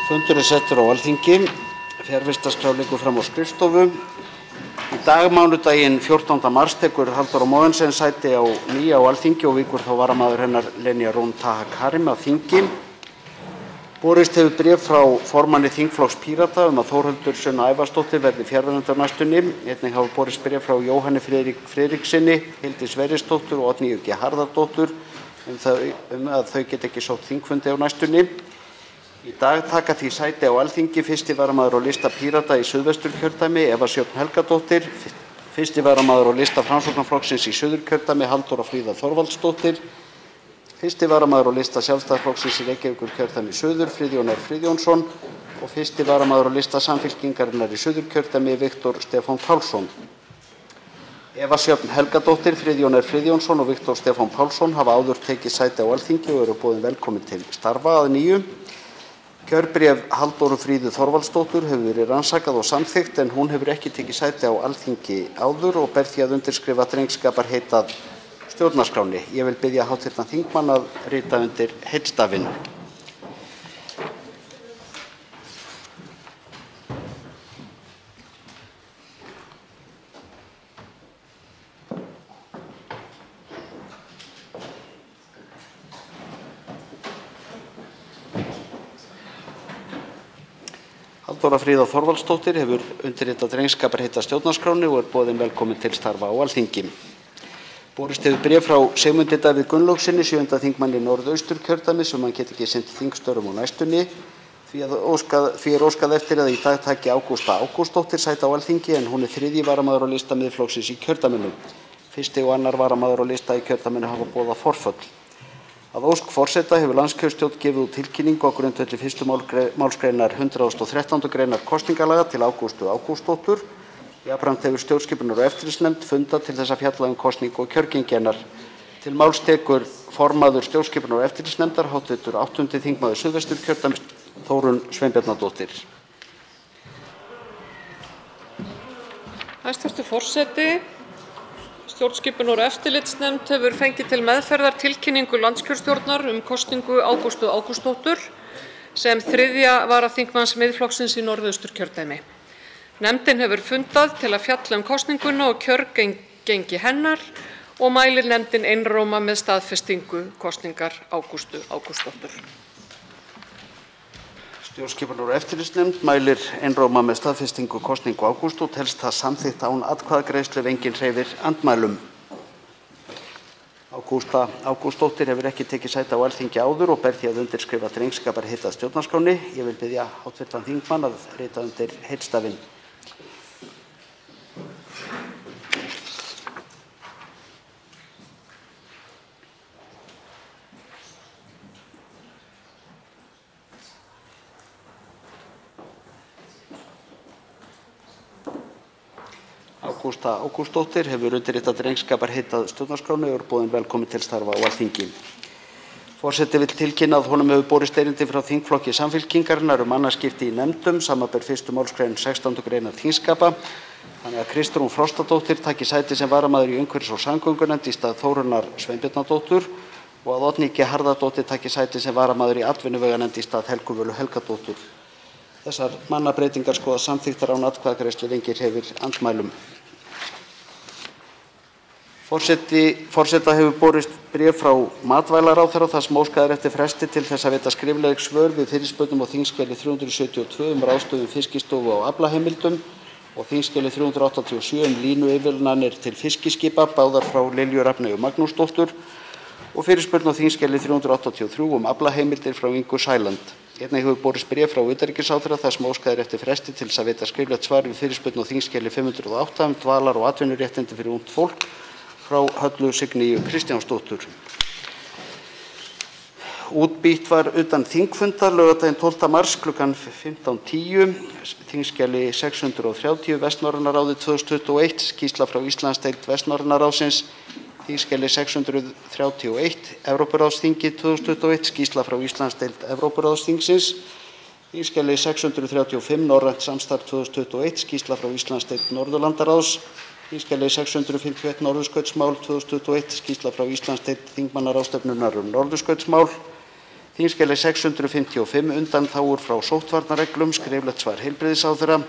Fundur er settur á Alþingi. Fjarvistarskrá liggur fram á skrifstofu. Í dag, mánudaginn 14. mars, tekur Halldóra Mogensen sæti á ný á Alþingi og víkur þá varamaður hennar Lenya Rún Taha Karim af þingi. Borist hefur bréf frá formanni þingflokks Pírata að Þórhildur Sunna Ævarsdóttir verði fjarverandi á næstunni. Einnig hafa borist bréf frá Jóhanni Friðrikssyni, Hildi Sverrisdóttur og Oddnýju G. Harðardóttur að þau geti ekki sótt þingfundi á næstunni. Í dag taka því sæti á Alþingi 1. varamaður á lista Pírata í Suðvesturkjördæmi Eva Sjöfn Helgadóttir, 1. varamaður á lista Framsóknarflokksins í Suðurkjördæmi Halldóra Fríða Þorvaldsdóttir, 1. varamaður á lista Sjálfstæðisflokksins í Reykjavíkurkjördæmi Suður Friðjón R. Friðjónsson og 1. varamaður á lista Samfylkingarinnar í Suðurkjördæmi Viktor Stefán Pálsson. Eva Sjöfn Helgadóttir, Friðjón R. Friðjónsson og Viktor Stefán Pálsson hafa áður tekið sæti á Alþingi og eru boðin velkomin til starfa að nýju. Kjörbréf Halldóru Fríðu Þorvaldsdóttur hefur verið rannsakað og samþykkt en hún hefur ekki tekið sæti á Alþingi áður og ber því að undirskrifa drengskaparheit að stjórnarskránni. Ég vil biðja hv. þingmann að rita undir heitstafinn. Halldóra Fríða Þorvaldsdóttir hefur undirritað drengskaparheit að stjórnarskránni og er boðin velkomin til starfa á Alþingi. Borist hefur bréf frá Sigmundi Davíð Gunnlaugssyni, 7. þingmanni Norðausturkjördæmis hann geti ekki sinnt þingstörfum á næstunni. Því er óskað eftir að í dag taki Ágústa Ágústsdóttir sæti á Alþingi en hún er 3. varamaður á lista Miðflokksins í kjördæminu. 1. og 2. varamaður á lista í kjördæminu hafa boðað forföll. Að ósk forseta hefur landskjörstjórn gefið út tilkynningu á grundvelli 1. málsgreinar 113. greinar kosningalaga til Ágústu Ágústsdóttur. Jafnframt hefur stjórnskipunar- og eftirlitsnefnd fundað til þess að fjalla um kosningu og kjörgengi hennar. Til máls tekur formaður stjórnskipunar- og eftirlitsnefndar, hv. 8. þingmaður Suðvesturkjördæmis, Þórunn Sveinbjarnardóttir. Hæstv. forseti. Stjórnskipunar- og eftirlitsnefnd hefur fengið til meðferðar tilkynningu landskjörstjórnar um kosningu Ágústu Ágústsdóttur sem 3. varaþingmanns Miðflokksins í Norðausturkjördæmi. Nefndin hefur fundað til að fjalla um kosninguna og kjörgengi hennar og mælir nefndin einróma með staðfestingu kosningar Ágústu Ágústsdóttur. Stjórnskipunar- og eftirlitsnefnd mælir einróma með staðfestingu kosningu Ágústu og telst það samþykkt án atkvæðagreiðslu ef enginn hreyfir andmælum. Ágústa Ágústsdóttir hefur ekki tekið sæti á Alþingi áður og ber því að undirskrifa drengskaparheit að stjórnarskránni. Ég vil biðja hv. þingmann að rita undir heitstafinn. Ágústa Ágústsdóttir hefur undirritað drengskaparheit að stjórnarskránni og er boðin velkomin til starfa á Alþingi. Forseti vill tilkynna að honum hefur borist erindi frá þingflokki Samfylkingarinnar um mannaskipti í nefndum, samanber 1. málsgrein 16. greinar þingskapa, þannig að Kristrún Frostadóttir taki sæti sem varamaður í umhverfis- og samgöngunefnd í stað Þórunnar Sveinbjarnardóttur og að Oddný G. Harðardóttir taki sæti sem varamaður í atvinnuveganefnd í stað Helgu Völu Helgadóttur. Þessar mannabreytingar skoðast samþykktar án atkvæðagreiðslu ef enginn hreyfir andmælum. Forseta hefur borist bréf frá matvælaráðherra þar sem óskað er eftir fresti til þess að veita skrifleg svör við fyrirspurnum á þingskjali 372 um ráðstöfun Fiskistofu á aflaheimildum og þingskjali 387 um línuívilnanir til fiskiskipa, báðar frá Lilju Rafneyju Magnúsdóttur, og fyrirspurn á þingskjali 383 um aflaheimildir frá Ingu Sæland. Einnig hefur borist bréf frá utanríkisráðherra þar sem óskað er eftir fresti til þess að veita skriflegt svar við fyrirspurn á þingskjali 508 um dvalar- og atvinnuréttindi fyrir ungt fólk frá Höllu Signýju Kristjánsdóttur. Útbýtt var utan þingfundar laugardaginn 12. mars kl. 15:10, þingskjali 630 Vestnorræna ráðið 2021, skýrsla frá Íslandsdeild Vestnorræna ráðsins, þingskjali 631 Evrópuráðsþingið 2021, skýrsla frá Íslandsdeild Evrópuráðsþingsins, þingskjali 635 Norrænt samstarf 2021, skýrsla frá Íslandsdeild Norðurlandaráðs, þingskjali 651 Norðurskautsmál 2021, skýrsla frá Íslandsdeild þingmannaráðstefnunnar um norðurskautsmál, Þingskjali 655 undanþágur frá sóttvarnareglum, skriflegt svar heilbrigðisráðherra.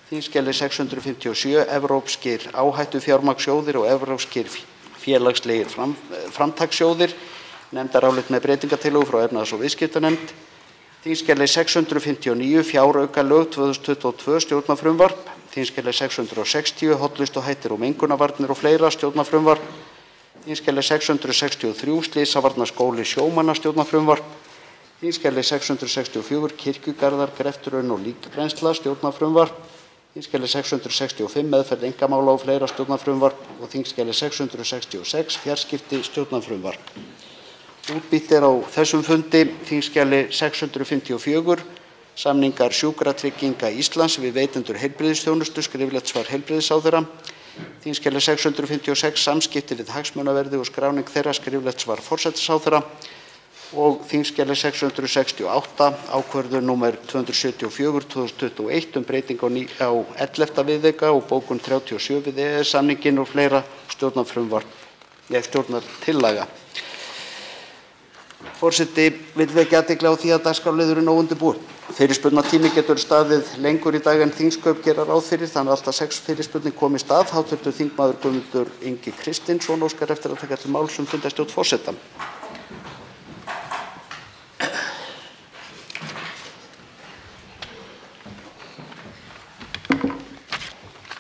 Þingskjali 657 evrópskir áhættufjármagnssjóðir og evrópskir félagslegir framtakssjóðir, nefndarálit með breytingartillögu frá efnahags- og viðskiptanefnd. Þingskjali 659 fjáraukalög 2022 stjórnarfrumvarp. Þingskjali 660 hollustuhættir og mengunarvarnir og fleira stjórnarfrumvarp. Þingskjali 663 slysavarnaskóli sjómanna stjórnarfrumvarp. Þingskjali 664 kirkjugarðar, greftrun og líkbrennsla stjórnarfrumvarp. Þingskjali 665 meðferð einkamála og fleira stjórnarfrumvarp og þingskjali 666 fjarskipti stjórnarfrumvarp. Útbýtt á þessum fundi þingskjali 654 samningar Sjúkratrygginga Íslands við veitendur heilbrigðisþjónustu, skriflegt svar heilbrigðisráðherra. Þingskjali 656 samskipti við hagsmunaverði og skráning þeirra, skriflegt svar forsætisráðherra. Og þingskjali 668 ákvörðun nr. 274/2021 breyting á 11. viðauka og bókun 37 við EES-samninginn og fleira stjórnartillaga. Forseti vill vekja athygli á því að dagskrárliðurinn óundirbúinn. Fyrirspurnatími getur staðið lengur í dag en þingsköp gera ráð fyrir, þannig að alltaf 6 fyrirspurnir komi í stað. Hv. þingmaður Guðmundur Ingi Kristinsson óskar eftir að taka til máls fundarstjórn forseta.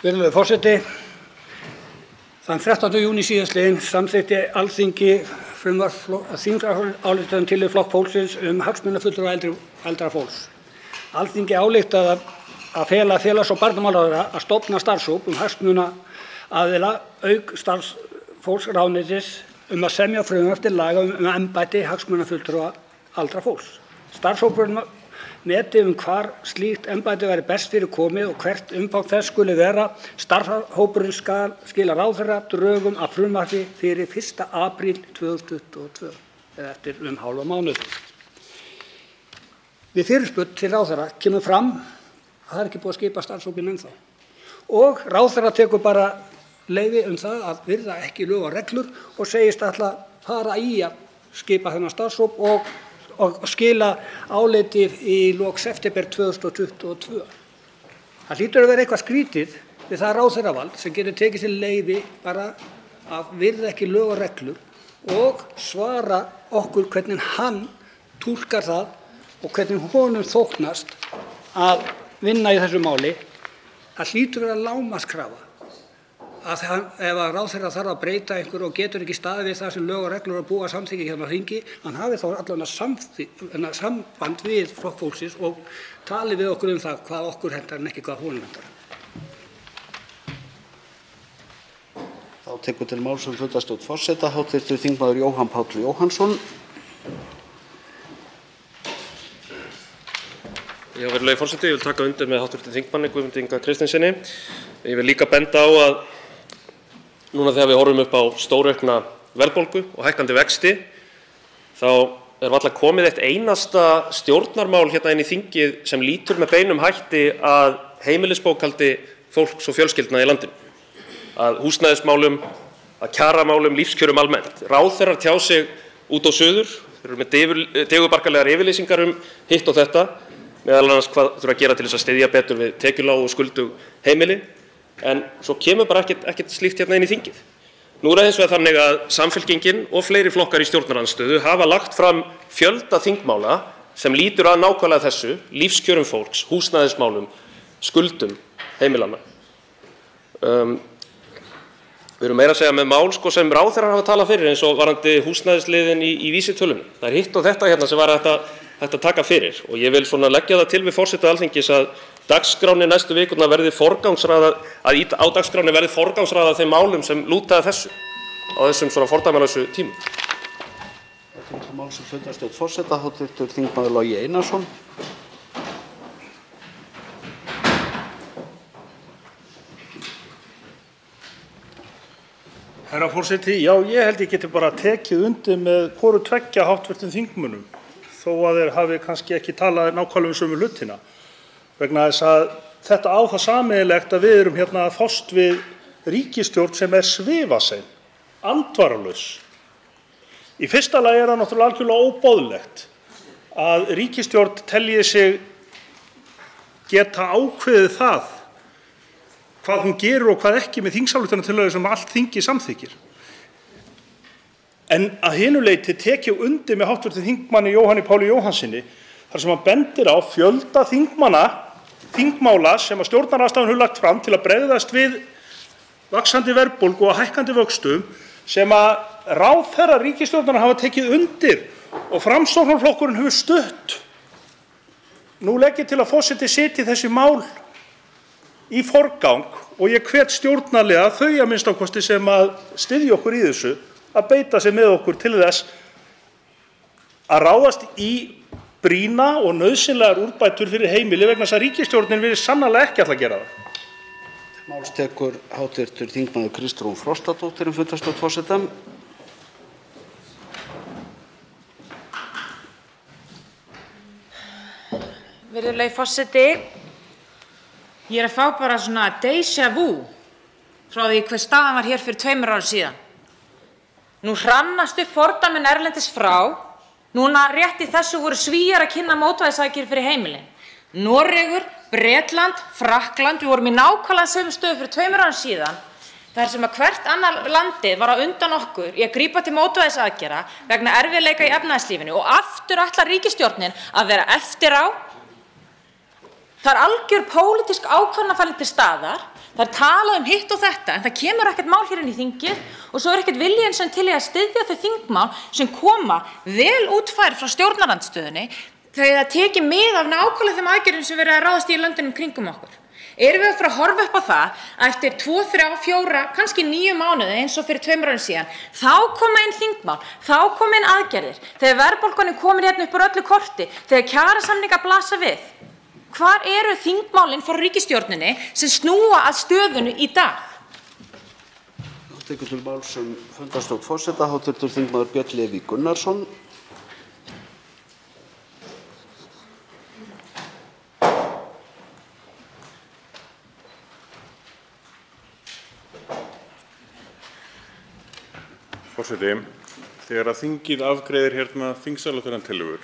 Virðulegur forseti, þann 13. júní síðastliðinn samþykkti Alþingi þingsályktunartillögu Flokks fólksins hagsmunafulltrúa eldra fólks. Alþingi ályktaði að fela félags- og barnamálaráðherra að stofna starfshóp hagsmunaaðila auk starfsfólks ráðuneytis að semja frumvarp til laga embætti hagsmunafulltrúa eldra fólks. Starfshópurinn meti hvar slíkt embætti væri best fyrir komið og hvert umfang þess skuli vera. Starfshópurinn skal skila ráðherra drögum að frumvarpi fyrir 1. apríl 2022 eða eftir hálfa mánuð. Við fyrirspurn til ráðherra kemur fram að það ekki búið að skipa starfshópinn ennþá og ráðherra tekur bara leyfi það að virða ekki lög og reglur og segist ætla að fara í að skipa þennan starfshóp og skila áliti í lok september 2022. Það hlýtur að vera eitthvað skrítið við það ráðherravald sem getur tekið sér leyfi bara að virða ekki lög og reglur og svara okkur hvernig hann túlkar það og hvernig honum þóknast að vinna í þessu máli. Það hlýtur að vera lágmarkskrafa að ef ráðherra þarf að breyta einhverju og getur ekki staðið við það sem lög og reglur að búa samþykki hérna á þingi, hann hafi þá allavega samband við Flokk fólksins og tali við okkur það hvað okkur hentar en ekki hvað honum hentar. Þá tekur til máls fundarstjórn forseta hv. þingmaður Jóhann Páll Jóhannsson. Virðulegi forseti, ég vil taka undir með hv. þingmanni Guðmundi Inga Kristinssyni. Ég vil líka benda á að núna þegar við horfum upp á stóraukna verðbólgu og hækkandi vexti þá varla komið eitt einasta stjórnarmál hérna inn í þingið sem lýtur með beinum hætti að heimilisbókhaldi fólks og fjölskyldna í landinu, að húsnæðismálum, að kjaramálum, lífskjörum almennt. Ráðherrar tjá sig út og suður, þeir eru með digurbarkalegar yfirlýsingar hitt og þetta, meðal annars hvað þurfa að gera til þess að styðja betur við tekjulág og skuldug heimili, en svo kemur bara ekkert slíkt hérna inn í þingið. Nú er hins vegar þannig að Samfylkingin og fleiri flokkar í stjórnarandstöðu hafa lagt fram fjölda þingmála sem lýtur að nákvæmlega þessu, lífskjörum fólks, húsnæðismálum, skuldum heimilanna. Við erum meira að segja með mál sem ráðherrar hafa talað fyrir eins og varðandi húsnæðisliðinn í vísitölunni. Það er hitt og þetta hérna sem var hægt að taka fyrir og ég vil svona leggja það til við forseta Alþingis að dagskránni næstu vikurnar verði forgangsraðað, að á dagskránni verði forgangsraðað þeim málum sem lúta að þessu á þessum svona fordæmalausu tímum. Mál sem fundarstjórn forseta hv. þingmaður Logi Einarsson. Herra forseti, já, ég held ég geti bara tekið undir með hvoru tveggja hv. þingmönnum þó að þeir hafi kannski ekki talað nákvæmlega sömu hlutina. Vegna þess að þetta á það sameiginlegt að við erum hérna að fást við ríkisstjórn sem svifasein, andvaralaus. Í fyrsta lagi það náttúrulega algjörlega óboðlegt að ríkisstjórn telji sig geta ákveðið það hvað hún gerir og hvað ekki með þingsályktunartillögu sem allt þingið samþykkir. En að hinu leyti tek ég undir með hv. þingmanni Jóhanni Páli Jóhannssyni þar sem hann bendir á fjölda þingmála sem að stjórnarandstaðan hefur lagt fram til að bregðast við vaxandi verðbólgu og hækkandi vöxtum sem að ráðherrar ríkisstjórnarinnar hafa tekið undir og Framsóknarflokkurinn hefur stutt. Nú legg ég til að forseti setji þessi mál í forgang og ég hvet stjórnarliða, þau að minnsta kosti sem að styðja okkur í þessu, að beita sig með okkur til þess að ráðast í brýna og nauðsynlegar úrbætur fyrir heimili vegna þess að ríkisstjórnin virðist sannarlega ekki ætla að gera það. Máls tekur hv. þingmaður Kristrún Frostadóttir fundarstjórn forseta. Virðulegi forseti, ég að fá bara svona déjà vu frá því hver staðan var hér fyrir 2 árum síðan. Nú hrannast upp fordæmin erlendis frá. Núna rétt í þessu voru Svíar að kynna mótvægisaðgerðir fyrir heimilin. Noregur, Bretland, Frakkland, við vorum í nákvæmlega sömu stöðu fyrir 2 árum síðan. Þar sem að hvert annar landið var á undan okkur í að grípa til mótvægisaðgerða vegna erfiðleika í efnahagslífinu og aftur ætlar ríkisstjórnin að vera eftir á. Það er algjör pólitísk ákvörðunarfæling til staðar. Það er talað hitt og þetta en það kemur ekkert mál hér inn í þingið og svo er ekkert vilji sem til í að styðja þau þingmál sem koma vel útfærð frá stjórnarandstöðunni þegar það tekið mið af nákvæmlega þeim aðgerðum sem verið að ráðast í löndunum kringum okkur. Erum við að fara að horfa upp á það að eftir 2, 3, 4, kannski 9 mánuði eins og fyrir 2 árum síðan, þá koma inn þingmál, þá koma inn aðgerðir, þegar verðbólgan er komin hérna upp úr öllu korti, þegar kjarasamningar blasa við. Hvar eru þingmálin frá ríkisstjórninni sem snúa að stöðunni í dag? Tekur til máls fundarstjórn forseta hv. þingmaður Björn Leví Gunnarsson. Forseti, þegar að þingið afgreiðir hérna þingsályktunartillögur,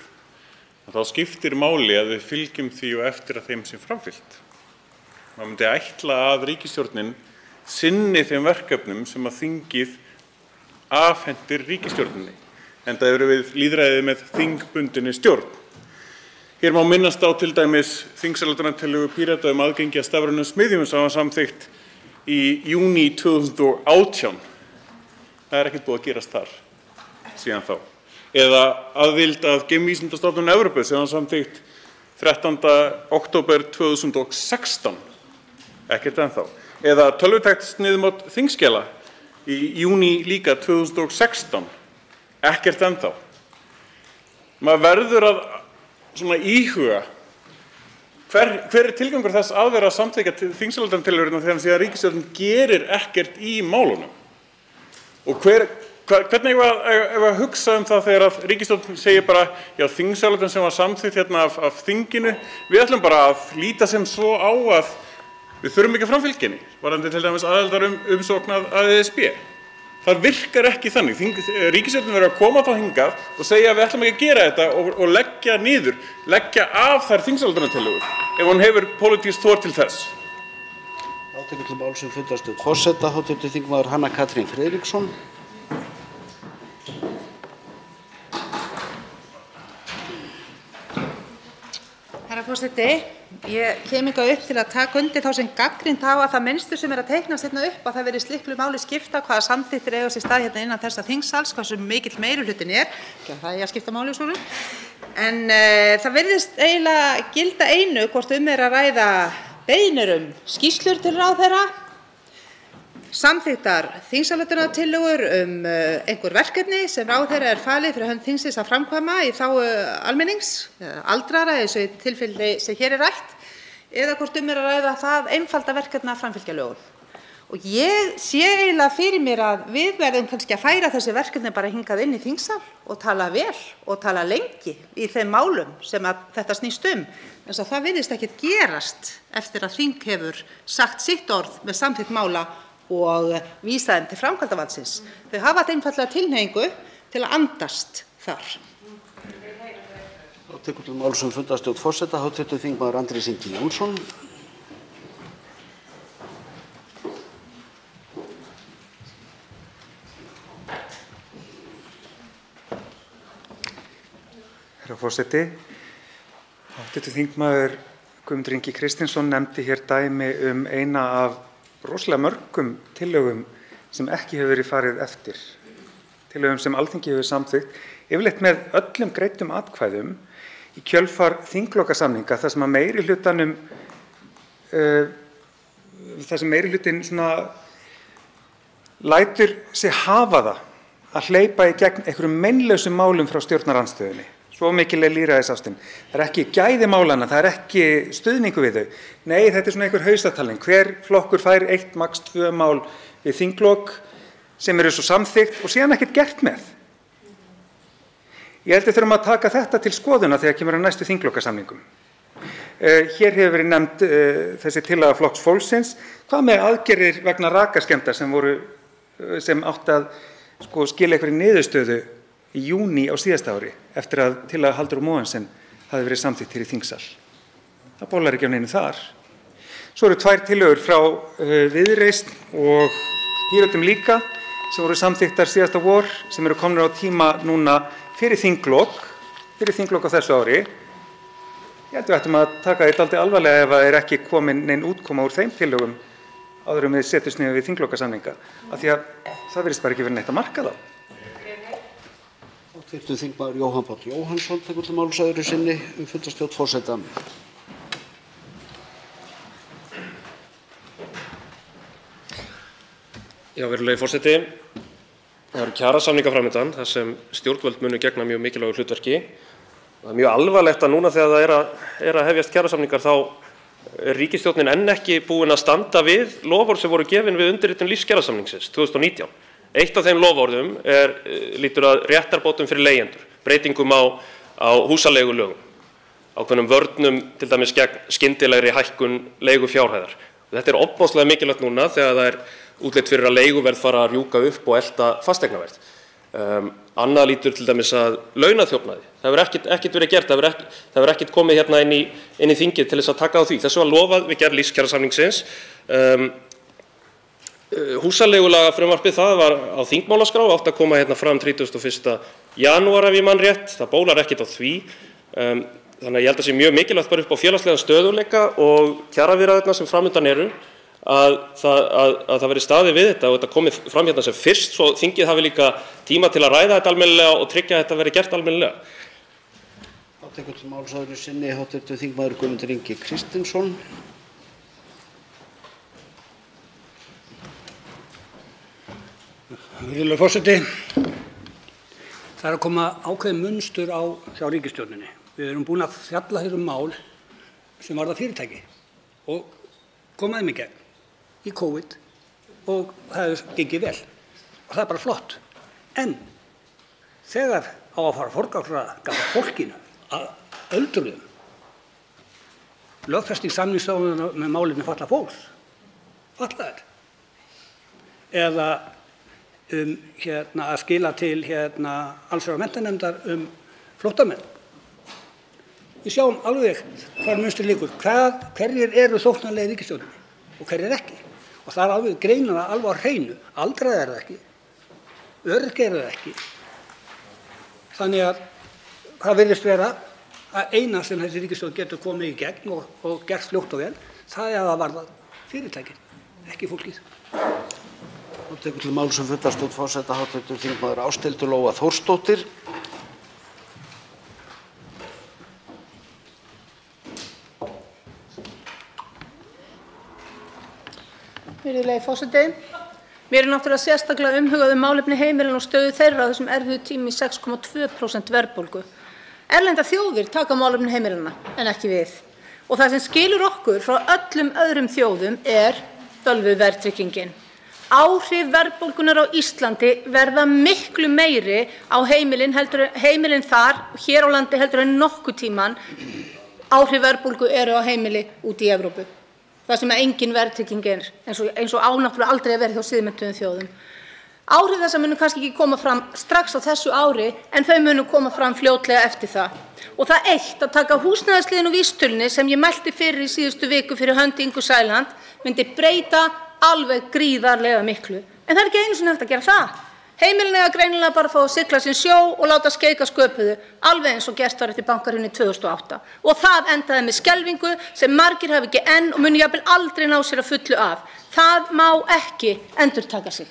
þá skiptir máli að við fylgjum því og eftir að þeim sem framfylgt. Maður myndi ætla að ríkisstjórnin sinni þeim verkefnum sem að þingið afhendir ríkisstjórninni, enda eru við lýðræðið með þingbundinni stjórn. Hér má minnast á til dæmis þingsályktunartillögu Pírata aðgengi að stafrænum smiðjum sem var samþykkt í júní 2018. Það er ekkert búið að gerast þar síðan þá. Eða aðild að Geimvísindastofnun Evrópu sem var samþykkt 13. október 2016. Ekkert ennþá. Eða tölvutækt sniðmót þingskjala í júní líka 2016. Ekkert ennþá. Maður verður að svona íhuga hver er tilgangur þess að vera að samþykkja þingsályktunartillögurnar þegar síðan ríkisstjórnin gerir ekkert í málunum. Og hvernig ef að hugsa það þegar að ríkisstjórn segir bara já, þingsályktun sem var samþykkt hérna af þinginu, við ætlum bara að líta sem svo á að við þurfum ekki framfylginni, varðandi til dæmis aðildarumsókn að ESB. Það virkar ekki þannig. Ríkisstjórnin verður að koma þá hingað og segja að við ætlum ekki að gera þetta og leggja af þær þingsályktunartillögur ef hún hefur pólitískt þor til þess. Tekur til máls fundarstjórn forseta hv. þingmaður Hanna Katrín Friðriksson. Herra forseti, ég kem hingað upp til að taka undir þá sem gagnrýnt hafa það mynstur sem er að teiknast hérna upp að það verið sliklu máli skipta hvaða samþykktir eiga sér stað hérna innan þessa þingsals, hversu mikill meirihlutinn er, ekki að það eigi að skipta máli svona. En það virðist eiginlega gilda einu hvort er að ræða beiðnir skýrslur til ráðherra, samþykktar þingsályktunartillögur einhver verkefni sem ráðherra er falið fyrir hönd þingsins að framkvæma í þágu almennings, aldraðra eins og í tilfelli sem hér er rætt, eða hvort er að ræða það einfalda verkefni að framfylgja lögum. Og ég sé eiginlega fyrir mér að við verðum kannski að færa þessi verkefni bara hingað inn í þingsal og tala vel og tala lengi í þeim málum sem að þetta snýst en það virðist ekkert gerast eftir að þing hefur sagt sitt orð með samþykkt mála og vísa þeim til framkvæmdarvaldsins. Þau hafa einfaldlega tilhneigingu til að andast þar. tekur til máls fundarstjórn forseta hv. þingmaður Andrés Ingi Jónsson. Herra forseti, hv. þingmaður Guðmundur Ingi Kristinsson nefndi hér dæmi eina af rosalega mörgum tillögum sem ekki hefur verið farið eftir, tillögum sem Alþingi hefur samþykkt, yfirleitt með öllum greiddum atkvæðum í kjölfar þinglokasamninga þar sem meirihlutinn svona lætur sig hafa það að hleypa í gegn einhverjum meinlausum málum frá stjórnarandstöðunni. Svo mikil lýðræðisástin. Það ekki gæði málanna, það ekki stuðningu við þau. Nei, þetta svona einhver hausatalning. Hver flokkur fær 1, max 2 mál við þinglok sem eru svo samþykkt og síðan ekkert gert með. Ég held við þurfum að taka þetta til skoðunar þegar kemur að næstu þinglokasamningum. Hér hefur verið nefnd þessi tillaga Flokks fólksins. Hvað með aðgerðir vegna rakaskemmda sem átti að skila einhverri niðurstöðu í júní á síðasta ári eftir að tillaga Halldóru Mogensen hafði verið samþykkt hér í þingsal. Það bólar ekki á neinu þar. Svo eru 2 tillögur frá Viðreisn og Pírötum líka sem voru samþykktar síðasta vor sem eru komnar á tíma núna fyrir þinglok á þessu ári. Ég held við ættum að taka þetta dálítið alvarlega ef það ekki komin nein útkoma úr þeim tillögum áður en við setjumst niður við þinglokasamninga af því að það virðist bara ekki verið neitt að marka þá. Hv. þingmaður Jóhann Páll Jóhannsson tekur til máls öðru sinni fundarstjórn forseta. Já, virðulegi forseti. Það eru kjarasamningar fram undan þar sem stjórnvöld munu gegna mjög mikilvægu hlutverki. Það er mjög alvarlegt að núna þegar það er að hefjast kjarasamningar þá er ríkisstjórnin enn ekki búin að standa við loforð sem voru gefin við undirritun lífskjarasamningsins 2019. Eitt af þeim loforðum lýtur að réttarbótum fyrir leigjendur, breytingum á húsaleigulögum, ákveðnum vörnum til dæmis gegn skyndilegri hækkun leigufjárhæðar. Þetta er ofboðslega mikilvægt núna þegar það er útlit fyrir að leiguverð fara að rjúka upp og elta fasteignaverð. Annað lýtur til dæmis að launaþjófnaði. Það hefur ekkert verið gert, það hefur ekkert komið hérna inn í þingið til þess að taka á því. Þessu var lofað við gerð lífskjarasamningsins. Húsaleigulagafrumvarpið það var á þingmálaskrá, átti að koma hérna fram 31. janúar ef ég man rétt. Það bólar ekkert á því. Þannig að ég held að sé mjög mikilvægt bara upp á félagslegan stöðugleika og kjaraviðræðurnar sem fram undan eru að það verði staðið við þetta og þetta komið fram hérna sem fyrst svo þingið hafi líka tíma til að ræða þetta almennilega og tryggja að þetta verði gert almennilega. Þá tekur til máls öðru sinni hv. þingmaður Guðmundur Ingi Kristinsson. Virðulegur forseti, það er að koma ákveðið munstur hjá ríkisstjórninni. Við erum búin að fjalla hér mál sem varða fyrirtæki og koma þeim í gegn í COVID og það hefur gengið vel og það er bara flott. En þegar á að fara að forgangsraða gagnvart fólkinu að öldruðum, lögfesting samningsákvæða með málefni fatlaðs fólks, fatlaðir, eða að skila til allsherjar- og menntamálanefndar flóttamenn. Við sjáum alveg hvar munstur liggur, hverjir eru þóknanlegir ríkisstjórninni og hverjir ekki. Og það er alveg greinilega alveg á hreinu. Aldraðir eru það ekki, öryrkjar eru það ekki. Þannig að það virðist vera að eina sem þessi ríkisstjórn getur komið í gegn og gert fljótt og vel, það er að varða fyrirtækin, ekki fólkið. Nú tekur til máls fundarstjórn forseta hv. þingmaður Ásthildur Lóa Þórsdóttir. Virðulegi forseti. Mér er náttúrulega sérstaklega umhugað málefni heimilanna og stöðu þeirra á þessum erfiðu tímum í 6,2% verðbólgu. Erlendar þjóðir taka málefni heimilanna en ekki við. Og það sem skilur okkur frá öllum öðrum þjóðum er bölvuð verðtryggingin. Áhrif verðbólgunnar á Íslandi verða miklu meiri á heimilin þar hér á landi heldur en nokkuð tíman áhrif verðbólgu eru á heimili úti í Evrópu. Það sem engin verðtrygging er eins og á náttúrulega aldrei að vera hjá siðmenntuðum þjóðum. Áhrif þessa munu kannski ekki koma fram strax á þessu ári en þau munu koma fram fljótlega eftir það. Og það eitt að taka húsnæðisliðinn úr vísitölunni sem ég mælti fyrir í síðustu viku fyrir hönd Ingu Sæland myndi breyta alveg gríðarlega miklu. En það er ekki einu sinni hægt að gera það. Heimilin eiga greinilega bara að fá að sigla sinn sjó og láta skeika sköpuðu, alveg eins og gert var eftir bankahrunið 2008. Og það endaði með skelfingu sem margir hafa ekki enn og munu jafnvel aldrei ná sér að fullu af. Það má ekki endurtaka sig.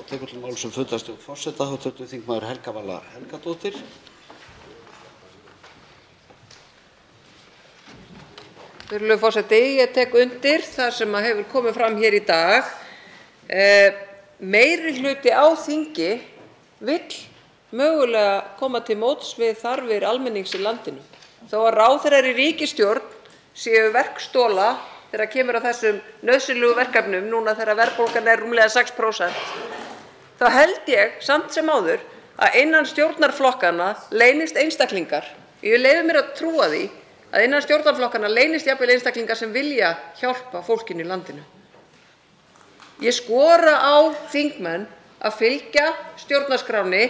Tekur til máls fundarstjórn forseta, hv. þingmaður Helga Vala Helgadóttir. Virðulegur forseti, ég tek undir það sem hefur komið fram hér í dag. Meiri hluti á þingi vill mögulega koma til móts við þarfir almennings í landinu. Þó að ráðherrar í ríkisstjórn séu verkstóla þegar kemur að þessum nauðsynlegu verkefnum núna þegar verðbólgan er rúmlega 6%, þá held ég samt sem áður að innan stjórnarflokkanna leynist einstaklingar. Ég leyfi mér að trúa því að innan stjórnarflokkanna leynist jafnvel einstaklingar sem vilja hjálpa fólkinu í landinu. Ég skora á þingmenn að fylgja stjórnarskránni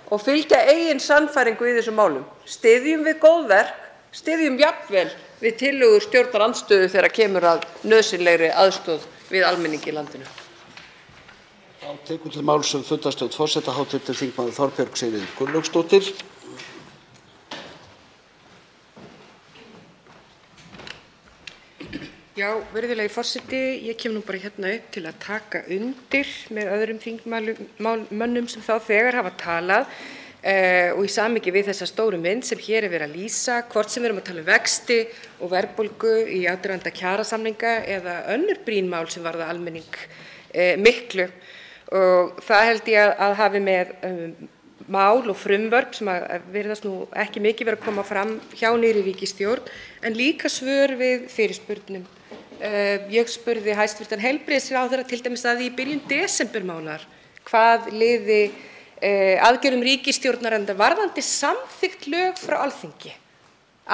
og fylgja eigin sannfæringu í þessum málum. Styðjum við góð verk, styðjum jafnvel við tillögur stjórnarandstöðu þegar kemur að nauðsynlegri aðstoð við almenning í landinu. Þá tekur til máls fundarstjórn forseta hv. þingmaður Þorbjörg Sigríður Gunnlaugsdóttir. Já, virðulegi forseti, ég kem nú bara hérna upp til að taka undir með öðrum þingmönnum sem þá þegar hafa talað og í samhengi við þessa stóru mynd sem hér er verið að lýsa, hvort sem við erum að tala um vexti og verðbólgu í aðdraganda kjarasamninga eða önnur brýn mál sem varða almenning miklu. Og það held ég að hafi með mál og frumvörp sem að virðast nú ekki mikið vera að koma fram hjá nýrri ríkisstjórn en líka svör við fyrirspurnum. Ég spurði hæstv. Heilbrigðisráðherra til dæmis að í byrjun desembermánaðar hvað liði aðgerðum ríkisstjórnarinnar varðandi samþykkt lög frá Alþingi.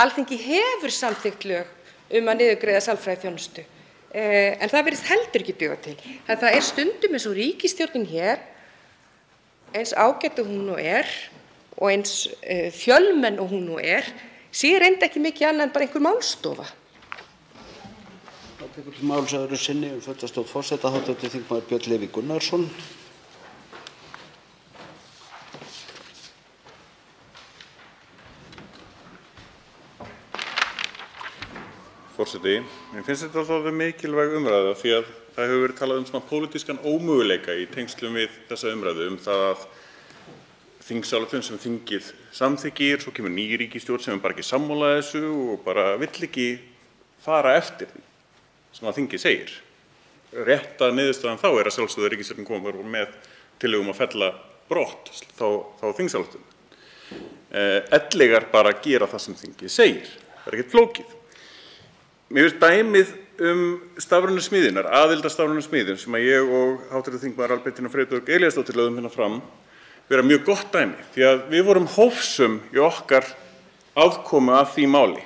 Alþingi hefur samþykkt lög að niðurgreiða sálfræðiþjónustu en það virðist heldur ekki duga til. Það er stundum eins og ríkisstjórnin hér, eins ágæt og hún nú er og eins fjölmenn og hún nú er, sé reyndar ekki mikið annað en bara einhver málstofa. Það tekur til máls öðru sinni fundarstjórn forseta hv. þingmaður Björn Leví Gunnarsson. Forseti, mér finnst þetta alltaf mikilvæg umræða því að það hefur verið talað um svona pólitískan ómöguleika í tengslum við þessa umræðu það að þingsályktun sem þingið samþykkir, svo kemur ný ríkisstjórn sem er bara ekki sammála þessu og bara vill ekki fara eftir því sem að þingið segir. Rétta niðurstaðan þá er að sjálfsögðu ríkisstjórnin komur með tillögum að fella brott þá þingsályktun. Ellegar bara gera það sem þingið segir. Það er ekkert flókið. Mér finnst dæmið stafrænu smiðjurnar, aðild að stafrænu smiðjum sem að ég og hv. þingmaður Albertína Friðbjörg Elíasdóttir lögðum hérna fram vera mjög gott dæmi því að við vorum hófsöm í okkar aðkomu að því máli.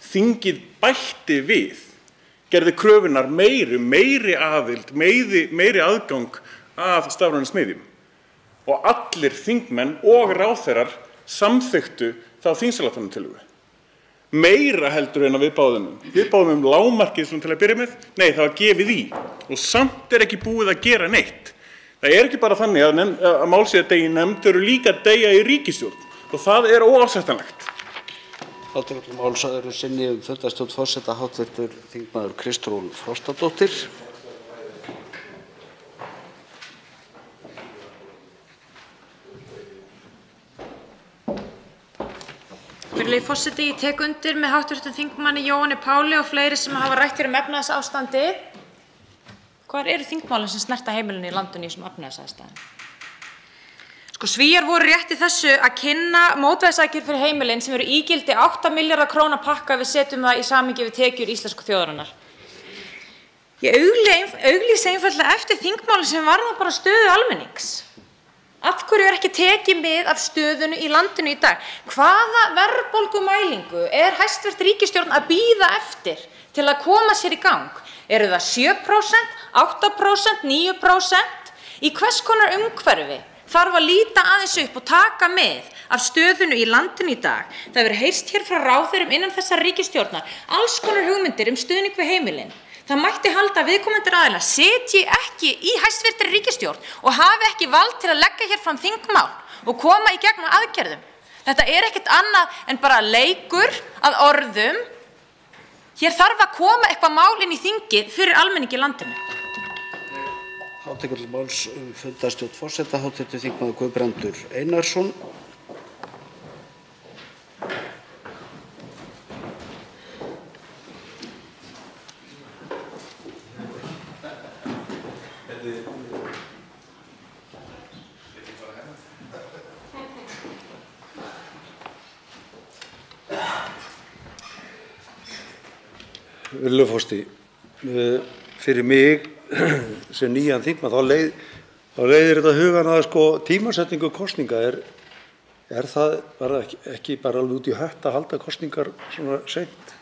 Þingið bætti við, gerði kröfunar meiri aðild, meiri aðgang að stafrænu smiðjum og allir þingmenn og ráðherrar samþykktu þá þingsályktunartillögu. Meira heldur en að við báðum um. Við báðum lágmarkið til að byrja með. Nei, það var gefið í. Og samt er ekki búið að gera neitt. Það er ekki bara þannig að mál sé að deyja í nefnd eru líka að deyja í ríkisstjórn. Og það er óásættanlegt. Þá tekur til máls öðru sinni fundarstjórn forseta hv. þingmaður Kristrún Frostadóttir. Virðulegi forseti, ég tek undir með hv. þingmanni Jóhanni Páli og fleiri sem hafa rætt hér efnahagsástandið. Hvar eru þingmálin sem snerta heimilin í landinu í þessum efnahagsaðstæðum? Svíar voru rétt í þessu að kynna mótvægisaðgerðir fyrir heimilin sem eru ígildi 8 milljarða króna pakka við setjum það í samhengi við tekjur íslensku þjóðarinnar. Ég auglýsi einfaldlega eftir þingmálin sem varða bara stöðu almennings. Af hverju er ekki tekið mið af stöðunni í landinu í dag? Hvaða verðbólgumælingu er hæstv. Ríkisstjórn að bíða eftir til að koma sér í gang? Eru það 7%, 8%, 9%? Í hvers konar umhverfi þarf að líta aðeins upp og taka með af stöðunu í landinu í dag? Það hefur heyrst hér frá ráðherrum innan þessar ríkisstjórnar alls konar hugmyndir stuðning við heimilin. Það mætti halda að viðkomandi aðilar sitji ekki í hæstvirtri ríkisstjórn og hafi ekki vald til að leggja hér fram þingmál og koma í gegnum aðgerðum. Þetta ekkert annað en bara leikur að orðum. Hér þarf að koma eitthvað mál inn í þingið fyrir almenning í landinu. Tekur til máls fundarstjórn forseta, hv. þingmaður Guðbrandur Einarsson. Virðulegur forseti, fyrir mig sem nýjan þingmann þá leiðir þetta hugann að tímasetningu kosninga. Það bara ekki bara alveg út í hött að halda kosningar svona seint,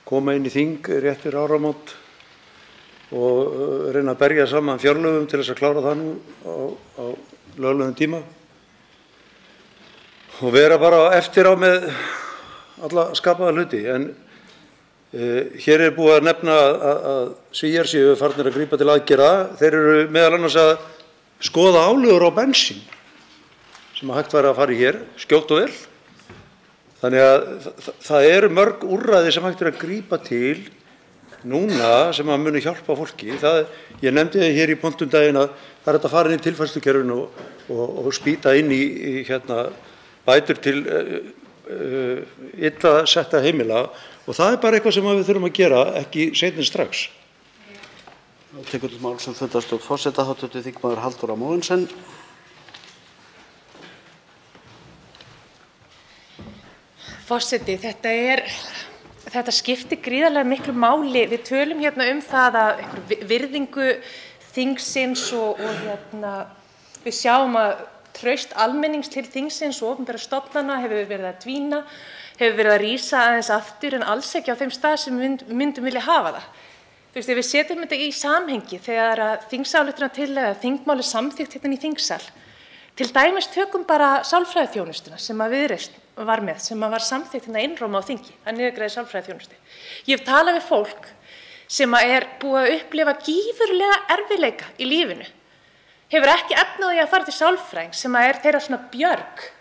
koma inn í þing rétt fyrir áramót og reyna að berja saman fjárlögum til þess að klára það nú á löglegum tíma og vera bara eftir á með alla skapaða hluti. En hér búið að nefna að Svíar séu farnir að grípa til aðgerða. Þeir eru meðal annars að skoða álögur á bensín sem hægt væri að fara í hér skjótt og vel. Þannig að það eru mörg úrræði sem hægt að grípa til núna sem að muni hjálpa fólki. Ég nefndi það hér í pontum daginn að það hægt að fara inn í tilfærslukerfinu og spýta inn í bætur til illa setta heimila. Og það bara eitthvað sem við þurfum að gera, ekki seinna en strax. Tekur til máls fundarstjórn forseta, hv. þingmaður Halldóra Mogensen. Forseti, þetta skiptir gríðarlega miklu máli. Við tölum hérna það að virðingu þingsins og við sjáum að traust almennings til þingsins og opinberra stofnana hefur verið að dvína, hefur verið að rísa aðeins aftur en alls ekki á þeim stað sem við myndum vilja hafa það. Ef við setjum þetta í samhengi þegar að þingsályktunartillaga þingmál samþykkt hérna í þingsal, til dæmis tökum bara sálfræðiþjónustuna sem að Viðreisn var með, sem að var samþykkt hérna einróma á þingi, að niðurgreiða sálfræðiþjónustu. Ég hef talað við fólk sem að búið að upplifa gífurlega erfiðleika í lífinu, hefur ekki efni á því að fara til sálfræðings sem að þeirra svona björg,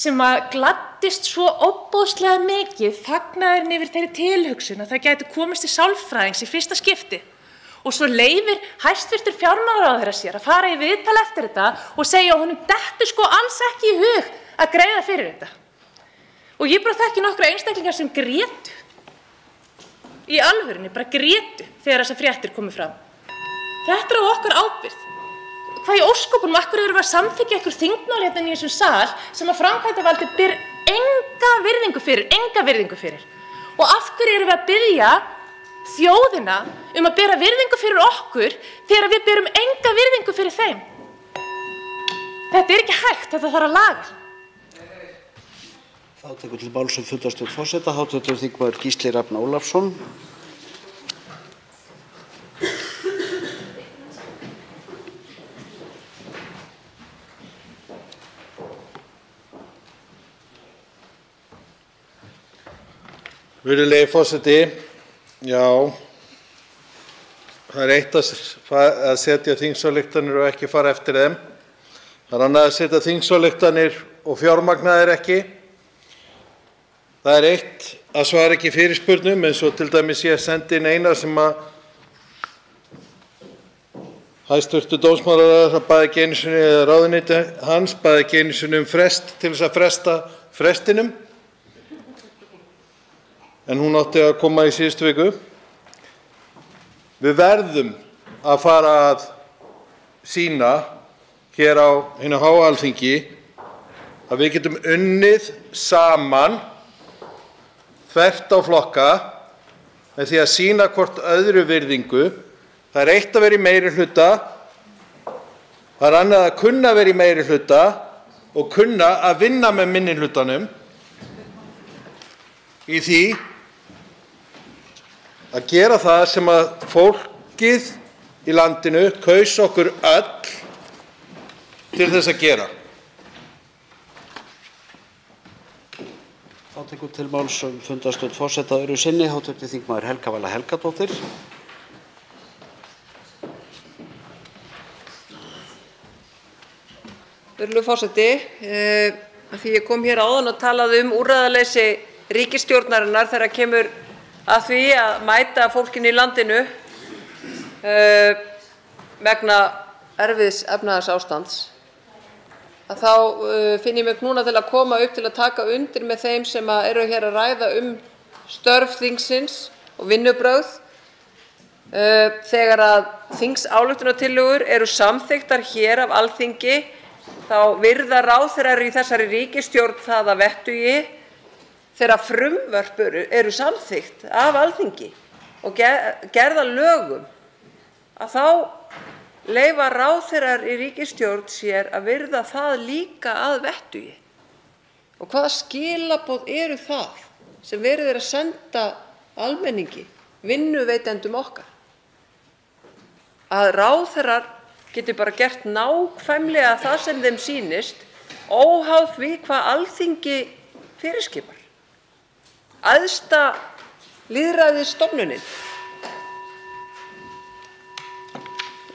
sem að gladdist svo ofboðslega mikið, fagnaðurinn yfir þeirri tilhugsun að það gæti komist til sálfræðings í fyrsta skipti. Og svo leyfir hæstvirtur fjármálaráðherra sér að fara í viðtal eftir þetta og segja að honum dettur alls ekki í hug að greiða fyrir þetta. Og ég bara þekki nokkra einstaklingar sem grétu. Í alvörunni, bara grétu þegar þessar fréttir komu fram. Þetta á okkar ábyrgð. Hvað í ósköpunum, af hverju erum við að samþykkja einhver þingmál hérna í þessum sal sem að framkvæmdarvaldið ber enga virðingu fyrir? Og af hverju erum við að biðja þjóðina að bera virðingu fyrir okkur þegar við berum enga virðingu fyrir þeim? Þetta ekki hægt, þetta þarf að laga. Þá tekur til máls fundarstjórn forseta, hv. þingmaður Gísli Rafn Ólafsson. Virðulegi forseti, já, það eitt að setja þingsályktanir og ekki fara eftir þeim. Það annað að setja þingsályktanir og fjármagna þær ekki. Það eitt að svara ekki fyrirspurnum eins og til dæmis ég sendi inn eina sem að hæstv. Dómsmálaráðherra baði ekki einu sinni, eða ráðuneyti hans baði ekki einu sinni frest til þess að fresta frestinum. En hún átti að koma í síðustu viku. Við verðum að fara að sýna hér á hinu háa Alþingi að við getum unnið saman þvert á flokka með því að sýna hvort öðru virðingu. Það eitt að vera í meirihluta, það annað að kunna vera í meirihluta og kunna að vinna með minnihlutanum í því að gera það sem að fólkið í landinu kaus okkur öll til þess að gera. Þá tekur til máls fundarstjórn forseta öðru sinni hv. þingmaður Helga Vala Helgadóttir. Virðulegur forseti, því ég kom hér áðan og talaði úrræðaleysi ríkisstjórnarinnar þegar kemur að því að mæta fólkinu í landinu vegna erfiðs efnahagsástands, að þá finn ég mig núna til að koma upp til að taka undir með þeim sem eru hér að ræða störf þingsins og vinnubrögð. Þegar að þingsályktunartillögur eru samþykktar hér af Alþingi þá virða ráðherrar í þessari ríkisstjórn það að vettugi þegar frumvörp eru samþykkt af Alþingi og gerð að lögum, að þá leyfa ráðherrar í ríkisstjórn sér að virða það líka að vettugi. Og hvaða skilaboð eru það sem verið að senda almenningi, vinnuveitendum okkar? Að ráðherrar geti bara gert nákvæmlega það sem þeim sýnist, óháð því hvað Alþingi fyrirskipar. Æðsta lýðræðisstofnunin.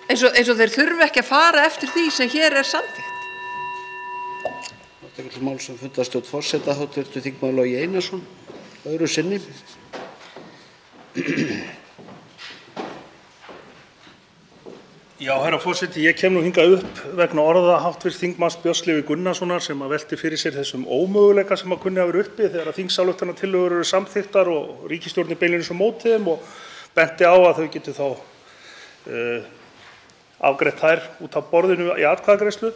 Eins og þeir þurfi ekki að fara eftir því sem hér er samþykkt. Þá tekur til máls fundarstjórn forseta hv. þingmaður Logi Einarsson öðru sinni. Já, herra forseti, ég kem nú hingað upp vegna orða hv. þingmanns Björns Leví Gunnarssonar sem velti fyrir sér þessum ómöguleika sem kunni að vera uppi þegar að þingsályktunartillögur eru samþykktar og ríkisstjórnin beinlínis á móti þeim, og benti á að þau geti þá afgreitt þær út af borðinu í atkvæðagreiðslu.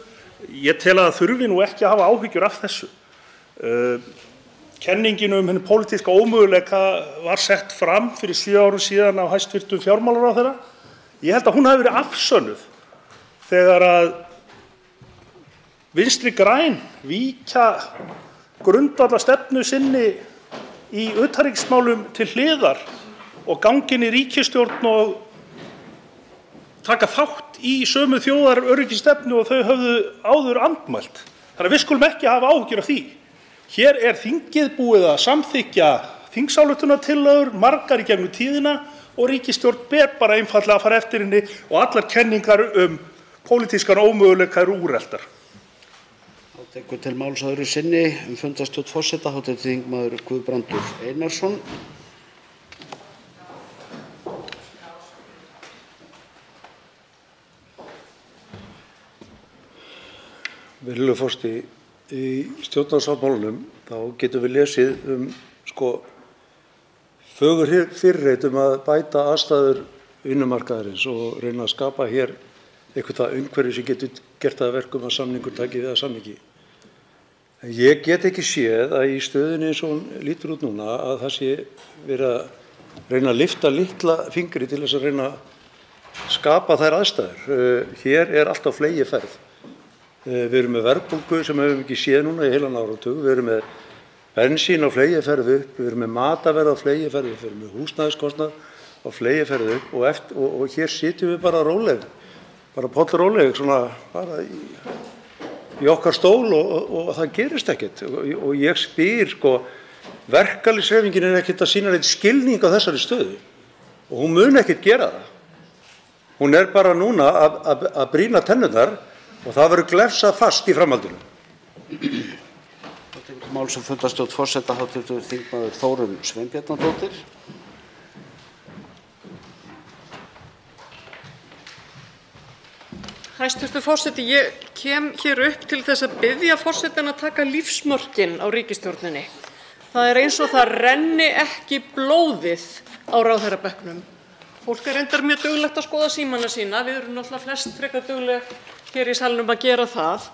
Ég tel að það þurfi nú ekki að hafa áhyggjur af þessu. Kenningin hinn pólitíska ómöguleika var sett fram fyrir 7 árum síðan af hæstv. Fjármálaráðherra. Ég held að hún hafi verið afsönnuð þegar að Vinstri græn víkja grundvallarstefnu sinni í utanríkismálum til hliðar og ganga inn í ríkisstjórn og taka þátt í sömu þjóðaröryggisstefnu og þau höfðu áður andmælt. Þannig að við skulum ekki hafa áhyggjur af því. Hér er þingið búið að samþykkja þingsályktunartillögur, margar í gegnum tíðina, og ríkisstjórn ber bara einfaldlega að fara eftir henni og allar kenningar pólitískan ómöguleika eru úreltar. Þá tekur til máls öðru sinni fundarstjórn forseta hv. þingmaður Guðbrandur Einarsson. Virðulegur forseti, í stjórnarsáttmálanum þá getum við lesið fögur fyrirheit að bæta aðstæður vinnumarkaðarins og reyna að skapa hér eitthvað umhverfi sem getur gert það að verkum að samningur taki við að samningi. En ég get ekki séð að í stöðunni eins og hún lítur út núna að það sé verið að reyna að lyfta litla fingri til þess að reyna að skapa þær aðstæður. Hér er allt á fleygiferð. Við erum með verðbólgu sem við höfum ekki séð núna í heilan áratug. Við erum með bensín á fleygiferð upp, við erum með matarverð á fleygiferð, við erum með húsnæðiskostnað á fleygiferð upp og hér sitjum við bara róleg, bara pollróleg, svona bara í okkar stól og það gerist ekkert. Og ég spyr, verkalýðshreyfingin er ekkert að sýna neitt skilning á þessari stöðu og hún mun ekkert gera það. Hún er bara núna að brýna tennurnar og það verður glefsað fast í framhaldinu. Máls fundarstjórn forseta hv. þingmaður Þórunn Sveinbjarnardóttir. Hæstv. forseti, ég kem hér upp til þess að biðja forsetann að taka lífsmörkin á ríkisstjórninni. Það er eins og það renni ekki blóðið á ráðherrabekknum. Fólk er reyndar mjög duglegt að skoða símana sína. Við erum náttúrulega flest frekar dugleg hér í salnum að gera það.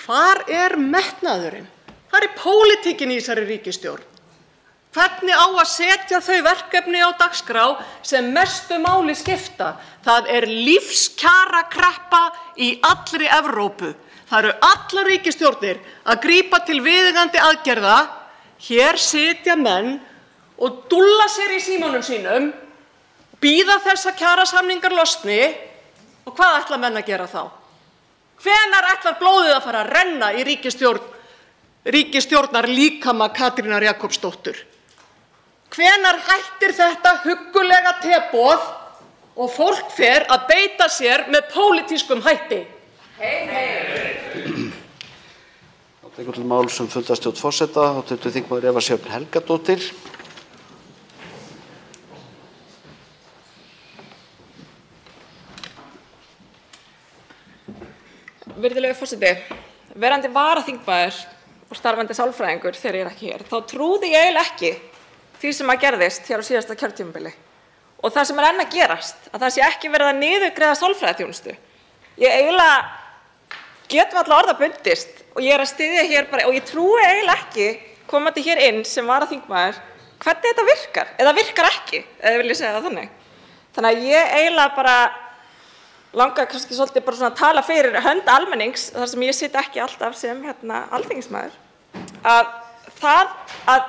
Hvar er metnaðurinn? Hvar er pólitíkin í þessari ríkisstjórn? Hvernig á að setja þau verkefni á dagskrá sem mestu máli skipta? Það er lífskjarakreppa í allri Evrópu. Það eru allar ríkisstjórnir að grípa til viðeigandi aðgerða. Hér sitja menn og dúlla sér í símanum sínum, bíða þess að kjarasamningar losni og hvað ætla menn að gera þá? Hvenær ætlar blóðið að fara að renna í ríkisstjórnar líkama Katrínar Jakobsdóttur? Hvenær hættir þetta huggulega teboð og fólk fer að beita sér með pólitískum hætti? Hei, hei. Það tekur til máls fundarstjórn forseta, hv. þingmaður Eva Sjöfn Helgadóttir. Virðulegur forseti, verandi varaþingmaður og starfandi sálfræðingur þegar ég ekki hér, þá trúði ég eiginlega ekki því sem gerðist hér á síðasta kjörtímabili og það sem enn að gerast, að það sé ekki verið að niðurgreiða sálfræðiþjónustu. Ég eiginlega get varla orða bundist og ég að styðja hér bara, og ég trúi eiginlega ekki komandi hér inn sem varaþingmaður hvernig þetta virkar, eða virkar ekki, eða vil ég segja það þannig. Þannig að ég eiginlega bara langar kannski svolítið bara svona að tala fyrir hönd almennings, þar sem ég sit ekki alltaf sem alþingismaður, að það að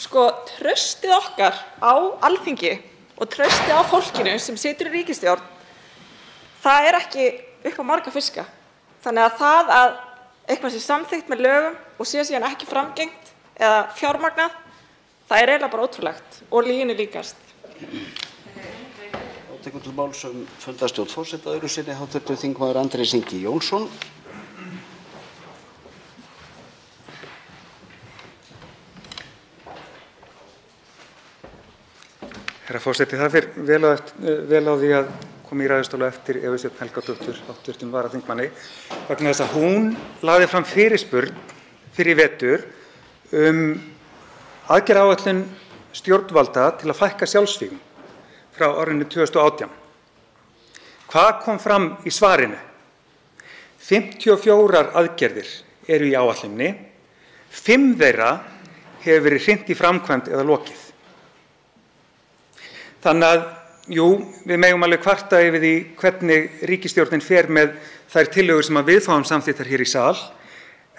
traustið okkar á Alþingi og traustið á fólkinu sem situr í ríkisstjórn, það ekki upp á marga fiska. Þannig að það að eitthvað sé samþykkt með lögum og sé síðan ekki framgengt eða fjármagnað, það eiginlega bara ótrúlegt og lyginni líkast. Tekur til máls fundarstjórn forseta öðru sinni hv. þingmaður Andrés Ingi Jónsson. Herra forseti, það fer vel á því að koma í ræðustóla eftir Evu Sjöfn Helgadóttur, hv. varaþingmanni, vegna þess að hún lagði fram fyrirspurn fyrir í vetur aðgerðaáætlun stjórnvalda til að fækka sjálfsvígum frá árinu 2018. Hvað kom fram í svarinu? 54 aðgerðir eru í áætluninni, 5 þeirra hefur verið hrint í framkvæmd eða lokið. Þannig að, jú, við megum alveg kvarta yfir því hvernig ríkisstjórnin fer með þær tillögur sem við fáum samþykktar hér í sal,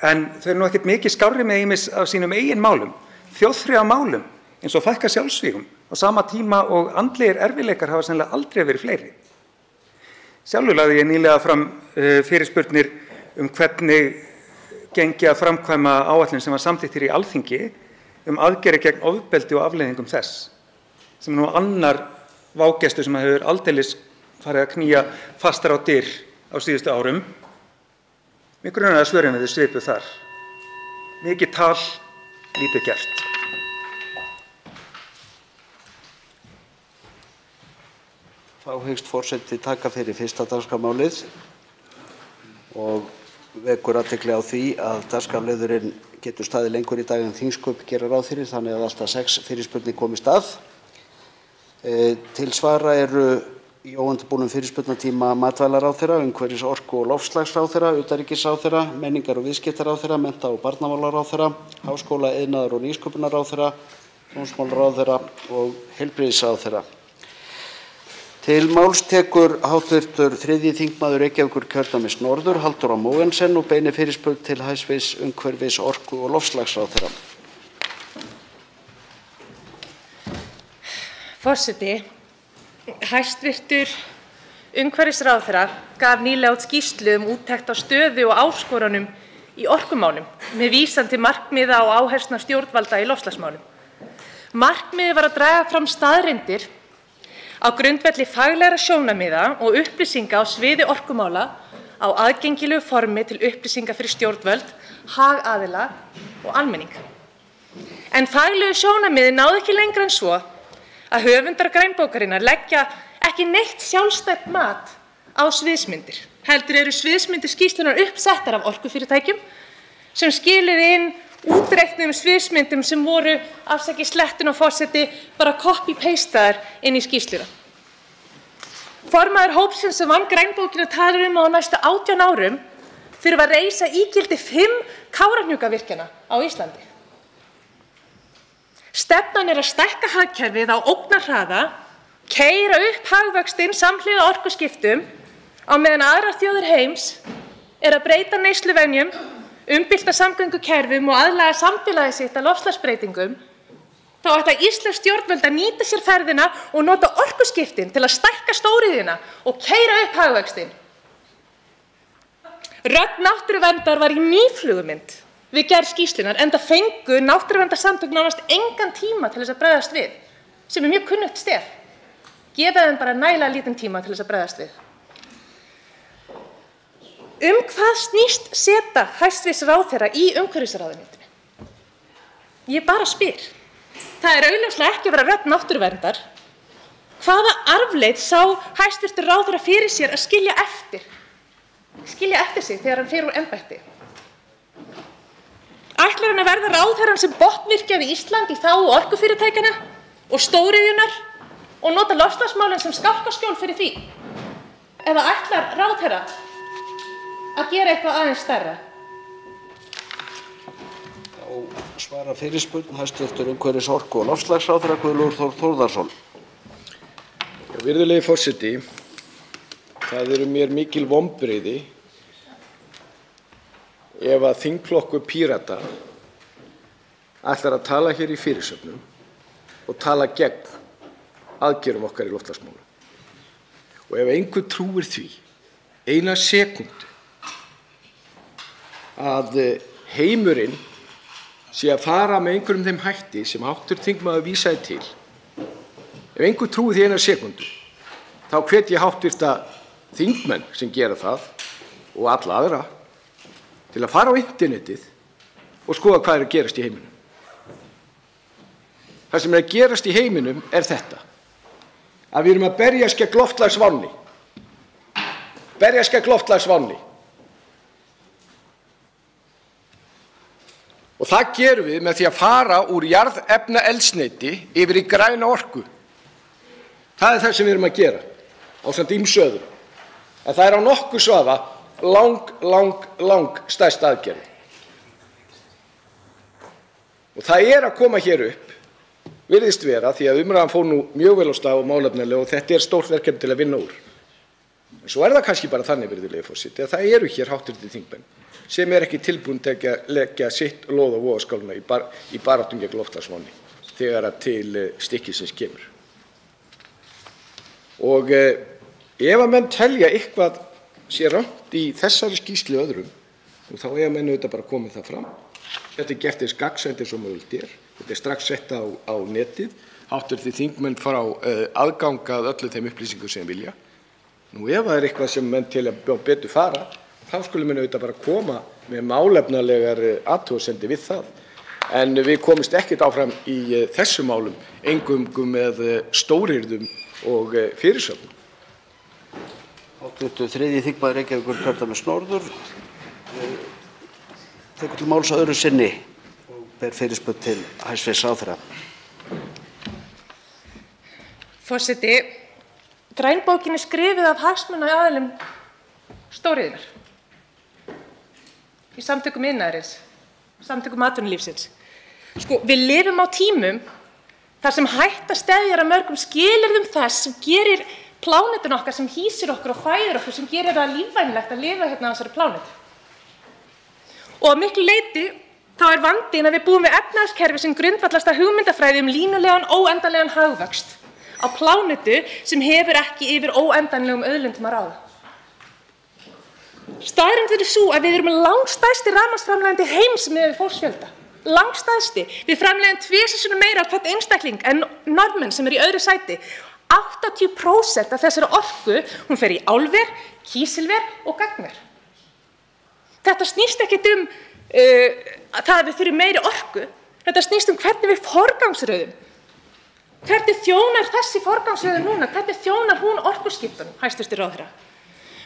en þau eru ekkert mikið skárri með ýmis af sínum eigin málum, þjóðþrifamálum, eins og fækka sjálfsvígum á sama tíma og andlegir erfiðleikar hafa sennilega aldrei verið fleiri. Sjálfur lagði ég nýlega fram fyrirspurnir hvernig gengi að framkvæma áætlun sem var samþykkt hér í Alþingi aðgerðir gegn ofbeldi og afleiðingum þess, sem nú annar vágestur sem hefur aldeilis farið að knýja fastar á dyr á síðustu árum. Mig grunar að svörin verði svipuð þar. Mikið tal, lítið gert. Þá hyggst forseti taka fyrir fyrsta dagskrármálið og vekur athygli á því að dagskrárliðurinn getur staðið lengur í dag en þingsköp gera ráð fyrir, þannig að allt að 6 fyrirspurnir komist að. Til svara eru í óundirbúnum fyrirspurnatíma matvælaráðherra, umhverfis-, orku- og loftslagsráðherra, utanríkisráðherra, menningar- og viðskiptaráðherra, mennta- og barnamálaráðherra, háskóla-, iðnaðar- og nýsköpunarráðherra, dómsmálaráðherra og heilbrigðisráðherra. Til máls tekur hv. 3. þingmaður Reykjavíkurkjördæmis norður, Halldóra Mogensen, og beinir fyrirspurn til hæstv. umhverfis-, orku- og loftslagsráðherra. Forseti, hæstv. umhverfisráðherra gaf nýlega út skýrslu úttekt á stöðu og áskorunum í orkumálum með vísan til markmiða og áherslna stjórnvalda í loftslagsmálum. Markmiðið var að draga fram staðreyndir á grundvelli faglegra sjónarmiða og upplýsinga á sviði orkumála á aðgengilegu formi til upplýsinga fyrir stjórnvöld, hagaðila og almenning. En faglegu sjónarmiðin náðu ekki lengra en svo að höfundar grænbókarinnar leggja ekki neitt sjálfstætt mat á sviðsmyndir. Heldur eru sviðsmyndir skýrslunnar uppsettar af orkufyrirtækjum sem skiluðu inn útreiknuðum sviðsmyndum sem voru, afsakið slettun og forseti, bara copy-pastaðar inn í skýrsluna. Formaður hópsins sem vann grænbókina talar að á næstu 18 árum þurfa að reisa ígildi 5 Kárahnjúkavirkjana á Íslandi. Stefnan að stækka hagkerfið á ógnarhraða, keyra upp hagvöxtinn samhliða orkuskiptum á meðan aðrar þjóðir heims að breyta neysluvenjum, umbylta samgöngukerfum og aðlaga samfélagið sitt að loftslagsbreytingum. þá ætla íslensk stjórnvöld að nýta sér ferðina og nota orkuskiptin til að stækka stóriðjuna og keyra upp hagvöxtinn. Rödd náttúruverndar var í mýflugumynd við gerð skýrslunnar, enda fengu náttúruverndarsamtök nánast engan tíma til þess að bregðast við, sem mjög kunnugt stef. Gefa þeim bara nægilega lítinn tíma til þess að bregðast við. Hvað snýst seta hæstv. Ráðherra í umhverfisráðuneytinu? Ég bara spyr. Það er augljóslega ekki að vera rödd náttúruverndar. Hvaða arfleifð sá hæstv. Ráðherra fyrir sér að skilja eftir sig þegar hann fer úr embætti? Ætlar hann að verða ráðherrann sem botnvirkjaði Ísland í þágu orkufyrirtækjanna og stóriðjunnar og nota loftslagsmálin sem skálkaskjól fyrir því? Eða ætlar ráðherra að gera eitthvað aðeins stærra? Svara fyrirspurn hæstv. umhverfis-, orku- og loftslagsráðherra Guðlaugur Þór Þórðarson. Virðulegi forseti, það eru mér mikil vonbrigði ef að þingflokkur Pírata ætlar að tala hér í fyrirsögnum og tala gegn aðgerðum okkar í loftslagsmálum. Og ef einhver trúir því eina sekúndu að heimurinn sé að fara með einhverjum þeim hætti sem hv. þingmaður vísaði til, ef einhver trúir því eina sekúndu, þá hvet ég hv. þingmenn sem gera það og alla aðra til að fara á internetið og skoða hvað er að gerast í heiminum. Það sem er að gerast í heiminum er þetta, að við erum að berjast gegn loftslagsvánni. Og það gerum við með því að fara úr jarðefnaeldsneyti yfir í græna orku. Það er það sem við erum að gera ásamt ýmsu öðru. En það er á nokkuð svaða lang stærsta aðgerðin. Og það er að koma hér upp, virðist vera, því að umræðan fór nú mjög vel á stað og málefnalega og þetta er stórt verkefni til að vinna úr. En svo er það kannski bara þannig, virðulegi forseti, að það eru hér hv. þingmenn sem er ekki tilbúin til að leggja sitt loð á vogarskálina í baráttum gegn loftslagsvánni þegar að til stykkisins kemur. Og ef að menn telja eitthvað sé rangt í þessari skýrslu öðrum, þá eiga menn auðvitað bara komið það fram. Þetta er gert eins gagnsætt eins og mögulegt er. Þetta er strax sett á netið. Hv. þingmenn fá aðgang að öllum þeim upplýsingum sem vilja. Nú ef það er eitthvað sem menn telja betur fara, þá skulum menn auðvitað bara koma með málefnalegar athugasemdir við það. En við komumst ekkert áfram í þessum málum eingöngu með stóryrðum og fyrirsögnum. Hv. 3. þingmaður Reykjavíkurkjördæmis norður tekur til máls að öðru sinni og ber fyrirspurn til hæstv. ráðherra. Forseti, grænbókin er skrifuð af hagsmunaaðilum stóriðjunnar, í samtökum iðnaðarins, samtökum atvinnulífsins. Við lifum á tímum þar sem hætta steðjar að mörgum skilyrðum þess sem gerir plánetun okkar, sem hýsir okkur og fæðir okkur, sem gerir það lífvænlegt að lifa hérna á þessari plánetu. Og að miklu leyti þá er vandinn að við búum við efnahagskerfi sem grundvallast á hugmyndafræði línulegan, óendanlegan hagvöxt á plánetu sem hefur ekki yfir óendanlegum auðlindum að ráða. Staðreyndin er sú að við erum langstærsti rafmagnsframleiðandi heims miðað við fólksfjölda. Langstærsti. Við framleiðum 2 sinnum meira á hvern einstakling en Norðmenn sem er í öðru sæti. 80% af þessari orku, hún fer í álver, kísilver og gagnaver. Þetta snýst ekkert það að við þurfum meiri orku. Þetta snýst hvernig við forgangsröðum. Hvernig þjónar þessi forgangsröðun núna? Hvernig þjónar hún orkuskiptunum, hæstv. ráðherra?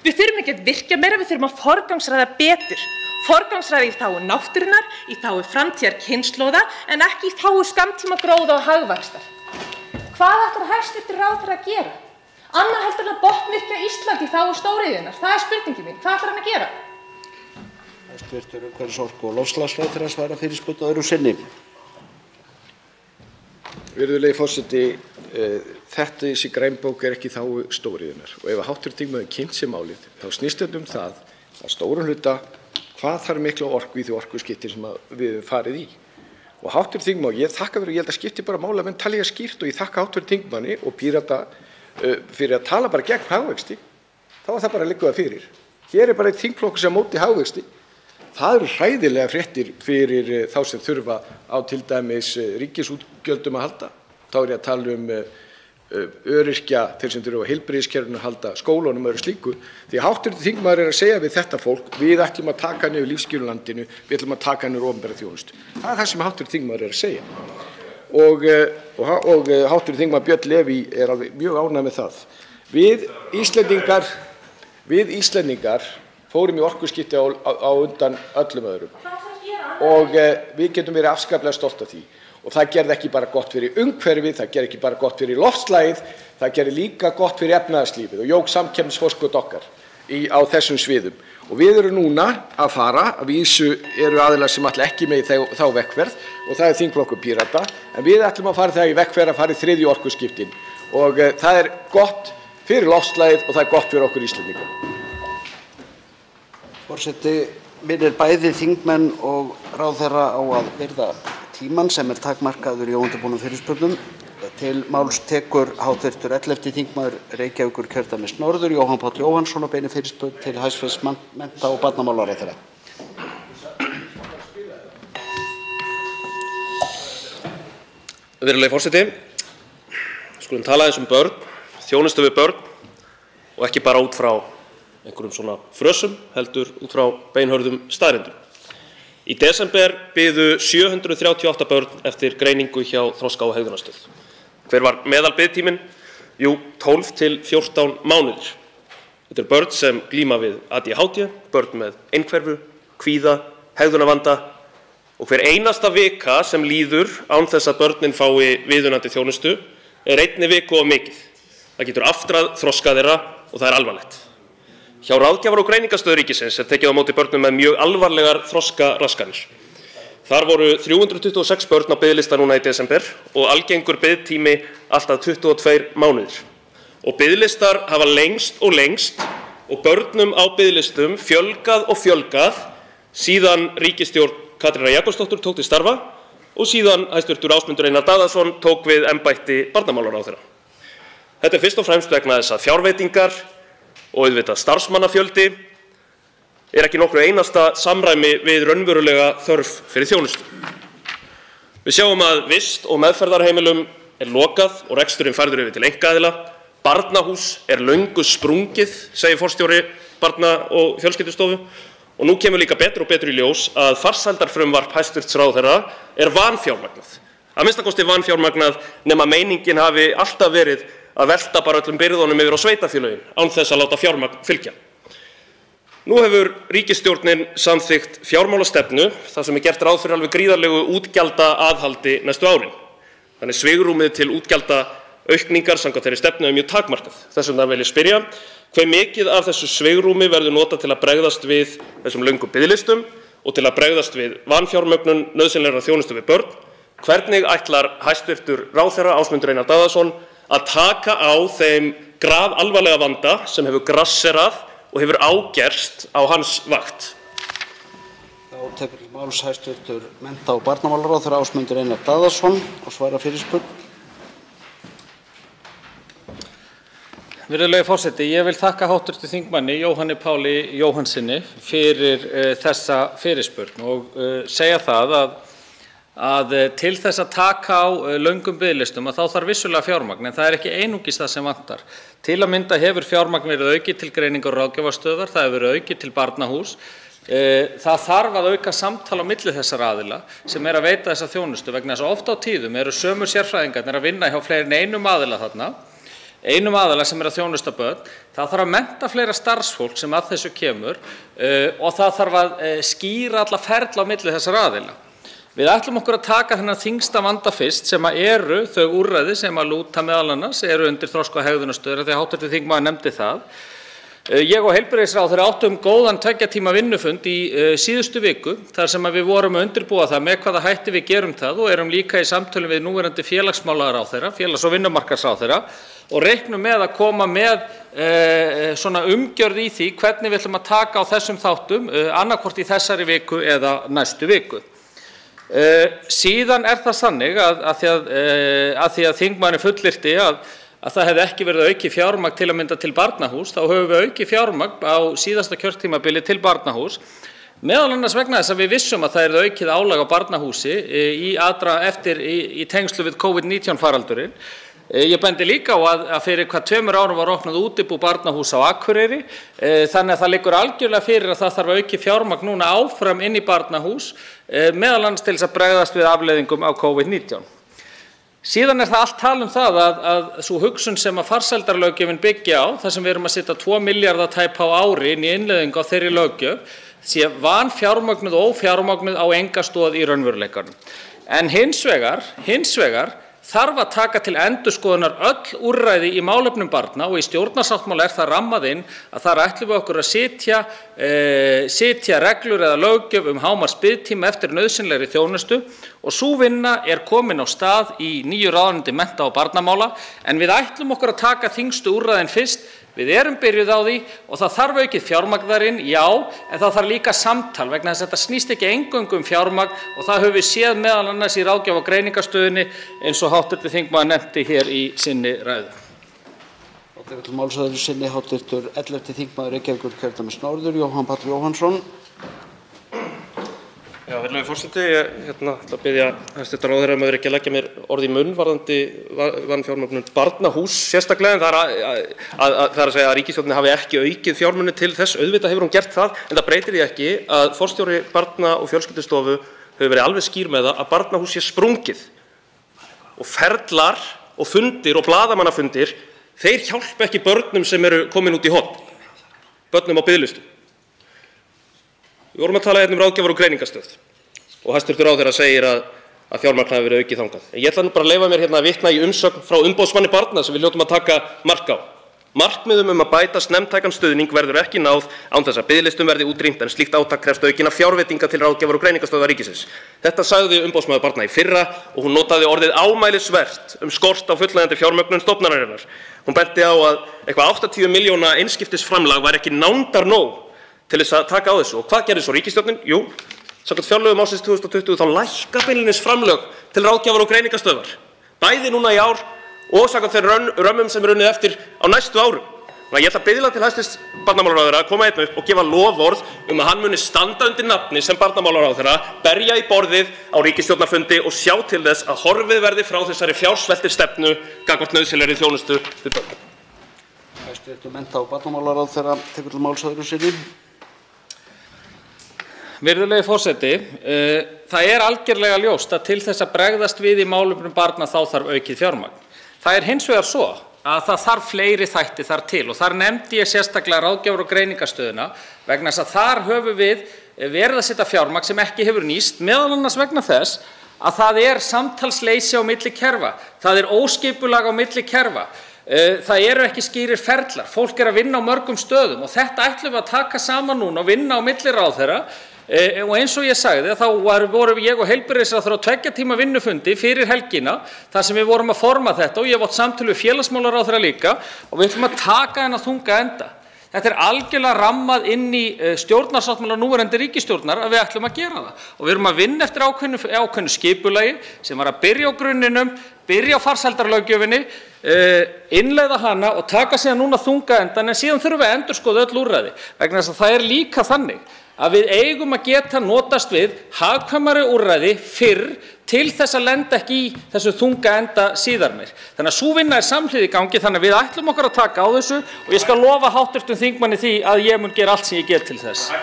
Við þurfum ekki að virkja meira, við þurfum að forgangsraða betur. Forgangsraða í þágu náttúrunnar, í þágu framtíðar kynslóða, en ekki í þágu skammtíma gróða og hagvaxtar. Hvað ætlar hæstv. ráðherra að gera? Annað heldur en að botnvirkja Ísland í þágu stóriðjunnar. Það er spurningin mín. Hvað ætlar hann að gera? Hæstv. umhverfis-, orku- og loftslagsráðherra svara fyrirspurn öðru sinni. Virðulegi forseti, þessi grænbók er ekki í þágu stóriðjunnar og ef hv. þingmaður kynnt sér málið þá snýst þetta það að stórum hluta hvað þarf mikla orku í því orkuskipti sem við höfum farið í. Og hv. þingmaður, ég þakka fyrir, ég held að skipti bara máli að menn tali skýrt og ég þakka hv. þingmanni og Pírata fyrir að tala bara gegn hagvexti. Þá var það bara að liggja það fyrir. Hér er bara einn þingflokkur sem móti hagvexti. Það eru hræðilega fréttir fyrir þá sem þurfa á til dæmis ríkisútgjöldum að halda. Þá er ég að tala öryrkja, þeir sem þurfa á heilbrigðiskerfinu að halda, skólunum og öðru slíku. Því hv. þingmaður er að segja við þetta fólk, við ætlum að taka niður lífskjör í landinu, við ætlum að taka niður opinbera þjónustu. Það er það sem hv. þingmaður er að segja. Og hv. þingmaður Björn Leví er alveg mjög ánægður með það. Við Íslendingar fórum í orkuskipti á undan öllum öðrum og við getum verið afskaplega stolt af því. Og það gerði ekki bara gott fyrir umhverfið, það gerði ekki bara gott fyrir loftslagið, það gerði líka gott fyrir efnahagslífið og jók samkeppnisforskot okkar á þessum sviðum. Og við erum núna að fara, að vísu eru aðilar sem ætla ekki með þá vekkferð og það er þingflokkur Pírata, en við ætlum að fara það í vekkferð að fara í 3. orkuskiptin og það er gott fyrir loftslagið og það er gott fyrir okkur Íslendinga. Forseti minnir bæði þingmenn og ráðherra á að virða tímann sem er takmarkaður í óundirbúnum fyrirspurnum. Til máls tekur hv. 11. þingmaður Reykjavíkurkjördæmis norður, Jóhann Páll Jóhannsson, og beinir fyrirspurn til hæstv. Mennta- og barnamálaráðherra. Virðulegi forseti, skulum tala aðeins börn, þjónustu við börn og ekki bara út frá einhverjum svona frösum, heldur út frá beinhörðum staðreyndum. Í desember biðu 738 börn eftir greiningu hjá Þroska- og hegðunarstöð. Hver var meðalbiðtíminn? Jú, 12 til 14 mánuðir. Þetta eru börn sem glíma við ADHD, börn með einhverfu, kvíða, hegðunarvanda og hver einasta vika sem líður án þess að börnin fái viðunandi þjónustu er einni viku of mikið. Það getur aftrað þroska þeirra og það er alvarlegt. Hjá Ráðgjafar- og greiningarstöð ríkisins er tekið á móti börnum með mjög alvarlegar þroskaraskanir. Þar voru 326 börn á biðlista núna í desember og algengur biðtími allt að 22 mánuðir. Og biðlistar hafa lengst og börnum á biðlistum fjölgað og fjölgað síðan ríkisstjórn Katrínar Jakobsdóttur tók til starfa og síðan hæstv. Ásmundur Einar Daðason tók við embætti barnamálaráðherra. Þetta er fyrst og fremst vegna þess að fjárveitingar og auðvitað starfsmannafjöldi er ekki nokkru einasta samræmi við raunverulega þörf fyrir þjónustu. Við sjáum að vist- og meðferðarheimilum er lokað og reksturinn færður yfir til einkaaðila. Barnahús er löngu sprungið, segir forstjóri Barna- og fjölskyldustofu. Og nú kemur líka betur og betur í ljós að farsældarfrumvarp hæstv. Ráðherra er vanfjármagnað. Að minnsta kosti vanfjármagnað nema meiningin hafi alltaf verið að velta bara öllum byrðunum yfir á sveitarfélögin án þess að láta fjármagn fylgja. Nú hefur ríkisstjórnin samþykkt fjármálastefnu þar sem er gert ráð fyrir alveg gríðarlegu útgjaldaaðhaldi næstu árin. Þannig svigrúmið til útgjaldaaukningar samkvæmt þeirri stefnu er mjög takmarkað. Þess vegna vil ég spyrja, hve mikið af þessu svigrúmi verður notað til að bregðast við þessum löngum biðlistum og til að bregðast við vanfjármögnun nauðsynlegrar þjónustu við börn? Hvernig ætlar hæstv. ráðherra Ásmundur Einar Daðason að taka á þeim grafalvarlega vanda sem hefur grasserað og hefur ágerst á hans vakt? Þá tekur til máls hæstv. Mennta- og barnamálaráðherra Ásmundur Einar Daðason og svarar fyrirspurn. Virðulegi forseti, ég vil þakka hv. þingmanni Jóhanni Páli Jóhannsyni fyrir þessa fyrirspurn og segja það að til þess að taka á löngum biðlistum að þá þarf vissulega fjármagn, en það er ekki einungis það sem vantar. Til að mynda hefur fjármagn verið aukið til greiningar- og ráðgjafarstöðvar, það hefur verið aukið til barnahús. Það þarf að auka samtal á milli þessara aðila sem er að veita þessa þjónustu vegna þess að oft á tíðum eru sömu sérfræðingarnir að vinna hjá fleiri en einum aðila þarna. Einum aðila sem er að þjónusta börn. Það þarf að mennta fleira starfsfólk sem að þessu kemur og það þarf að skýra alla ferla á milli þessara aðila. Við ætlum okkur að taka þennan þyngsta vanda fyrst sem eru þau úrræði sem að lúta meðal annars eru undir Þroska- og hegðunarstöð, því að hv. þingmaður nefndi það. Ég og heilbrigðisráðherra áttum góðan 2 tíma vinnufund í síðustu viku þar sem við vorum að undirbúa það með hvaða hætti við gerum það og erum líka í samtölum við núverandi félagsmálaráðherra, félags- og vinnumarkaðsráðherra og reiknum með að koma með svona umgjörð í því hvernig við ætlum að taka á þessum þáttum annaðhvort í þessari viku eða næstu viku. Síðan það þannig að því að þingmaðurinn fullyrti að það hefði ekki verið aukið fjármagn til að mynda til barnahús, þá höfum við aukið fjármagn á síðasta kjörtímabili til barnahús, meðal annars vegna þess að við vissum að það yrði aukið álag á barnahúsi í tengslu við COVID-19 faraldurinn. Ég bendi líka á að fyrir 2 árum var opnað útibú barnahús á Akureyri, þannig að það liggur algjörlega fyrir að það þarf að auka fjármagn núna áfram inn í barnahús, meðal annars til þess að bregðast við afleiðingum af COVID-19. Síðan það allt tal það að sú hugsun sem að farsældarlöggjöfin byggja á, þar sem við erum að setja 2 milljarða tæpa á ári inn í innleiðingu á þeirri löggjöf, sé vanfjármögnuð og ófjármögnuð á enga stoð í raunveruleikanum. En hins vegar þarf að taka til endurskoðunar öll úrræði í málefnum barna og í stjórnarsáttmála það rammað inn að þar ætlum við okkur að setja reglur eða löggjöf hámarksbiðtíma eftir nauðsynlegri þjónustu og sú vinna komin á stað í nýju ráðuneyti mennta- og barnamála en við ætlum okkur að taka þyngstu úrræðin fyrst. Við erum byrjuð á því og það þarf aukið fjármagn þar inn, já, en það þarf líka samtal vegna þess að þetta snýst ekki eingöngu fjármagn og það höfum við séð meðal annars í ráðgjaf- og greiningarstöðinni eins og hv. þingmaður nefndi hér í sinni ræðu. Til máls öðru sinni hv. 11. þingmaður Reykjavíkurkjördæmis norður, Jóhann Páll Jóhannsson. Já, virðulegur forseti, ég ætla að biðja hæstv. ráðherra ekki að leggja mér orð í munn varðandi vanfjármögnun barnahús sérstaklega, en það að segja að ríkisstjórnin hafi ekki aukið fjármuni til þess, auðvitað hefur hún gert það, en það breytir því ekki að forstjóri Barna- og fjölskyldustofu hefur verið alveg skýr með það að barnahús sé sprungið og ferlar og fundir og blaðamannafundir, þeir hjálpa ekki börnum sem eru komin út í horn, börnum á biðlistum. Við vorum að tala um ráðgjafar- og greiningarstöð og hæstv. ráðherra segir að fjármagn hafi verið aukið þangað. Ég ætla nú bara að leyfa mér að vitna í umsögn frá umboðsmanni barna sem við hljótum að taka mark á. Markmiðum að bæta snemmtækan stuðning verður ekki náð án þess að biðlistum verði útrýmt en slíkt átak krefst aukinna fjárveitinga til ráðgjafar- og greiningarstöðvar ríkisins. Þetta sagði umboðsmaður barna í fyrra og hún notaði orðið ámælisvert skort á fullnægjandi fjármögnun stofnunarinnar. Hún benti á að eitthvað 80 milljóna einskiptisframlag var ekki nándar nóg til þess að taka á þessu. Og hvað gerði svo ríkisstjórnin? Jú, samkvæmt fjárlögum ársins 2020 þá lækka beinlínis framlög til ráðgjafar- og greiningarstöðvar. Bæði núna í ár og samkvæmt þeim römmum sem unnið eftir á næstu árum. Þannig að ég ætla að biðla til hæstv. barnamálaráðherra að koma upp og gefa loforð að hann muni standa undir nafni sem barnamálaráðherra, berja í borðið á ríkisstjórnarfundi og sjá til þess að horfið verði frá þessari fjársveltistefnu gagnvart nauðsynlegri þjónustu við börn. Hæstv. mennta- og barnamálaráðherra tekur til máls öðru sinni. Virðulegi forseti, það algjörlega ljóst að til þess að bregðast við í málefnum barna þá þarf aukið fjármagn. Það hins vegar svo að það þarf fleiri þætti þar til og þar nefndi ég sérstaklega ráðgjafar- og greiningarstöðina vegna þess að þar höfum við verið að setja fjármagn sem ekki hefur nýst, meðal annars vegna þess að það samtalsleysi á milli kerfa, það óskipulag á milli kerfa. Það ekki skýrir ferlar, fólk að vinna á mörgum stöðum og þetta ætlum við að taka saman núna og vinna á milli ráðherra. Og eins og ég sagði þá vorum ég og heilbrigðisráðherra á 2 tíma vinnufundi fyrir helgina þar sem við vorum að forma þetta og ég hef átt samtöl við félagsmálaráðherra líka og við ætlum að taka þennan þunga enda. Þetta algjörlega rammað inn í stjórnarsáttmála núverandi ríkisstjórnar að við ætlum að gera það og við erum að vinna eftir ákveðnu skipulagi sem var að byrja á grunninum, byrja á farsældarlöggjöfinni, innleiða hana og taka síðan núna þunga endan en síðan þurfum við að endurskoða öll úrræði vegna þess að það líka þannig að við eigum að geta notast við hagkvæmari úrræði fyrr til þess að lenda ekki í þessu þunga enda síðar meir. Þannig að sú vinna samhliða í gangi þannig að við ætlum okkur að taka á þessu og ég skal lofa hv. þingmanni því að ég mun gera allt sem ég get til þess.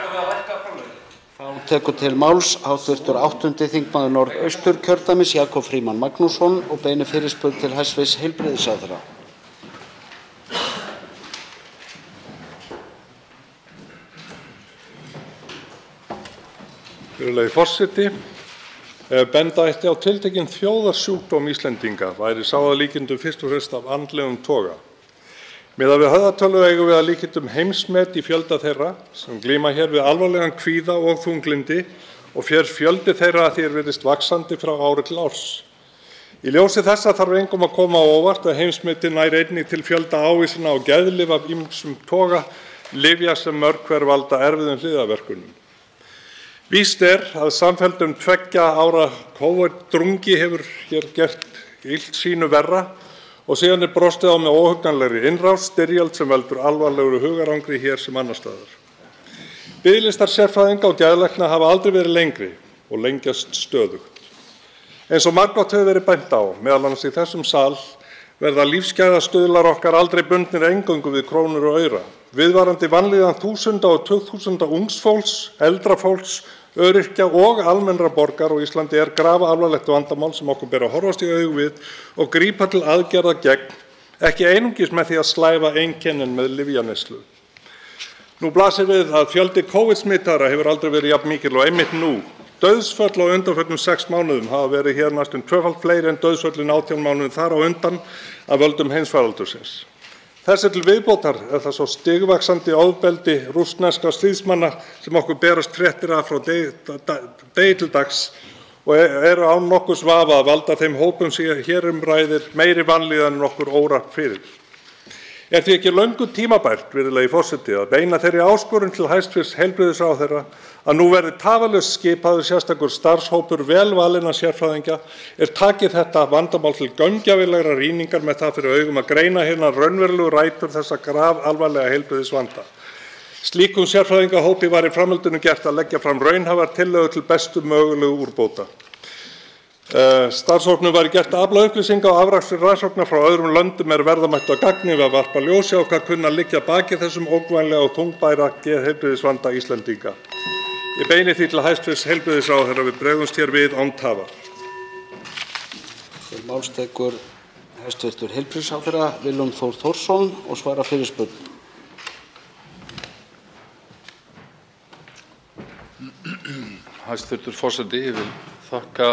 Þá tekur til máls hv. 8. þingmaður Norðausturkjördæmis Jakob Frímann Magnússon og beinir fyrirspurn til hæstv. heilbrigðisráðherra. Virðulegi forseti. Ef benda ætti á tiltekinn þjóðarsjúkdóm Íslendinga væri sá að líkindum fyrst og fremst af andlegum toga. Miðað við höfðatölu eigum við að líkindum heimsmet í fjölda þeirra sem glíma hér við alvarlegan kvíða og þunglindi og fjöldi þeirra að því virðist vaxandi frá ári til árs. Í ljósi þessa þarf engum að koma á óvart að heimsmetin nær einnig til fjölda ávísana og geðlyfa af ýmsum toga, lyfja sem mörg hver valda erfiðum hliðarverkunum. Víst að samfelldum 2 ára COVID-drungi hefur hér gert illt sínu verra og síðan brostið á með óhugnanlegri innrás, styrjöld sem veldur alvarlegri hugarangri hér sem annars staðar. Biðlistar sérfræðinga og geðlækna hafa aldrei verið lengri og lengjast stöðugt. Eins og margoft hefur verið bent á, meðal annars í þessum sal, verða lífsgæðastuðlar okkar aldrei bundnir eingöngu við krónur og aura. Viðvarandi vanlíðan þúsunda og tugþúsunda ungs fólks, eldra fólks, öryrkja og almennra borgara á Íslandi grafalvarlegt vandamál sem okkur ber að horfast í augu við og grípa til aðgerða gegn, ekki einungis með því að slæfa einkennin með lyfjaneyslu. Nú blasir við að fjöldi COVID-smittara hefur aldrei verið jafn mikil og einmitt nú. Dauðsföll á undanförnum 6 mánuðum hafa verið hér næstum 2-falt fleiri en dauðsföllin 18 mánuðum þar á undan af völdum heimsfaraldursins. Þessi til viðbótar það svo stigvaxandi ofbeldi rússneskra stríðsmanna sem okkur berast fréttir af frá degi til dags og eru án nokkurs vafa að valda þeim hópum sem hér ræðir meiri vanlíðan en okkur órar fyrir. Því ekki löngu tímabært, virðulegi forseti, að beina þeirri áskorun til hæstv. Heilbrigðisráðherra að nú verði tafarlaust skipaður sérstakur starfshópur vel valinna sérfræðingja taki þetta vandamál til gaumgæfilegrar rýningar með það fyrir augum að greina hinar raunverulegu rætur þessa grafalvarlega heilbrigðisvanda. Slíkum sérfræðingahópi var í framhaldinu gert að leggja fram raunhæfar tillögur til bestu mögulegu úrbóta. Starfshópnum var gert að afla upplýsinga og afrakstur rannsókna frá öðrum löndum verða mættu að gagni við að varpa ljósi á hvað kunna liggja baki þessum ógnvænlega og þungbæra geðheilbrigðisvanda Íslendinga. Ég beini því til hæstv. Heilbrigðisráðherra við bregðumst hér við án tafar. Til máls tekur hæstv. Heilbrigðisráðherra Willum Þór Þórsson og svarar fyrirspurn. Hæstv. forseti, ég vil þakka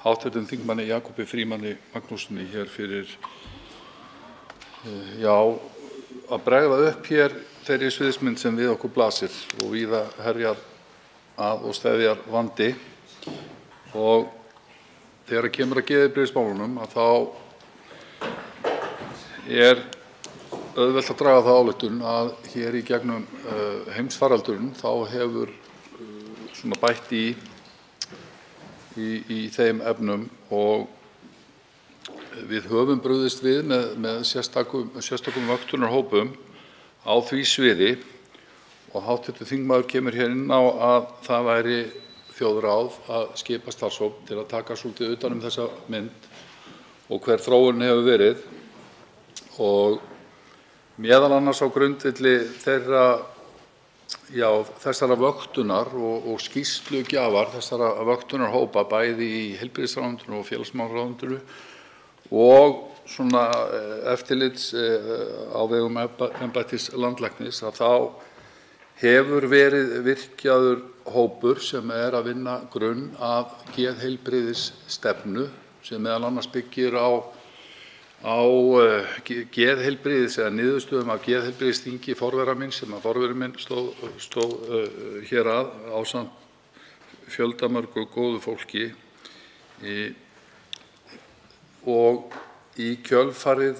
hv. þingmanni Jakobi Frímanni Magnússyni hér fyrir að bregða upp hér þeirri sviðsmynd sem við okkur blasir og víða herjar að og steðjar vandi. Og þegar kemur að geðheilbrigðismálunum þá auðvelt að draga þá ályktun að hér í gegnum heimsfaraldurinn þá hefur svona bætt í þeim efnum og við höfum brugðist við með sérstakum vöktunarhópum á því sviði og hv. þingmaður kemur hér inn á að það væri þjóðráð að skipa starfshóp til að taka svolítið utan þessa mynd og hver þróunin hefur verið og meðal annars á grundvelli þessara vöktunar og skýrslugjafar þessara vöktunarhópa bæði í heilbrigðisráðuneytinu og félagsmálaráðuneytinu og svona eftirlits á vegum embættis landlæknis að þá hefur verið virkjaður hópur sem að vinna grunn að geðheilbrigðisstefnu sem meðal annars byggir á geðheilbrigðis eða niðurstöðum af geðheilbrigðisþingi forvera minn sem að forveri minn stóð hér ásamt fjöldamörgu góðu fólki og í kjölfarið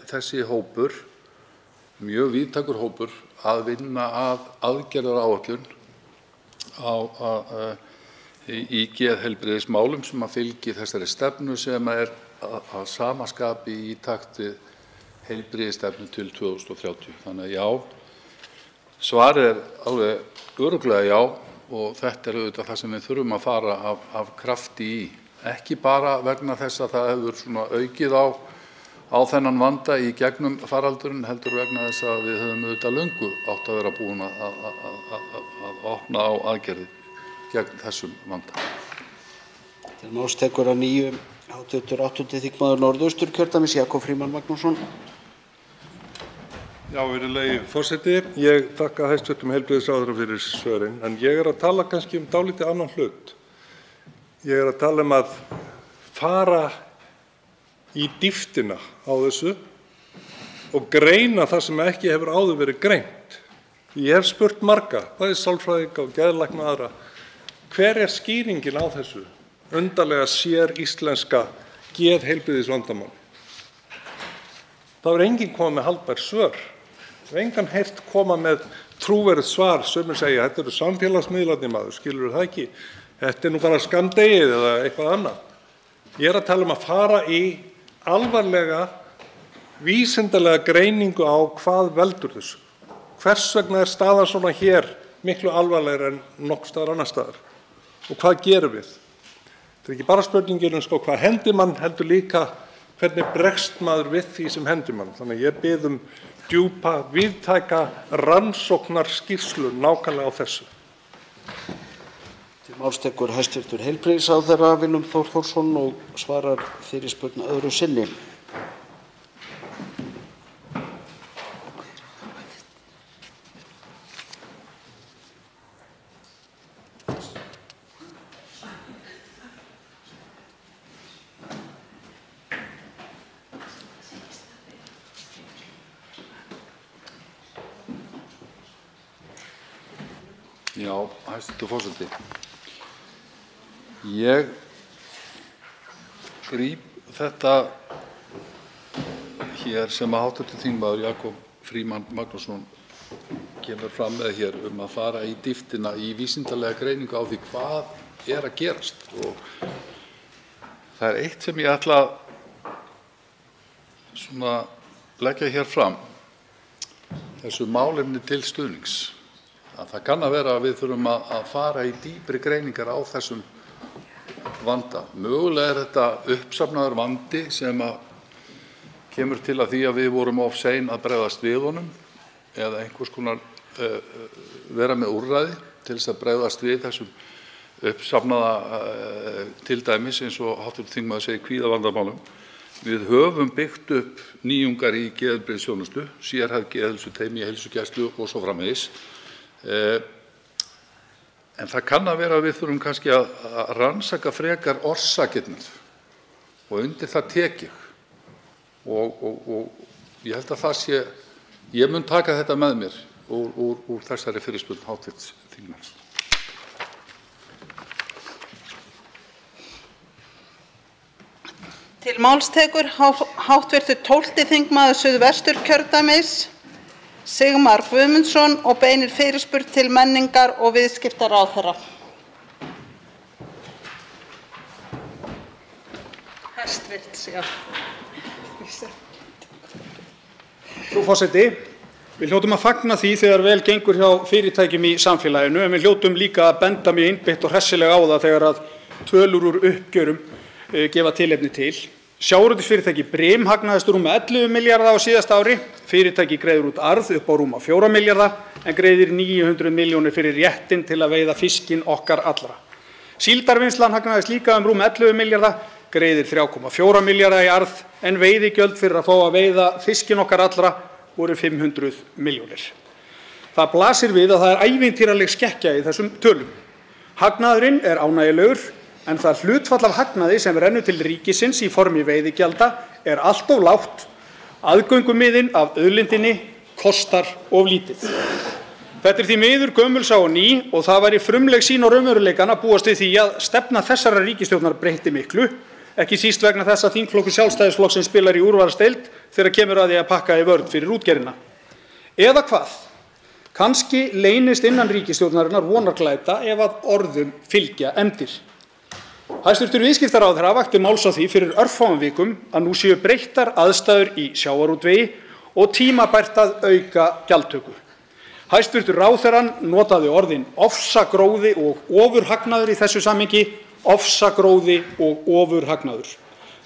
þessi hópur, mjög víðtækur hópur, að vinna að aðgerðaráætlun í geðheilbrigðismálum sem að fylgi þessari stefnu sem að sama skapi í takt við heilbrigðisstefnu til 2030. Þannig að svarið alveg örugglega já og þetta auðvitað það sem við þurfum að fara af krafti í. Ekki bara vegna þess að það hefur svona aukið á þennan vanda í gegnum faraldurinn heldur vegna þess að við höfum auðvitað löngu átt að vera búin að opna á aðgerðir gegn þessum vanda. Til máls tekur að nýju hv. 8. þingmaður Norðausturkjördæmis Jakob Frímann Magnússon. Virðulegi forseti, ég þakka hæstv. Heilbrigðisráðherra fyrir svörin en ég að tala kannski dálítið annan hlut. Ég að tala að fara í dýptina á þessu og greina það sem ekki hefur áður verið greint. Ég hef spurt marga, bæði sálfræðinga og geðlækna aðra, hver skýringin á þessu undarlega sér íslenska geðheilbrigðisvandamál? Það hefur enginn komið með haldbær svör. Við engan heyrt koma með trúverðugt svar. Sumir segja þetta eru samfélagsmiðlarnir, maður, skilurðu það ekki? Þetta er nú bara skammdegið eða eitthvað annað. Ég er að tala um að fara í alvarlega vísindalega greiningu á hvað veldur þessu. Hvers vegna er staðan svona hér miklu alvarlegri en nokkuð staðar annar staðar? Og hvað gerum við? Þetta er ekki bara spurningin um hvað hendir mann, heldur líka hvernig bregst maður við því sem hendir mann. Þannig að ég bið um djúpa, víðtæka rannsóknarskýrslu nákvæmlega á þessu. Til máls tekur hæstv. Heilbrigðisráðherra Willum Þór Þórsson og svarar fyrirspurn öðru sinni. Já, hæstv. Forseti. Ég gríp þetta hér sem að hv. þingmaður Jakob Frímann Magnússon kemur fram með hér að fara í dýptina í vísindalega greiningu á því hvað er að gerast. Og það er eitt sem ég ætla að leggja hér fram, þessu málefni til stuðnings. Það kann að vera að við þurfum að fara í dýpri greiningar á þessum vanda. Mögulega er þetta uppsafnaður vandi sem kemur til að því að við vorum of sein að bregðast við honum eða einhvers konar vera með úrræði til þess að bregðast við þessum uppsafnaða til dæmis eins og hv. þingmaður segir kvíðavandamálum. Við höfum byggt upp nýjungar í geðheilbrigðisþjónustu, sérhæfð geðheilsuteymi í heilsugæslu og svo framvegis. En það kann að vera að við þurfum kannski að rannsaka frekar orsakirnar og undir það tek ég. Og ég held að það sé, ég mun taka þetta með mér úr þessari fyrirspurn hv. þingmanns. Til máls tekur hv. 12. þingmaður Suðvesturkjördæmis Sigmar Guðmundsson og beinir fyrirspurn til menningar- og viðskiptaráðherra. Frú forseti, við hljótum að fagna því þegar vel gengur hjá fyrirtækjum í samfélaginu, en við hljótum líka að benda mjög innbyggt og hressilega á það þegar að tölur úr uppgjörum gefa tilefni til. Sjávarútvegsfyrirtæki Brim hagnaðist rúma 11 milljarða á síðasta ári. Fyrirtæki greiðir út arð upp á rúma 4 milljarða en greiðir 900 milljónir fyrir réttinn til að veiða fiskinn okkar allra. Síldarvinnslan hagnaðist líka rúma 11 milljarða, greiðir 3,4 milljarða í arð en veiðigjöld fyrir að fá að veiða fiskinn okkar allra voru 500 milljónir. Það blasir við að það er ævintýraleg skekkja í þessum tölum. Hagnaðurinn er ánægjulegur en það hlutfall af hagnaði sem rennur til ríkisins í formi veiðigjalda er allt of lágt. Aðgöngumiðinn af auðlindinni kostar of lítið. Þetta er því miður gömul sá og ný og það væri frumleg sýn á raunveruleikann að búast við því að stefna þessarar ríkisstjórnar breytti miklu, ekki síst vegna þess að þingflokkur Sjálfstæðisflokksins spilar í úrvalsdeild þegar kemur að því að pakka í vörn fyrir útgerðina. Eða hvað? Kannski leynist innan ríkisstjórnarinnar vonarglæta ef að orðum fylgja efndir. Hæstv. Viðskiptaráðherra vakti máls á því fyrir örfáum vikum að nú séu breyttar aðstæður í sjávarútvegi og tímabært að auka gjaldtöku. Hæstv. ráðherrann notaði orðin ofsagróði og ofurhagnaður í þessu samhengi, ofsagróði og ofurhagnaður.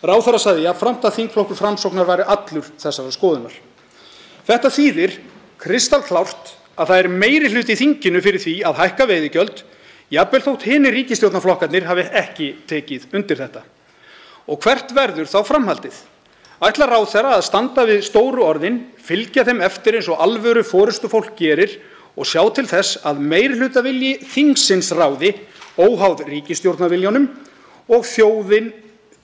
Ráðherra sagði jafnframt að þingflokkur Framsóknar væri allur þessarar skoðunar. Þetta þýðir kristalklárt að það er meiri hluti í þinginu fyrir því að hækka veiðigjöld, jafnvel þótt hinir ríkisstjórnarflokkarnir hafi ekki tekið undir þetta. Og hvert verður þá framhaldið? Ætlar ráðherra að standa við stóru orðin, fylgja þeim eftir eins og alvöru forystufólk gerir og sjá til þess að meirihlutavilji þingsins ráði, óháð ríkisstjórnarviljanum, og þjóðin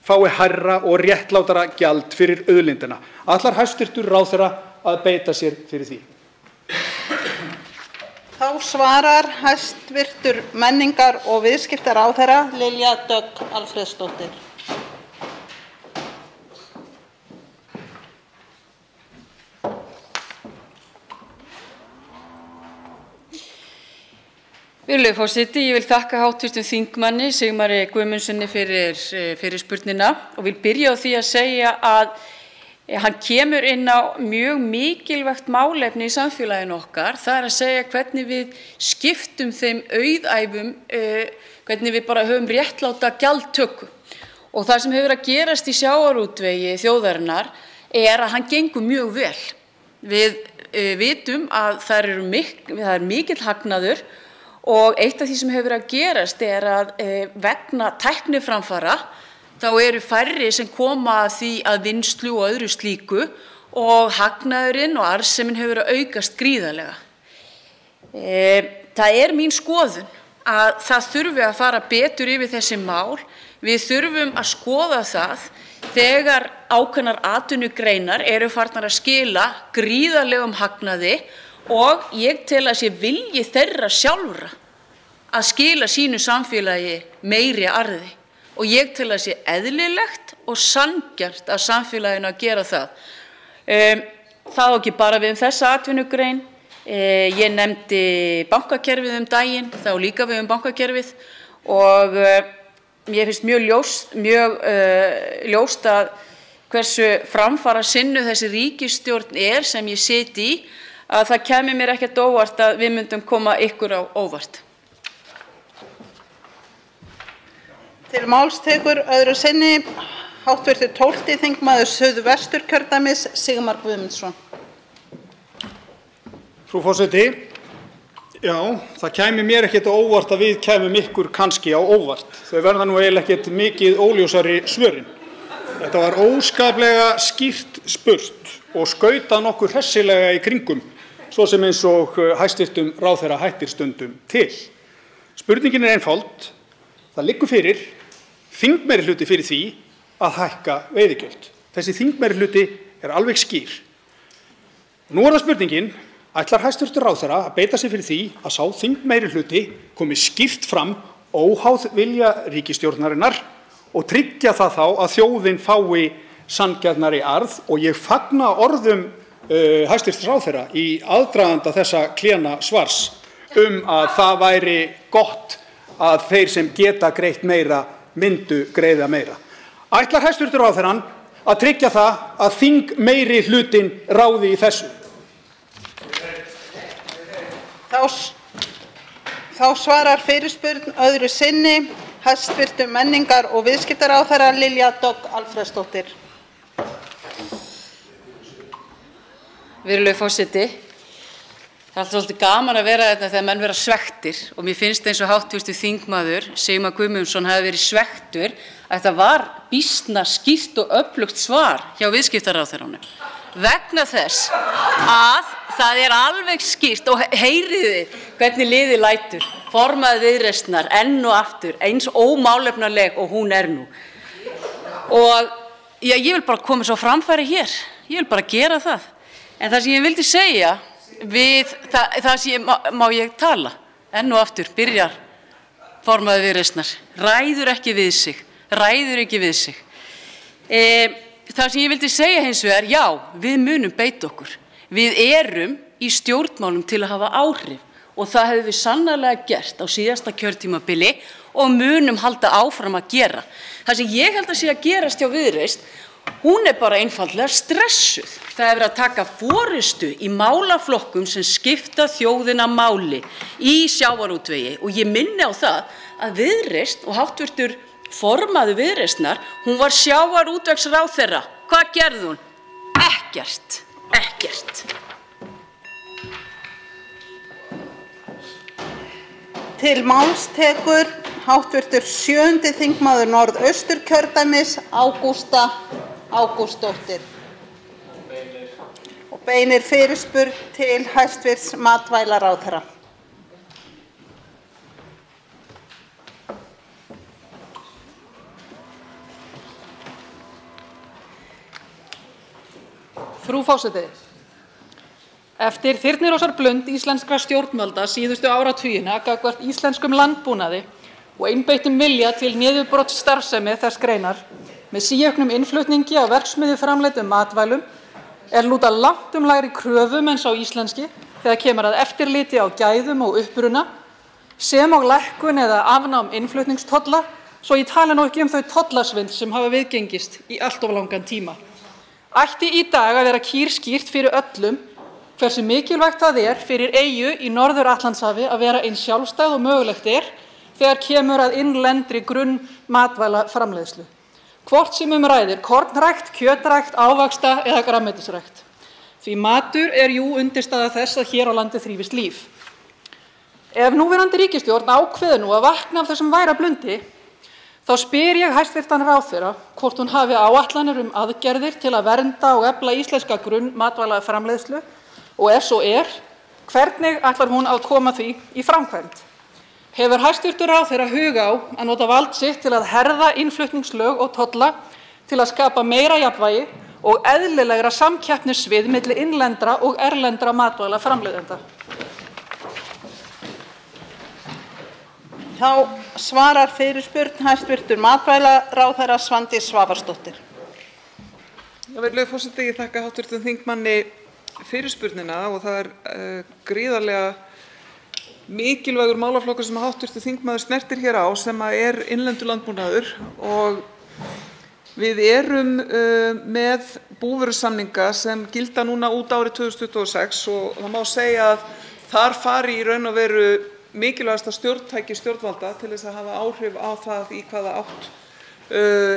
fái hærra og réttlátara gjald fyrir auðlindina? Ætlar hæstv. ráðherra að beita sér fyrir því? Þá svarar hæstv. menningar- og viðskiptaráðherra Lilja Dögg Alfreðsdóttir. Virðulegur forseti, ég vil þakka hv. þingmanni Sigmari Guðmundssyni fyrir spurninguna og vil byrja á því að segja að hann kemur inn á mjög mikilvægt málefni í samfélaginu okkar, það er að segja hvernig við skiptum þeim auðæfum, hvernig við bara höfum réttláta gjaldtöku. Og það sem hefur verið að gerast í sjávarútvegi þjóðarinnar er að hann gengur mjög vel. Við vitum að það er mikill hagnaður og eitt af því sem hefur verið að gerast er að vegna tækniframfara þá eru færri sem koma að því að vinnslu og öðru slíku og hagnaðurinn og arðsemin hefur verið að aukast gríðarlega. Það er mín skoðun að það þurfi að fara betur yfir þessi mál. Við þurfum að skoða það þegar ákveðnar atvinnugreinar eru farnar að skila gríðarlegum hagnaði og ég tel að sé vilji þeirra sjálfra að skila sínu samfélagi meiri arði og ég tel að sé eðlilegt og sanngjarnt að samfélaginu að gera það. Það á ekki bara við þessa atvinnugrein. Ég nefndi bankakerfið daginn, það á líka við bankakerfið og mér finnst mjög ljóst að hversu framfarasinnuð þessi ríkisstjórn sem ég sit í, að það kæmi mér ekkert óvart að við myndum koma ykkur á óvart. Til máls tekur öðru sinni hv. 12. þingmaður Suðvesturkjördæmis Sigmar Guðmundsson. Frú forseti, já, það kæmi mér ekkert á óvart að við kæmum ykkur kannski á óvart. Þau verða nú eiginlega ekkert mikið óljósari svörin. Þetta var óskaplega skýrt spurt og skautað nokkuð hressilega í kringum, svo sem eins og hæstv. Ráðherra hættir stundum til. Spurningin er einföld. Það liggur fyrir þingmeirihluti fyrir því að hækka veiðigjöld. Þessi þingmeirihluti er alveg skýr. Nú er það spurningin, ætlar hæstv. Ráðherra að beita sig fyrir því að sá þingmeirihluti komi skýrt fram óháð vilja ríkisstjórnarinnar og tryggja það þá að þjóðin fái sanngjarnari arð og ég fagna orðum hæstv. Ráðherra í aðdraganda þessa kléna svars að það væri gott að þeir sem geta greitt meira myndu greiða meira. Ætlar hæstv. Ráðherrann að tryggja það að þingmeirihlutin ráði í þessu? Þá svarar fyrirspurn öðru sinni hæstv. menningar- og viðskiptaráðherra Lilja Dögg Alfreðsdóttir. Virðulegur forseti, það er alltaf svolítið gaman að vera þetta þegar menn vera svektir og mér finnst eins og hv. þingmaður Sigmar Guðmundsson hafi verið svektur að þetta var býsna skýrt og öflugt svar hjá viðskiptaráðherranum vegna þess að það er alveg skýrt og heyriði hvernig liðið lætur, formaður Viðreisnar enn og aftur eins ómálefnaleg og hún er nú. Og ég vil bara koma svo framfæri hér, ég vil bara gera það. En það sem ég vildi segja við það sem má ég tala, enn og aftur byrjar formaður Viðreisnar, ræður ekki við sig. Það sem ég vildi segja hins vegar, já, við munum beita okkur. Við erum í stjórnmálum til að hafa áhrif og það hefur við sannarlega gert á síðasta kjörtímabili og munum halda áfram að gera. Það sem ég held að sé að gerast hjá Viðreisn, hún er bara einfaldlega stressuð. Það er verið að taka forystu í málaflokkum sem skipta þjóðina máli í sjávarútvegi og ég minni á það að Viðreisn og hv. Formaður Viðreisnar, hún var sjávarútvegsráðherra. Hvað gerði hún? Ekkert. Til máls tekur hv. 7. þingmaður Norðausturkjördæmis Ágústa Ágústsdóttir og beinir fyrirspurn til hæstv. Matvælaráðherra. Frú forseti, eftir þyrnirósarblund íslenskra stjórnvalda síðustu áratugina gagnvart íslenskum landbúnaði og einbeittum vilja til niðurbrotsstarfsemi þess greinar með síauknum innflutningi á verksmiðjuframleiddum matvælum lúta langtum lægri kröfum en sá íslenski þegar kemur að eftirliti á gæðum og uppruna sem og lækkun eða afnám innflutningstolla, svo ég tali nú ekki þau tollasvindl sem hafa viðgengist í allt of langan tíma. Ætti í dag að vera kýrskýrt fyrir öllum hversu mikilvægt það fyrir eyju í Norður-Atlantshafi að vera eins sjálfstæð og mögulegt þegar kemur að innlendri grunnmatvælaframleiðslu. Hvort sem ræðir kornrækt, kjötrækt, ávaxta eða grænmetisrækt. Því matur jú undirstaða þess að hér á landi þrífist líf. Ef núverandi ríkisstjórn ákveður nú að vakna af þessum væra blundi, þá spyr ég hæstv. Ráðherra hvort hún hafi áætlanir aðgerðir til að vernda og efla íslenska grunnmatvælaframleiðslu og ef svo hvernig ætlar hún að koma því í framkvæmd? Hefur hæstv. Ráðherra hug á að nota vald sitt til að herða innflutningslög og tolla til að skapa meira jafnvægi og eðlilegra samkeppnissvið milli innlendra og erlendra matvælaframleiðenda? Þá svarar fyrirspurn hæstv. Matvælaráðherra Svandís Svavarsdóttir. Virðulegur forseti, ég þakka hv. þingmanni fyrirspurnina og það gríðarlega mikilvægur málaflokkur sem hv. þingmaður snertir hér á sem innlendur landbúnaður og við erum með búvörusamninga sem gilda núna út árið 2026 og það má segja að þar fari í raun og veru mikilvægasta stjórntæki stjórnvalda til þess að hafa áhrif á það í hvaða átt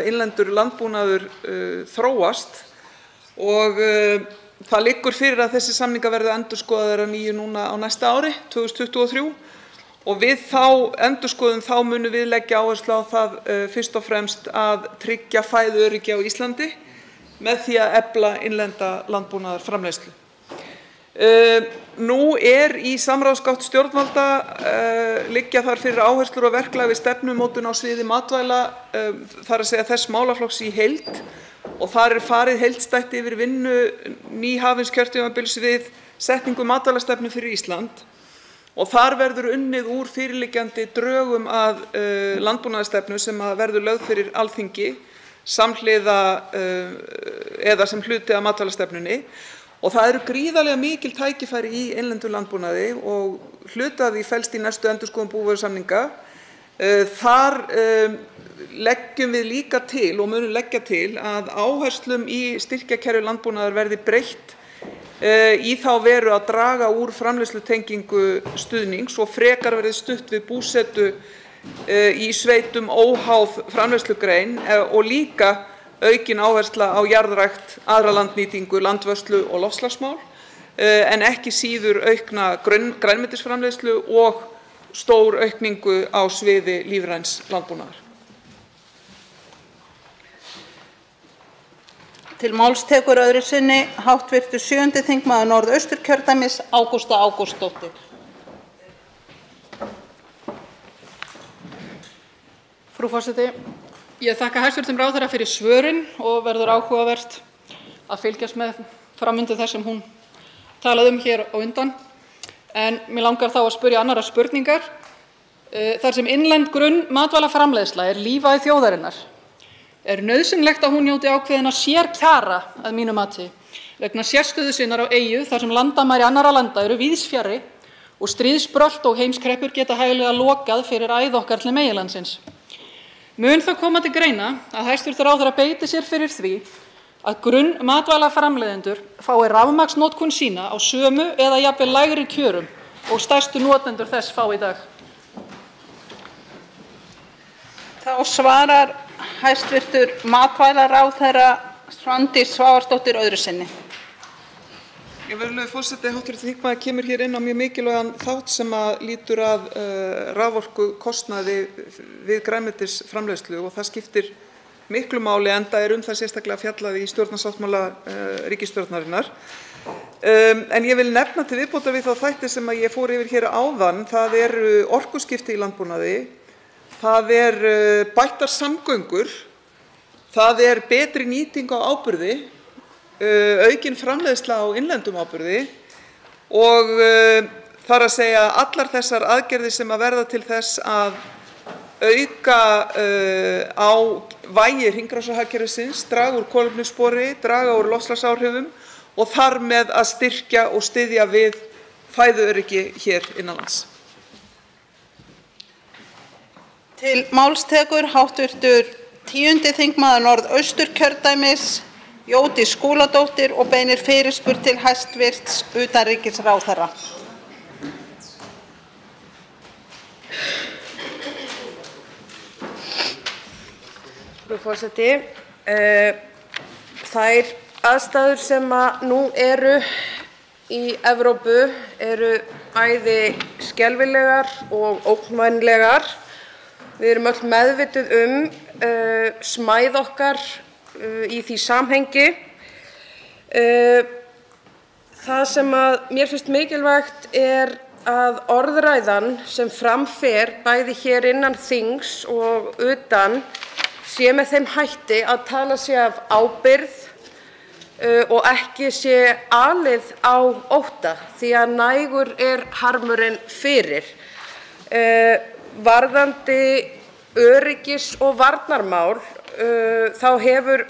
innlendur landbúnaður þróast og það liggur fyrir að þessi samningar verði endurskoðaðir að nýju núna á næsta ári, 2023, og við þá endurskoðun munum við leggja áherslu á það fyrst og fremst að tryggja fæðuöryggi á Íslandi með því að efla innlenda landbúnaðarframleiðslu. Nú í samráðsgátt stjórnvalda liggja þar fyrir áherslur og verklag við stefnumótun á sviði matvæla, þar að segja þess málaflokks í heild, og þar farið heildstætt yfir vinnu nýhafins kjörtímabils við setningu matvælastefnu fyrir Ísland og þar verður unnið úr fyrirliggjandi drögum að landbúnaðarstefnu sem verður lögð fyrir Alþingi samhliða eða sem hluti af matvælastefnunni og það eru gríðarlega mikil tækifæri í innlendum landbúnaði og hluti af því felst í næstu endurskoðun búvörusamninga. Þar leggjum við líka til og munum leggja til að áherslum í styrkjakerfi landbúnaðar verði breytt í þá veru að draga úr framleiðslutengingu stuðnings og frekar verði stutt við búsetu í sveitum óháð framleiðslugrein og líka aukin áhersla á jarðrækt, aðra landnýtingu, landvörslu og loftslagsmál en ekki síður aukna grænmetisframleiðslu og stór aukningu á sviði lífræns landbúnaðar. Til máls tekur öðru sinni hv. 7. þingmaður Norðausturkjördæmis Ágústa Ágústsdóttir. Frú forseti, ég þakka hæstv. Ráðherra fyrir svörin og verður áhugavert að fylgjast með framvindu þess sem hún talaði hér á undan. En mér langar þá að spyrja annarra spurningar. Þar sem innlend grunnmatvælaframleiðsla lífæð þjóðarinnar, nauðsynlegt að hún njóti ákveðinna sérkjara að mínu mati vegna sérstöðu sinnar á eyju þar sem landamæri annarra landa eru víðs fjarri og stríðsbrölt og heimskreppur geta hæglega lokað fyrir æð okkar til meginlandsins. Mun það koma til greina að hæstv. Ráðherra beiti sér fyrir því að grunnmatvælaframleiðendur fái rafmagnsnotkun sína á sömu eða jafnvel lægri kjörum og stærstu notendur þess fá í dag? Þá svarar hæstv. Matvælaráðherra Svandís Svavarsdóttir öðru sinni. Virðulegur forseti, hv. þingmaður kemur hér inn á mjög mikilvægan þátt sem lýtur að raforkukostnaði við grænmetisframleiðslu og það skiptir miklu máli enda það sérstaklega fjallað í stjórnarsáttmála ríkisstjórnarinnar. En ég vil nefna til viðbótar við þá þætti sem ég fór yfir hér áðan, það eru orkuskipti í landbúnaði, það bættar samgöngur, það betri nýting á áburði, aukin framleiðsla á innlendum áburði og þar að segja allar þessar aðgerðir sem verða til þess að auka á vægi hringrásarhagkerfisins, draga úr kolefnisspori, draga úr loftslagsáhrifum og þar með að styrkja og styðja við fæðuöryggi hér innanlands. Til máls tekur hv. 10. þingmaður Norðausturkjördæmis, Jódís Skúladóttir, og beinir fyrirspurn til hæstv. Utanríkisráðherra. Frú forseti, þær aðstæður sem nú eru í Evrópu eru bæði skelfilegar og ógnvænlegar. Við erum öll meðvituð smæð okkar í því samhengi. Það sem mér finnst mikilvægt að orðræðan sem fram fer bæði hér innan þings og utan sé með þeim hætti að tala sé af ábyrgð og ekki sé alið á ótta, því að nægur harmurinn fyrir. Varðandi öryggis- og varnarmál þá hefur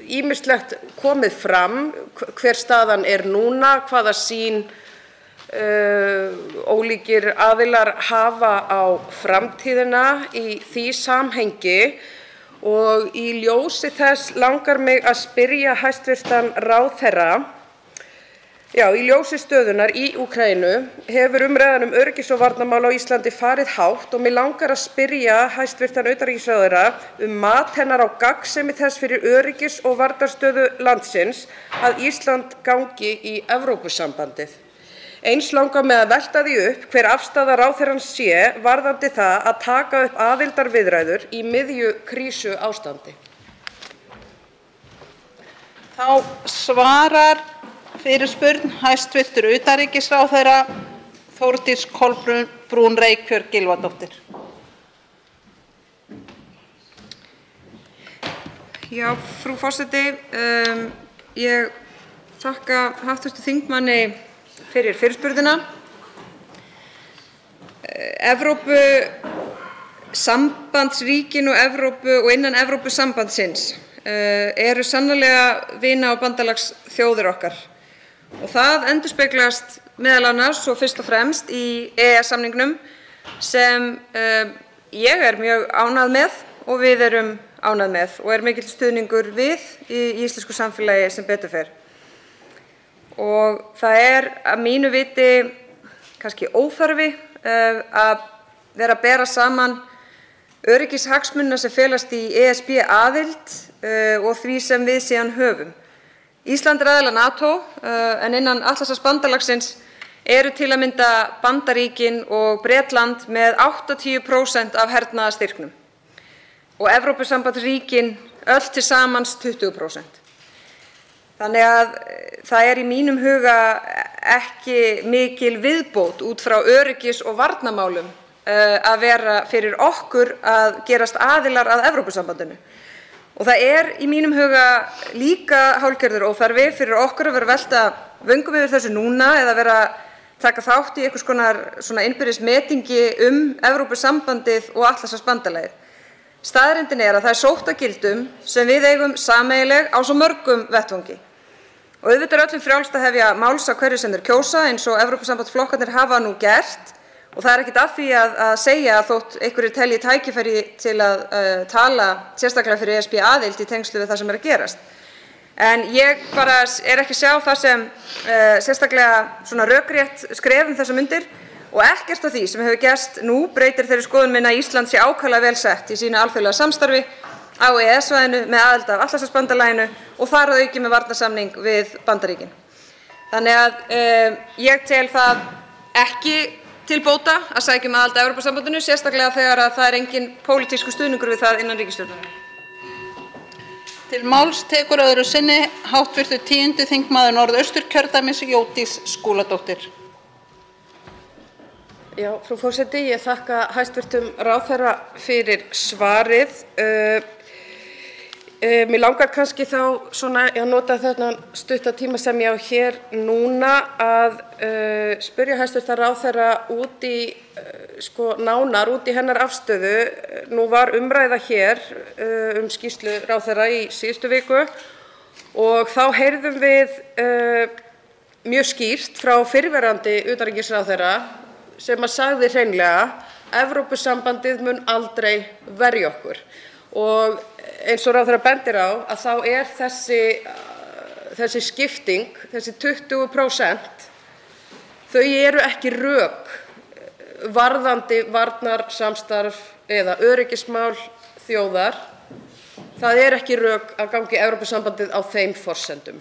ýmislegt komið fram, hver staðan núna, hvaða sýn ólíkir aðilar hafa á framtíðina í því samhengi, og í ljósi þess langar mig að spyrja hæstv. ráðherra. Í ljósi stöðunnar í Úkraínu hefur umræðan öryggis- og varnarmál á Íslandi farið hátt og mig langar að spyrja hæstv. utanríkisráðherra mat hennar á gagnsemi þess fyrir öryggis- og varnarstöðu landsins að Ísland gangi í Evrópusambandið. Eins langar mig að velta því upp hver afstaða ráðherrans sé varðandi það að taka upp aðildarviðræður í miðju krísuástandi. Þá svarar fyrirspurn hæstv. utanríkisráðherra Þórdís Kolbrún Reykfjörð Gylfadóttir. Frú forseti, ég þakka hv. þingmanni fyrir fyrirspurnina. Evrópusambandsríkin og Evrópu og innan Evrópusambandsins eru sannarlega vina- og bandalagsþjóðir okkar. Og það endurspeglast meðal annars og fyrst og fremst í EES-samningnum sem ég mjög ánægð með og við erum ánægð með og mikill stuðningur við í íslensku samfélagi sem betur fer. Og það að mínu viti kannski óþarfi að vera að bera saman öryggishagsmunina sem felast í ESB-aðild og því sem við síðan höfum. Ísland aðili að NATO en innan Atlantshafsbandalagsins eru til að mynda Bandaríkin og Bretland með 80% af hernaðarstyrknum og Evrópusambandsríkin öll til samans 20%. Þannig að það í mínum huga ekki mikil viðbót út frá öryggis- og varnarmálum að vera fyrir okkur að gerast aðilar að Evrópusambandinu. Og það í mínum huga líka hálfgerður óþarfi fyrir okkur að vera að velta vöngum yfir þessu núna eða vera að taka þátt í einhvers konar svona innbyrðis metingi Evrópusambandið og Atlantshafsbandalagið. Staðreyndin að það sótt að gildum sem við eigum sameiginleg á svo mörgum vettvangi. Og auðvitað öllum frjálst að hefja máls á hverju sem þeir kjósa eins og Evrópusambandsflokkarnir hafa nú gert. Og það ekkert að því að segja að þótt einhverjir telji tækifæri til að tala sérstaklega fyrir ESB-aðild í tengslu við það sem að gerast. En ég bara ekki að sjá það sem sérstaklega svona rökrétt skref þessar mundir og ekkert af því sem hefur gerst nú breytir þeirri skoðun minni að Ísland sé ákaflega vel sett í sínu alþjóðlega samstarfi á EES-svæðinu með aðild að Atlantshafsbandalaginu og þar að auki með varnarsamning við Bandaríkin. Þannig að ég tel það ekki til bóta að sækja aðild að Evrópusambandinu, sérstaklega þegar að það engin pólitískur stuðningur við það innan ríkisstjórnarinnar. Til máls tekur öðru sinni hv. 10. þingmaður Norðausturkjördæmis Jódís Skúladóttir. Frú forseti, ég þakka hæstv. ráðherra fyrir svarið. Mig langar kannski þá svona að nota þennan stutta tíma sem ég á hér núna að spyrja hæstv. ráðherra út í nánar út í hennar afstöðu. Nú var umræða hér skýrslu ráðherra í síðustu viku og þá heyrðum við mjög skýrt frá fyrrverandi utanríkisráðherra sem sagði hreinlega Evrópusambandið mun aldrei verja okkur. Og eins og ráðherra bendir á að þá þessi skipting, þessi 20%, þau eru ekki rök varðandi varnarsamstarf eða öryggismál þjóðar. Það er ekki rök að ganga í Evrópusambandið á þeim forsendum.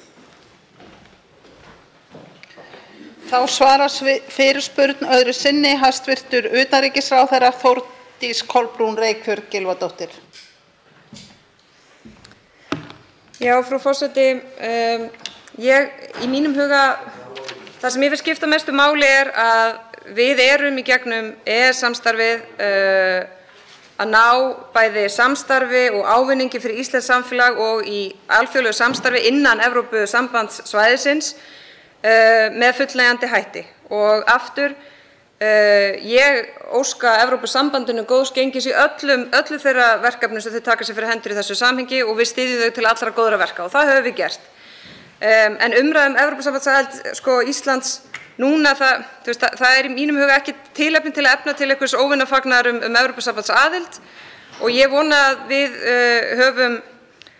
Þá svarar fyrirspurn öðru sinni hæstv. Utanríkisráðherra Þórdís Kolbrún Reykfjörð Gylfadóttir. Já, frú forseti, í mínum huga, það sem ég vil skipta mestu máli er að við erum í gegnum EES-samstarfið að ná bæði samstarfi og ávinningi fyrir íslenskt samfélag og í alþjóðlegu samstarfi innan Evrópusambandssvæðisins með fullnægjandi hætti. Og aftur, ég óska Evrópusambandinu góðs gengis í öllu þeirra verkefnum sem þau taka sér fyrir hendur í þessu samhengi og við styðjum þau til allra góðra verka og það höfum við gert. En umræða Evrópusambandsaðild Íslands núna, það er í mínum huga ekki tilefni til að efna til einhvers óvinafagnaðar Evrópusambandsaðild og ég vona að við höfum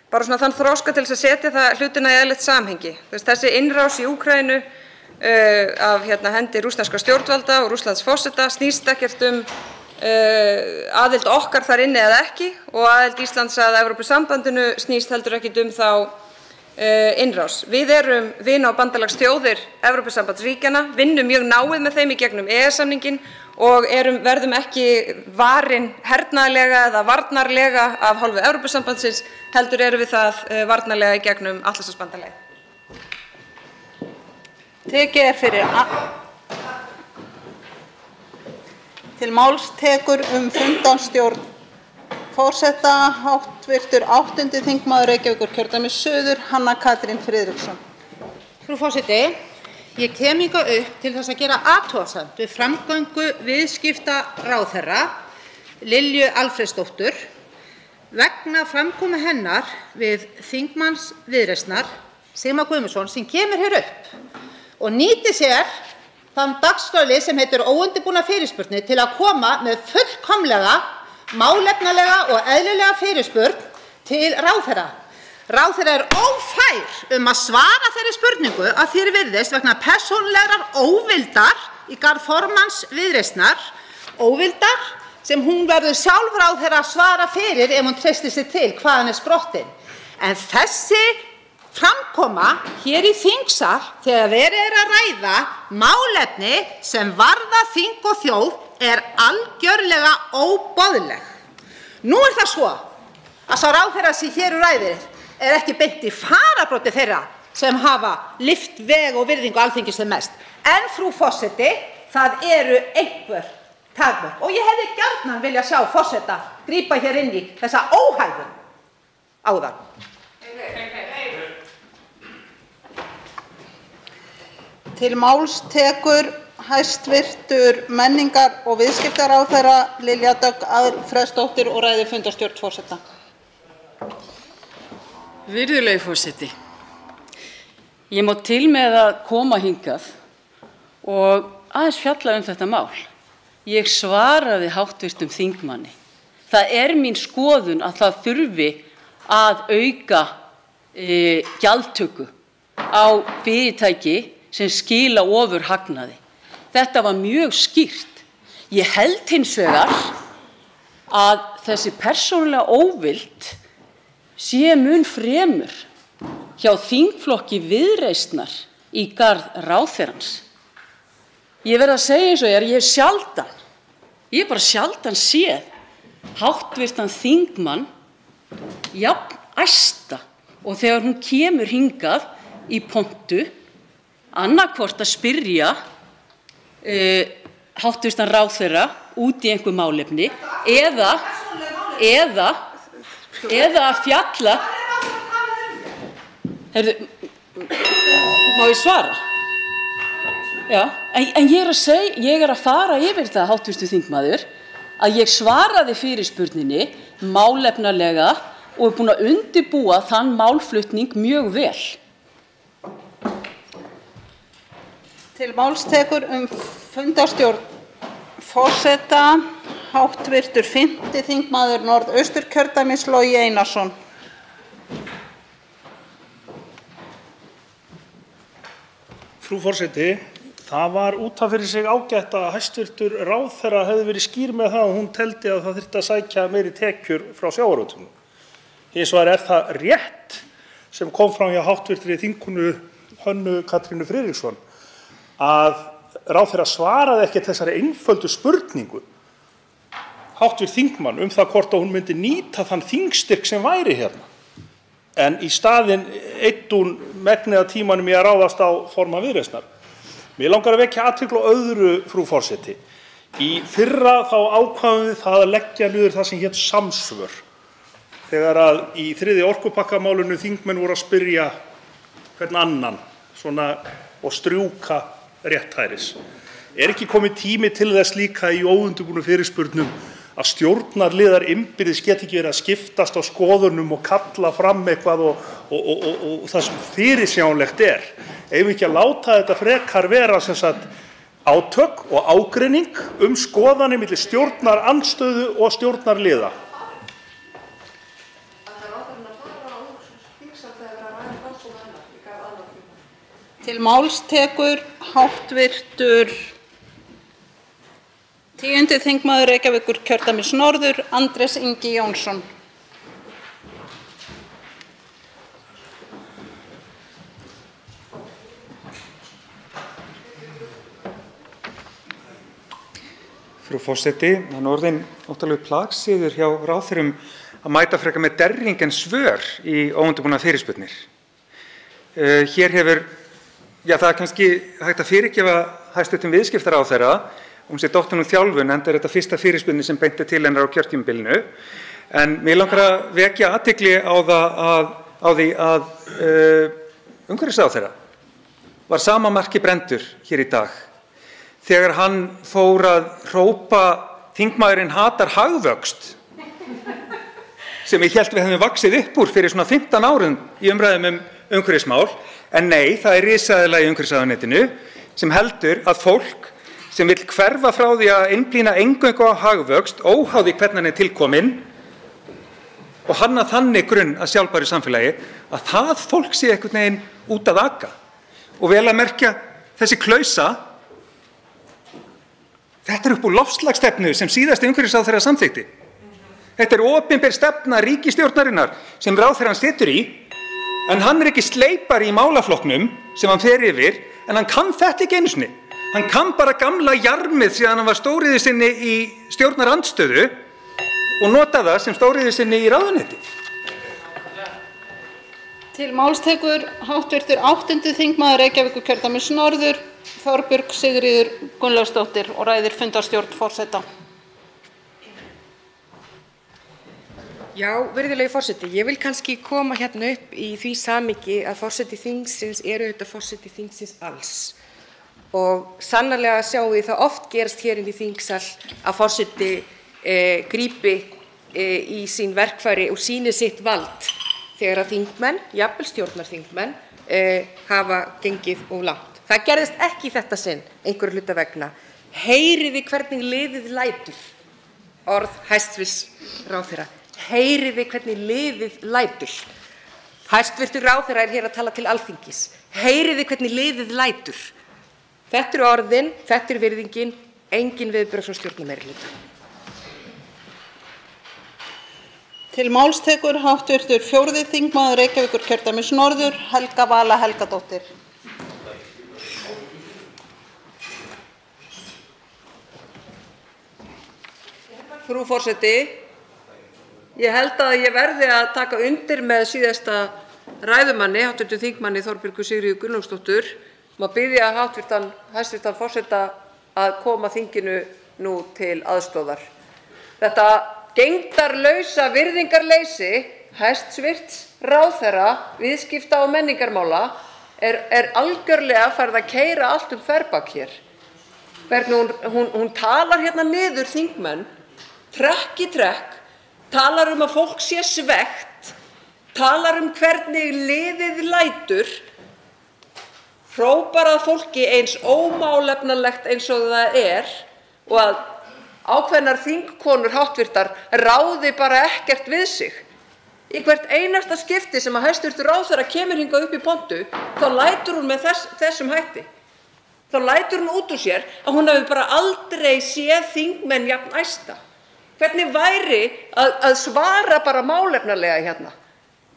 bara svona þann þroska til þess að setja hlutina í eðlilegt samhengi. Þessi innrás í Úkraínu af hendi rússneskra stjórnvalda og Rússlands forseta snýst ekkert aðild okkar þar inni eða ekki og aðild Íslands að Evrópusambandinu snýst heldur ekkert þá innrás. Við erum vina- og bandalagsþjóðir Evrópusambandsríkjanna, vinnum mjög náið með þeim í gegnum EES-samninginn og verðum ekki varin hernaðarlega eða varnarlega af hálfu Evrópusambandsins, heldur erum við það varnarlega í gegnum Atlantshafsbandalagið. Tekið fyrir til máls tekur fundarstjórn forseta hv. 8. þingmaður Reykjavíkurkjördæmis suður, Hanna Katrín Friðriksson. Frú forseti, ég kem hingað upp til þess að gera athugasemd við framgöngu viðskiptaráðherra Lilju Alfreðsdóttur vegna framkomu hennar við þingmanns Viðreisnar, Sigmar Guðmundsson, sem kemur hér upp og nýti sér þann dagskrárlið sem heitir óundirbúnar fyrirspurnir til að koma með fullkomlega, málefnalega og eðlilega fyrirspurn til ráðherra. Ráðherra er ófær að svara þeirri spurningu að því er virðist vegna persónulegrar óvildar í garð formanns Viðreisnar, óvildar sem hún verður sjálf ráðherra að svara fyrir ef hún treystir sig til hvaðan sprottin. En þessi framkoma hér í þingsal þegar verið að ræða málefni sem varða þing og þjóð er algjörlega óboðleg. Nú er það svo að sá ráðherra sem hér ræðir er ekki beint í fararbroddi þeirra sem hafa lyft veg og virðingu Alþingis sem mest. En frú forseti, það eru einhver takmörk og ég hefði gjarnan vilja sjá forseta grípa hér inn í þessa óhæfu áðan. Til máls tekur hæstv. menningar- og viðskiptaráðherra Lilja Dögg Alfreðsdóttir og ræðir fundarstjórn forseta. Virðulegi forseti, ég má til með að koma hingað og aðeins fjalla þetta mál. Ég svaraði hv. þingmanni. Það er mín skoðun að það þurfi að auka gjaldtöku á fyrirtæki sem skila ofurhagnaði. Þetta var mjög skýrt. Ég held hins vegar að þessi persónulega óvild sé mun fremur hjá þingflokki Viðreisnar í garð ráðherrans. Ég verð að segja eins og ég hef bara sjaldan séð hv. þingmann jafn æsta og þegar hún kemur hingað í pontu annaðhvort að spyrja hv. ráðherra út í einhver málefni eða að fjalla. Má ég svara? Já, en ég er að fara yfir það, hv. þingmaður, að ég svaraði fyrirspurninni málefnalega og er búin að undirbúa þann málflutning mjög vel. Til máls tekur fundarstjórn forseta hv. 5. þingmaður Norðausturkjördæmis, Logi Einarsson. Frú forseti, það var út af fyrir sig ágætt að hæstv. Ráðherra hefði verið skýr með það að hún teldi að það þyrfti að sækja meiri tekjur frá sjávarútveginum. Hins vegar það rétt sem kom fram hjá hv. þingkonu Hönnu Katrínu Friðriksson að ráðherra svaraði ekki þessari einföldu spurningu hv. þingmann það hvort hún myndi nýta þann þingstyrk sem væri hérna. En í staðinn eyddi hún megnið af tímanum í að ráðast á formann Viðreisnar. Mig langar að vekja athygli á öðru, frú forseti. Í fyrra þá ákváðum við það að leggja niður það sem hét samsvör. Þegar að í 3. orkupakkamálinu þingmenn voru að spyrja hvern annan og strjúka rétthæris. Ekki komið tími til þess líka í óundirbúnum fyrirspurnum að stjórnarliðar innbyrðis geti ekki verið að skiptast á skoðunum og kalla fram eitthvað og það sem fyrirsjáanlegt Eigum við ekki að láta þetta frekar vera átök og ágreining skoðanir milli stjórnarandstöðu og stjórnarliða? Til máls tekur hv. 10. þingmaður Reykjavíkurkjördæmis norður, Andrés Ingi Jónsson. Frú forseti, það orðinn óttalega plagsiður hjá ráðherrum að mæta frekar með derring en svör í óundirbúnar fyrirspurnir. Hér hefur, það kannski hægt að fyrirgefa hæstv. Viðskiptaráðherra, hún sé dóttir þjálfun, enda þetta fyrsta fyrirspurnin sem beint til hennar á kjörtímabilinu. En mig langar að vekja athygli á því að umhverfisráðherra var sama marki brenndur hér í dag þegar hann fór að hrópa þingmaðurinn hatar hagvöxt, sem ég hélt við hefðum vaxið upp úr fyrir 15 árum í umræðum umhverfismál. En nei, það risaðilega í umhverfisráðuneytinu sem heldur að fólk sem vill hverfa frá því að einblína eingöngu á hagvöxt, óháð því hvernig hann tilkominn, og hanna þannig grunn að sjálfbæru samfélagi, að það fólk sé einhvern veginn út að aka. Og vel að merkja, þessi klausa, þetta upp úr loftslagsstefnu sem síðasti umhverfisráðherra samþykkti. Þetta opinber stefna ríkisstjórnarinnar sem ráðherrann situr í, en hann ekki sleipari í málaflokknum sem hann fer yfir, en hann kann þetta ekki einu sinni. Hann kann bara gamla jarmið síðan hann var stóriðjusinni í stjórnarandstöðu og nota það sem stóriðjusinni í ráðuneyti. Til máls tekur hv. 8. þingmaður Reykjavíkurkjördæmis norður, Þorbjörg Sigríður Gunnlaugsdóttir, og ræðir fundarstjórn forseta. Já, virðulegi forseti, ég vil kannski koma hérna upp í því samhengi að forseti þingsins auðvitað forseti þingsins alls. Og sannarlega sjáum við það oft gerast hér inn í þingsal að forseti grípi í sín verkfæri og sýni sitt vald þegar að þingmenn, jafnvel stjórnarþingmenn, hafa gengið of langt. Það gerðist ekki í þetta sinn, einhverra hluta vegna. Heyriði hvernig liðið lætur, orð hæstv. Ráðherra. Heyriði hvernig liðið lætur. Hæstv. Ráðherra hér að tala til Alþingis. Heyriði hvernig liðið lætur. Þetta eru orðin, þetta virðingin, engin viðbrögð frá stjórnarmeirihluta. Til máls tekur hv. 4. þingmaður Reykjavíkurkjördæmis norður, Helga Vala Helgadóttir. Frú forseti, ég held að ég verði að taka undir með síðasta ræðumanni, hv. þingmanni Þorbjörgu Sigríður Gunnlaugsdóttur, að biðja hæstv. forseta að koma þinginu nú til aðstoðar. Þetta gegndarlausa virðingarleysi hæstv. ráðherra viðskipta- og menningarmála er algjörlega farið að keyra allt þverbak hér. Hvernig hún talar hérna niður þingmenn, trekk í trekk, talar að fólk sé svekkt, talar hvernig liðið lætur, hrópar að fólki eins ómálefnalegt eins og það og að ákveðnar þingkonur háttvirtar ráði bara ekkert við sig. Í hvert einasta skipti sem að hæstv. Ráðherra kemur hingað upp í pontu, þá lætur hún með þessum hætti. Þá lætur hún út úr sér að hún hafi bara aldrei séð þingmenn jafn æsta. Hvernig væri að svara bara málefnalega hérna?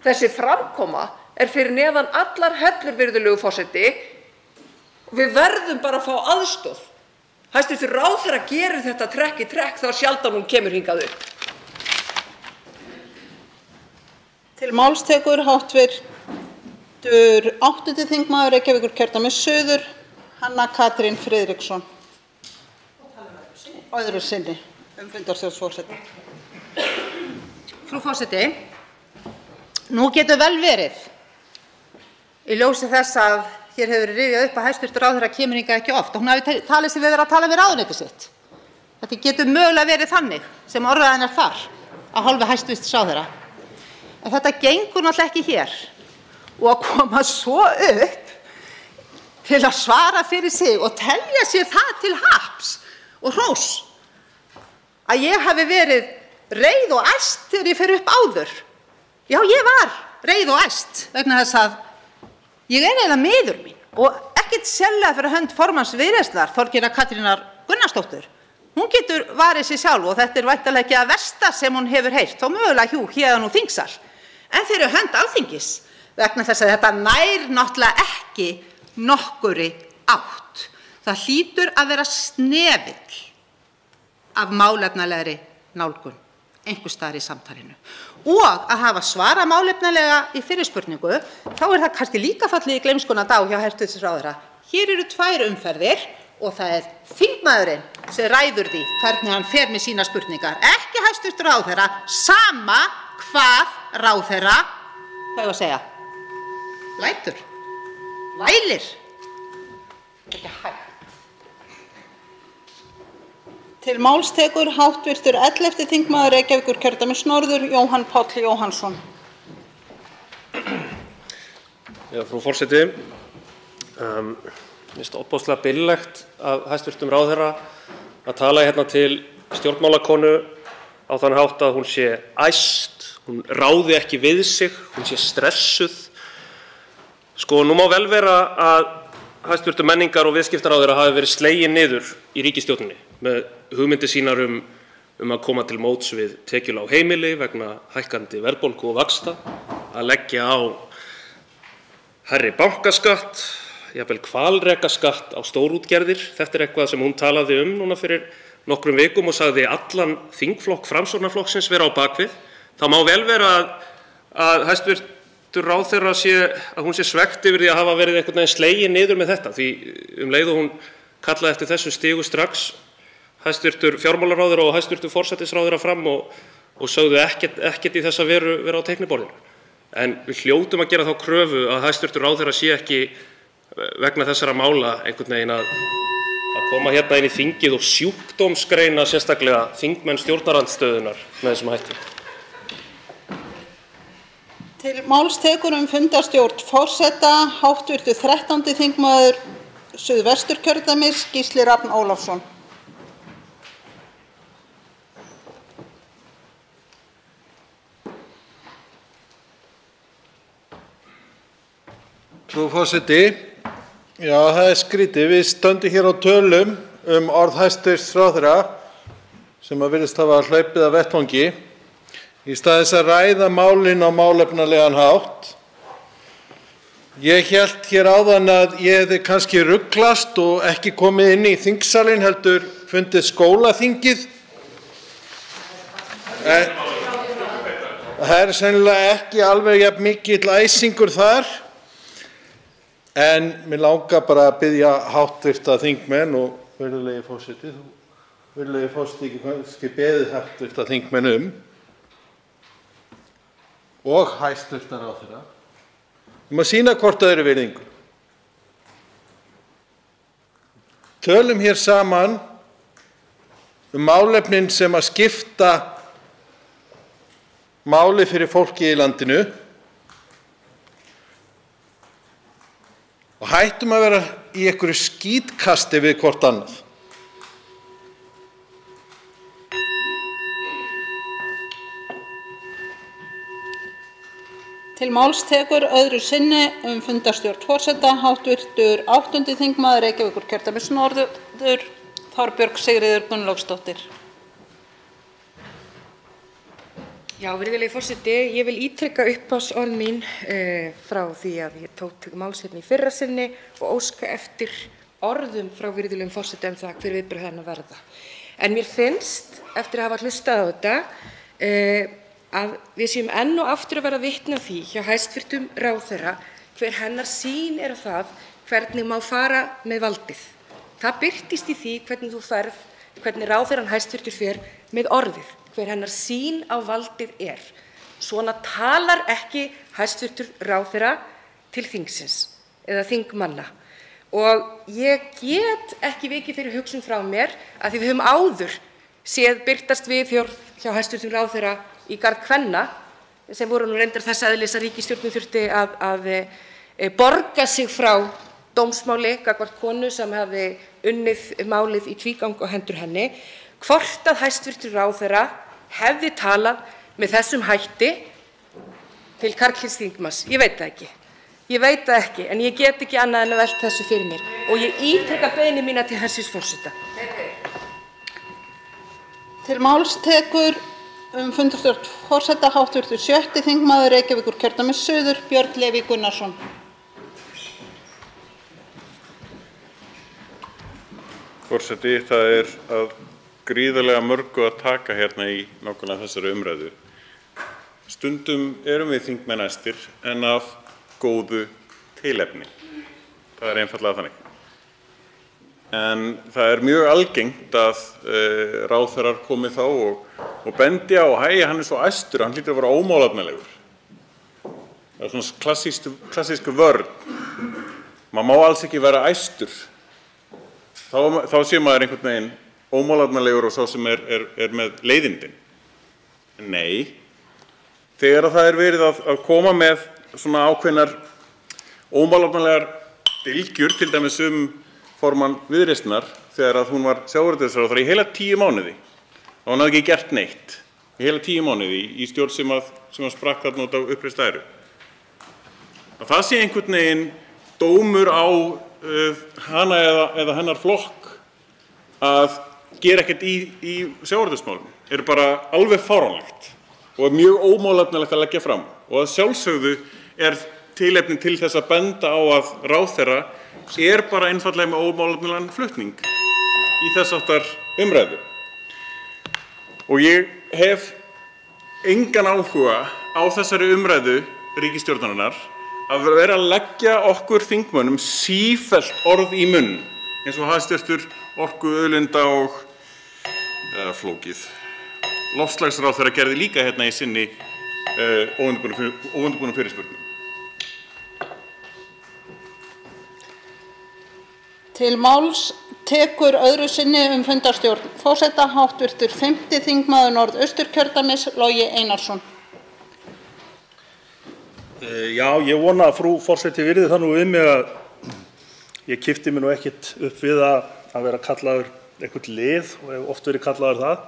Þessi framkoma fyrir neðan allar hellur, virðulegu forseti. Við verðum bara að fá aðstoð. Hæstv. Ráðherra gerir þetta trekk í trekk þá sjaldan hún kemur hingað upp. Til máls tekur hv. 8. þingmaður Reykjavíkurkjördæmis suður, Hanna Katrín Friðriksson. Öðru sinni fundarstjórnarforseta. Frú forseti, nú getur vel verið, í ljósi þess að hér hefur verið rifjað upp að hæstv. Ráðherra kemur hingað ekki oft, og hún hafi talið sig við að tala við ráðuneytið sitt. Þetta getur mögulega verið þannig sem orðræðan þar af hálfu hæstv. Ráðherra. En þetta gengur náttúrulega ekki hér, og að koma svo upp til að svara fyrir sig og telja sér það til happs og hrós að ég hafi verið reið og æst þegar ég fer upp áður. Já, ég var reið og æst vegna þess að ég eiginlega miður mín, og ekkert sérlega fyrir hönd formanns Viðreisnar, Þorgerðar Katrínar Gunnarsdóttur. Hún getur varið sig sjálf og þetta væntanlega ekki að versta sem hún hefur heyrt, þó mögulega héðan úr þingsal. En fyrir hönd Alþingis, vegna þess að þetta nær náttúrulega ekki nokkurri átt. Það hlýtur að vera snefill af málefnalegri nálgun einhvers staðar í samtalinu. Og að hafa svara málefnalega í fyrirspurningu, þá það kannski líka fallið í gleymskuna dag hjá hæstv. Ráðherra. Hér eru 2 umferðir og það þingmaðurinn sem ræður því hvernig hann fer með sínar spurningar. Ekki hæstv. Ráðherra, sama hvað ráðherra, hvað ég að segja, lætur, vælir. Ekki hægt. Til máls tekur hv. 11. þingmaður Reykjavíkurkjördæmis norður, Jóhann Páll Jóhannsson. Já, frú forseti, mér finnst ofboðslega billegt af hæstv. Ráðherra að tala hérna til stjórnmálakonu á þann hátt að hún sé æst, hún ráði ekki við sig, hún sé stressuð. Sko, nú má vel vera að hæstv. Menningar- og viðskiptaráðherra hafi verið slegin niður í ríkisstjórninni með hugmyndir sínar að koma til móts við tekjulág heimili vegna hækkandi verðbólgu og vaxta, að leggja á hærri bankaskatt, jafnvel hvalrekaskatt á stórútgerðir. Þetta eitthvað sem hún talaði núna fyrir nokkrum vikum og sagði allan þingflokk Framsóknarflokksins vera á bakvið. Það má vel vera að hæstv. Ráðherra hún sé svekkt yfir því að hafa verið einhvern veginn slegin niður með þetta, því leið og hún kallaði eftir þessu stigu strax hæstv. Fjármálaráðherra og hæstv. Forsætisráðherra fram og sögðu ekkert í þessa veru vera á teikniborðinu. En við hljótum að gera þá kröfu að hæstv. Ráðherra sé ekki vegna þessara mála einhvern veginn að koma hérna inn í þingið og sjúkdómsgreina sérstaklega þingmenn stjórnarandstöðunnar með þessum hætti. Til máls tekur fundarstjórn forseta hv. 13. þingmaður Suðvesturkjördæmis, Gísli Rafn Ólafsson. Frú forseti, já, það skrítið. Við stöndum hér á tölum orð hæstv. Ráðherra sem virðist hafa hlaupið af vettvangi í stað þess að ræða málin á málefnalegan hátt. Ég hélt hér áðan að ég hefði kannski ruglast og ekki komið inn í þingsalinn heldur fundið skólaþingið. Það sennilega ekki alveg jafn mikill æsingur þar. En mig langar bara að biðja hv. Þingmenn og virðulegi forseti, kannski beðið hv. Þingmenn og hæstv. Ráðherra að sýna hvort öðru virðingu. Tölum hér saman málefnin sem að skipta máli fyrir fólkið í landinu og hættum að vera í einhverju skítkasti við hvort annað. Til máls tekur öðru sinni fundarstjórn forseta hv. 8. þingmaður Reykjavíkurkjördæmis norður, Þorbjörg Sigríður Gunnlaugsdóttir. Já, virðulegi forseti, ég vil ítreka upphafsorð mín frá því að ég tók til máls hérna í fyrra sinni og óska eftir orðum frá virðulegum forseta það hver viðbrögð hennar verða. En mér finnst, eftir að hafa hlustað á þetta, að við séum enn og aftur að vera vitni að því hjá hæstv. Ráðherra hver hennar sýn á það hvernig má fara með valdið. Það birtist í því hvernig ráðherrann hæstv. Fer með orðið, hver hennar sýn á valdið er. Svona talar ekki hæstv. Ráðherra til þingsins eða þingmanna. Og ég get ekki vikið fyrir hugsun frá mér að því við höfum áður séð birtast hjá hæstv. Ráðherra í garð kvenna sem voru nú reyndar þess eðlis að ríkisstjórnin þurfti að borga sig frá dómsmáli gagnvart konu sem hafði unnið málið í tvígang á hendur henni, hvort að hæstv. Ráðherra hefði talað með þessum hætti til karlkyns þingmanns. Ég veit það ekki. Ég veit það ekki, en ég get ekki annað en að velta þessu fyrir mér og ég ítreka beiðni mína til hæstv. Forseta. Til máls tekur fundarstjórn forseta hv. 7. þingmaður Reykjavíkurkjördæmis suður, Björn Leví Gunnarsson. Forseti, það að gríðarlega mörgu að taka hérna í nákvæmlega þessari umræðu. Stundum erum við þingmenn æstir en af góðu tilefni. Það einfaldlega þannig. En það mjög algengt að ráðherrar komi þá og bendi á, hann svo æstur, hann hlýtur að vera ómálefnalegur. Það svona klassísku vörn. Maður má alls ekki vera æstur. Þá sé maður einhvern veginn ómálefnalegur og sá sem með leiðindin. Nei, þegar það verið að koma með svona ákveðnar ómálefnalegar dylgjur, til dæmis formann Viðreisnar, þegar að hún var sjávarútvegsráðherra í heila 10 mánuði. Og hún hafði ekki gert neitt í heila 10 mánuði í stjórn sem sprakk þarna út á uppreist æru. Að það sé einhvern veginn dómur á hana eða hennar flokk að gera ekkert í sjávarútvegsmálum bara alveg fáránlegt og mjög ómálefnalegt að leggja fram. Og að sjálfsögðu tilefni til þess að benda á að ráðherra bara einfaldlega með ómálefnalegan flutning í þess háttar umræðu. Og ég hef engan áhuga á þessari umræðu ríkisstjórnarinnar að vera að leggja okkur þingmönnum sífellt orð í munn, eins og hæstv. Orku-, auðlinda- og flókið loftslagsráðherra gerði líka hérna í sinni óundirbúnu fyrirspurnum. Til máls tekur öðru sinni fundarstjórn forseta hv. 5. þingmaður Norðausturkjördæmis, Logi Einarsson. Já, ég vona að frú forseti virði það nú við mig að ég kippti mig nú ekkert upp við að vera kallaður eitthvað lið og hef oft verið kallaður það.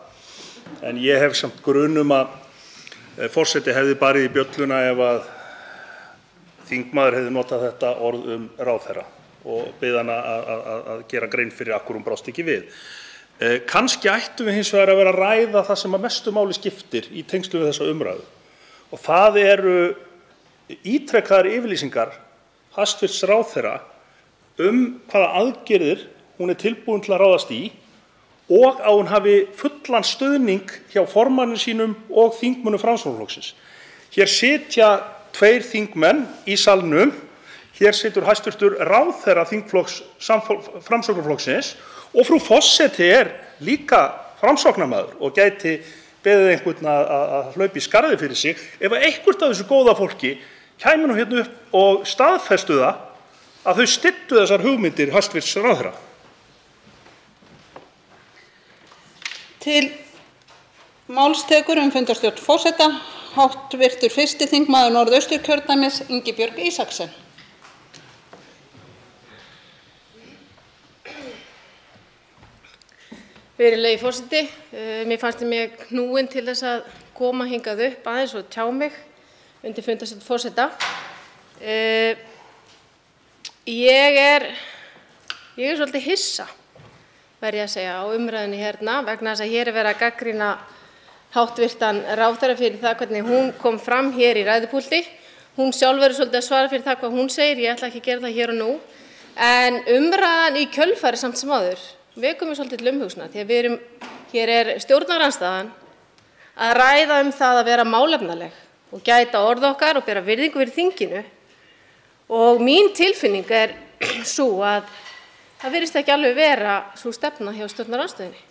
En ég hef samt grun að forseti hefði barið í bjölluna ef að þingmaður hefði notað þetta orð ráðherra og beðið hana að gera grein fyrir af hverju hún brást ekki við. Kannski ættum við hins vegar að vera að ræða það sem að mestu máli skiptir í tengslum við þessa umræðu. Og það eru ítrekaðar yfirlýsingar hæstv. Ráðherra hvaða aðgerðir hún tilbúin til að ráðast í og að hún hafi fullan stuðning hjá formanni sínum og þingmönnum Framsóknarflokksins. Hér sitja 2 þingmenn í salnum. Hér situr hæstv. Ráðherra þingflokks Framsóknarflokksins og frú forseti líka framsóknarmaður og gæti beðið einhvern að hlaupa í skarðið fyrir sig ef eitthvert af þessu góða fólki kæmi nú hérna upp og staðfestu það að þau styddu þessar hugmyndir hæstv. Ráðherra. Til máls tekur fundarstjórn forseta hv. 1. þingmaður Norðausturkjördæmis, Ingibjörg Isaksen. Virðulegi forseti, mér fannst ég knúin til þess að koma hingað upp aðeins og tjá mig undir fundarstjórn forseta. Ég er svolítið hissa, verð ég að segja, á umræðunni hérna vegna þess að hér er verið að gagnrýna háttvirtan ráðherra fyrir það hvernig hún kom fram hér í ræðupúlti. Hún sjálf verður svolítið að svara fyrir það hvað hún segir, ég ætla ekki að gera það hér og nú. En umræðan í kjölfarið samt sem áður vekur mig svolítið til umhugsunar því að hér er stjórnarandstaðan að ræða það að vera málefnaleg og gæta orð okkar og bera virðingu fyrir þinginu. Og mín tilfinning er sú að það virðist ekki alveg vera sú stefna hjá stjórnarandstöðunni.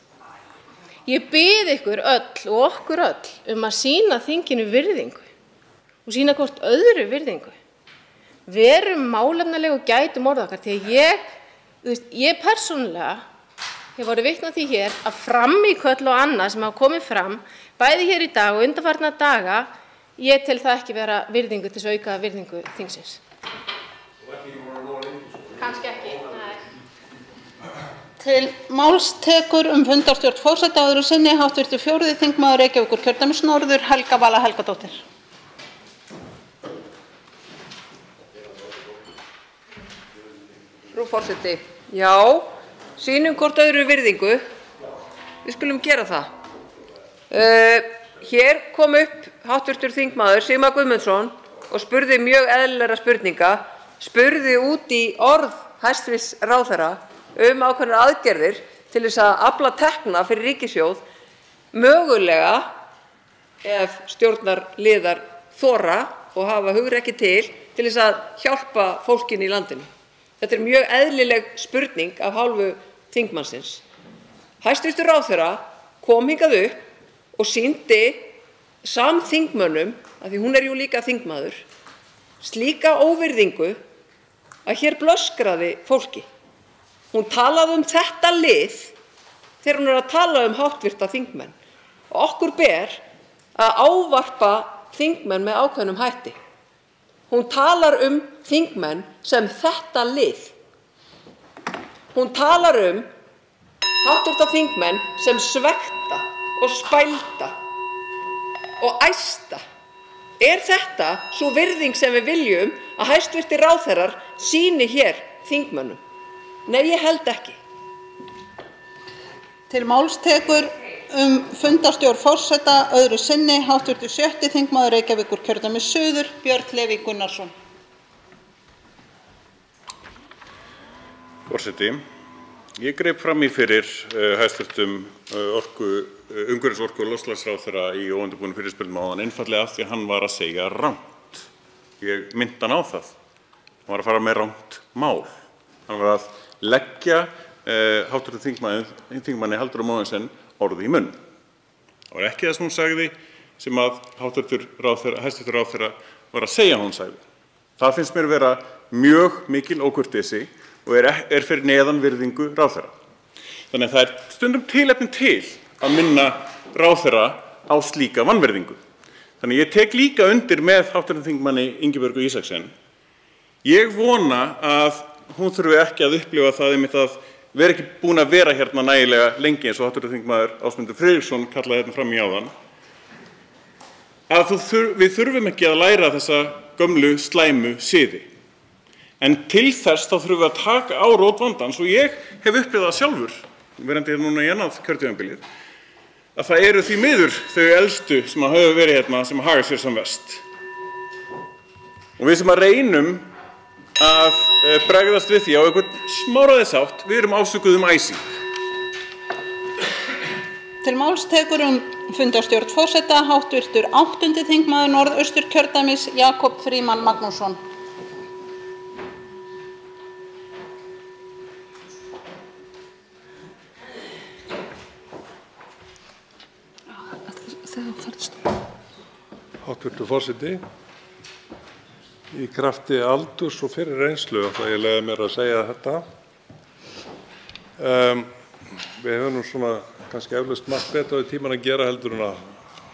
Ég bið ykkur öll og okkur öll að sýna þinginu virðingu og sýna hvort öðru virðingu. Verum málefnaleg og gætum orð okkar því að ég persónulega hef orðið vitni að því hér að frammíköll og annað sem hafa komið fram bæði hér í dag og undanfarna daga, ég tel það ekki vera virðingu til að auka virðingu þingsins. Kannski ekki, nei. Til máls tekur fundarstjórn forseta öðru sinni hv. 4. þingmaður Reykjavíkurkjördæmis norður Helga Vala Helgadóttir. Frú forseti, já, sýnum hvort öðru virðingu. Við skulum gera það. Hér kom upp hv. þingmaður Sigmar Guðmundsson og spurði mjög eðlilegra spurninga, spurði út í orð hæstv. Ráðherra ákveðnar aðgerðir til þess að afla tekna fyrir ríkissjóð, mögulega ef stjórnarliðar þora og hafa hugrekki til þess að hjálpa fólkinu í landinu. Þetta er mjög eðlileg spurning af hálfu þingmannsins. Hæstv. Ráðherra kom hingað upp og sýndi samþingmönnum, af því hún er jú líka þingmaður, slíka óvirðingu að hér blöskraði fólki. Hún talaði þetta lið þegar hún er að tala háttvirta þingmenn. Og okkur ber að ávarpa þingmenn með ákveðnum hætti. Hún talar þingmenn sem þetta lið. Hún talar háttvirta þingmenn sem svekta og spælda og æsta. Er þetta sú virðing sem við viljum að hæstv. Ráðherrar sýni hér þingmönnum? Nei, ég held ekki. Til máls tekur fundarstjórn forseta öðru sinni hv. 6. þingmaður Reykjavíkurkjördæmis suður Björn Leví Gunnarsson. Forseti, ég greip fram í fyrir hæstv. Umhverfis-, orku- og loftslagsráðherra í óundirbúnum fyrirspurnum áðan einfaldlega af því að hann var að segja rangt. Ég minnti hann á það. Hann var að fara með rangt mál. Hann var að leggja hv. þingmanni Halldóru Mogensen orð í munn. Það var ekki það sem hún sagði sem að hæstv. ráðherra var að segja hún sagði. Það finnst mér vera mjög mikil ókurteisi og er fyrir neðan virðingu ráðherra. Þannig að það er stundum tilefni til að minna ráðherra á slíka vanvirðingu. Þannig ég tek líka undir með hv. þingmanni Ingibjörgu Isaksen. Ég vona að hún þurfi ekki að upplifa það einmitt að vera ekki búin að vera hérna nægilega lengi eins og hv. þingmaður Ásmundur Friðriksson kallaði hérna fram í áðan. Að við þurfum ekki að læra þessa gömlu slæmu siði. En til þess þá þurfum við að taka á rót vandans og ég hef upplifað það sjálfur, verandi hérna núna í annað kjörtímabilið, að það eru því miður þau elstu sem hafa verið hérna sem haga sér sem verst. Og við sem að reynum að bregðast við því á einhvern smáræðis hátt, við erum ásökuð æsing. Til máls tekur fundarstjórn forseta hv. 8. þingmaður Norðausturkjördæmis Jakob Frímann Magnússon. Háttvirtur forseti, í krafti aldurs og fyrir reynslu ætla ég að leyfa mér að segja þetta. Við höfum nú svona kannski eflaust margt betra við tímann að gera heldur en að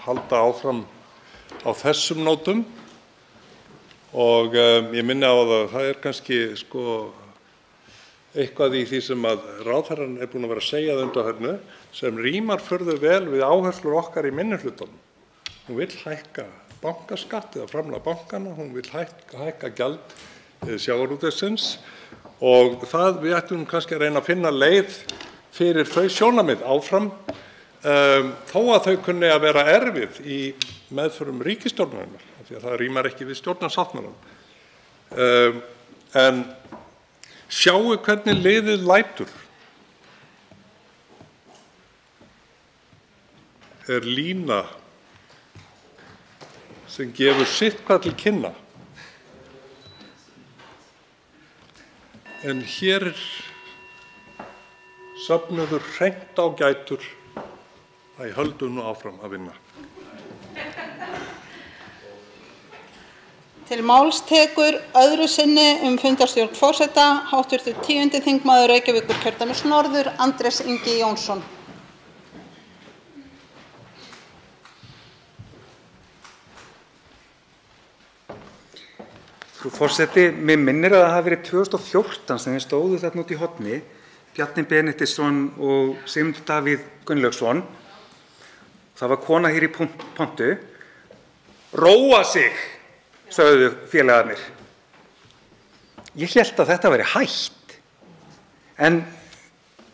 halda áfram á þessum nótum og ég minni á það er kannski eitthvað í því sem að ráðherrann er búinn að vera að segja að undanförnu sem rímar furðu vel við áherslur okkar í minnihlutanum. Hún vill hækka bankaskatt eða framlag bankana, hún vill hækka gjald sjávarútvegsins og við ættum kannski að reyna að finna leið fyrir þau sjónarmið áfram þó að þau kunni að vera erfið í meðförum ríkisstjórnarinnar, því að það rímar ekki við stjórnarsáttmálann. En sjáu hvernig liðið lætur. Er lína sem gefur sitt hvað til kynna. En hér söfnuður hreint á gætur að höldum nú áfram að vinna. Til máls tekur öðru sinni fundarstjórn forseta hv. 10. þingmaður Reykjavíkurkjördæmis norður, Andrés Ingi Jónsson. Frú forseti, mig minnir að það hafi verið 2014 sem við stóðum þarna út í horni, Bjarni Benediktsson og Sigmundur Davíð Gunnlaugsson. Það var kona hér í pontu. Róa sig, sögðu félagarnir. Ég hélt að þetta væri hætt. En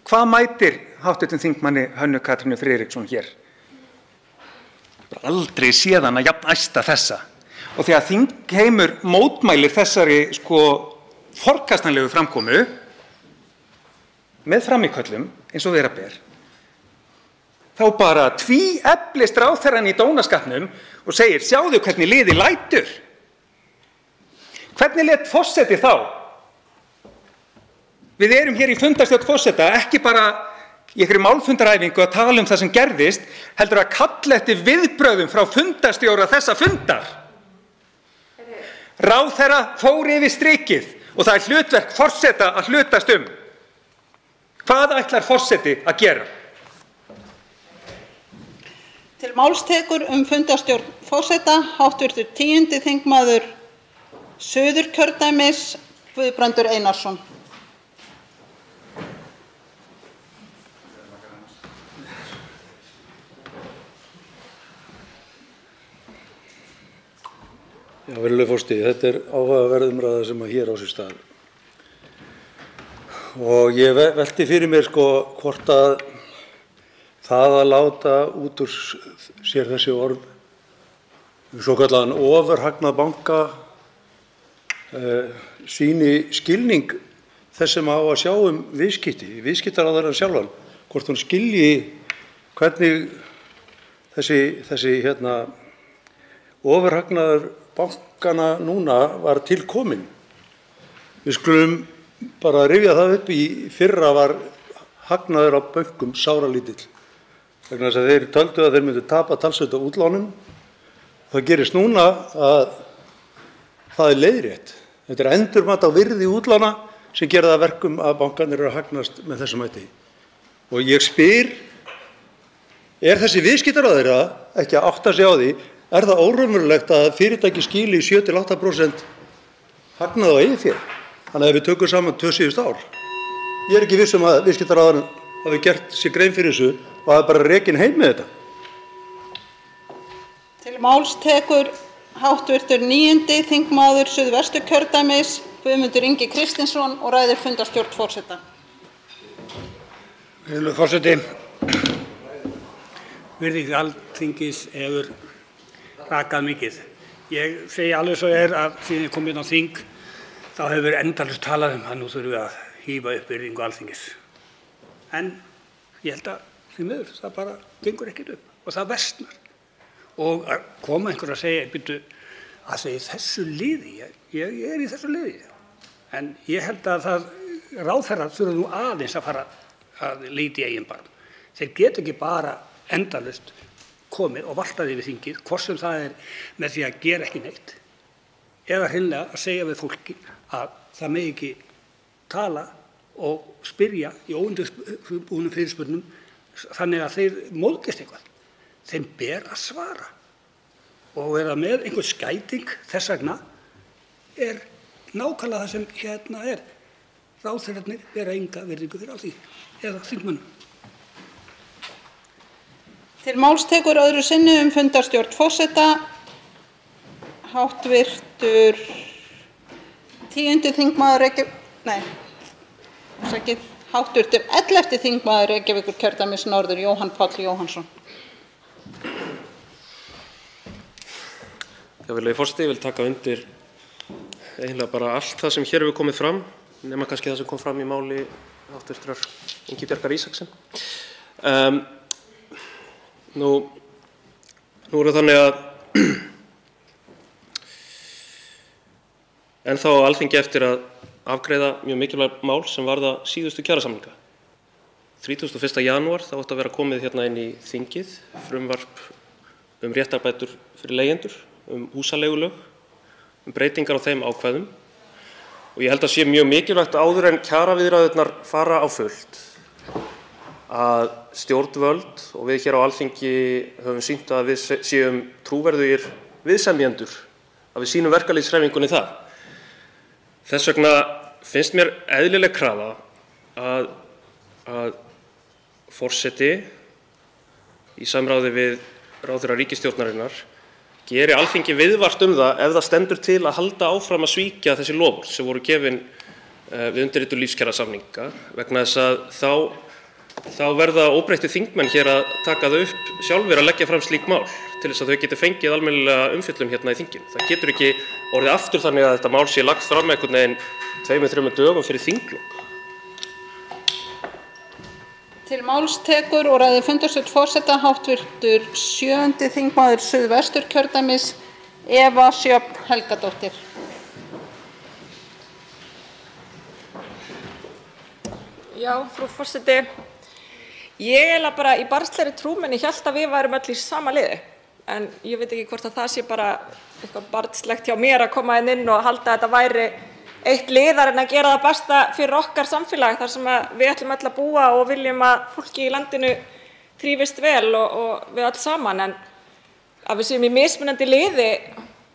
hvað mætir hv. þingmanni Hönnu Katrínu Friðriksson hér? Aldrei séð hana jafn æsta þessa. Og þegar þingheimur mótmælir þessari forkastanlegu framkomu með frammíköllum eins og vera ber, þá bara tvíeflist ráðherrann í dónaskapnum og segir: sjáðu hvernig liðið lætur. Hvernig lét forseti þá? Við erum hér í fundarstjórn forseta, ekki bara í einhverri málfundaræfingu að tala um það sem gerðist, heldur að kalla eftir viðbrögðum frá fundarstjóra þessa fundar. Ráðherra fór yfir strikið og það er hlutverk forseta að hlutast um. Hvað ætlar forseti að gera? Til máls tekur fundarstjórn forseta hv. 10. þingmaður Suðurkjördæmis, Guðbrandur Einarsson. Já, virðulegur forseti, þetta er áhugaverð umræða sem hér á sér stað. Og ég velti fyrir mér hvort að það að láta út úr sér þessi orð svokallaðan ofurhagnað banka sýni skilning þess sem á að sjá viðskiptaráðherrann sjálfan, hvort hún skilji hvernig þessi ofurhagnaður bankana núna var til kominn. Við skulum bara rifja það upp, í fyrra var hagnaður á bönkum sáralítill vegna þess að þeir töldu að þeir myndu tapa talsvert á útlánum. Það gerist núna að það er leiðrétt. Þetta er endurmat á virði útlána sem gera það að verkum að bankarnir eru að hagnast með þessum hætti. Og ég spyr, er þessi viðskiptaráðherra ekki að átta sig á því? Er það óraunverulegt að fyrirtæki skili 7–8% hagnað á eigið fé? Þannig að ef við tökum saman 2 síðustu ár. Ég er ekki viss að viðskiptaráðherrann hafi gert sér grein fyrir þessu og hafi bara rekinn heim með þetta. Til máls tekur hv. 9. þingmaður Suðvesturkjördæmis, Guðmundur Ingi Kristinsson, og ræðir fundarstjórn forseta. Virðulegur forseti, virðing Alþingis hefur rakað mikið. Ég segi alveg svo að síðan ég kom inn á þing þá hefur endalaust talað að nú þurfum við að hífa upp virðingu Alþingis. En ég held að því miður það bara gengur ekkert upp og það versnar. Og að koma einhver að segja, byrju, að segja þessu liði, ég er í þessu liði. En ég held að ráðherrar þurfa nú aðeins að fara að líta í eigin barm. Þeir geta ekki bara endalaust komið og valtað yfir þingið, hvort sem það er með því að gera ekki neitt eða hreinlega að segja við fólki að það megi ekki tala og spyrja í óundirbúnum fyrirspurnum þannig að þeir móðgist eitthvað. Þeim ber að svara og vera með einhvern skæting þess vegna er nákvæmlega það sem hérna er. Ráðherrarnir bera enga virðingu fyrir á því eða þingmönnum. Til máls tekur öðru sinni fundarstjórn forseta Háttvirtur 10. þingmaður Háttvirtur 11. þingmaður Reykjavíkurkjördæmis norður Jóhann Páll Jóhannsson. Virðulegi forseti, ég vil taka undir eiginlega bara allt það sem hér hefur komið fram, nema kannski það sem kom fram í máli hv. Ingibjargar Isaksen. Nú er það þannig að ennþá á Alþingi eftir að afgreiða mjög mikilvæg mál sem varða síðustu kjarasamninga. 31. janúar þá átti að vera komið hérna inn í þingið frumvarp réttarbætur fyrir leigjendur, húsaleigulög, breytingar á þeim ákvæðum. Og ég held að sé mjög mikilvægt áður en kjaraviðræðurnar fara á fullt að stjórnvöld og við hér á Alþingi höfum sýnt að við séum trúverðugir viðsemjendur, að við sýnum verkalýðshreyfingunni það. Þess vegna finnst mér eðlileg krafa að forseti í samráði við ráðherra ríkisstjórnarinnar geri Alþingi viðvart það ef það stendur til að halda áfram að svíkja þessi loforð sem voru gefin við undirritun lífskjarasamninga, vegna þess að þá verða óbreyttir þingmenn hér að taka þau upp sjálfir að leggja fram slík mál til þess að þau geti fengið almennilega umfjöllun hérna í þinginu. Það getur ekki orðið aftur þannig að þetta mál sé lagt fram einhvern veginn 2-3 dögum fyrir þinglok. Til máls tekur og ræður fundarstjórn forseta háttvirtur 7. þingmaður Suðvesturkjördæmis Eva Sjöfn Helgadóttir. Já, frú forseti. Ég eiginlega bara í barnslegri trú minni hélt að við værum öll í sama liði. En ég veit ekki hvort að það sé bara eitthvað barnslegt hjá mér að koma inn og halda að þetta væri eitt liðar en að gera það besta fyrir okkar samfélag þar sem við ætlum öll að búa og viljum að fólki í landinu þrífist vel og við öll saman. En að við séum í mismunandi liði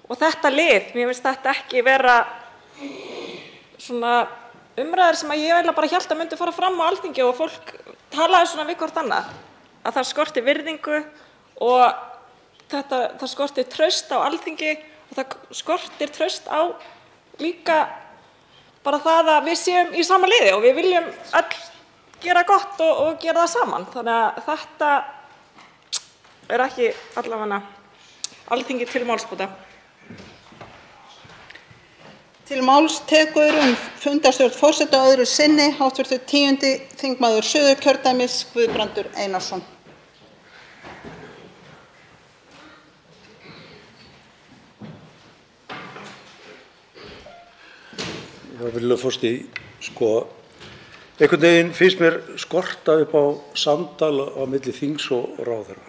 og þetta lið, mér finnst þetta ekki vera svona umræður sem ég eiginlega bara hélt að myndi fara fram á Alþingi og fólk talaði svona við hvort annað. Að það skorti virðingu og það skortir traust á Alþingi og það skortir traust á líka bara það að við séum í sama liði og við viljum öll gera gott og gera það saman. Þannig að þetta ekki allavega Alþingi til málsbóta. Til máls tekur fundarstjórn forseta öðru sinni háttvirtur 10. þingmaður Suðurkjördæmis Guðbrandur Einarsson. Virðulegur forseti, einhvern veginn finnst mér skorta upp á samtal á milli þings og ráðherra.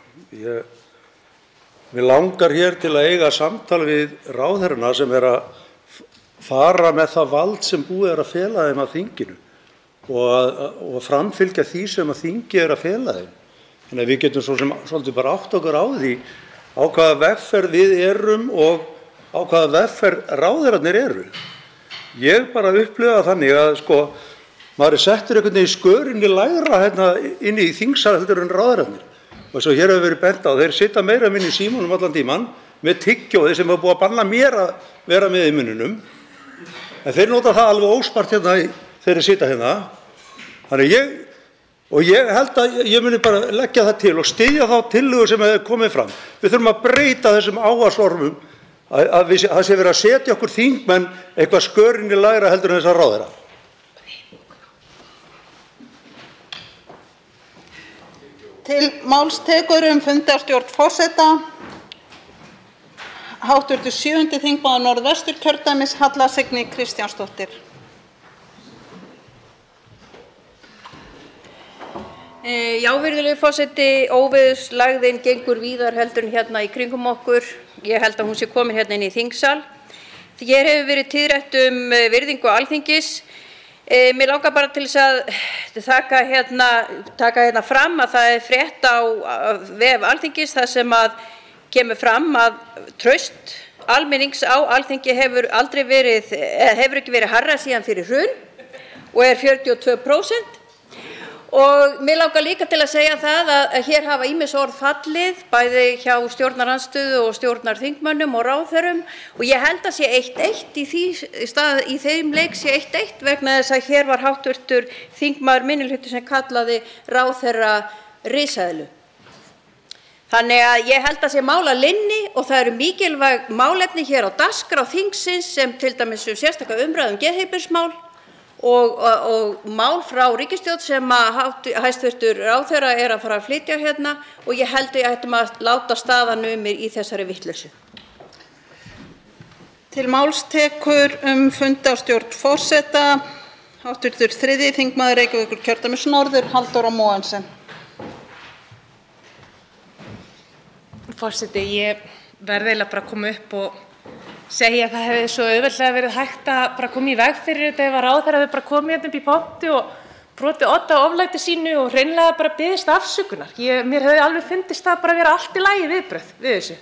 Mig langar hér til að eiga samtal við ráðherrana sem að fara með það vald sem búið að fela þeim að þinginu og framfylgja því sem að þingið að fela þeim. Þannig að við getum svo sem svolítið bara átt okkur á því á hvaða vegferð við erum og á hvaða vegferð ráðherrarnir eru. Ég bara upplifa þannig að maður settur einhvern veginn skörinni lægra hérna inn í þingsal heldur en ráðherrarnir. Og svo hér hefur verið bent á, þeir sitja meira minn í símanum allan tíman með tyggjóði sem var búið að banna mér að vera með í munninum. En þeir nota það alveg óspart hérna þegar þeir sitja hérna. Þannig ég held að ég muni bara leggja það til og styðja þá tillögu sem hefur komið fram. Við þurfum að breyta þessum ávarsormum að það sé verið að setja okkur þingmenn eitthvað skörinni lægra heldur en þessar ráðherra. Til máls tekur fundarstjórn forseta háttvirtur 7. þingmaður Norðvesturkjördæmis Halla Signý Kristjánsdóttir. Já, virðulegi forseti, óveðurslægðin gengur víðar heldur en hérna í kringum okkur. Ég held að hún sé komin hérna inn í þingsal. Hér hefur verið tíðrætt virðingu Alþingis. Mér langar bara til þess að taka hérna fram að það er frétt á vef Alþingis þar sem að kemur fram að traust almennings á Alþingi hefur ekki verið hærra síðan fyrir hrun og er 42%. Og mér langar líka til að segja það að hér hafa ýmis orð fallið, bæði hjá stjórnarandstöðu og stjórnarþingmönnum og ráðherrum, og ég held að sé 1-1 í þeim leik sé 1-1 vegna þess að hér var hv. Þingmaður minnihluti sem kallaði ráðherra risaeðlu. Þannig að ég held að sé mál að linni og það eru mikilvæg málefni hér á dagskrá þingsins sem til dæmis sérstaka umræðu geðheilbrigðismál og mál frá ríkisstjórn sem hæstv. Ráðherra að fara að flytja hérna og ég held að við ættum að láta staðar numið í þessari vitleysu. Til máls tekur fundarstjórn forseta hv. 3. þingmaður Reykjavíkurkjördæmis norður, Halldóra Mogensen. Forseti, ég verð eiginlega bara að koma upp og segja að það hefði svo auðveldlega verið hægt að bara koma í veg fyrir þetta ef að ráðherra hefði bara komið hérna upp í pontu og brotið odd á oflæti sínu og hreinlega bara beðist afsökunar. Mér hefði alveg fundist það bara vera allt í lagi viðbrögð við þessu.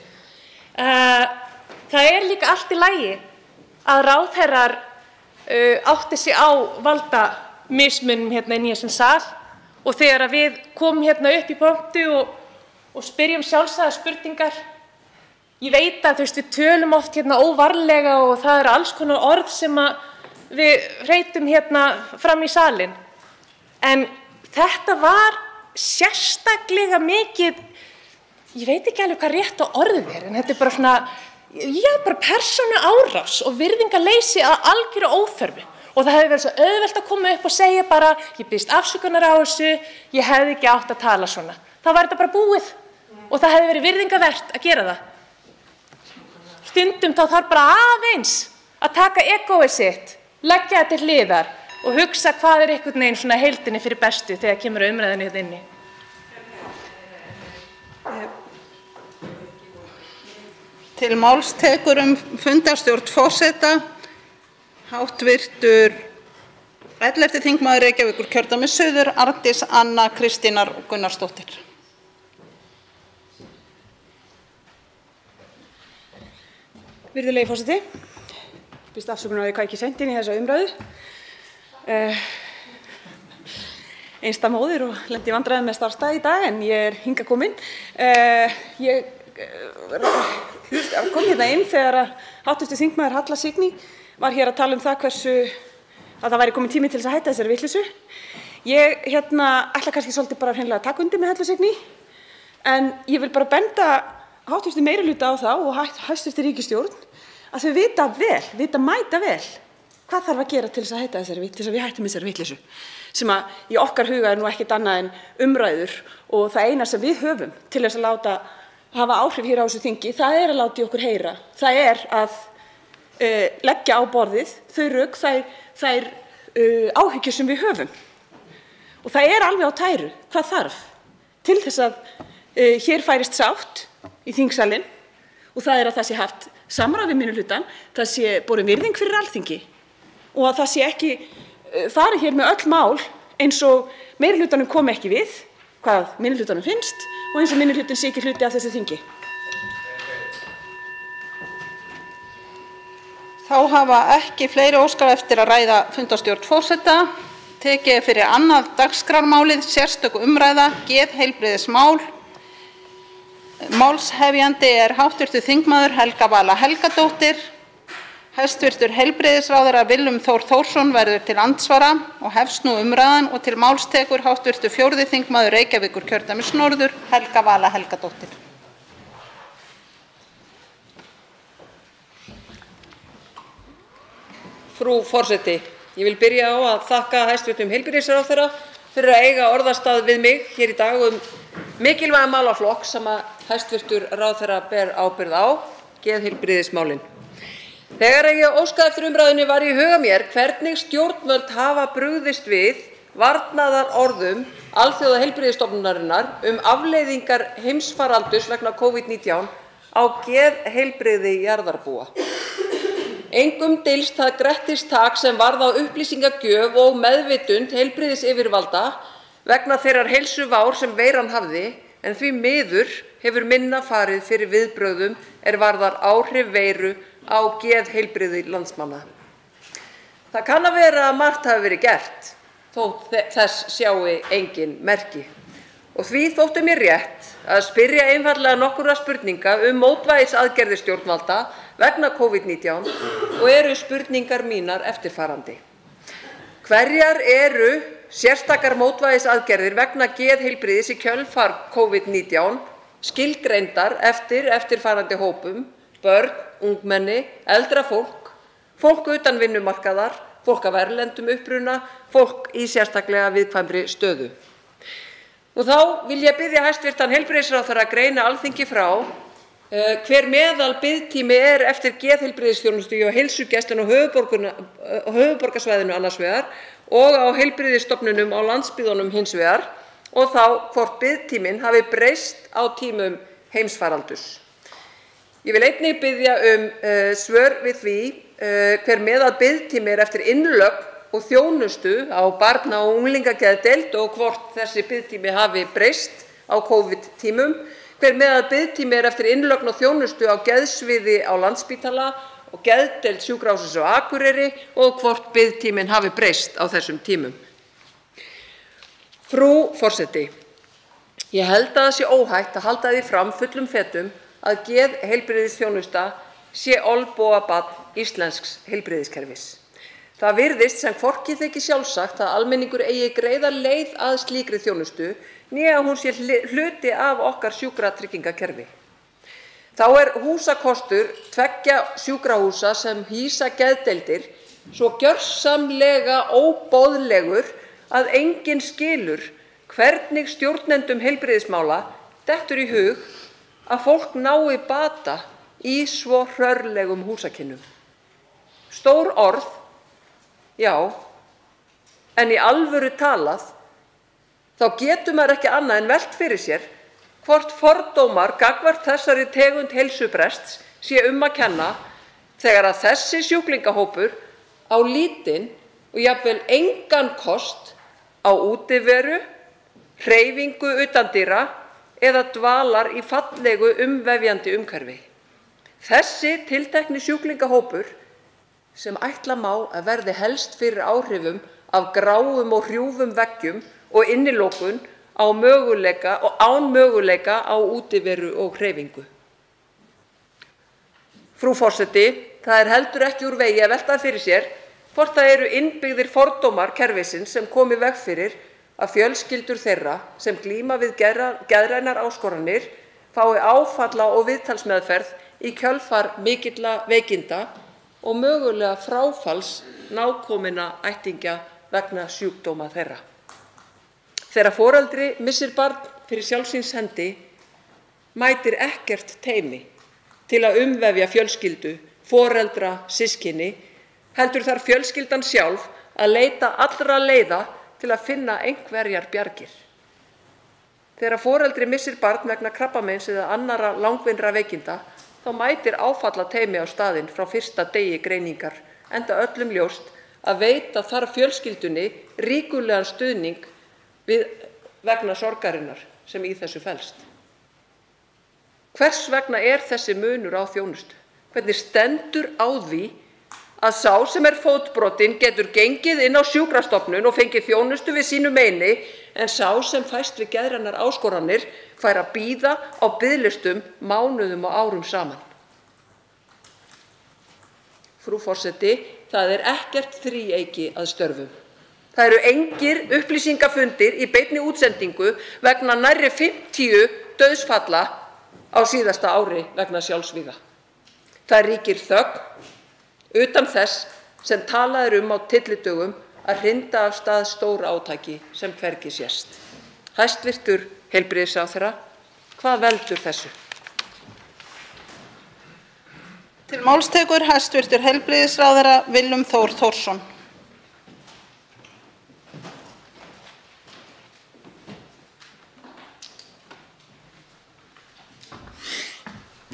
Það er líka allt í lagi að ráðherrar átti sig á valdamismunum hérna inn í þessum sal og þegar að við komum hérna upp í pontu og spyrjum sjálfsagðar spurningar. Ég veit að við tölum oft hérna óvarlega og það eru alls konar orð sem við hreytum hérna fram í salinn. En þetta var sérstaklega mikið, ég veit ekki alveg hvað rétt á orðið en þetta er bara svona, bara persónuárás og virðingarleysi að algjöru óþörfu. Og það hefði verið svo auðvelt að koma upp og segja bara, ég biðst afsökunar á þessu, ég hefði ekki átt að tala svona. Þá var þetta bara búið og það hefði verið virðingarvert að gera það. Stundum þá þarf bara aðeins að taka egóið sitt, leggja þetta til hliðar og hugsa hvað er einhvern veginn svona heildinni fyrir bestu þegar kemur umræðinu hérna inni. Til máls tekur fundarstjórn forseta hv. 11. þingmaður Reykjavíkurkjördæmis suður, Arndís Anna Kristínar Gunnarsdóttir. Virðulegi forseti, biðst afsökunar á því hvað ekki seint inn í þessa umræðu. Einstæð móðir og lenti í vandræðum með starfsdag í dag en ég hingað komin. Ég kom hérna inn þegar hv. þingmaður Halla Signý var hér að tala það hversu að það væri kominn tími til þess að hætta þessari vitleysu. Ég ætla kannski svolítið bara hreinlega að taka undir með Höllu Signý en ég vil bara benda hv. meirihluta á það og hæstv. ríkisstjórn að þau vita mæta vel hvað þarf að gera til þess að hætta þessari vitleysu, við hættum þessari vitleysu sem að í okkar huga er nú ekkert annað en umræður og það eina sem við höfum til þess að láta hafa áhrif hér á þessu þingi, það er að láta í okkur heyra. Það er að leggja á borðið þau rök, þær áhyggjur sem við höfum. Og það er alveg á tæru hvað þarf til þess að hér færist sátt í þingsalinn og það er að það sé haft samráð við minnihlutann, það sé borin virðing fyrir Alþingi og að það sé ekki farið hér með öll mál eins og meirihlutanum komi ekki við hvað minnihlutanum finnst og eins og minnihlutinn sé ekki hluti af þessu þingi. Þá hafa ekki fleiri óskað eftir að ræða fundarstjórn forseta. Tekið er fyrir annað dagskrármálið sérstök umræða geðheilbrigðismál. Málshefjandi er hv. þingmaður Helga Vala Helgadóttir. Hæstv. heilbrigðisráðherra Willum Þór Þórsson verður til andsvara og hefst nú umræðan og til máls tekur hv. 4. þingmaður Reykjavíkurkjördæmis norður, Helga Vala Helgadóttir. Frú forseti, ég vil byrja á að þakka hæstv. heilbrigðisráðherra fyrir að eiga orðastað við mig hér í dag mikilvæga málaflokk sem að hæstv. ráðherra ber ábyrgð á, geðheilbrigðismálin. Þegar ég óskaði eftir umræðunni var í huga mér hvernig stjórnvöld hafa brugðist við varnaðarorðum Alþjóðaheilbrigðisstofnunarinnar afleiðingar heimsfaraldurs vegna COVID-19 á geðheilbrigði jarðarbúa. Engum dylst það grettistak sem varð á upplýsingagjöf og meðvitund heilbrigðisyfirvalda vegna þeirrar heilsuvár sem veiran hafði, en því miður hefur minna farið fyrir viðbrögðum varðar áhrif veiru á geðheilbrigði landsmanna. Það kann að vera að margt hafi verið gert, þótt þess sjái engin merki. Og því þótti mér rétt að spyrja einfaldlega nokkurra spurninga mótvægisaðgerðir stjórnvalda vegna COVID-19 og eru spurningar mínar eftirfarandi. Hverjar eru sérstakar mótvægisaðgerðir vegna geðheilbrigðis í kjölfar COVID-19 skilgreindar eftir eftirfarandi hópum: börn, ungmenni, eldra fólk, fólk utan vinnumarkaðar, fólk af erlendum uppruna, fólk í sérstaklega viðkvæmri stöðu. Og þá vil ég biðja hæstv. Heilbrigðisráðherra að greina Alþingi frá hver meðalbiðtími er eftir geðheilbrigðisþjónustu hjá heilsugæslunni á höfuðborgarsvæðinu annars vegar og á heilbrigðisstofnunum á landsbyggðunum hins vegar, og þá hvort biðtíminn hafi breyst á tímum heimsfaraldurs. Ég vil einnig biðja svör við því hver meðalbiðtími er eftir innlögn og þjónustu á barna- og unglingageðdeild og hvort þessi biðtími hafi breyst á COVID-tímum, hver meðalbiðtími er eftir innlögn og þjónustu á geðsviði á Landspítala og geðdeild Sjúkrahússins á Akureyri og hvort biðtíminn hafi breyst á þessum tímum. Frú forseti, ég held að það sé óhætt að halda því fram fullum fetum að geðheilbrigðisþjónusta sé olnbogabarn íslensks heilbrigðiskerfis. Það virðist sem hvorki þyki sjálfsagt að almenningur eigi greiða leið að slíkri þjónustu né að hún sé hluti af okkar sjúkratryggingakerfi. Þá er húsakostur 2 sjúkrahúsa sem hýsa geðdeildir svo gjörsamlega óboðlegur að enginn skilur hvernig stjórnendum heilbrigðismála dettur í hug að fólk nái bata í svo hrörlegum húsakynnum. Stór orð, já, en í alvöru talað þá getur maður ekki annað en velt fyrir sér hvort fordómar gagnvart þessari tegund heilsubrests sé að kenna þegar að þessi sjúklingahópur á lítinn og jafnvel engan kost á útiveru, hreyfingu utandyra eða dvalar í fallegu umvefjandi umhverfi. Þessi tiltekni sjúklingahópur sem ætla má að verði helst fyrir áhrifum af gráum og hrjúfum veggjum og innilokun án möguleika á útiveru og hreyfingu. Frú forseti, það er heldur ekki úr vegi að velta fyrir sér hvort það eru innbyggðir fordómar kerfisins sem komi í veg fyrir að fjölskyldur þeirra sem glíma við geðrænar áskoranir fái áfalla og viðtalsmeðferð í kjölfar mikilla veikinda og mögulega fráfalls nákominna ættingja vegna sjúkdóma þeirra. Þegar foreldri missir barn fyrir sjálfs síns hendi mætir ekkert teymi til að umvefja fjölskyldu, foreldra, systkini, heldur þarf fjölskyldan sjálf að leita allra leiða til að finna einhverjar bjargir. Þegar foreldri missir barn vegna krabbameins eða annarra langvinnra veikinda þá mætir áfallateymi á staðinn frá fyrsta degi greiningar, enda öllum ljóst að veita þarf fjölskyldunni ríkulegan stuðning vegna sorgarinnar sem í þessu felst. Hvers vegna er þessi munur á þjónustu? Hvernig stendur á því að sá sem er fótbrotinn getur gengið inn á sjúkrastofnun og fengið þjónustu við sínu meini en sá sem fæst við geðrænar áskoranir fær að bíða á biðlistum mánuðum og árum saman? Frú forseti, það er ekkert þríeyki að störfum. Það eru engir upplýsingafundir í beinni útsendingu vegna nærri 50 dauðsfalla á síðasta ári vegna sjálfsvíga. Það ríkir þögn utan þess sem talað er á tyllidögum að hrinda af stað stóra átaki sem hvergi sést. Hæstv. Heilbrigðisráðherra, hvað veldur þessu? Til máls tekur hæstv. Heilbrigðisráðherra Willum Þór Þórsson.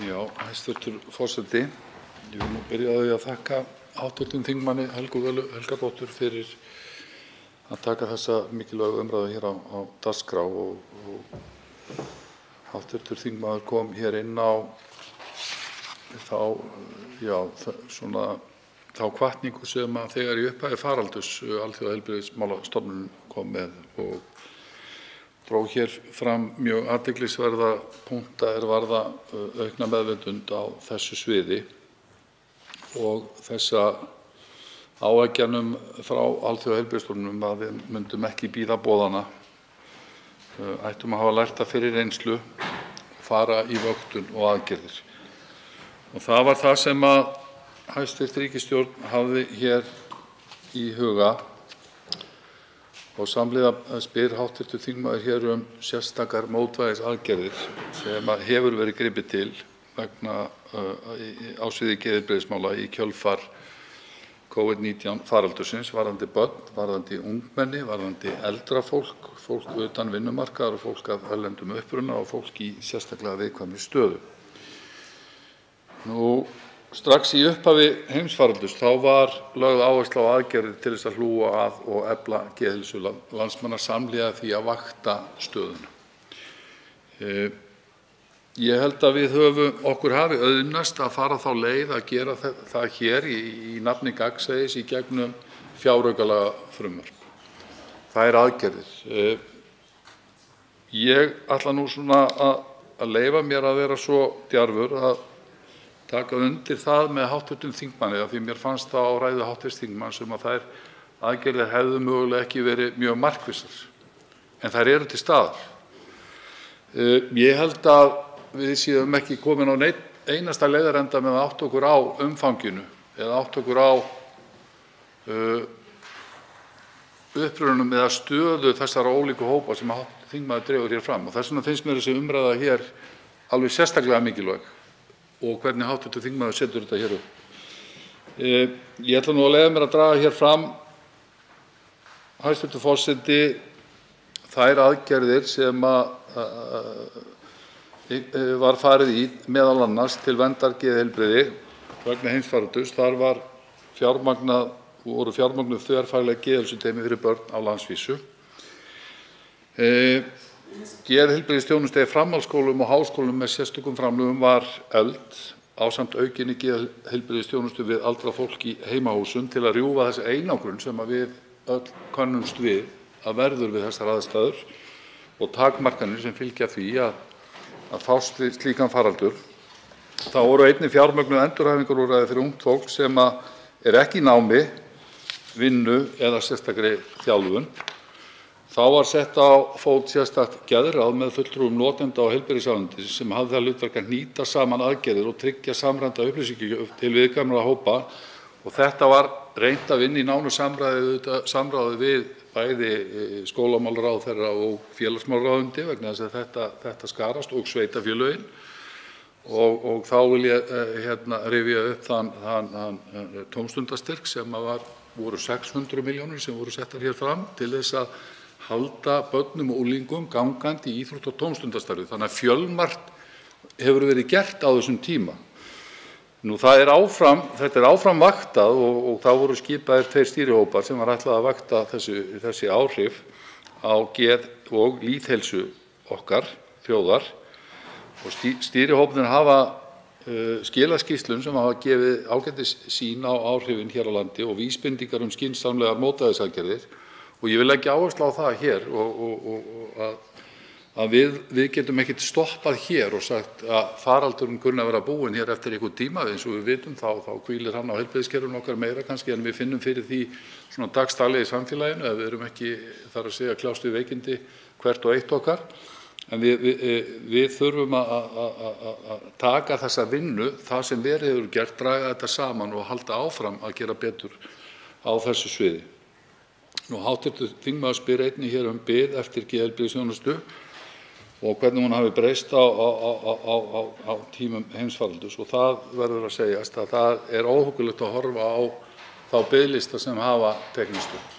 Já, hæstv. Forseti, ég vil nú byrja á því að þakka hv. þingmanni Helgu Völu Helgadóttur fyrir að taka þessa mikilvægu umræðu hér á dagskrá og hv. þingmaður kom hér inn á þá, já, svona þá hvatningu sem að þegar í upphafi faraldurs Alþjóðaheilbrigðismálastofnunin kom með og dró hér fram mjög athyglisverða punkta varða aukna meðvitund á þessu sviði og þessa áeggjanum frá Alþjóðaheilbrigðisstofnuninum að við myndum ekki bíða boðana, ættum að hafa lært það fyrir reynslu, fara í vöktun og aðgerðir. Og það var það sem að hæstv. Ríkisstjórn hafði hér í huga og samhliða spyr hv. þingmaður hér sérstakar mótvægisaðgerðir sem hefur verið gripið til vegna á sviði geðheilbrigðismála í kjölfar COVID-19 faraldursins varðandi börn, varðandi ungmenni, varðandi eldra fólk, fólk utan vinnumarkaðar og fólk af erlendum uppruna og fólk í sérstaklega viðkvæmri stöðu. Strax í upphafi heimsfaraldurs þá var lögð áhersla á aðgerðir til þess að hlúa að og efla geðheilsu landsmanna samhliða því að vakta stöðuna. Ég held að okkur hafi auðnast að fara þá leið að gera það hér í nafni gagnsæis í gegnum fjáraukalagafrumvarp. Það aðgerðir. Ég ætla nú svona að leyfa mér að vera svo djarfur að taka undir það með hv. þingmanni af því mér fannst það á ræðu hv. þingmanns að þær aðgerðir hefðu mögulega ekki verið mjög markvissar, en þær eru til staðar. Ég held að við séum ekki komin á einasta leiðarenda með að átta okkur á umfanginu eða átta okkur á upprunanum eða stöðu þessara ólíku hópa sem hv. þingmaður dregur hér fram. Og þess vegna finnst mér þessi umræða hér alveg sérstaklega mikilvæg og hvernig hv. þingmaður setur þetta hér upp. Ég ætla nú að leyfa mér að draga hér fram, hæstv. forseti, þær aðgerðir sem var farið í meðal annars til verndar geðheilbrigði vegna heimsfaraldurs. Þar voru fjármögnuð þverfagleg geðheilsuteymi fyrir börn á landsvísu. Geðheilbrigðisþjónusta í framhaldsskólum og háskólum með sérstökum framlögum var efld ásamt aukinni geðheilbrigðisþjónustu við aldrað fólk í heimahúsum til að rjúfa þessi einangrun sem við öll könnumst við að verður við þessar aðstæður og takmarkanir sem fylgja því að fást við slíkan faraldur. Þá voru einnig fjármögnuð endurhæfingarúrræði fyrir ungt fólk sem ekki í námi, vinnu eða sérstakri þjálfun. Þá var sett á fót sérstakt geðráð með fulltrúum notenda og heilbrigðisráðuneytisins sem hafði það hlutverk að hnýta saman aðgerðir og tryggja samræmda upplýsingagjöf til viðkvæmra hópa. Og þetta var reynt að vinna í nánu samráði við bæði skólamálaráðherra og félagsmálaráðuneyti vegna þess að þetta skarast og sveitarfélögin. Og þá vil ég rifja upp þann tómstundastyrk sem voru 600 milljónir sem voru settar hér fram til þess að halda börnum og unglingum gangandi í íþrótta- og tómstundastarfi. Þannig að fjölmargt hefur verið gert á þessum tíma. Þetta áfram vaktað og þá voru skipaðir 2 stýrihópar sem var ætlað að vakta þessi áhrif á geð- og lýðheilsu okkar þjóðar. Og stýrihóparnir hafa skilað skýrslum sem hafa gefið ágætis sýn á áhrifin hér á landi og vísbendingar skynsamlegar mótvægisaðgerðir. Og ég vil leggja áherslu á það hér að við getum ekkert stoppað hér og sagt að faraldurinn kunni að vera búinn hér eftir einhvern tíma. Eins og við vitum þá hvílir hann á heilbrigðiskerfinu okkar meira kannski en við finnum fyrir því svona dagsdaglega í samfélaginu ef við erum ekki þar að segja kljást við veikindi hvert og eitt okkar. En við þurfum að taka þessa vinnu, það sem verið hefur gert, draga þetta saman og halda áfram að gera betur á þessu sviði. Hv. þingmaður spyr einnig hér bið eftir geðheilbrigðisþjónustu og hvernig hún hafi breyst á tímum heimsfaraldurs. Og það verður að segjast að það óhuggulegt að horfa á þá biðlista sem hafa teknist upp.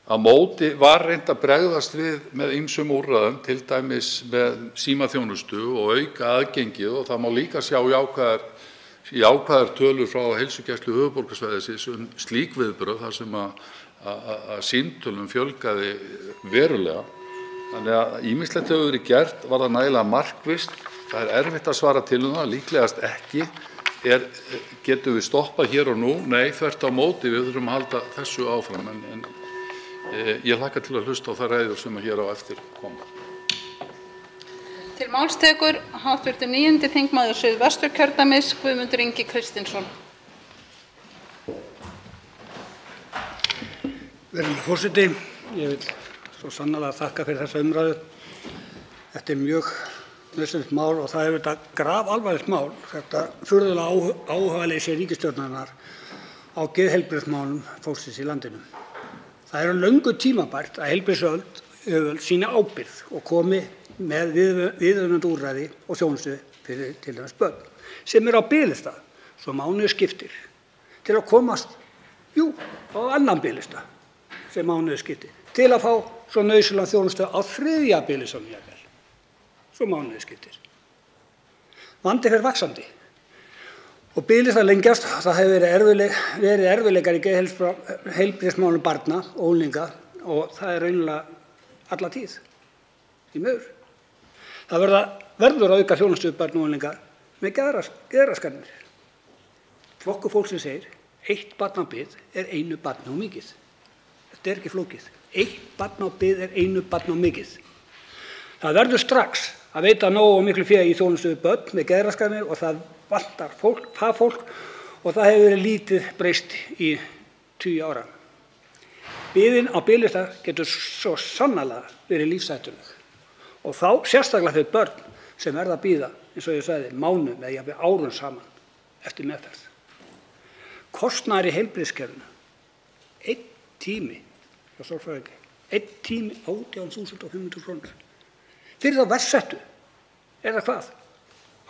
Á móti var reynt að bregðast við með ýmsum úrræðum, til dæmis með símaþjónustu og auka aðgengið og það má líka sjá jákvæðar tölur frá Heilsugæslu höfuðborgarsvæðisins slík viðbrögð þar sem að símtölum fjölgaði verulega. Þannig að ýmislegt hefur verið gert, var það nægilega markvisst. Það erfitt að svara til það, líklegast ekki. getum við stoppað hér og nú? Nei, þvert á móti, við þurfum að halda þessu áfram. En ég hlakka til að hlusta á það ræður sem hér á eftir koma. Til máls tekur hv. 9. þingmaður Suðvesturkjördæmis, Guðmundur Ingi Kristinsson. Virðulegur forseti, ég vil svo sannarlega þakka fyrir þessa umræðu. Þetta er mjög nauðsynlegt mál og það er þetta grafalvarlegt mál, þetta furðulega áhugaleysi ríkisstjórnarinnar á geðheilbrigðismálum fólksins í landinu. Það er löngu tímabært að heilbrigðisyfirvöld sýni ábyrgð og komi með viðunandi úrræði og þjónustu fyrir til dæmis börn sem eru á biðlista svo mánuði skiptir til að komast á annan biðlista sem mánuði skiptir til að fá svo nauðsynlega þjónustu á þriðja biðlistanum jafnvel svo mánuði skiptir. Vandi fer vaxandi og biðlistar lengjast. Það hefur verið erfiðleikar í geðheilbrigðismálum barna og unglinga og það er raunverulega alla tíð í miður. Það verður að auka þjónustu við börn og unglinga með geðraskanir. Flokkur fólksins segir 1 barn á bið er 1 barni of mikið. Þetta er ekki flókið. 1 barn á bið er 1 barni of mikið. Það verður strax að veita nógu miklu fé í þjónustu við börn með geðraskanir og það vantar fólk og það hefur verið lítið breyst í 20 ára. Biðin á biðlista getur svo sannarlega verið lífshættuleg og þá sérstaklega fyrir börn sem verða að bíða, eins og ég sagði, mánuðum eða jafnvel árum saman eftir meðferð. Kostnaður í heilbrigðiskerfinu, 1 tími hjá sálfræðingi, 1 tími 18.500 kr. Fyrir þá verst settu er það hvað?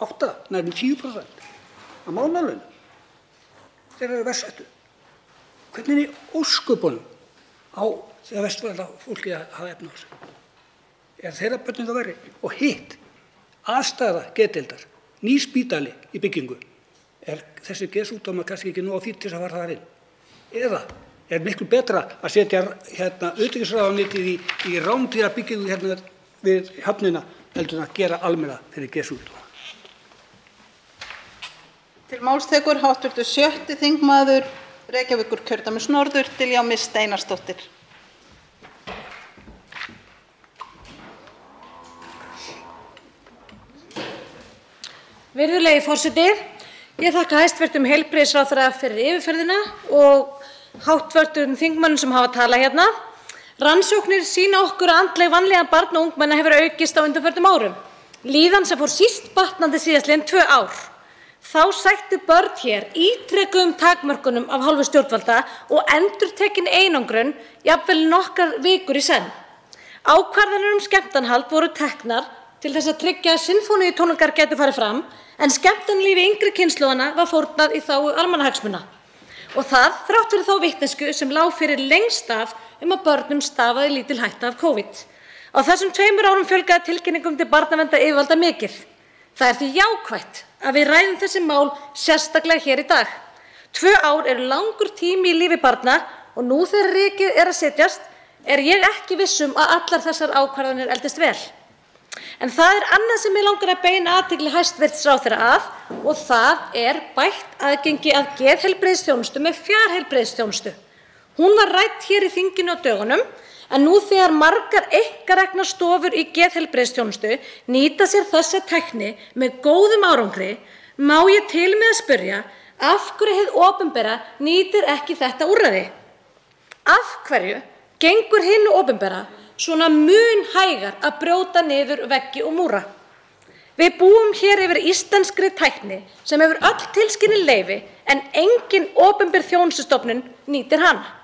8, nærmum 10% af mánaðarlaunum. Þeir eru verst settu. Hvernig í ósköpunum á þegar vestfræða fólki að hafa efni á þessu? Er þeirra börnin það verri? Og hitt, aðstæða geðdeildar, ný spítali í byggingu. Er þessi geðsjúkdómar kannski ekki nógu fínn til að fara þar inn? Eða er miklu betra að setja utanríkisráðuneytið í rándýra byggingu við höfnina heldur en að gera almenna fyrir geðsjúkdóma? Til máls tekur hv. 6. þingmaður Reykjavíkurkjördæmis norður, Diljá Mist Einarsdóttir. Virðulegi forseti, ég þakka hæstv. Heilbrigðisráðherra fyrir yfirferðina og hv. þingmönnum sem hafa talað hérna. Rannsóknir sýna okkur að andleg vanlíðan barna og ungmenna hefur aukist á undanförnum árum. Líðan sem fór síst batnandi síðastliðin 2 ár. Þá sættu börn hér ítrekuðum takmörkunum af hálfu stjórnvalda og endurtekin einangrun jafnvel nokkrar vikur í senn. Ákvarðanir skemmtanahald voru teknar til þess að tryggja að sinfóníutónleikar gætu farið fram, en skemmtanalífi yngri kynslóðanna var fórnað í þágu almannahagsmuna. Og það þrátt fyrir þá vitneskju sem lá fyrir lengst af að börnum stafaði lítil hætta af COVID. Á þessum 2 árum fjölgaði tilkynningum til barnaverndaryfirvalda mikið. Það er því jákvætt að við ræðum þessi mál sérstaklega hér í dag. 2 ár eru langur tími í lífi barna og nú þegar rykið er að setjast er ég ekki viss að allar þessar ákvarðanir eldist vel. En það er annað sem mig langar að beina athygli hæstv. Ráðherra að og það er bætt aðgengi að geðheilbrigðisþjónustu með fjarheilbrigðisþjónustu. Hún var rædd hér í þinginu á dögunum en nú þegar margar einkareknar stofur í geðheilbrigðisþjónustu nýta sér þessa tækni með góðum árangri má ég til með að spyrja af hverju hið opinbera nýtir ekki þetta úrræði? Af hverju gengur hinu opinbera svona mun hægar að brjóta niður veggi og múra? Við búum hér yfir íslenskri tækni sem hefur öll tilskilin leyfi en engin opinber þjónustustofnun nýtir hana.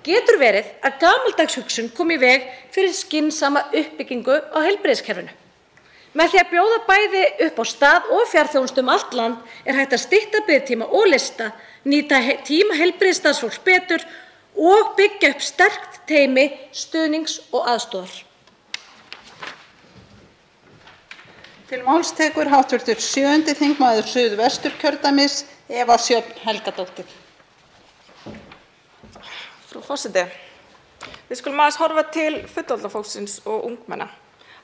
Getur verið að gamaldags hugsun komi í veg fyrir skynsama uppbyggingu á heilbrigðiskerfinu. Með því að bjóða bæði upp á stað og fjarþjónustu allt land er hægt að stytta biðtíma og lista, nýta tíma heilbrigðisstarfsfólks betur og byggja upp sterkt teymi stuðnings og aðstoðar. Til máls tekur hv. 7. þingmaður Suðvesturkjördæmis, Eva Sjöfn Helgadóttir. Frú forseti, við skulum aðeins horfa til fullorðna fólksins og ungmenna.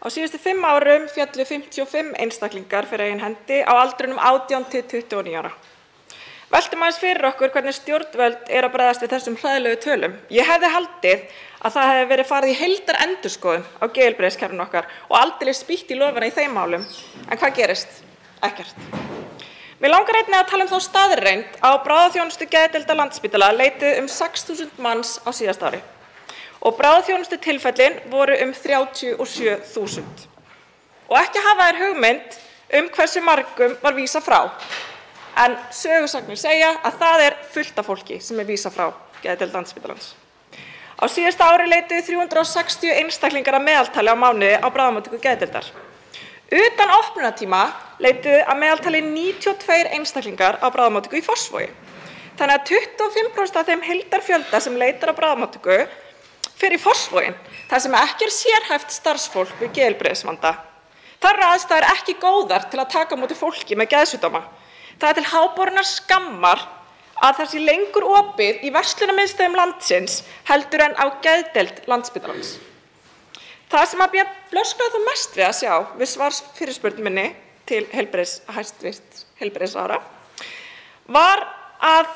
Á síðustu 5 árum féllu 55 einstaklingar fyrir eigin hendi á aldrinum 18 til 29 ára. Veltum aðeins fyrir okkur hvernig stjórnvöld eru að bregðast við þessum hræðilegu tölum. Ég hefði haldið að það hefði verið farið í heildarendurskoðun á geðheilbrigðiskerfinu okkar og aldeilis spýtt í lófana í þeim málum. En hvað gerist? Ekkert. Mig langar einnig að tala um þá staðreynd að á bráðaþjónustu geðdeilda Landspítala leituðu 6.000 manns á síðasta ári og bráðaþjónustu tilfellin voru 37.000. Og ekki hafa þeir hugmynd hversu margum var vísað frá. En sögusagnir segja að það fullt af fólki sem vísað frá geðdeild Landspítalans. Á síðasta ári leituðu 360 einstaklingar að meðaltali á mánuði á bráðamóttöku geðdeildar. Utan opnunartíma leituðu að meðaltali 92 einstaklingar á bráðamóttöku í Fossvogi. Þannig að 25% af þeim heildarfjölda sem leitar á bráðamóttöku fer í Fossvogin, þar sem ekki sérhæft starfsfólk við geðheilbrigðisvanda. Þar eru aðstæður ekki góðar til að taka á móti fólki með geðsjúkdóma. Það til háborinnar skammar að það sé lengur opið í verslunarmiðstöðvum landsins heldur en á geðdeild Landspítalans. Það sem að mér blöskraði þó mest við að sjá við svarsfyrirspurn minni til hæstvirts heilbrigðisráðherra var að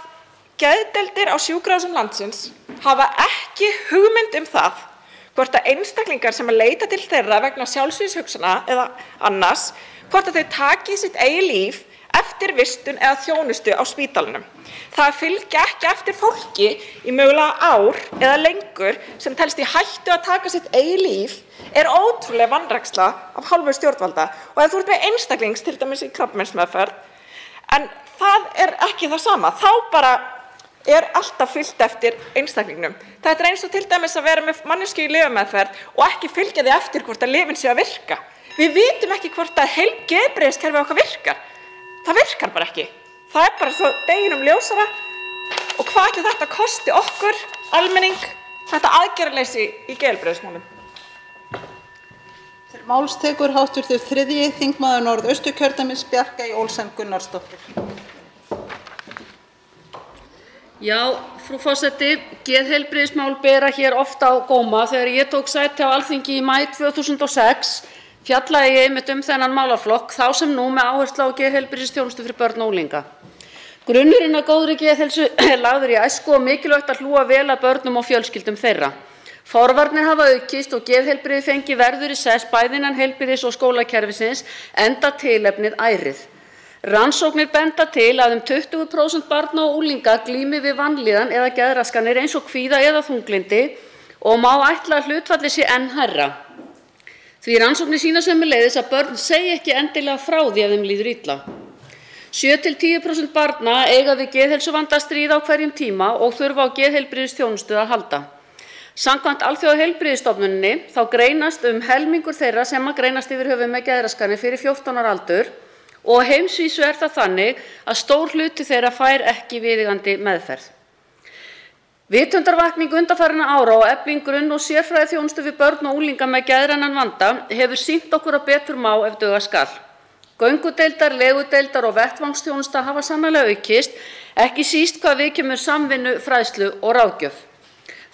geðdeildir á sjúkrahúsum landsins hafa ekki hugmynd það hvort að einstaklingar sem að leita til þeirra vegna sjálfsvígshugsana eða annars, hvort að þau taki sitt eigið líf eftir vistun eða þjónustu á spítalanum. Það fylgja ekki eftir fólki í mögulega ár eða lengur sem telst í hættu að taka sitt eigið líf ótrúlega vanræksla af hálfu stjórnvalda. Og ef þú ert með einstaklings, til dæmis í krabbameinsmeðferð, en það ekki það sama, þá bara alltaf fylgt eftir einstaklingnum. Þetta eins og til dæmis að vera með manneskju í lyfjameðferð og ekki fylgja því eftir hvort að lyfin sé að virka. Við vitum ekki hvort að geðheilbrigðiskerfið okkar virkar. Það virkar bara ekki. Það bara svo deginum ljósara. Og hvað ætli þetta kosti okkur, almenning, þetta aðgerðaleysi í geðheilbrigðismálum? Til máls tekur hv. 3. þingmaður Norðausturkjördæmis Bjarkey Olsen Gunnarsdóttir. Já, frú forseti, geðheilbrigðismál bera hér oft á góma. Þegar ég tók sæti á Alþingi í maí 2006 fjallaði ég einmitt þennan málaflokk þá sem nú með áherslu á geðheilbrigðisþjónustu fyrir börn og unglinga. Grunnurinn að góðri geðheilsu lagður í æsku og mikilvægt að hlúa vel að börnum og fjölskyldum þeirra. Forvarnir hafa aukist og geðheilbrigði fengi verður í sess bæði innan heilbrigðis- og skólakerfisins enda tilefnið ærið. Rannsóknir benda til að 20% barna og unglinga glími við vanlíðan eða geðraskanir eins og kvíða eða þunglyndi og má ætla að hlutfallið sé enn hærra. Því rannsóknir sýna sömuleiðis að börn segja ekki endilega frá því ef þeim líður illa. 7–10% barna eiga við geðheilsuvanda að stríða á hverjum tíma og þurfa á geðheilbrigðisþjónustu að halda. Samkvæmt Alþjóðaheilbrigðisstofnuninni þá greinast helmingur þeirra sem að greinast yfir höfuð með geðraskanir fyrir 14 ára aldur og heimsvísu það þannig að stór hluti þeirra fær ekki viðeigandi meðferð. Vitundarvakning undanfarinna ára og efling grunn- og sérfræðiþjónustu við börn og unglinga með geðrænan vanda hefur sýnt okkur að betur má ef duga skal. Göngudeildar, legudeildar og vettvangsþjónusta hafa sannarlega aukist, ekki síst hvað viðkemur samvinnu, fræðslu og ráðgjöf.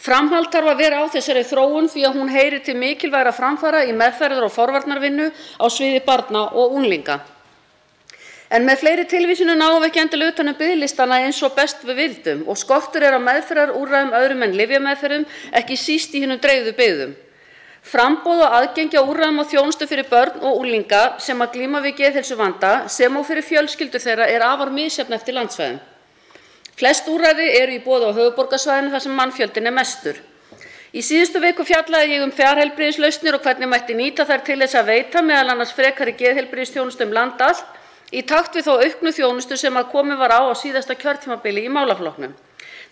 Framhald þarf að vera á þessari þróun því að hún heyrir til mikilvægra framfara í meðferðar- og forvarnarvinnu á sviði barna og unglinga. En með fleiri tilvísunum náum við ekki endilega utan biðlistana eins og best við vildum og skortur á meðferðarúrræðum öðrum en lyfjameðferðum, ekki síst í hinum dreifðu byggðum. Framboð og aðgengi á úrræðum og þjónustu fyrir börn og unglinga sem að glíma við geðheilsuvanda sem og fyrir fjölskyldur þeirra afar misjafn eftir landsvæðum. Flest úrræði eru í boði á höfuðborgarsvæðinu þar sem mannfjöldinn mestur. Í síðustu viku fjallaði ég fjarheilbrigðislausnir og hvernig mætti nýta þær til þess að veita meðal annars frekari geðheilbrigðisþjónustu land allt í takt við þá auknu þjónustu sem að komið var á síðasta kjörtímabili í málaflokknum.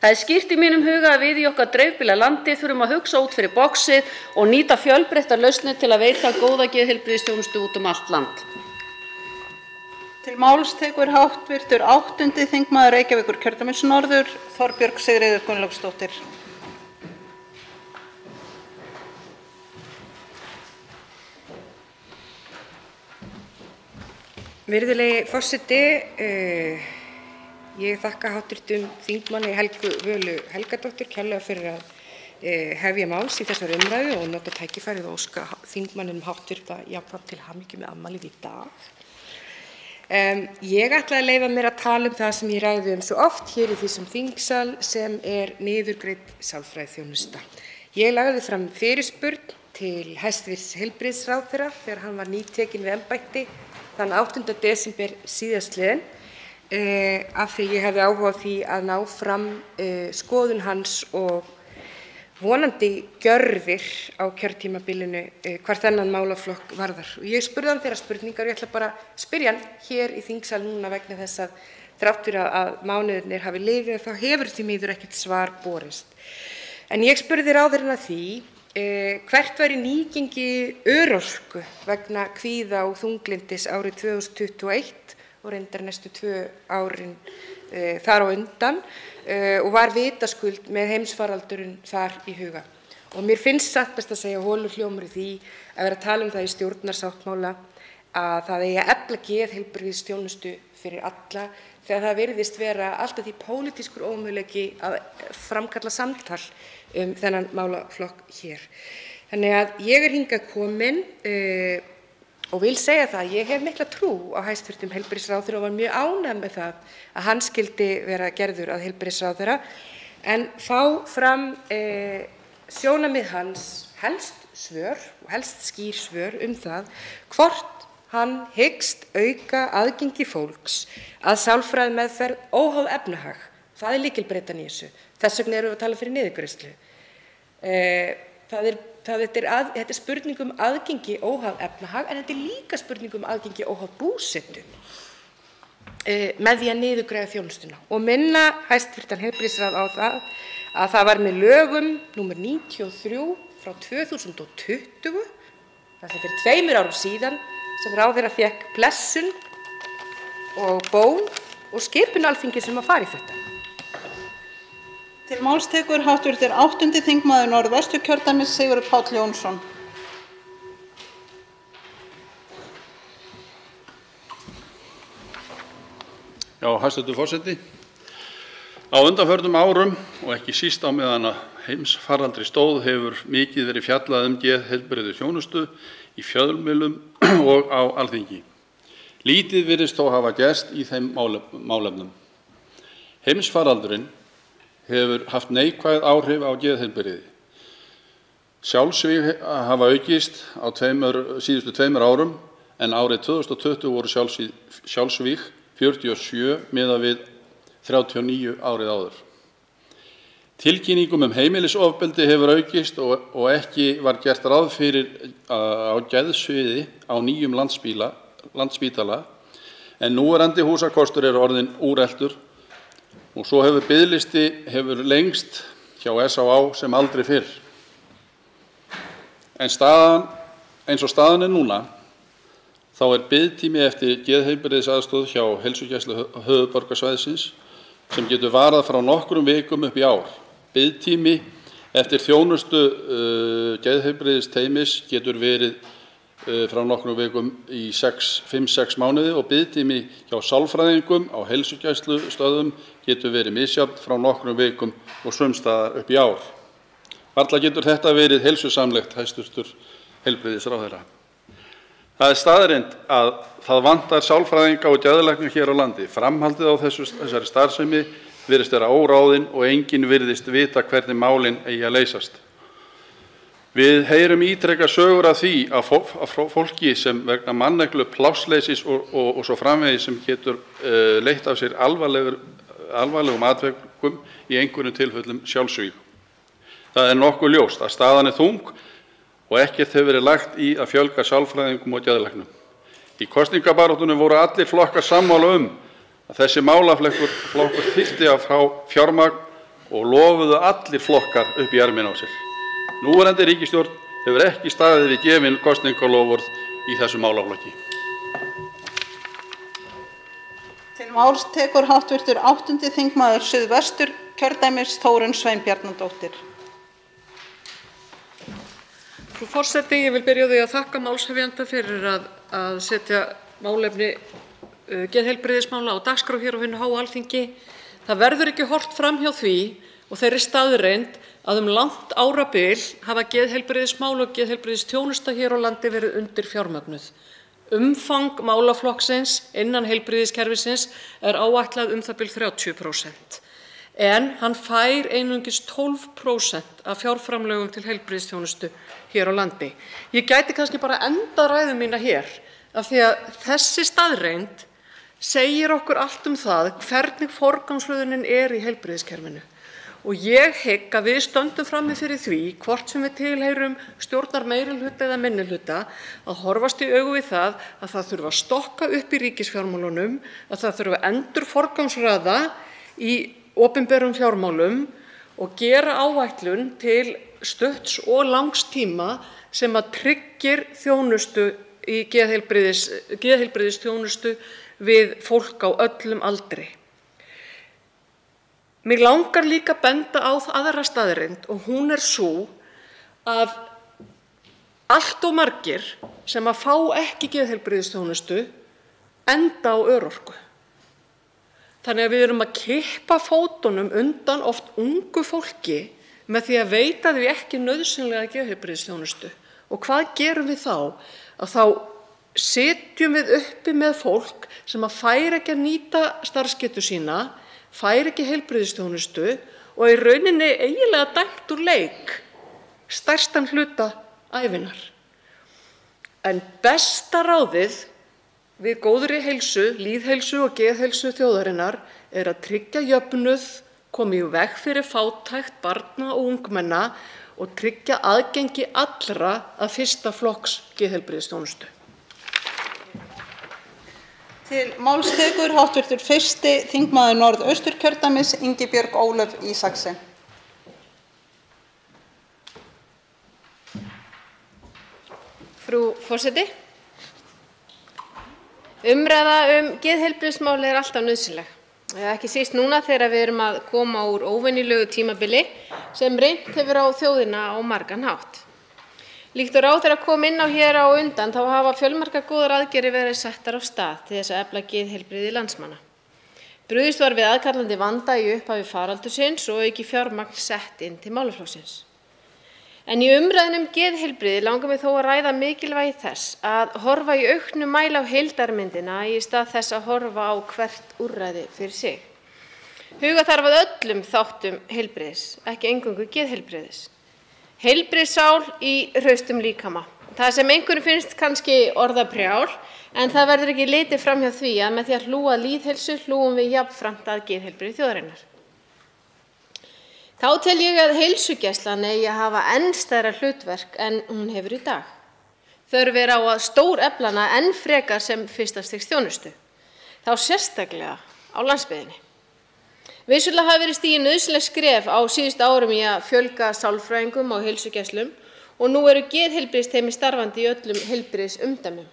Það skýrt í mínum huga að við í okkar dreifbýla landi þurfum að hugsa út fyrir boxið og nýta fjölbreyttar lausnir til að veita góða geðheilbrigðisþjónustu út allt land. Til máls tekur hv. 8. þingmaður Reykjavíkurkjördæmis norður Þorbjörg Sigríður Gunnlaugsdóttir. Virðulegi forseti, ég þakka hv. þingmanni Helgu Völu Helgadóttur kærlega fyrir að hefja máls í þessari umræðu og nota tækifærið og óska þingmanninum hv. jafnframt til hamingju með afmælið í dag. Ég ætla að leyfa mér að tala það sem ég ræði svo oft hér í þessum þingsal sem niðurgreidd sálfræðiþjónusta. Ég lagði fram fyrirspurn til hæstv. Heilbrigðisráðherra þegar hann var nýtekinn við embætti þann 8. desember síðastliðinn af því ég hefði áhuga á því að ná fram skoðun hans og vonandi gjörðir á kjörtímabilinu hvað þennan málaflokk varðar. Ég spurði hann þeirra spurningar og ég ætla bara að spyrja hann hér í þingsal núna vegna þess að þrátt fyrir að mánuðirnir hafi liðið þá hefur því miður ekkert svar borist. En ég spurði ráðherrann að því hvert væri nýgengi örorku vegna kvíða og þunglyndis árið 2021 og reyndar næstu 2 árin þar á undan og var vitaskuld með heimsfaraldurinn þar í huga. Og mér finnst satt best að segja holur hljómur í því að vera að tala það í stjórnarsáttmála að það eigi að efla geðheilbrigðisþjónustu fyrir alla þegar það virðist vera alltaf því pólitískur ómöguleiki að framkalla samtal þennan málaflokk hér. Þannig að ég hingað komin og vil segja það að ég hef mikla trú á hæstv. Heilbrigðisráðherra og var mjög ánægð með það að hann skyldi vera gerður að heilbrigðisráðherra en fá fram sjónarmið hans, helst svör og helst skýr svör það hvort hann hyggst auka aðgengi fólks að sálfræðimeðferð óháð efnahag. Það lykilbreytan í þessu. Þess vegna erum við að tala fyrir niðurgreiðslu. Þetta er spurning aðgengi óháð efnahag en þetta er líka spurning aðgengi óháð búsetu með því að niðurgreiða þjónustuna og minna hæstv. Heilbrigðisráðherra á það að það var með lögum nr. 93 frá 2020, það er fyrir 2 árum síðan, sem ráðherra fékk blessun og bón og skipun Alþingis að fara í þetta. Til máls tekur hv. 8. þingmaður Norðvesturkjördæmis Sigurður Páll Jónsson. Já, hæstv. forseti. Á undanförnum árum og ekki síst á meðan heimsfaraldri stóð hefur mikið verið fjallað geðheilbrigðisþjónustu í fjölmiðlum og á Alþingi. Lítið virðist þó hafa gerst í þeim málefnum. Heimsfaraldurinn hefur haft neikvæð áhrif á geðheilbrigði. Sjálfsvíg hafa aukist á síðustu 2 árum en árið 2020 voru sjálfsvíg 47 miðað við 39 árið áður. Tilkynningum heimilisofbeldi hefur aukist og ekki var gert ráð fyrir á geðsviði á nýjum Landspítala en núverandi húsakostur orðinn úreltur og svo hefur biðlisti lengst hjá SÁÁ sem aldrei fyrr. En eins og staðan núna þá biðtími eftir geðheilbrigðisaðstoð hjá Heilsugæslu höfuðborgarsvæðisins sem getur varað frá nokkrum vikum upp í ár. Biðtími eftir þjónustu geðheilbrigðisteymis getur verið frá nokkrum vikum í 5-6 mánuði og biðtími hjá sálfræðingum á heilsugæslustöðvum getur verið misjafn frá nokkrum vikum og sums staðar upp í ár. Varla getur þetta verið heilsusamlegt, hæstv. Heilbrigðisráðherra. Það staðreynd að það vantar sálfræðinga og geðlækna hér á landi. Framhaldið á þessari starfsemi virðist vera óráðin og enginn virðist vita hvernig málin eigi að leysast. Við heyrum ítrekað sögur af því að fólki sem vegna manneklu, plássleysis og svo framvegis sem getur leitt af sér alvarlegum atvikum í einhverjum tilfellum sjálfsvíg. Það nokkuð ljóst að staðan þung og ekkert hefur verið lagt í að fjölga sálfræðingum og geðlæknum. Í kosningabaráttunni voru allir flokkar sammála að þessi málaflokkur þyrfti að fá fjármagn og lofuðu allir flokkar upp í ermina á sér. Núverandi ríkisstjórn hefur ekki staðið við gefin kosningaloforð í þessum málaflokki. Til máls tekur hv. 8. þingmaður Suðvesturkjördæmis Þórunn Sveinbjarnardóttir. Frú forseti, ég vil byrja á því að þakka málshefjanda fyrir að setja málefni geðheilbrigðismála á dagskrá hér á hinu háa Alþingi. Það verður ekki horft fram hjá því og þeirri staðreynd að langt árabil hafa geðheilbrigðismál og geðheilbrigðisþjónusta hér á landi verið undir fjármögnuð. Umfang málaflokksins innan heilbrigðiskerfisins er áætlað það bil 30%, en hann fær einungis 12% af fjárframlögum til heilbrigðisþjónustu hér á landi. Ég gæti kannski bara endað ræðu mína hér af því að þessi staðreynd segir okkur allt það hvernig forgangsröðunin í heilbrigðiskerfinu. Og ég hygg að við stöndum frammi fyrir því, hvort sem við tilheyrum stjórnarmeirihluta eða minnihluta, að horfast í augu við það að það þurfi að stokka upp í ríkisfjármálunum, að það þurfi að endurforgangsraða í opinberum fjármálum og gera áætlun til stutts og langs tíma sem að tryggir þjónustu í geðheilbrigðisþjónustu við fólk á öllum aldri. Mig langar líka að benda á aðra staðreynd og hún sú að allt of margir sem að fá ekki geðheilbrigðisþjónustu enda á örorku. Þannig að við erum að kippa fótunum undan oft ungu fólki með því að veita því ekki nauðsynlega geðheilbrigðisþjónustu. Og hvað gerum við þá? Að þá sitjum við uppi með fólk sem að fær ekki að nýta starfsgetu sína, fær ekki heilbrigðisþjónustu og í rauninni eiginlega dæmt úr leik stærstan hluta ævinnar. En besta ráðið við góðri heilsu, lýðheilsu og geðheilsu þjóðarinnar að tryggja jöfnuð, koma í veg fyrir fátækt barna og ungmenna og tryggja aðgengi allra að fyrsta flokks geðheilbrigðisþjónustu. Til máls tekur hv. 1. þingmaður Norðausturkjördæmis, Ingibjörg Ólöf Isaksen. Frú forseti. Umræða geðheilbrigðismál alltaf nauðsynleg. Ekki síst núna þegar við erum að koma úr óvenjulegu tímabili sem reynt hefur á þjóðina á margan hátt. Líkt og ráðherra kom inn á hér á undan þá hafa fjölmargar góðar aðgerðir verið settar af stað til þess að efla geðheilbrigði landsmanna. Brugðist var við aðkallandi vanda í upphafi faraldursins og aukið fjármagn sett inn til málaflokksins. En í umræðunni geðheilbrigði langar mig þó að ræða mikilvægi þess að horfa í auknum mæli á heildarmyndina í stað þess að horfa á hvert úrræði fyrir sig. Huga þarf að öllum þáttum heilbrigðis, ekki eingöngu geðheilbrigðis. Heilbrigð sál í hraustum líkama. Það sem einhverjum finnst kannski orðaprjál, en það verður ekki litið fram hjá því að með því að hlúa að lýðheilsu hlúum við jafnframt að geðheilbrigði þjóðarinnar. Þá tel ég að heilsugæslan eigi að hafa enn stærra hlutverk en hún hefur í dag. Þörf á að stórefla hana enn frekar sem fyrsta stigs þjónustu. Þá sérstaklega á landsbyggðinni. Vissulega hafa verið stigin nauðsynleg skref á síðustu árum í að fjölga sálfræðingum á heilsugæslum og nú eru geðheilbrigðisteymi starfandi í öllum heilbrigðisumdæmum.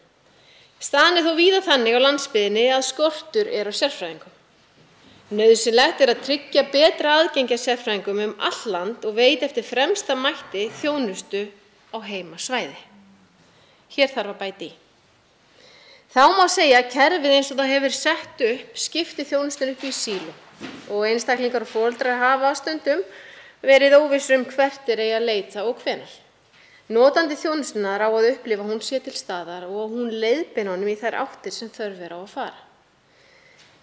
Staðan þó víða þannig á landsbyggðinni að skortur á sérfræðingum. Nauðsynlegt að tryggja betra aðgengi að sérfræðingum all land og veita eftir fremsta mætti þjónustu á heimasvæði. Hér þarf að bæta í. Þá má segja að kerfið eins og það hefur sett upp skipti þjónustuna upp í sílum. Og einstaklingar og foreldrar hafa stundum verið óvissir hvert eigi að leita og hvenær. Notandi þjónustunnar á að upplifa hún sé til staðar og hún leiðbeini honum í þær áttir sem þörf á að fara.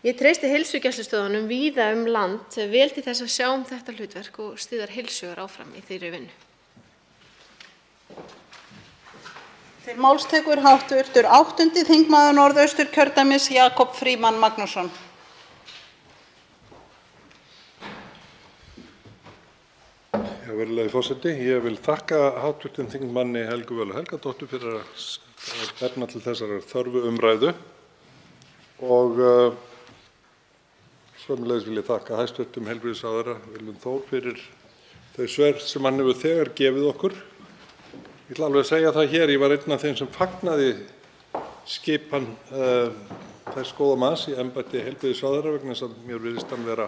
Ég treysti heilsugæslustöðvunum víða land vel til þess að sjá þetta hlutverk og styðjar heilsugar áfram í þeirri vinnu. Til máls tekur hv. 8. þingmaður Norðausturkjördæmis, Jakob Frímann Magnússon. Virðulegi forseti, ég vil þakka hv. þingmanni Helgu Völu Helgadóttur fyrir að efna til þessarar þörfu umræðu og sömuleiðis vil ég þakka hæstv. Heilbrigðisráðherra Willum Þór fyrir þau svör sem hann hefur þegar gefið okkur. Ég ætla alveg að segja það hér, ég var einn af þeim sem fagnaði skipan þess góða manns í embætti heilbrigðisráðherra vegna þess að mér virðist hann vera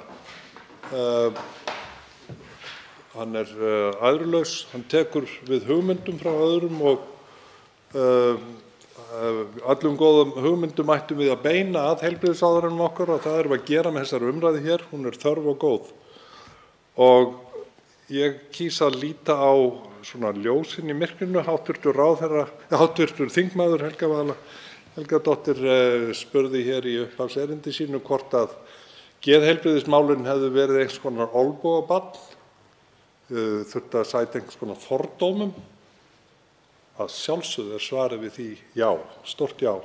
hann æðrulaus, hann tekur við hugmyndum frá öðrum og öllum góðum hugmyndum ættum við að beina að heilbrigðisráðherranum okkar og það erum við að gera með þessari umræðu hér, hún þörf og góð. Og ég kýs að líta á svona ljósin í myrkrinu, hv. þingmaður Helga Vala Helgadóttir spurði hér í upphafserindi sínu hvort að geðheilbrigðismálin hefðu verið einhvers konar olnbogabarn, þurfti að sæta einhvers konar fordómum. Að sjálfsögðu svarið við því já, stórt já.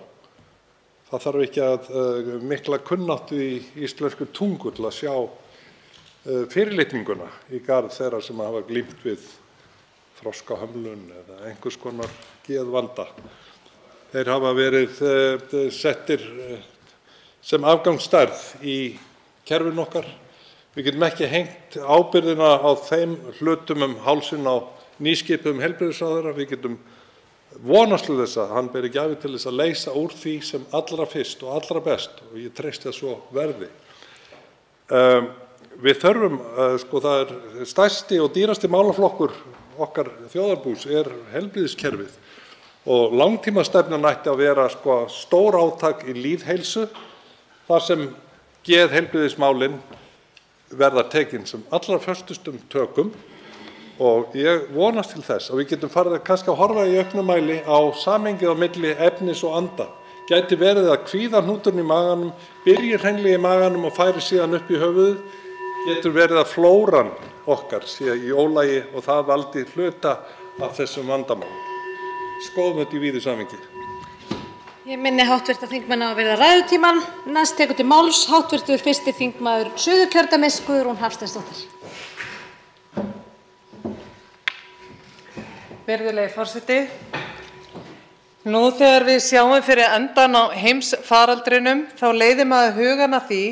Það þarf ekki að mikla kunnáttu í íslensku tungu til að sjá fyrirlitninguna í garð þeirra sem hafa glímt við þroskahömlun eða einhvers konar geðvanda. Þeir hafa verið settir sem afgangsstærð í kerfinu okkar. Við getum ekki hengt ábyrgðina á þeim hlutum hálsinn á nýskipuðum heilbrigðisráðherra. Við getum vonast til þess að hann beri gæfu til þess að leysa úr því sem allra fyrst og allra best, og ég treysti að svo verði. Við þurfum, það er stærsti og dýrasti málaflokkur okkar þjóðarbús heilbrigðiskerfið, og langtímastefnan ætti að vera stór átak í lýðheilsu þar sem geðheilbrigðismálin verða tekin sem allra föstustum tökum, og ég vonast til þess að við getum farið kannski að horfa í auknum mæli á samhengið á milli efnis og anda. Gæti verið að kvíðahnúturinn í maganum byrji hreinlega í maganum og færi síðan upp í höfuðið. Getur verið að flóran okkar sé í ólagi og það valdi hluta af þessum vandamálum. Skoðum þetta í víðu samhengi. Ég minni hv. þingmenn á að virða ræðutímann. Næst tekur til máls hv. 1. þingmaður Suðurkjördæmis, Guðrún Hafsteinsdóttir. Virðulegi forseti. Nú þegar við sjáum fyrir endan á heimsfaraldrinum þá leiðir maður hugann að því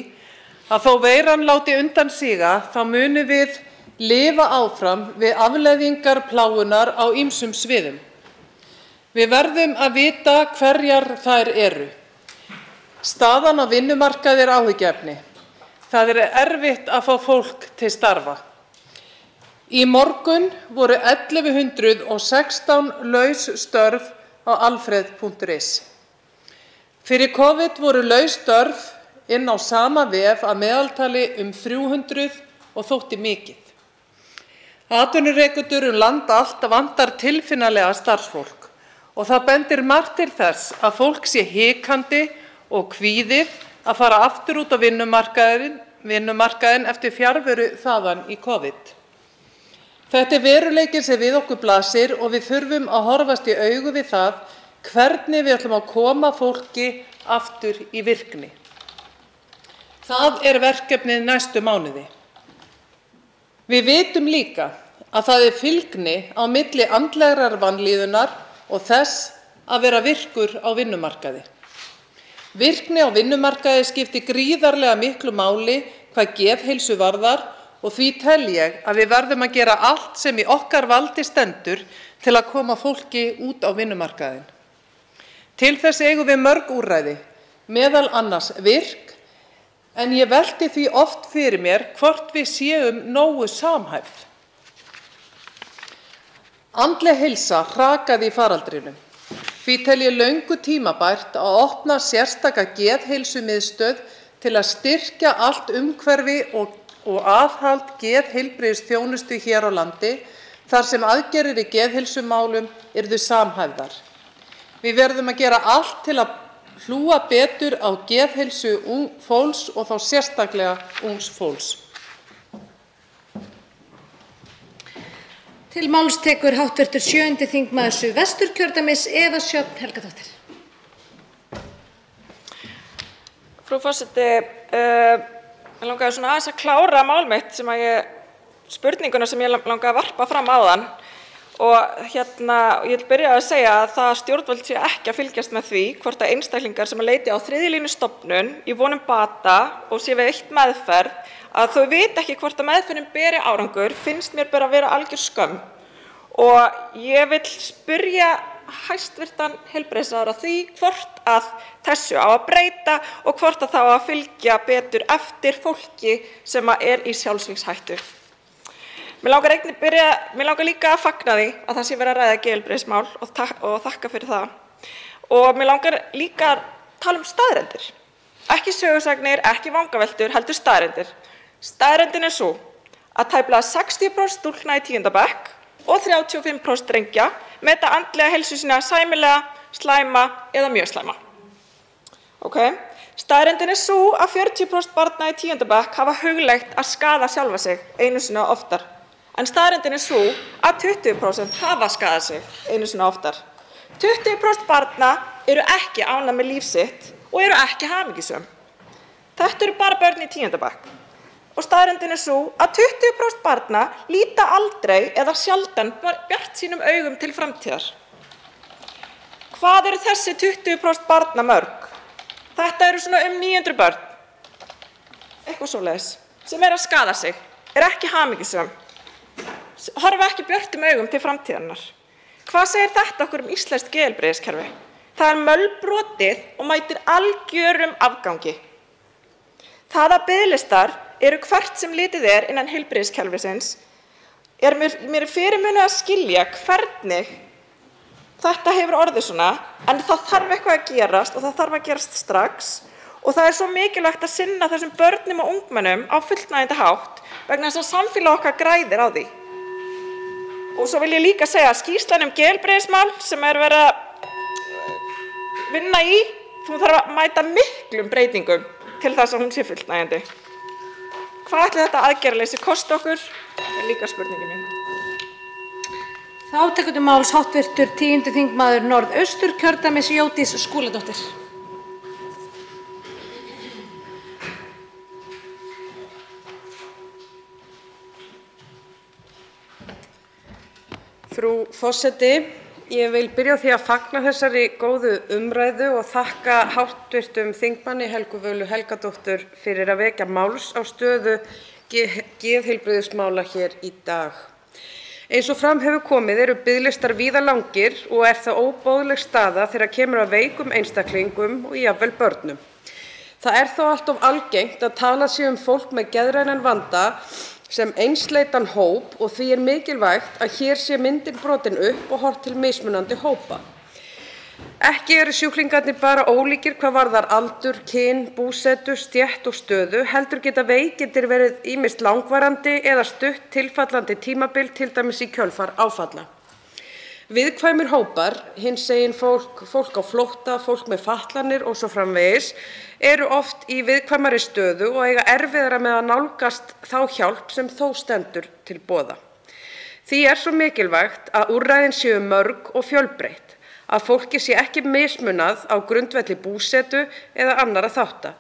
að þó veiran láti undan síga þá munum við lifa áfram við afleiðingar plágunar á ýmsum sviðum. Við verðum að vita hverjar þær eru. Staðan á vinnumarkaði er áhyggjuefni. Það er erfitt að fá fólk til starfa. Í morgun voru 1116 laus störf á alfred.is. Fyrir COVID voru laus störf inn á sama vef að meðaltali 300 og þótti mikið. Atvinnurekendur land allt vantar tilfinnanlega starfsfólk og það bendir margt til þess að fólk sé hikandi og kvíðið að fara aftur út á vinnumarkaðinn eftir fjarveru þaðan í COVID. Þetta er veruleikinn sem við okkur blasir og við þurfum að horfast í augu við það hvernig við ætlum að koma fólki aftur í virkni. Það er verkefnið næstu mánuði. Við vitum líka að það er fylgni á milli andlegrar vanlíðunar og þess að vera virkur á vinnumarkaði. Virkni á vinnumarkaði skiptir gríðarlega miklu máli hvað geðheilsu varðar og því tel ég að við verðum að gera allt sem í okkar valdi stendur til að koma fólki út á vinnumarkaðinn. Til þess eigum við mörg úrræði, meðal annars virk, en ég velti því oft fyrir mér hvort við séum nógu samhæfð. Andleg heilsa hrakaði í faraldrinum. Því tel ég löngu tímabært að opna sérstaka geðheilsumiðstöð til að styrkja allt umhverfi og aðhald geðheilbrigðisþjónustu hér á landi, þar sem aðgerðir í geðheilsumálum yrðu samhæfðar. Við verðum að gera allt til að hlúa betur á geðheilsu fólks og þá sérstaklega ungs fólks. Til máls tekur hv. 7. þingmaður Suðvesturkjördæmis, Eva Sjöfn Helgadóttir. Frú forseti, mig langaði svona aðeins að klára mál mitt spurninguna sem ég langaði að varpa fram áðan. Og ég vil byrja að segja að það stjórnvöld sé ekki að fylgjast með því hvort að einstaklingar sem leiti á þriðju línu stofnun í von bata og sé veitt meðferð, að þau vita ekki hvort að meðferðin beri árangur, finnst mér bara að vera algjör skömm. Og ég vil spyrja hæstvirtan heilbrigðisráðherra því hvort að þessu á að breyta og hvort að það á að fylgja betur eftir fólki sem er í sjálfsvígshættu. Mig langar líka að fagna því að það sé verið að ræða geðheilbrigðismál og þakka fyrir það. Og mig langar líka að tala staðreyndir. Ekki sögusagnir, ekki vangaveltur, heldur staðreyndir. Staðreyndin er svo að tæplega 60% stúlkna í 10. bekk og 35% drengja meta andlega heilsu sína sæmilega, slæma eða mjög slæma. Staðreyndin sú að 40% barna í 10. bekk hafa hugleitt að skaða sjálfa sig einu sinni oftar. En staðreyndin sú að 20% hafa skaðað sig einu sinni oftar. 20% barna eru ekki ánægð með líf sitt og eru ekki hamingjusöm. Þetta eru bara börn í 10. bekk. Og staðreyndin sú að 20% barna líta aldrei eða sjaldan bjartsýnum augum til framtíðar. Hvað eru þessi 20% barna mörg? Þetta eru svona 900 börn, eitthvað svoleiðis, sem að skaða sig, ekki hamingjusöm, horfa ekki björtum augum til framtíðarinnar. Hvað segir þetta okkur íslenskt geðheilbrigðiskerfi? Það mölbrotið og mætir algjörum afgangi. Það að biðlistar eru hvert sem litið innan heilbrigðiskerfisins mér fyrirmunað að skilja hvernig þetta hefur orðið svona, en það þarf eitthvað að gerast og það þarf að gerast strax og það svo mikilvægt að sinna þessum börnum og ungmennum á fullnægjandi hátt vegna þess að samfélag okkar græðir á því. Og svo vil ég líka segja að skýrslan geðheilbrigðismál sem verið að vinna í, hún þarf að mæta miklum breytingum til þess að hún sé fullnægjandi. Hvað ætli þetta aðgerðaleysi kosta okkur? Það líka spurningin mín. Þá tekur til máls hv. 10. þingmaður Norðausturkjördæmis Jódís Skúladóttir. Frú forseti, ég vil byrja á því að fagna þessari góðu umræðu og þakka hv. þingmanni Helgu Völu Helgadóttur fyrir að vekja máls á stöðu geðheilbrigðismála hér í dag. Eins og fram hefur komið eru biðlistar víða langir og það óboðleg staða þegar kemur að veikum einstaklingum og jafnvel börnum. Það þó allt of algengt að talað sé fólk með geðrænan vanda sem einsleitan hóp og því mikilvægt að hér sé myndin brotin upp og horft til mismunandi hópa. Ekki eru sjúklingarnir bara ólíkir hvað varðar aldur, kyn, búsetu, stétt og stöðu, heldur geta veikindi verið ýmist langvarandi eða stutt tilfallandi tímabil, til dæmis í kjölfar áfalla. Viðkvæmir hópar, hinsegin fólk, fólk á flótta, fólk með fatlanir og svo framvegis, eru oft í viðkvæmari stöðu og eiga erfiðara með að nálgast þá hjálp sem þó stendur til boða. Því svo mikilvægt að úrræðin séu mörg og fjölbreytt, að fólki sé ekki mismunað á grundvelli búsetu eða annarra þátta.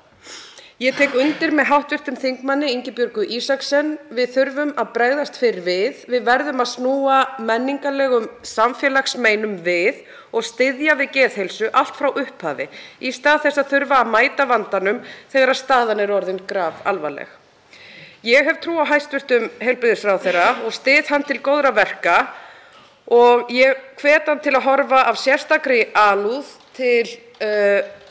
Ég tek undir með hv. þingmanni Ingibjörgu Isaksen, við þurfum að bregðast fyrr við verðum að snúa menningarlegum samfélagsmeinum við og styðja við geðheilsu allt frá upphafi, í stað þess að þurfa að mæta vandanum þegar staðan orðin grafalvarleg. Ég hef trú á hæstv. Heilbrigðisráðherra og styð hann til góðra verka og ég hvet hann til að horfa af sérstakri alúð til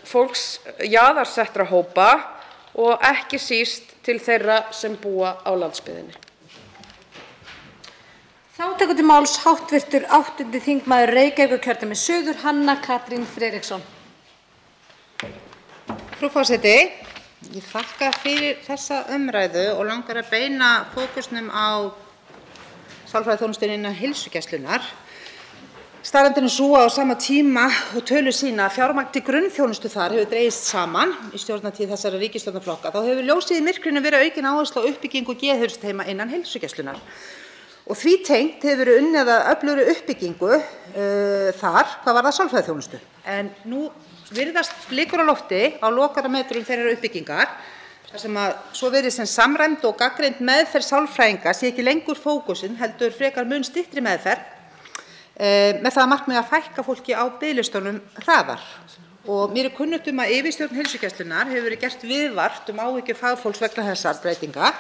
fólks jaðarsettra hópa og ekki síst til þeirra sem búa á landsbyggðinni. Þá tekur til máls hv. 8. þingmaður Reykjavíkurkjördæmis suður, Hanna Katrín Friðriksson. Frú forseti, ég þakka fyrir þessa umræðu og langar að beina fókusnum á sálfræðiþjónustuna innan heilsugæslunnar. Staðreyndin sú að á sama tíma og tölur sýna að fjármagn til grunnþjónustu þar hefur dregist saman í stjórnartíð þessara ríkisstjórnarflokka, þá hefur ljósið í myrkrinu verið aukin áhersla á uppbyggingu geðheilsuteyma innan heilsugæslunnar. Og því tengt hefur verið unnið að öflugri uppbyggingu þar hvað varðar sálfræðiþjónustu. En nú virðast blikur á lofti á lokarametrum þeirrar uppbyggingar, þar sem að svo virðist sem samræmd og gagnreynd meðferð sálfræðinga sé ekki lengur fókusinn, heldur frekar mun styttri meðferð með það að markmiði að fækka fólki á biðlistunum hraðar. Og mér kunnugt að yfirstjórn heilsugæslunnar hefur verið gert viðvart áhyggjur fagfólks vegna þessar breytinga.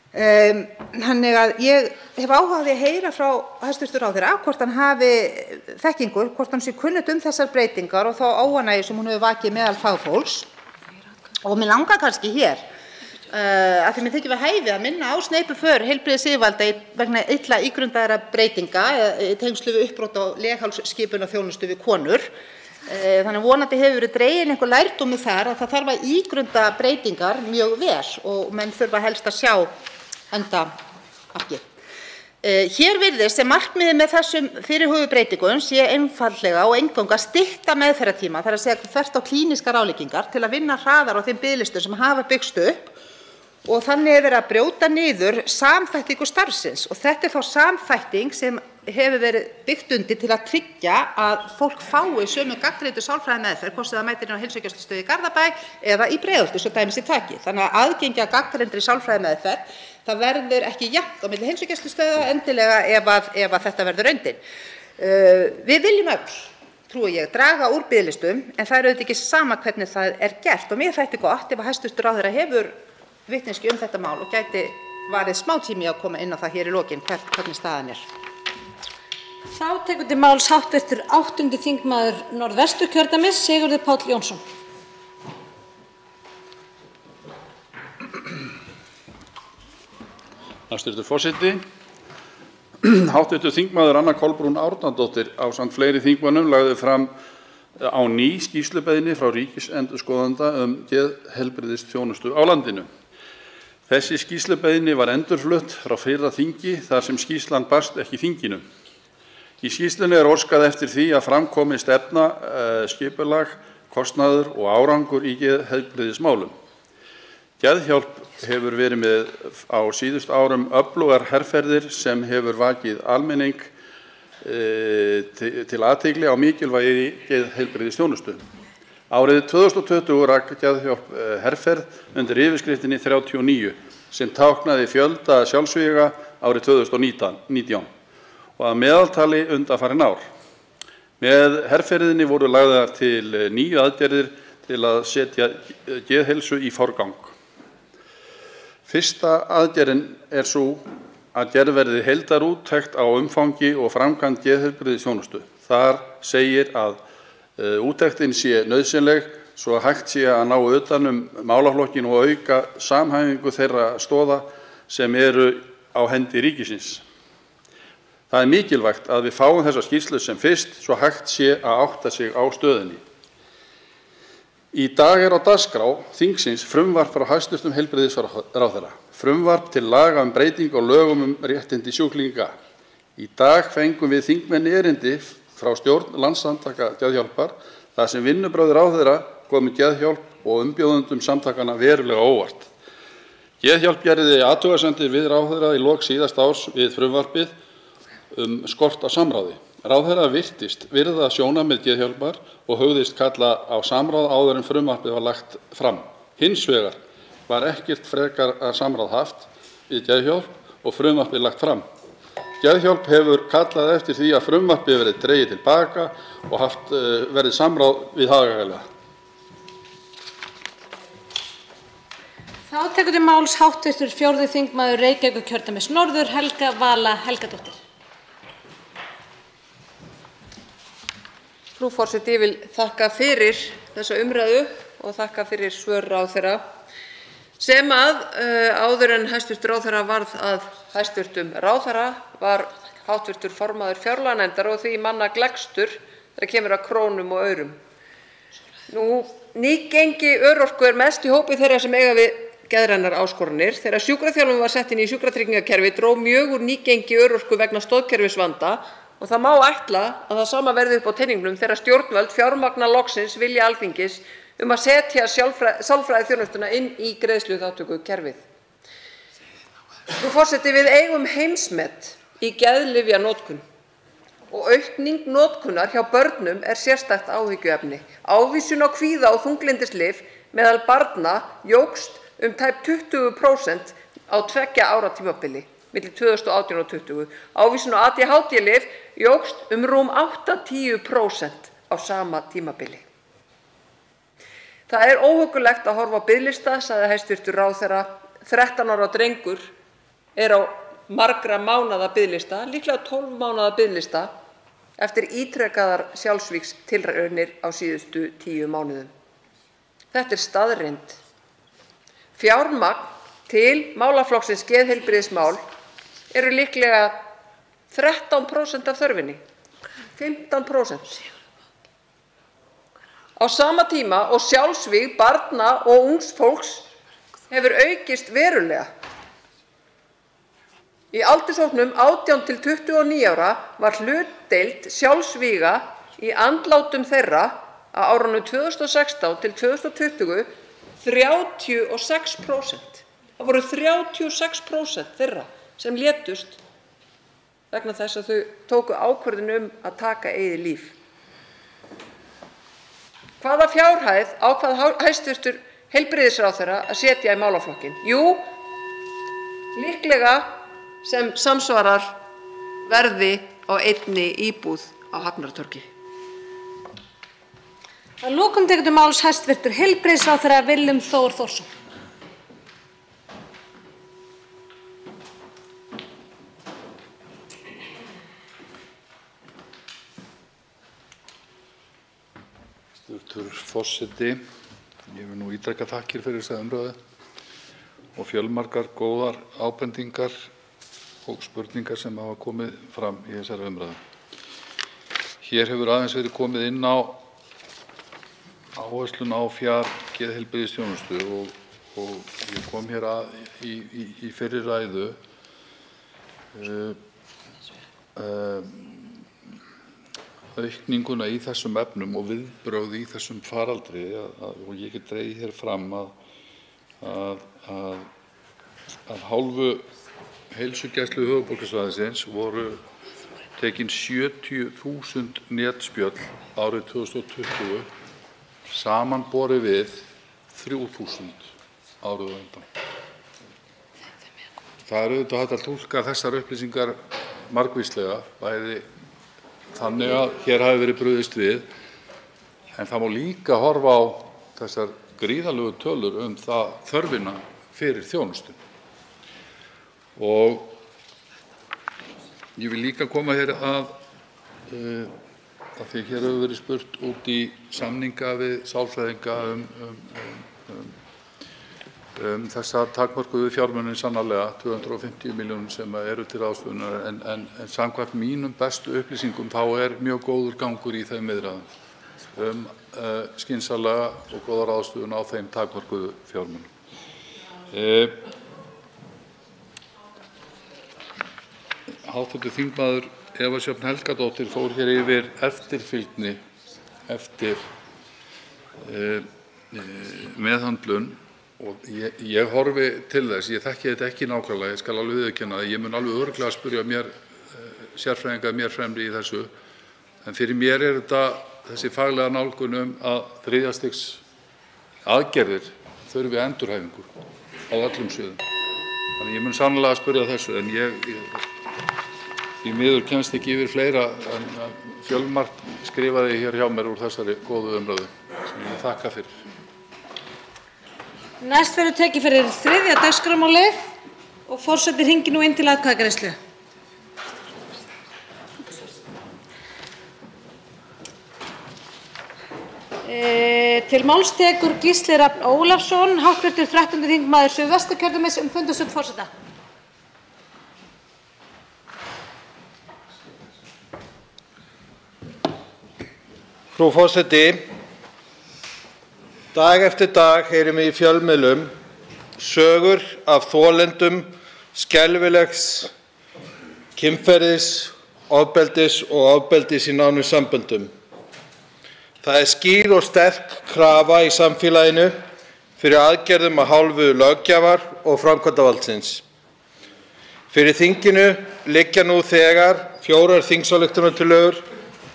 Þannig að ég hef áhuga á því að heyra frá hæstv. ráðherra hvort hann hafi þekkingu, hvort hann sé kunnugt þessar breytingar og þá óánægju sem hún hefur vakið meðal fagfólks. Og mér langar kannski hér, af því mér þykir við hæfi að minna á sneypuför heilbrigðisyfirvalda vegna illa ígrundaðra breytinga í tengslum við uppbrot á leghálsskipunarþjónustu við konur. Þannig vonandi hefur verið dreginn einhver lærdómur þar að það þarf að ígrunda breytingar mjög vel og menn þurfa helst að sjá enda ekki. Hér virðist sem markmiðið með þessum fyrirhuguðu breytingum sé einfaldlega og eingöngu að stytta meðferðartíma, það er að segja þvert á klínískar ráðleggingar, til að vinna hraðar á þeim biðlistum sem hafa byggst upp, og þannig er verið að brjóta niður samþættingu starfsins. Og þetta er þá samþætting sem hefur verið byggt undir til að tryggja að fólk fái sömu gagnreyndu sálfræðimeðferð, hvort sem það mætir inn á heilsugæslustöð í Garðabæ eða í Breiðholti, svo dæmi sé tekið. Þannig að aðgengi að gagnreyndri sálfræðimeðferð, það verður ekki jafnt á milli heilsugæslustöða endilega ef að þetta verður reyndin. Við viljum öll, trúi ég, draga úr biðlistum, en það er auðvitað ekki sama hvernig það er gert. Og mér þætti gott ef að hæstv. Ráðherra hefur vitneskju þetta mál og gæti varið smá tími að koma inn á það hér í lokin hvernig staðan er. Þá tekur til máls hv. 8. þingmaður Norðvesturkjördæmis, Sigurður Páll Jónsson. Hæstv. forseti. Hv. þingmaður Anna Kolbrún Árnadóttir ásamt fleiri þingmönnum lagði fram á ný skýrslubeiðni frá ríkisendurskoðanda geðheilbrigðisþjónustu á landinu. Þessi skýrslubeiðni var endurflutt frá fyrra þingi þar sem skýrslan barst ekki þinginu. Í skýrslunni er óskað eftir því að fram komi stefna, skipulag, kostnaður og árangur í geðheilbrigðismálum. Geðhjálp hefur verið með á síðustu árum öflugar herferðir sem hefur vakið almenning til athygli á mikilvægi geðheilbrigðisþjónustu. Árið 2020 rak Geðhjálp herferð undir yfirskriftinni 39 sem táknaði fjölda sjálfsvíga árið 2019 og að meðaltali undanfarin ár. Með herferðinni voru lagðar til 9 aðgerðir til að setja geðheilsu í forgang. Fyrsta aðgerðin er sú að gerð verði heildarúttekt á umfangi og framkvæmd geðheilbrigðisþjónustu. Þar segir að úttektin sé nauðsynleg svo hægt sé að ná utan málaflokkinn og auka samhæfingu þeirra stoða sem eru á hendi ríkisins. Það er mikilvægt að við fáum þessa skýrslu sem fyrst svo hægt sé að átta sig á stöðunni. Í dag er á dagskrá þingsins frumvarp frá hæstv. Heilbrigðisráðherra, frumvarp til laga breytingu á lögum réttindi sjúklinga. Í dag fengum við þingmenn erindi frá stjórn Landssamtaka Geðhjálpar þar sem vinnubrögð ráðherra komu Geðhjálp og umbjóðendum samtakanna verulega óvart. Geðhjálp gerði athugasemdir við ráðherra í lok síðasta árs við frumvarpið skort á samráði. Ráðherra virtist virða sjónarmið Geðhjálpar og hugðist kalla á samráð áður en frumvarpið var lagt fram. Hins vegar var ekkert frekar samráð haft við Geðhjálp og frumvarpið lagt fram. Geðhjálp hefur kallað eftir því að frumvarpið verið dregið til baka og haft verið samráð við hagaðila. Þá tekur til máls hv. 4. þingmaður Reykjavíkurkjördæmis norður, Helga Vala Helgadóttir. Frú forseti, ég vil þakka fyrir þessa umræðu og þakka fyrir svör ráðherra sem áður en hæstv. Ráðherra varð að hæstv. Ráðherra var hv. formaður fjárlaganefndar og því manna gleggstur þegar kemur að krónum og aurum. Nýgengi örorku er mest í hópi þeirra sem eiga við geðrænar áskoranir. Þegar sjúkraþjálfun var sett inn í sjúkratryggingakerfi dró mjög úr nýgengi örorku vegna stoðkerfisvanda og það má ætla að það sama verði upp á teningnum þegar stjórnvöld fjármagna loksins vilja Alþingis að setja sálfræðiþjónustuna inn í greiðsluþátttökukerfið. Frú forseti, við eigum heimsmet í geðlyfjanotkun og aukning notkunar hjá börnum er sérstakt áhyggjuefni. Ávísun á kvíða og þunglyndislyf meðal barna jókst tæp 20% á 2 ára tímabili milli 2018 og 2020. Ávísun á ADHD-lyf jókst rúm 80% á sama tímabili. Það er óhuggulegt að horfa á biðlista, sagði hæstv. Ráðherra. 13 ára drengur er á margra mánaða biðlista, líklega 12 mánaða biðlista, eftir ítrekaðar sjálfsvígstilraunir á síðustu 10 mánuðum. Þetta er staðreynd. Fjármagn til málaflokksins geðheilbrigðismál eru líklega 13% af þörfinni, 15%. Á sama tíma og sjálfsvíg barna og ungs fólks hefur aukist verulega. Í aldurshópnum 18 til 29 ára var hlutdeild sjálfsvíga í andlátum þeirra á árunum 2016 til 2020 36%. Það voru 36% þeirra sem létust vegna þess að þau tóku ákvörðun að taka eigið líf. Hvaða fjárhæð ákvað hæstv. Heilbrigðisráðherra að setja í málaflokkinn? Jú, líklega sem samsvarar verði á einni íbúð á Hafnartorgi. Að lokum tekur til máls hæstv. Heilbrigðisráðherra Willum Þór Þórsson. Hæstvirtur forseti, ég vil nú ítreka þakkir fyrir þessa umræðu og fjölmargar góðar ábendingar og spurningar sem hafa komið fram í þessari umræðu. Hér hefur aðeins verið komið inn á áhersluna á fjargeðheilbrigðisþjónustu og ég kom hér að í fyrri ræðu aukninguna í þessum efnum og viðbrögð í þessum faraldri og ég get dregið hér fram að hálfu Heilsugæslu höfuðborgarsvæðisins voru tekin 70.000 netspjöll árið 2020 samanborið við 3.000 árið á undan. Það auðvitað hægt að túlka þessar upplýsingar margvíslega, bæði þannig að hér hafi verið brugðist við, en það má líka horfa á þessar gríðarlegu tölur það þörfina fyrir þjónustu. Og ég vil líka koma hér að því hér hefur verið spurt út í samninga við sálfræðinga þessa takmörkuðu fjármuni sannarlega 250 milljónir sem eru til ráðstöfunar en samkvæmt mínum bestu upplýsingum þá mjög góður gangur í þeim viðræðum skynsamlega og góða ráðstöfun á þeim takmörkuðu fjármunum. Hv. þingmaður Eva Sjöfn Helgadóttir fór hér yfir eftirfylgni eftir meðhöndlun og ég horfi til þess, ég þekki þetta ekki nákvæmlega, ég skal alveg viðurkenna það, ég mun alveg örugglega spyrja sérfræðinga mér fremri í þessu, en fyrir mér þetta þessi faglega nálgun að þriðja stigs aðgerðir þurfi endurhæfingu á öllum sviðum. Þannig ég mun sannarlega spyrja þessu, en ég því miður kemst ekki yfir fleira en fjölmargt skrifaði hér hjá mér úr þessari góðu umræðu sem ég þakka fyrir. Næst verður tekið fyrir 3. dagskrármálið og forseti hringir nú inn til atkvæðagreiðslu. Til máls tekur Gísli Rafn Ólafsson, hv. 13. þingmaður Suðvesturkjördæmis fundarstjórn forseta. Frú forseti, dag eftir dag heyrum við í fjölmiðlum sögur af þolendum skelfilegs kynferðis, ofbeldis og ofbeldis í nánum samböndum. Það skýr og sterk krafa í samfélaginu fyrir aðgerðum af hálfu löggjafar og framkvæmdarvaldsins. Fyrir þinginu liggja nú þegar 4 þingsályktunartillögur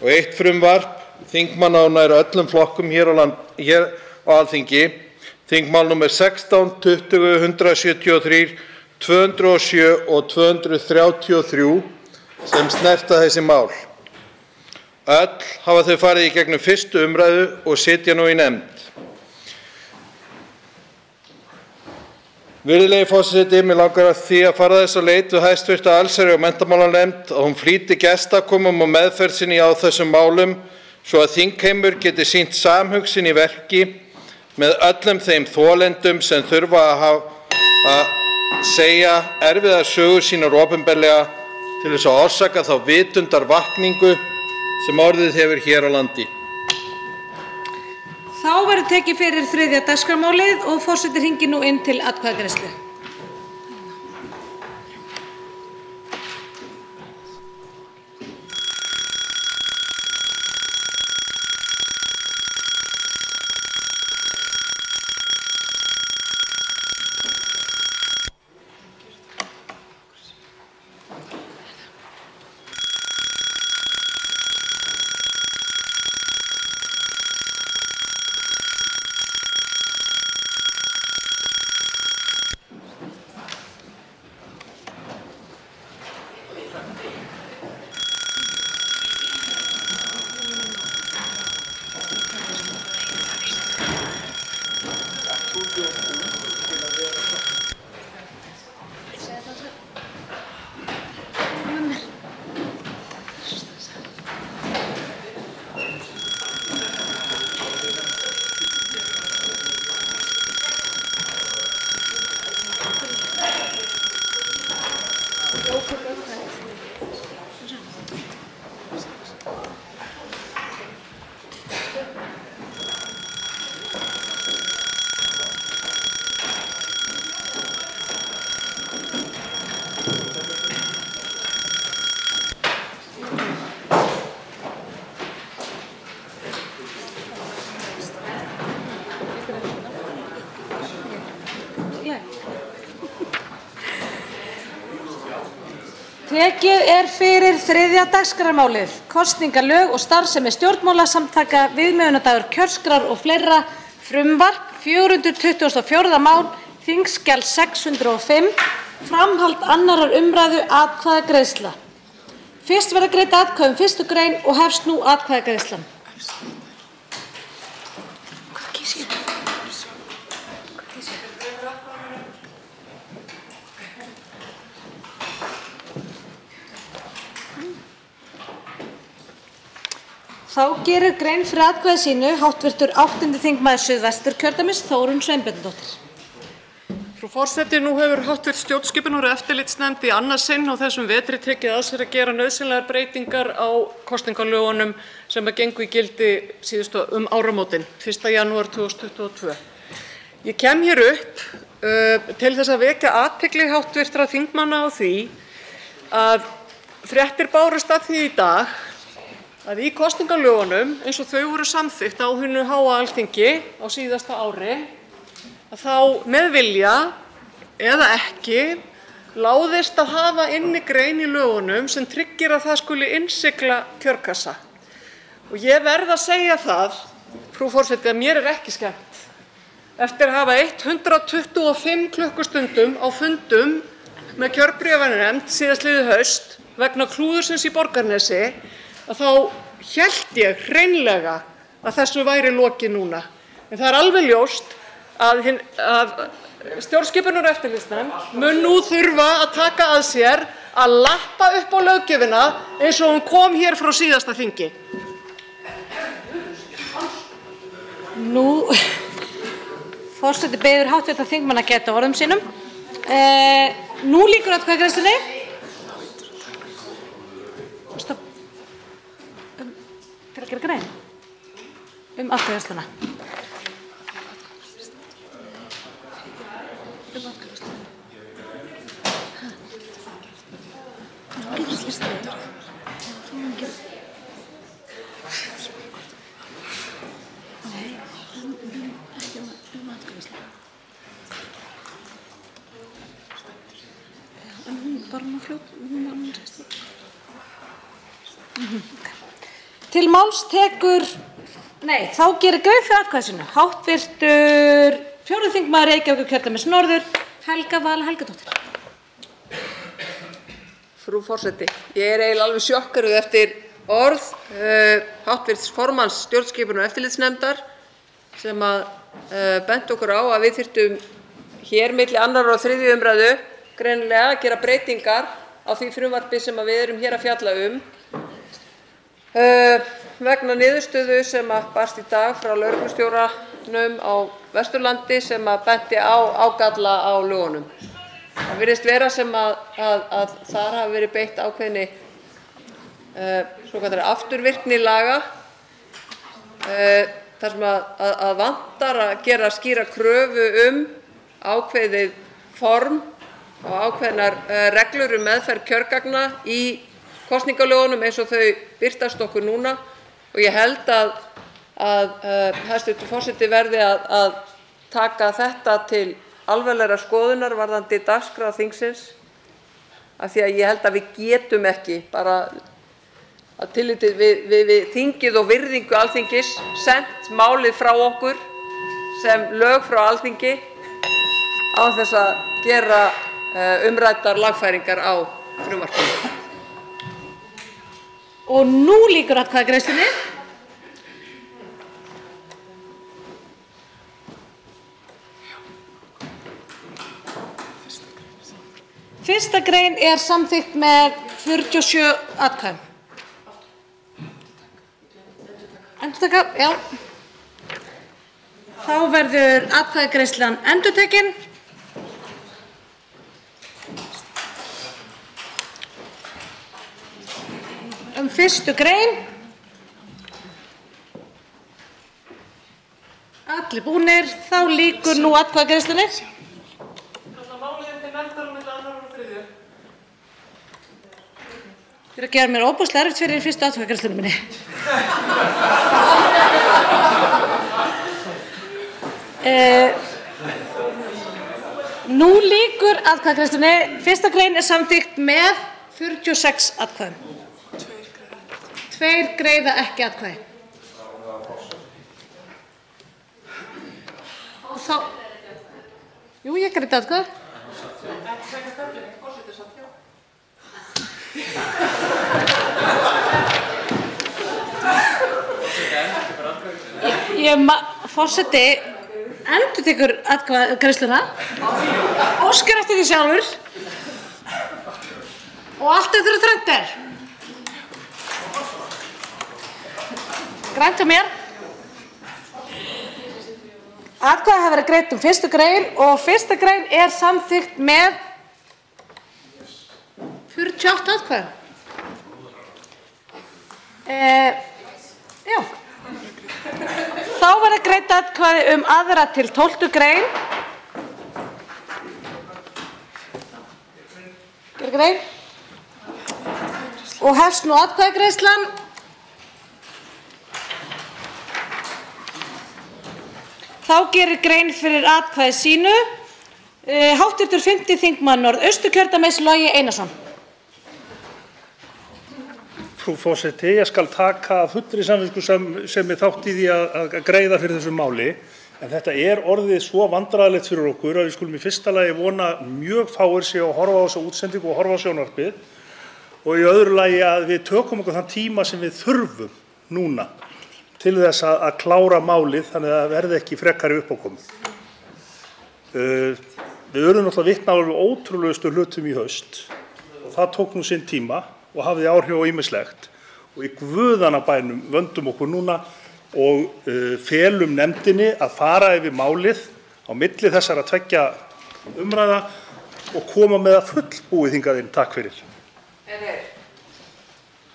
og 1 frumvarp þingmanna á nær öllum flokkum hér á Alþingi, þingmál nr. 16, 20, 173, 207 og 233 sem snerta þessi mál. Öll hafa þau farið í gegnum fyrstu umræðu og sitja nú í nefnd. Virðulegi forseti, mig langar því að fara þess á leit við hæstv. Allsherjar- og menntamálanefnd að hún flýti gestakomum og meðferð sinni á þessum málum svo að þingheimur geti sýnt samhug sinn í verki með öllum þeim þolendum sem þurfa að segja erfiðar sögur sínar opinberlega til þess að orsaka þá vitundarvakningu sem orðið hefur hér á landi. Þá verður tekið fyrir 3. dagskrármálið og forseti hringir nú inn til atkvæðagreiðslu. Tekið er fyrir 3. dagskrármálið, kosningalög og starfsemi stjórnmálasamtaka, viðmiðunardagur kjörskrár og fleira, frumvarp 424. mál, þingskjal 605, framhald annarar umræðu, atkvæðagreiðsla. Fyrst verða greidd atkvæði 1. grein og hefst nú atkvæðagreiðslan. Þá gerir grein fyrir atkvæði sínu hv. 8. þingmaður Suðvesturkjördæmis, Þórunn Sveinbjarnardóttir. Frú forseti, nú hefur hv. stjórnskipunar- og eftirlitsnefnd í annað sinn á þessum vetri tekið að sér að gera nauðsynlegar breytingar á kosningalögunum sem gengu í gildi síðustu áramótin, 1. janúar 2022. Ég kem hér upp til þess að vekja athygli hv. þingmanna á því að fréttir bárust af því í dag að í kosningalögunum, eins og þau voru samþykkt á hinu háa Alþingi á síðasta ári, að þá með vilja eða ekki láðist að hafa inni grein í lögunum sem tryggir að það skuli innsigla kjörkassa. Og ég verð að segja það, frú forseti, að mér er ekki skemmt. Eftir að hafa 125 klukkustundum á fundum með kjörbréfanefnd síðastliðið haust vegna klúðursins í Borgarnesi, að þá hélt ég hreinlega að þessu væri lokið núna. En það er alveg ljóst að stjórnskipunar- og eftirlitsnefnd mun nú þurfa að taka að sér að lappa upp á löggjöfina eins og hún kom hér frá síðasta þingi. Nú, forseti biður hv. þingmann að gæta orðum sínum. Nú lýkur atkvæðagreiðslunni. Stopp. Til að gera grein atkvæðagreiðsluna. Til máls tekur, þá gerir grein fyrir atkvæði sínu hv. 4. þingmaður Reykjavíkurkjördæmis norður, Helga Vala Helgadóttir. Frú forseti, ég er eiginlega alveg sjokkeruð eftir orð hv. formanns stjórnskipunar- og eftirlitsnefndar sem benti okkur á að við þyrftum hér milli 2. og 3. umræðu greinilega að gera breytingar á því frumvarpi sem við erum hér að fjalla vegna niðurstöðu sem barst í dag frá lögreglustjóranum á Vesturlandi sem benti á ágalla á lögunum. Það virðist vera sem að þar hafi verið beitt ákveðinni svokallaðri afturvirkni laga þar sem að vantar að gera skýra kröfu ákveðið form og ákveðnar reglur meðferð kjörgagna í kosningalögunum eins og þau birtast okkur núna. Og ég held að hæstv. forseti verði að taka þetta til alvarlegrar skoðunar varðandi dagskrá þingsins, af því að ég held að við getum ekki bara að tilliti við þingið og virðingu Alþingis sent málið frá okkur sem lög frá Alþingi án þess að gera umræddar lagfæringar á frumvarpinu. Og nú lýkur atkvæðagreiðslunni. Fyrsta grein er samþykkt með 47 atkvæðum. Endurtaka, já. Þá verður atkvæðagreiðslan endurtekin. Fyrstu grein. Allir búnir, þá lýkur nú atkvæðagreiðslunni. Þið eru að gera mér óbúslega erfitt fyrir fyrstu atkvæðagreiðslunni minni. Nú lýkur atkvæðagreiðslunni. Fyrsta grein er samþykkt með 46 atkvæðum. 2 greiða ekki atkvæði. Og þá... Jú, ég greiddi atkvæði. Forseti endurtekur atkvæðagreiðsluna, óskar eftir því sjálfur og allt eftir þröngt er. Grænt hjá mér. Atkvæði hafa verið greidd fyrstu grein og fyrsta grein er samþykkt með 48 atkvæðum. Já. Þá verða greidd atkvæði aðra til 12. grein. Grein. Og hefst nú atkvæðagreiðslan. Þá gerir grein fyrir atkvæði sínu hv. 5. þingmaður Norðausturkjördæmis Logi Einarsson. Frú forseti, ég skal taka fullri samviskusemi þátt í því að greiða fyrir þessu máli, en þetta er orðið svo vandræðalegt fyrir okkur að við skulum í fyrsta lagi vona mjög fáir séu að horfa á þessa útsendingu og horfa á sjónvarpið, og í öðru lagi að við tökum okkur þann tíma sem við þurfum núna til þess að klára málið þannig að það verði ekki frekari uppákomið. Við urðum náttúrulega vitni af ótrúlegustu hlutum í haust og það tók nú sinn tíma og hafði áhrif á ýmislegt, og í guðanna bænum vöndum okkur núna og felum nefndinni að fara yfir málið á milli þessara 2 umræða og koma með að fullbúið hingað inn. Takk fyrir.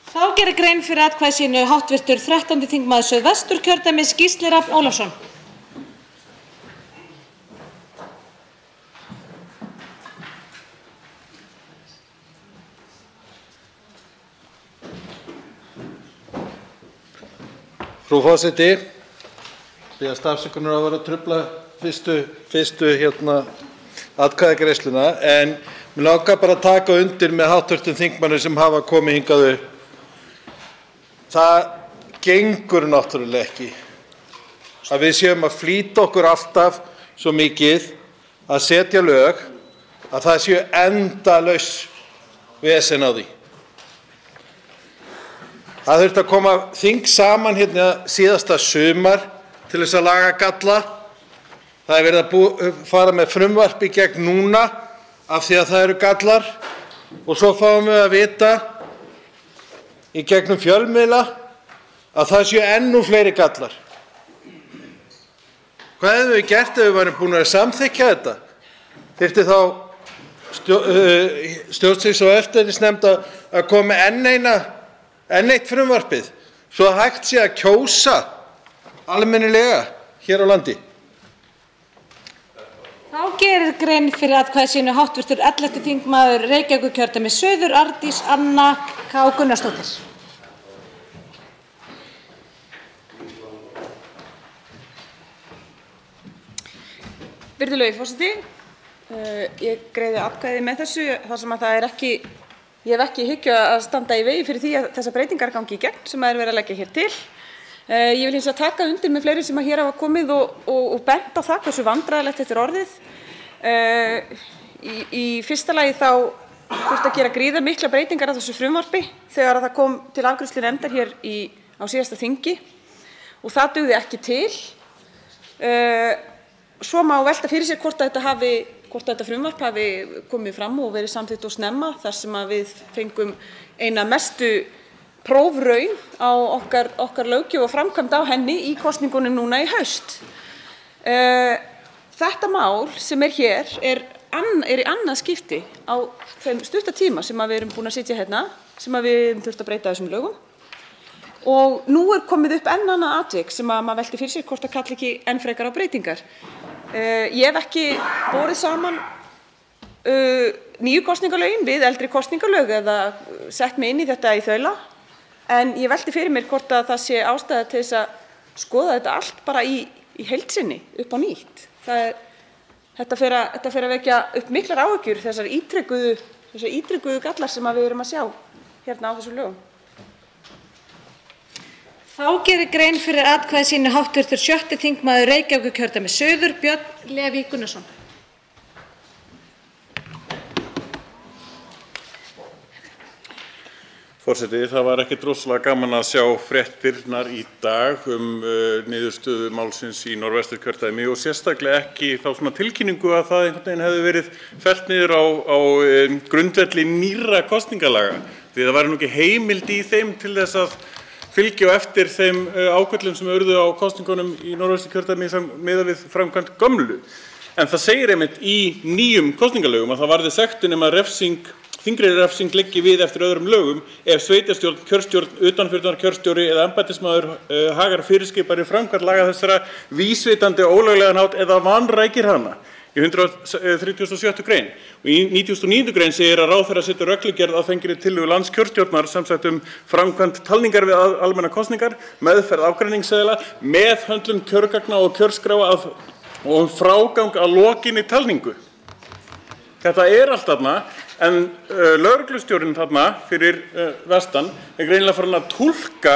Þá gerir grein fyrir atkvæði sínu hv. 13. þingmaður Suðvesturkjördæmis Gísli Rafn Ólafsson. Frú forseti, biðjast afsökunar á að vera að trufla fyrstu atkvæðagreiðsluna, en mig langar bara að taka undir með hv. þingmönnum sem hafa komið hingað upp. Það gengur náttúrulega ekki að við séum að flýta okkur alltaf svo mikið að setja lög að það séu endalaus vesen á því. Það þurfti að koma þing saman hérna síðasta sumar til þess að laga galla. Það er verið að fara með frumvarp í gegn núna af því að það eru gallar, og svo fáum við að vita í gegnum fjölmiðla að það séu enn fleiri gallar. Hvað hefðum við gert ef við værum búin að samþykkja þetta? Þyrfti þá stjórnsýslu- og eftirlitsnefnd að koma enn eitt frumvarpið svo að hægt sé að kjósa almennilega hér á landi? Þá gerir grein fyrir atkvæði sínu hv. 11. þingmaður Reykjavíkurkjördæmis Suður Arndís Anna K. Gunnarsdóttir. Virðulegi forseti, ég greiði atkvæði með þessu þar sem að það er ekki, ég hef ekki í hyggju að standa í vegi fyrir því að þessar breytingar gangi í gegn sem er verið að leggja hér til. Ég vil hins vegar taka undir með fleiri sem að hér hafa komið og bent á það hversu vandræðalegt þetta er orðið. Í fyrsta lagi þá þurfti að gera gríðarmiklar breytingar á þessu frumvarpi þegar það kom til afgreiðslu nefndar hér á síðasta þingi og það dugði ekki til. Svo má velta fyrir sér hvort þetta frumvarp hafi komið fram og verið samþykkt og snemma þar sem að við fengum eina mestu prófraun á okkar löggjöf og framkvæmd á henni í kosningunum núna í haust. Þetta mál sem er hér er í annað skipti á þeim stutta tíma sem að við erum búin að sitja hérna, sem að við höfum þurft að breyta þessum lögum. Og nú er komið upp enn annað atvik sem að maður velti fyrir sér hvort það kalli ekki enn frekar á breytingar. Ég hef ekki borið saman nýju kosningalögin við eldri kosningalög eða sett mig inn í þetta í þaula, en ég velti fyrir mér hvort að það sé ástæða til þess að skoða þetta allt bara í heild sinni upp á nýtt. Þetta fer að vekja upp miklar áhyggjur, þessar ítrekuðu þessu ítrekuðu gallar sem við erum að sjá hérna á þessum lögum. Þá gerir grein fyrir atkvæði sínu hv. 6. þingmaður Reykjavíkurkjördæmis suður, Björn Leví Gunnarsson. Forseti, það var ekkert rosalega gaman að sjá fréttirnar í dag niðurstöðu málsins í Norðvesturkjördæmi og sérstaklega ekki þá svona tilkynningu að það einhvern veginn hefði verið fellt niður á grundvelli nýrra kosningalaga. Því það væri nú ekki heimild í þeim til þess að fylgja eftir þeim ákvörðunum sem urðu á kosningunum í Norðvesturkjördæmi sem miðað við framkvæmd gömlu. En það segir einmitt í nýjum kosningalögum að það varði sektum nema þyngri refsing liggi við eftir öðrum lögum ef sveitarstjórn, kjörstjórn, utanfjörðunarkjörstjóri eða embættismaður hagar fyrirskipari framkvæmd laga þessara vísvitandi ólöglegan hátt eða vanrækir hana í 137. grein. Og í 99. grein segir að ráðherra setur reglugerð að fenginni tillögu landskjörstjórnar samsagt framkvæmd talningar við almennar kosningar, meðferð afgreiningsseðla, meðhöndlun kjörgagna og kjörskráa og frágang að lokinni talningu. Þetta allt þarna. En lögreglustjórinn þarna fyrir vestan greinilega farin að túlka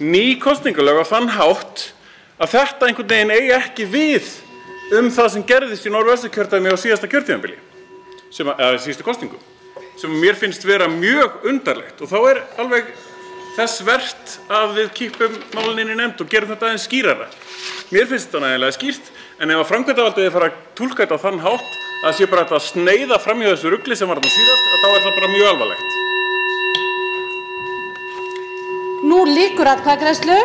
ný kosningalög á þann hátt að þetta einhvern veginn eigi ekki við það sem gerðist í Norðvesturkjördæmi á síðasta kjörtímabili, síðustu kosningu, sem mér finnst vera mjög undarlegt. Og þá alveg þess vert að við kýpum málin inn í nefnd og gerum þetta aðeins skýrara. Mér finnst þetta nægilega skýrt, en ef að framkvæmdarvaldið fara að túlka þetta á þann hátt að sé bara að sneiða fram hjá þessu rugli sem var þarna síðast, þá það bara mjög alvarlegt. Nú lýkur atkvæðagreiðslu.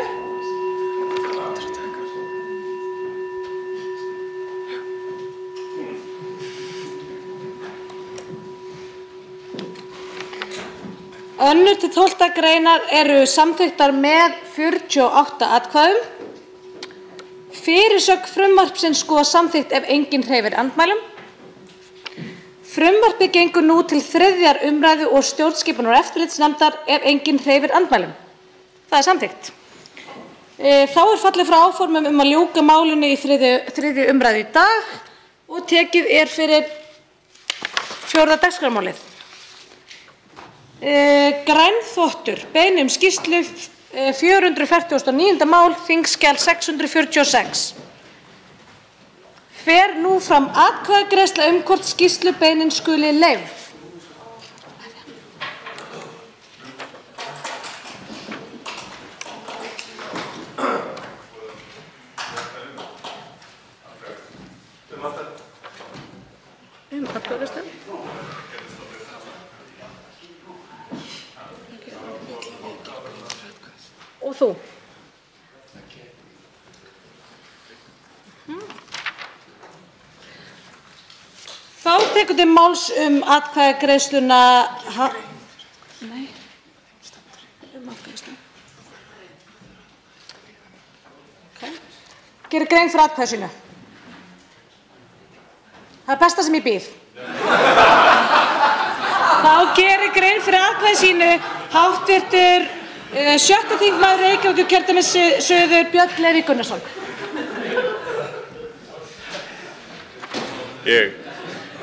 Önnur til 12. greinar eru samþykktar með 48 atkvæðum. Fyrirsögn frumvarpsins skoðast samþykkt ef enginn hreyfir andmælum. Frumvarpið gengur nú til 3. umræðu og stjórnskipunar- og eftirlitsnefndar ef enginn hreyfir andmælum. Það samþykkt. Þá fallið frá áformum að ljúka málinu í 3. umræðu í dag og tekið fyrir 4. dagskrármálið. Grænþvottur, beiðni skýrslu 449. mál, þingskjal 646. Fer nú fram atkvæðagreiðsla hvort skýrslubeiðnin skuli leyfð. Atkvæðagreiðsla. Og þú? Þá tekur til máls atkvæðagreiðsluna. Nei. Gerir grein fyrir atkvæði sínu. Það besta sem ég býð. Þá gerir grein fyrir atkvæði sínu hv. 6. þingmaður Reykjavíkurkjördæmis suður, Björn Leví Gunnarsson.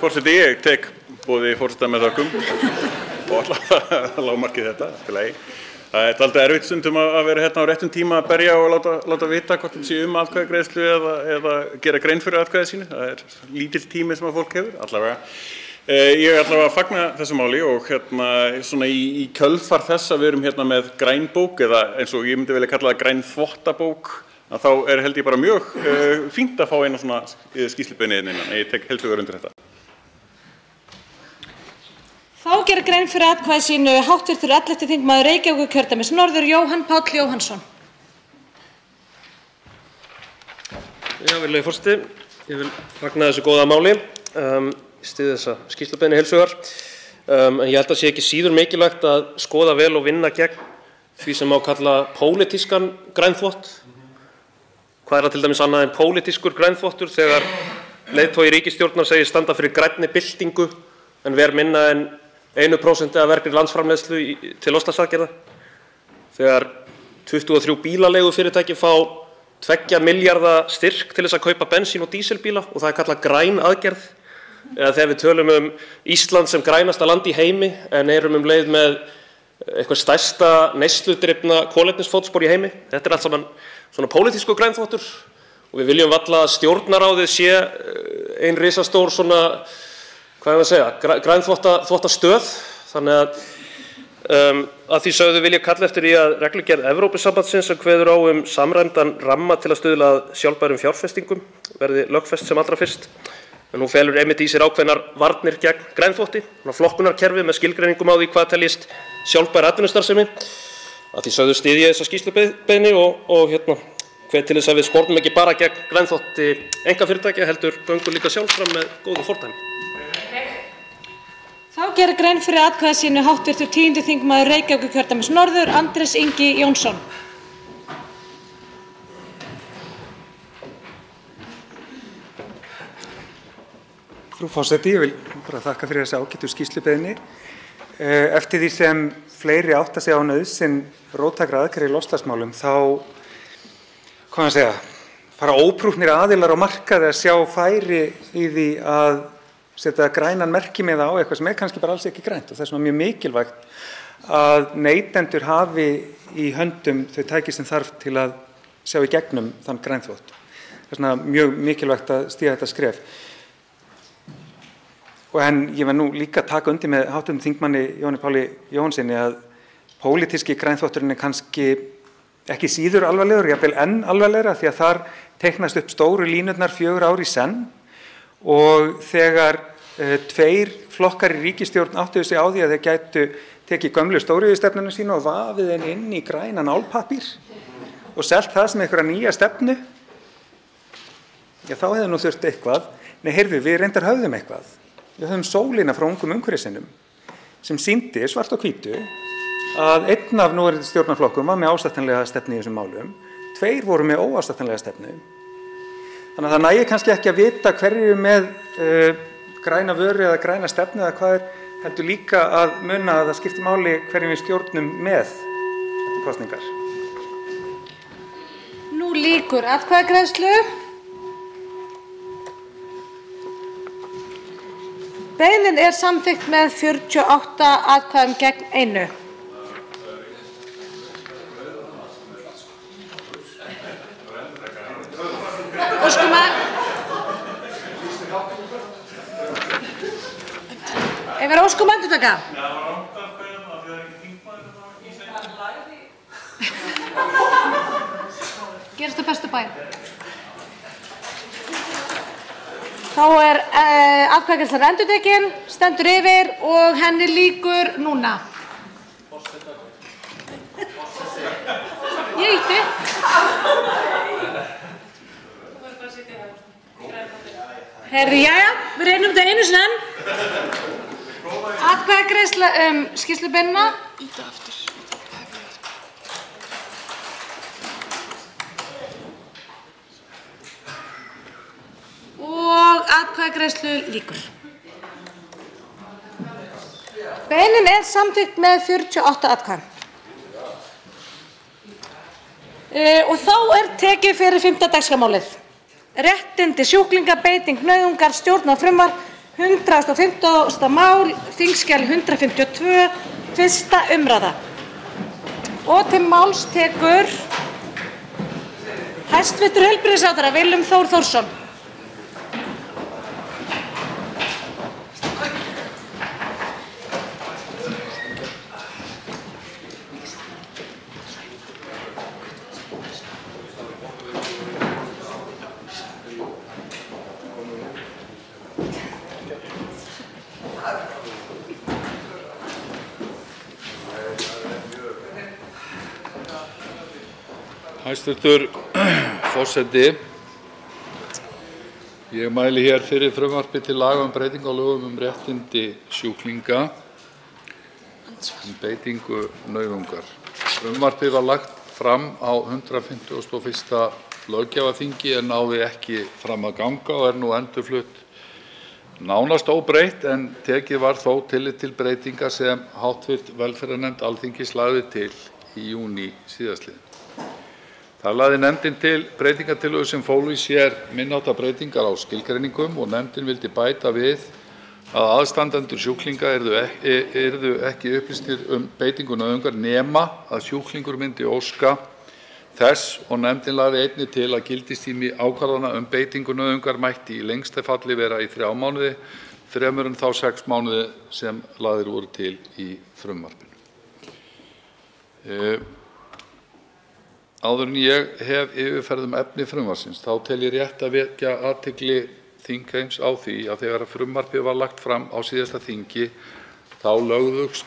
Forseti, ég tek boði forseta með þökkum og ætla að lágmarkið þetta til lagi. Það alltaf erfitt stundum að vera hérna á réttum tíma að berja og láta vita hvort þetta sé atkvæðagreiðslu eða gera grein fyrir atkvæði sínu. Það lítill tími sem að fólk hefur, allavega. Ég allavega að fagna þessu máli og svona í kjölfar þess að við erum hérna með grænbók eða eins og ég myndi vilja kalla það grænþvottabók, þá held ég bara mjög fínt að fá eina svona skýrslubeiðni innan. Ég tek heils hugar undir þetta. Þá gerir grein fyrir atkvæði sínu hv. 11. þingmaður Reykjavíkurkjördæmis norður, Jóhann Páll Jóhannsson. Virðulegi forseti, ég vil fagna þessu góða máli. Ég styð þessa skýrslubeiðni heils hugar. En ég held að sé ekki síður mikilvægt að skoða vel og vinna gegn því sem má kalla pólitískan grænþvott. Hvað það til dæmis annað en pólitískur grænþvottur þegar leiðtogi ríkisstjórnar segir standa fyrir grænni byltingu en ver minna en 1% af vergri landsframleiðslu til loftslagsaðgerða? Þegar 23 bílaleigufyrirtæki fá 2 milljarða styrk til þess að kaupa bensín- og dísilbíla og það kallað græn aðgerð? eða þegar við tölum Ísland sem grænasta land í heimi en erum leið með eitthvað stærsta neysludrifna kolefnisfótspor í heimi. Þetta allt saman svona pólitískur grænþvottur og við viljum varla að Stjórnarráðið sé ein risastór svona, hvað ég að segja, grænþvottastöð. Þannig að því sögðu vil ég kalla eftir því að reglugerð Evrópusambandsins sem kveður á samræmdan ramma til að stuðla að sjálfbærum fjárfestingum verði lögfest sem allra fyrst. En hún felur einmitt í sér ákveðnar varnir gegn grænþvotti, flokkunarkerfi með skilgreiningum á því hvað teljist sjálfbær atvinnustarfsemi. Að því sögðu styð ég þessa skýrslubeiðni og hvet til þess að við spornum ekki bara gegn grænþvotti einkafyrirtækja heldur göngum líka sjálf fram með góðu fordæmi. Þá gerir grein fyrir atkvæði sínu hv. 10. þingmaður Reykjavíkurkjördæmis norður, Andrés Ingi Jónsson. Frú forseti, ég vil bara þakka fyrir þessa ágætu skýrslubeiðni. Eftir því sem fleiri átta sig á nauðsyn róttækra aðgerða í loftslagsmálum þá, fara óprúttnir aðilar á markaði að sjá færi í því að setja grænan merkimiða á eitthvað sem kannski bara alls ekki grænt og þess vegna mjög mikilvægt að neytendur hafi í höndum þau tæki sem þarf til að sjá í gegnum þann grænþvott. Þess vegna mjög mikilvægt að stíga þetta skref. En ég var nú líka að taka undir með hv. þingmanni Jóhanni Páli Jóhannsyni að pólitíski grænþvotturinn kannski ekki síður alvarlegur, jafnvel enn alvarlegra því að þar teiknast upp stóru línurnar 4 ár í senn og þegar tveir flokkar í ríkisstjórn áttuðu sig á því að þeir gætu tekið gömlu stóriðjustefnuna sína og vafið henni inn í grænan álpappír og selt það sem einhverja nýja stefnu, já þá hefði nú þurft eitthvað. Nei, heyrðu, við reyndar höfðum eitthvað. Við höfðum sólina frá ungum umhverfissinnum sem sýndi svart á hvítu að einn af núverandi stjórnarflokkum var með ásættanlega stefnu í þessum málum, 2 voru með óásættanlega stefnu. Þannig að það nægir kannski ekki að vita hverju með græna vöru eða græna stefnu eða hvað heldur líka að muna að það skiptir máli hverjum við stjórnum með eftir kosningar. Nú lýkur atkvæðagreiðslu. Beiðnin samþykkt með 48 atkvæðum gegn 1. Ef við óskum endurtaka. Gerist það bestu bæn. Þá atkvæðagreiðslan endurtekin, stendur yfir og henni lýkur núna. Ég ýtti. Herri, jæja, við reynum þetta einu sinni enn. Atkvæðagreiðsla skýrslubeiðnina. Ýta aftur. Og atkvæðagreiðslu lýkur. Beiðnin samþykkt með 48 atkvæðum. Og þá tekið fyrir 5. dagskrármálið. Réttindi sjúklinga, beiting nauðungar, stjórnarfrumvarp, 150. mál, þingskjal 152, 1. umræða. Og til máls tekur hæstv. Heilbrigðisráðherra Willum Þór Þórsson. Hæstv. forseti, ég mæli hér fyrir frumvarpi til laga breytingu á lögum réttindi sjúklinga beitingu nauðungar. Frumvarpið var lagt fram á 151. löggjafarþingi en náði ekki fram að ganga og nú endurflutt nánast óbreytt en tekið var þó tillit til breytinga sem hv. velferðarnefnd Alþingis lagði til í júní síðastliðinn. Það lagði nefndin til breytingartillögur sem fólu í sér minniháttar breytingar á skilgreiningum og nefndin vildi bæta við að aðstandendur sjúklinga yrðu ekki upplýstir beitingu nauðungar nema að sjúklingur myndi óska þess og nefndin lagði einnig til að gildistími ákvarðana beitingu nauðungar mætti í lengsta falli vera í 3 mánuði, fremur en þá 6 mánuði sem lagðir voru til í frumvarpinu. Áður en ég hef yfirferð efni frumvarpsins þá tel ég rétt að vekja athygli þingheims á því að þegar frumvarpið var lagt fram á síðasta þingi þá lögðust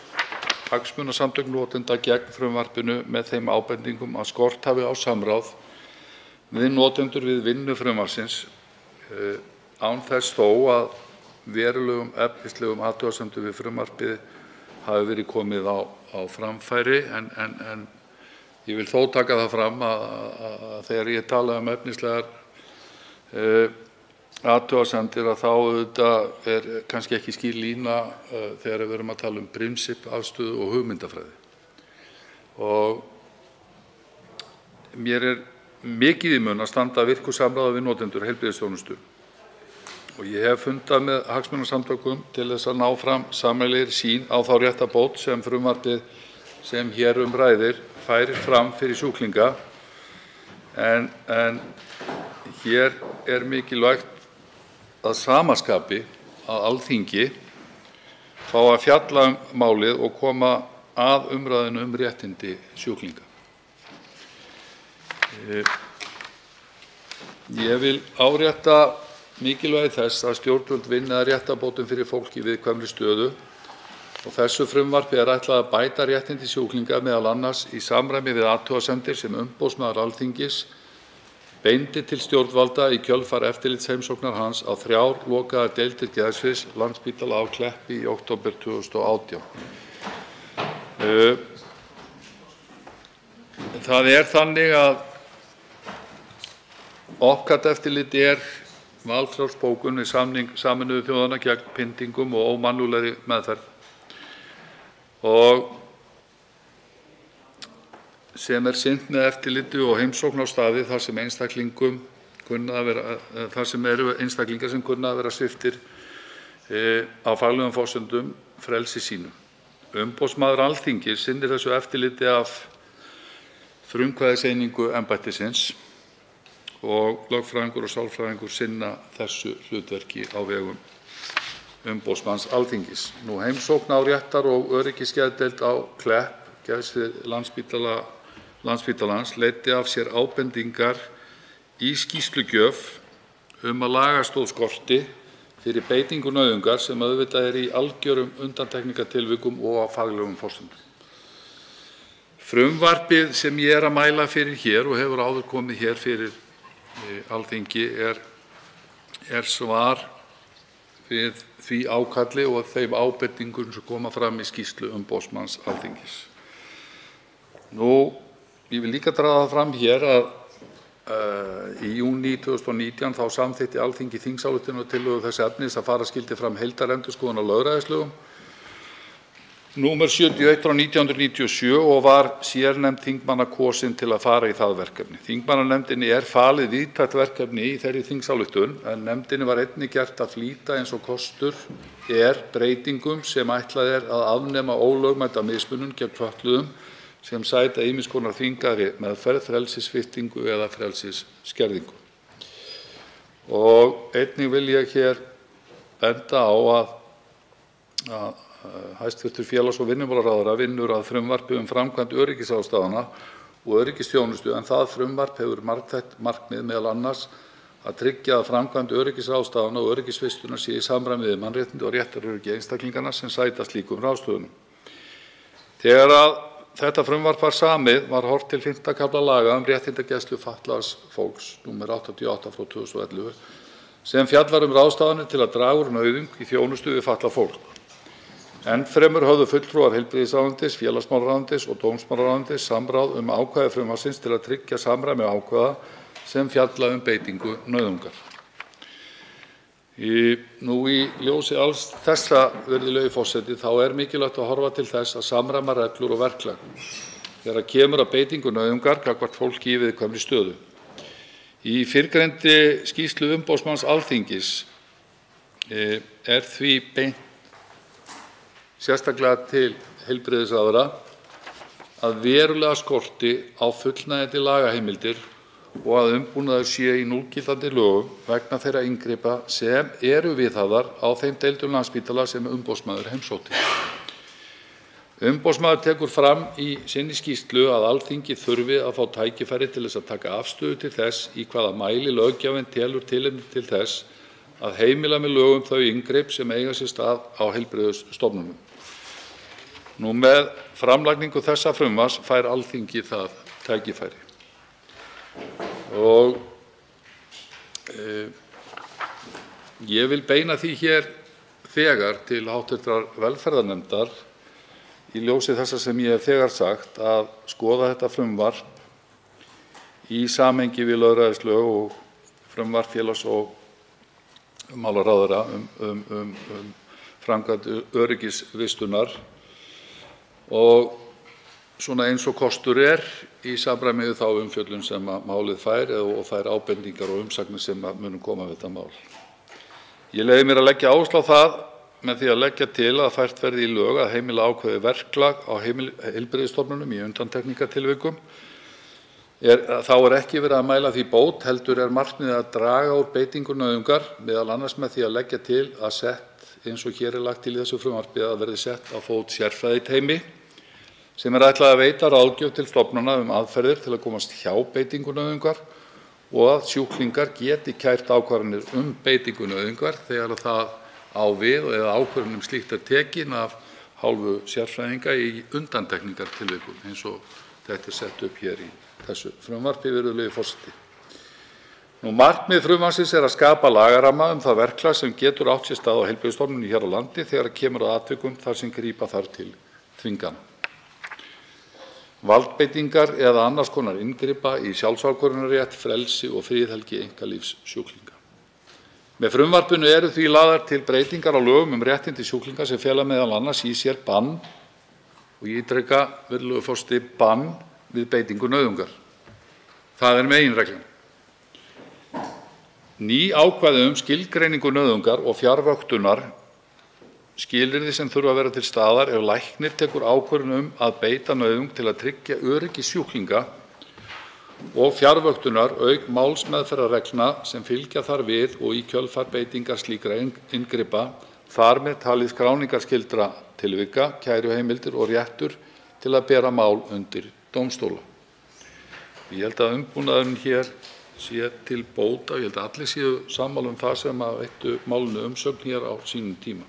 hagsmunasamtök notenda gegn frumvarpinu með þeim ábendingum að skort hafi á samráð við notendur við vinnu frumvarpsins án þess þó að verulegum efnislegum athugasemdum við frumvarpið hafi verið komið á framfæri en ég vil þó taka það fram að þegar ég tala efnislegar athugasemdir að þá auðvitað kannski ekki skýr lína þegar við erum að tala prinsipp, afstöðu og hugmyndafræði. Og mér mikið í mun að standa virku samráði við notendur heilbrigðisþjónustu og ég hef fundað með hagsmunasamtökum til þess að ná fram sameiginlegri sýn á þá réttarbót sem frumvarpið sem hér ræðir færir fram fyrir sjúklinga en hér mikilvægt að sama skapi að Alþingi fá að fjalla málið og koma að umræðinu réttindi sjúklinga. Ég vil árétta mikilvægi þess að stjórnvöld vinni að réttarbótum fyrir fólk í viðkvæmri stöðu og þessu frumvarpi ætlað að bæta réttindi sjúklinga meðal annars í samræmi við athugasemdir sem umboðsmaður Alþingis beindi til stjórnvalda í kjölfar eftirlitsheimsóknar hans á 3 lokaðar deildir geðsviðs Landspítala á Kleppi í október 2018. Það þannig að OPCAT-eftirliti valfrjáls bókun við samning Sameinuðu þjóðanna gegn pyndingum og ómannúðlegri meðferð og sem sinnt með eftirliti og heimsókn á staði þar sem eru einstaklingar sem kunna að vera sviptir á faglegum forsendum frelsi sínu. Umboðsmaður Alþingis sinnir þessu eftirliti af frumkvæðiseiningu embættisins og lögfræðingur og sálfræðingur sinna þessu hlutverki á vegum umboðsmanns Alþingis. Heimsókn á réttar- og öryggisgeðdeild á Klepp, geðsvið Landspítalans, leiddi af sér ábendingar í skýrslugjöf að lagastoð skorti fyrir beitingu nauðungar sem auðvitað í algjörum undantekningartilvikum og á faglegum forsendum. Frumvarpið sem ég að mæla fyrir hér og hefur áður komið hér fyrir Alþingi svar við því ákalli og þeim ábendingum sem koma fram í skýrslu umboðsmanns Alþingis. Ég vil líka draga það fram hér að í júní 2019 þá samþykkti Alþingi þingsályktunartillögu þess efnis að fara skyldi fram heildarendurskoðun á lögræðislögum númer 71/1997 og var sérnefnd þingmanna kosin til að fara í það verkefni. Þingmannanefndinni falið víðtækt verkefni í þeirri þingsályktun en nefndinni var einnig gert að flýta eins og kostur breytingum sem ætlað að afnema ólögmæta mismunun gegn fötluðum sem sæta ýmiss konar þvingaðri meðferð, frelsissviptingu eða frelsisskerðingu. Og einnig vil ég hér benda á að hæstv. félags- og vinnumálaráðherra vinnur að frumvarpi framkvæmd öryggisráðstafana og öryggisþjónustu en það frumvarp hefur margþætt markmið meðal annars að tryggja að framkvæmd öryggisráðstafana og öryggisvistunar sé í samræmi við mannréttindi og réttaröryggi einstaklinganna sem sæta slíkum ráðstöfunum. Þegar þetta frumvarp var samið var horft til 5. kafla laga réttindagæslu fatlaðs fólks, nr. 88/2011, sem fjallar ráðstafanir til að draga úr nauðung í þjónustu við fatlað fólk. Enn fremur höfðu fulltrúar heilbrigðisráðuneytis, félagsmálaráðuneytis og dómsmálaráðuneytis samráð ákvæði frumvarpsins til að tryggja samræmi ákvæða sem fjalla beitingu nauðungar. Í ljósi alls þessa, virðulegi forseti, þá mikilvægt að horfa til þess að samræma reglur og verklag þegar kemur að beitingu nauðungar gagnvart fólki í viðkvæmri stöðu. Í fyrrgreindri skýrslu umboðsmanns Alþingis er því beint sérstaklega til heilbrigðisráðherra að verulega skorti á fullnægjandi lagaheimildir og að umbúnaður sé í núgildandi lögum vegna þeirra inngripa sem eru viðhafðar á þeim deildum Landspítala sem umboðsmaður heimsótti. Umboðsmaður tekur fram í sinni skýrslu að Alþingi þurfi að fá tækifæri til þess að taka afstöðu til þess í hvaða mæli löggjafinn telur tilefni til þess að heimila með lögum þau inngrip sem eiga sér stað á heilbrigðisstofnunum. Nú með framlagningu þessa frumvarps fær Alþingi það tækifæri. Og ég vil beina því hér þegar til hv. velferðarnefndar í ljósi þessa sem ég hef þegar sagt að skoða þetta frumvarp í samhengi við lögræðislög og frumvarp félags- og málaráðherra framkvæmd öryggisvistunar og svona eins og kostur í samræmi við þá umfjöllun sem málið fær og þær ábendingar og umsagnir sem munu koma við þetta mál. Ég leyfi mér að leggja áherslu á það með því að leggja til að fært verði í lög að heimila ákveðið verklag á heilbrigðisstofnunum í undantekningartilvikum. Þá er ekki verið að mæla því bót, heldur er markmiðið að draga úr beitingu nauðungar, meðal annars með því að leggja til að sett, eins og hér er lagt til í þessu frumvarpi, að verði sett á fót sérfræðiteymi sem er ætlað að veita ráðgjöf til stofnana aðferðir til að komast hjá beitingu nauðungar og að sjúklingar geti kært ákvarðanir beitingu nauðungar þegar það á við eða ákvörðun slíkt er tekin af hálfu sérfræðinga í undantekningartilvikum eins og þetta er sett upp hér í þessu frumvarpi, virðulegi forseti. Markmið frumvarpsins er að skapa lagaramma það verklag sem getur átt sér stað á heilbrigðisstofnunum hér á landi þegar kemur að atvikum þar sem grípa þarf til þvingana, valdbeitingar eða annars konar inngripa í sjálfsákvörðunarrétt, frelsi og friðhelgi einkalífs sjúklinga. Með frumvarpinu eru því lagðar til breytingar á lögum réttindi sjúklinga sem fela meðal annars í sér bann, og ég ítreka, virðulegur forseti, bann við beitingu nauðungar. Það er meginreglan. Ný ákvæði skilgreiningu nauðungar og fjarvöktunar, skilyrði sem þurfa að vera til staðar ef læknir tekur ákvörðun að beita nauðung til að tryggja öryggi sjúklinga og fjarvöktunar auk málsmeðferðarreglna sem fylgja þar við og í kjölfar beitingar slíkra inngripa, þar með talið skráningarskyldra tilvika, kæruheimildir og réttur til að bera mál undir dómstóla. Ég held að umbúnaðurinn hér sé til bóta, ég held að allir séu sammála það sem veittu málinu umsögn hér á sínum tíma.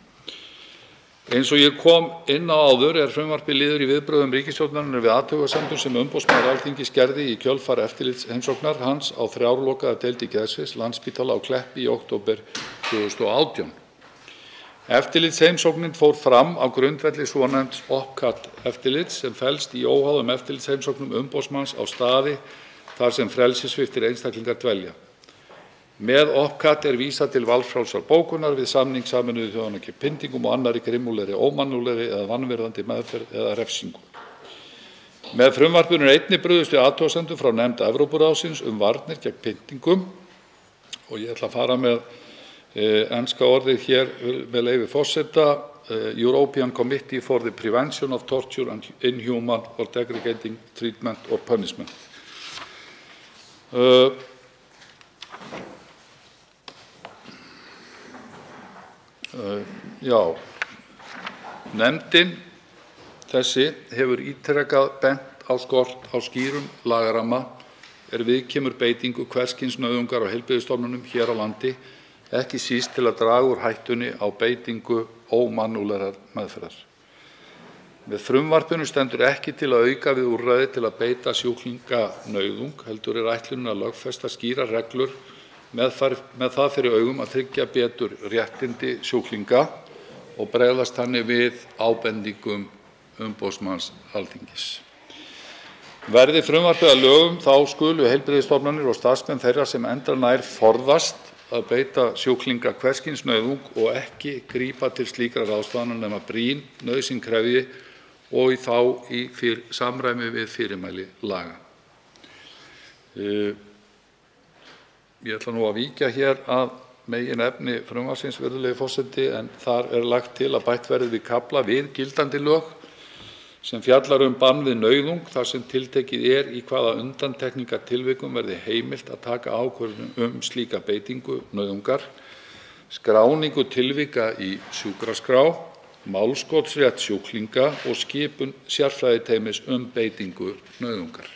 Eins og ég kom inn á áður er frumvarpið liður í viðbrögðum ríkisstjórnarinnar við athugasemdum sem umboðsmaður Alþingis gerði í kjölfar eftirlitsheimsóknar hans á 3 lokaða deild í geðsviðs Landspítala á Kleppi í október 2018. Eftirlitsheimsóknin fór fram á grundvelli svonefnds OPCAT-eftirlits sem felst í óháðum eftirlitsheimsóknum umboðsmanns á staði þar sem frelsissviptir einstaklingar dvelja. Með OPCAT er vísað til valfrjálsrar bókunar við samning Sameinuðu þjóðanna gegn pyndingum og annarri grimmulegri, ómannúðlegri eða vanvirðandi meðferð eða refsingu. Með frumvarpinu er einnig brugðist við athugasemdum frá nefnd Evrópuráðsins varnir gegn pyndingum og ég ætla að fara með enska orðið hér með leyfi forseta, European Committee for the Prevention of Torture and Inhuman or Degrading Treatment or Punishment. Nefndin þessi hefur ítrekað bent á skort á skýrum lagaramma er viðkemur beitingu hvers kyns nauðungar á heilbrigðisstofnunum hér á landi, ekki síst til að draga úr hættunni á beitingu ómannúðlegrar meðferðar. Með frumvarpinu stendur ekki til að auka við úrræði til að beita sjúklinga nauðung, heldur er ætlunin að lögfesta skýrar reglur með það fyrir augum að tryggja betur réttindi sjúklinga og bregðast þannig við ábendingum umboðsmanns Alþingis. Verði frumvarpið að lögum þá skulu heilbrigðisstofnanir og starfsmenn þeirra sem endranær forðast að beita sjúklinga hvers kyns nauðung og ekki grípa til slíkra ráðstafana nema brýn nauðsyn krefji og í samræmi við fyrirmæli laga. Ég ætla nú að víkja hér að meginefni frumvarpsins, virðulegi forseti, en þar er lagt til að bætt verði við kafla við gildandi lög sem fjallar bann við nauðung þar sem tiltekið er í hvaða undantekningartilvikum verði heimilt að taka ákvörðun slíka beitingu nauðungar, skráningu tilvika í sjúkraskrá, málskotsrétt sjúklinga og skipun sérfræðiteymis beitingu nauðungar.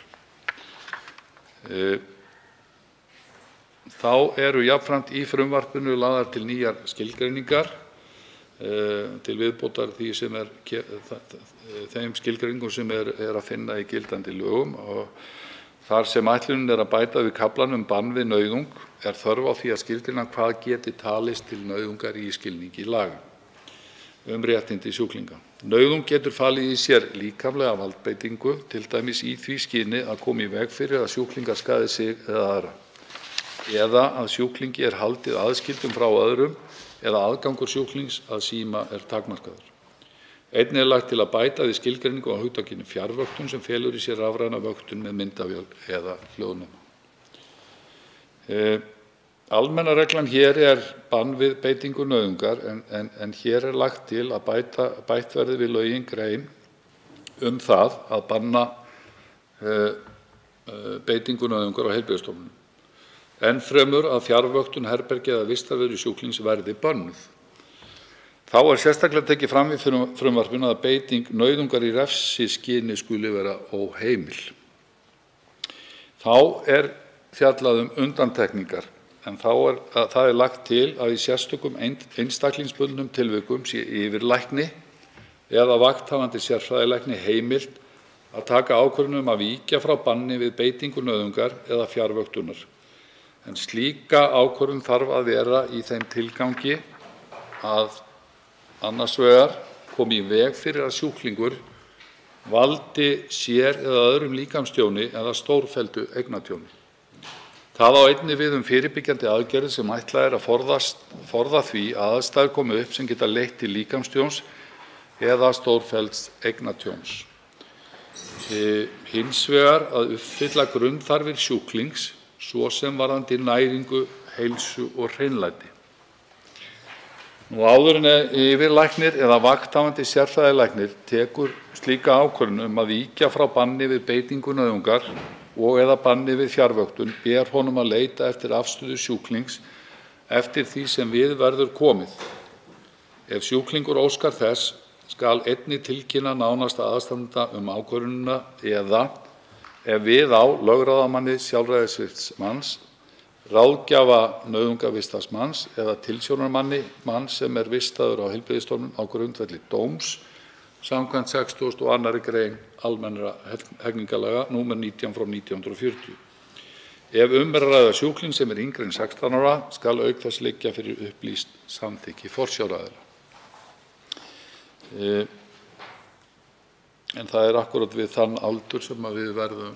Þá eru jafnframt í frumvarpinu lagðar til nýjar skilgreiningar til viðbótar þeim skilgreiningum sem er að finna í gildandi lögum og þar sem ætlunin er að bæta við kaflann bann við nauðung er þörf á því að skilgreina hvað geti talist til nauðungar í skilningi laga réttindi sjúklinga. Nauðung getur falið í sér líkamlega valdbeitingu, til dæmis í því skyni að koma í veg fyrir að sjúklingar skaði sig eða aðra, eða að sjúklingi er haldið aðskildum frá öðrum eða aðgangur sjúklings að síma er takmarkaður. Einnig er lagt til að bæta við skilgreiningu á hugtakinu fjarvöktun sem felur í sér rafræna vöktun með myndavél eða hljóðnema. Almenna reglan hér er bann við beitingu nauðungar en hér er lagt til að bætt verði við lögin grein það að banna beitingu nauðungar á heilbrigðisstofnunum. Enn fremur að fjarvöktun herbergja eða vistarveru sjúklings verði bönnuð. Þá er sérstaklega tekið fram í frumvarpinu að beiting nauðungar í refsiskyni skuli vera óheimil. Þá er fjallað undantekningar en það er lagt til að í sérstökum einstaklingsbundnum tilvikum sé yfirlækni eða vakthafandi sérfræðilækni heimilt að taka ákvörðun að víkja frá banni við beitingu nauðungar eða fjarvöktunar. En slíka ákvörðun þarf að vera í þeim tilgangi að annars vegar komi í veg fyrir að sjúklingur valdi sér eða öðrum líkamstjóni eða stórfelldu eignatjóni. Það á einnig við fyrirbyggjandi aðgerðir sem ætlað er að forða því að aðstæður komi upp sem geta leitt til líkamstjóns eða stórfellds eignatjóns. Hins vegar að uppfylla grunnþarfir sjúklings svo sem varðandi næringu, heilsu og hreinlæti. Áður en yfirlæknir eða vakthafandi sérfræðilæknir tekur slíka ákvörðun að víkja frá banni við beitingu nauðungar og eða banni við fjarvöktun ber honum að leita eftir afstöðu sjúklings eftir því sem við verður komið. Ef sjúklingur óskar þess skal einnig tilkynna nánasta aðstandanda ákvörðunina eða ef við á lögráðamanni sjálfræðissvipts manns, ráðgjafa nauðungarvistarmanns eða tilsjónarmanni manns sem er vistaður á heilbrigðisstofnun á grundvelli dóms samkvæmt 62. grein almennra hegningarlaga númer 19/1940. Ef er að ræða sjúkling sem er yngri en 16 ára skal auk þess liggja fyrir upplýst samþykki forsjáraðila. En það er akkúrat við þann aldur sem við verðum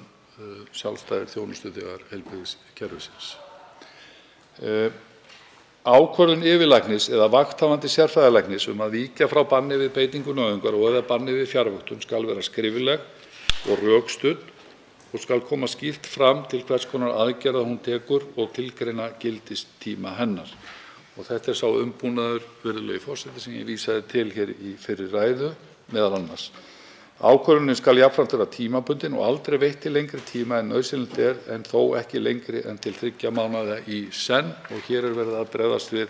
sjálfstæðir þjónustuþegar heilbrigðiskerfisins. Ákvörðun yfirlæknis eða vakthafandi sérfræðilæknis að víkja frá banni við beitingu nauðungar og eða banni við fjarvöktun skal vera skrifleg og rökstudd og skal koma skýrt fram til hvers konar aðgerða hún tekur og tilgreina gildistíma hennar. Og þetta er sá umbúnaður, virðulegi forseti, sem ég vísaði til hér í fyrri ræðu meðal annars. Ákvörðunin skal jafnframt vera tímabundin og aldrei veitt í lengri tíma en nauðsynlegt er en þó ekki lengri en til 3 mánaða í senn og hér er verið að bregðast við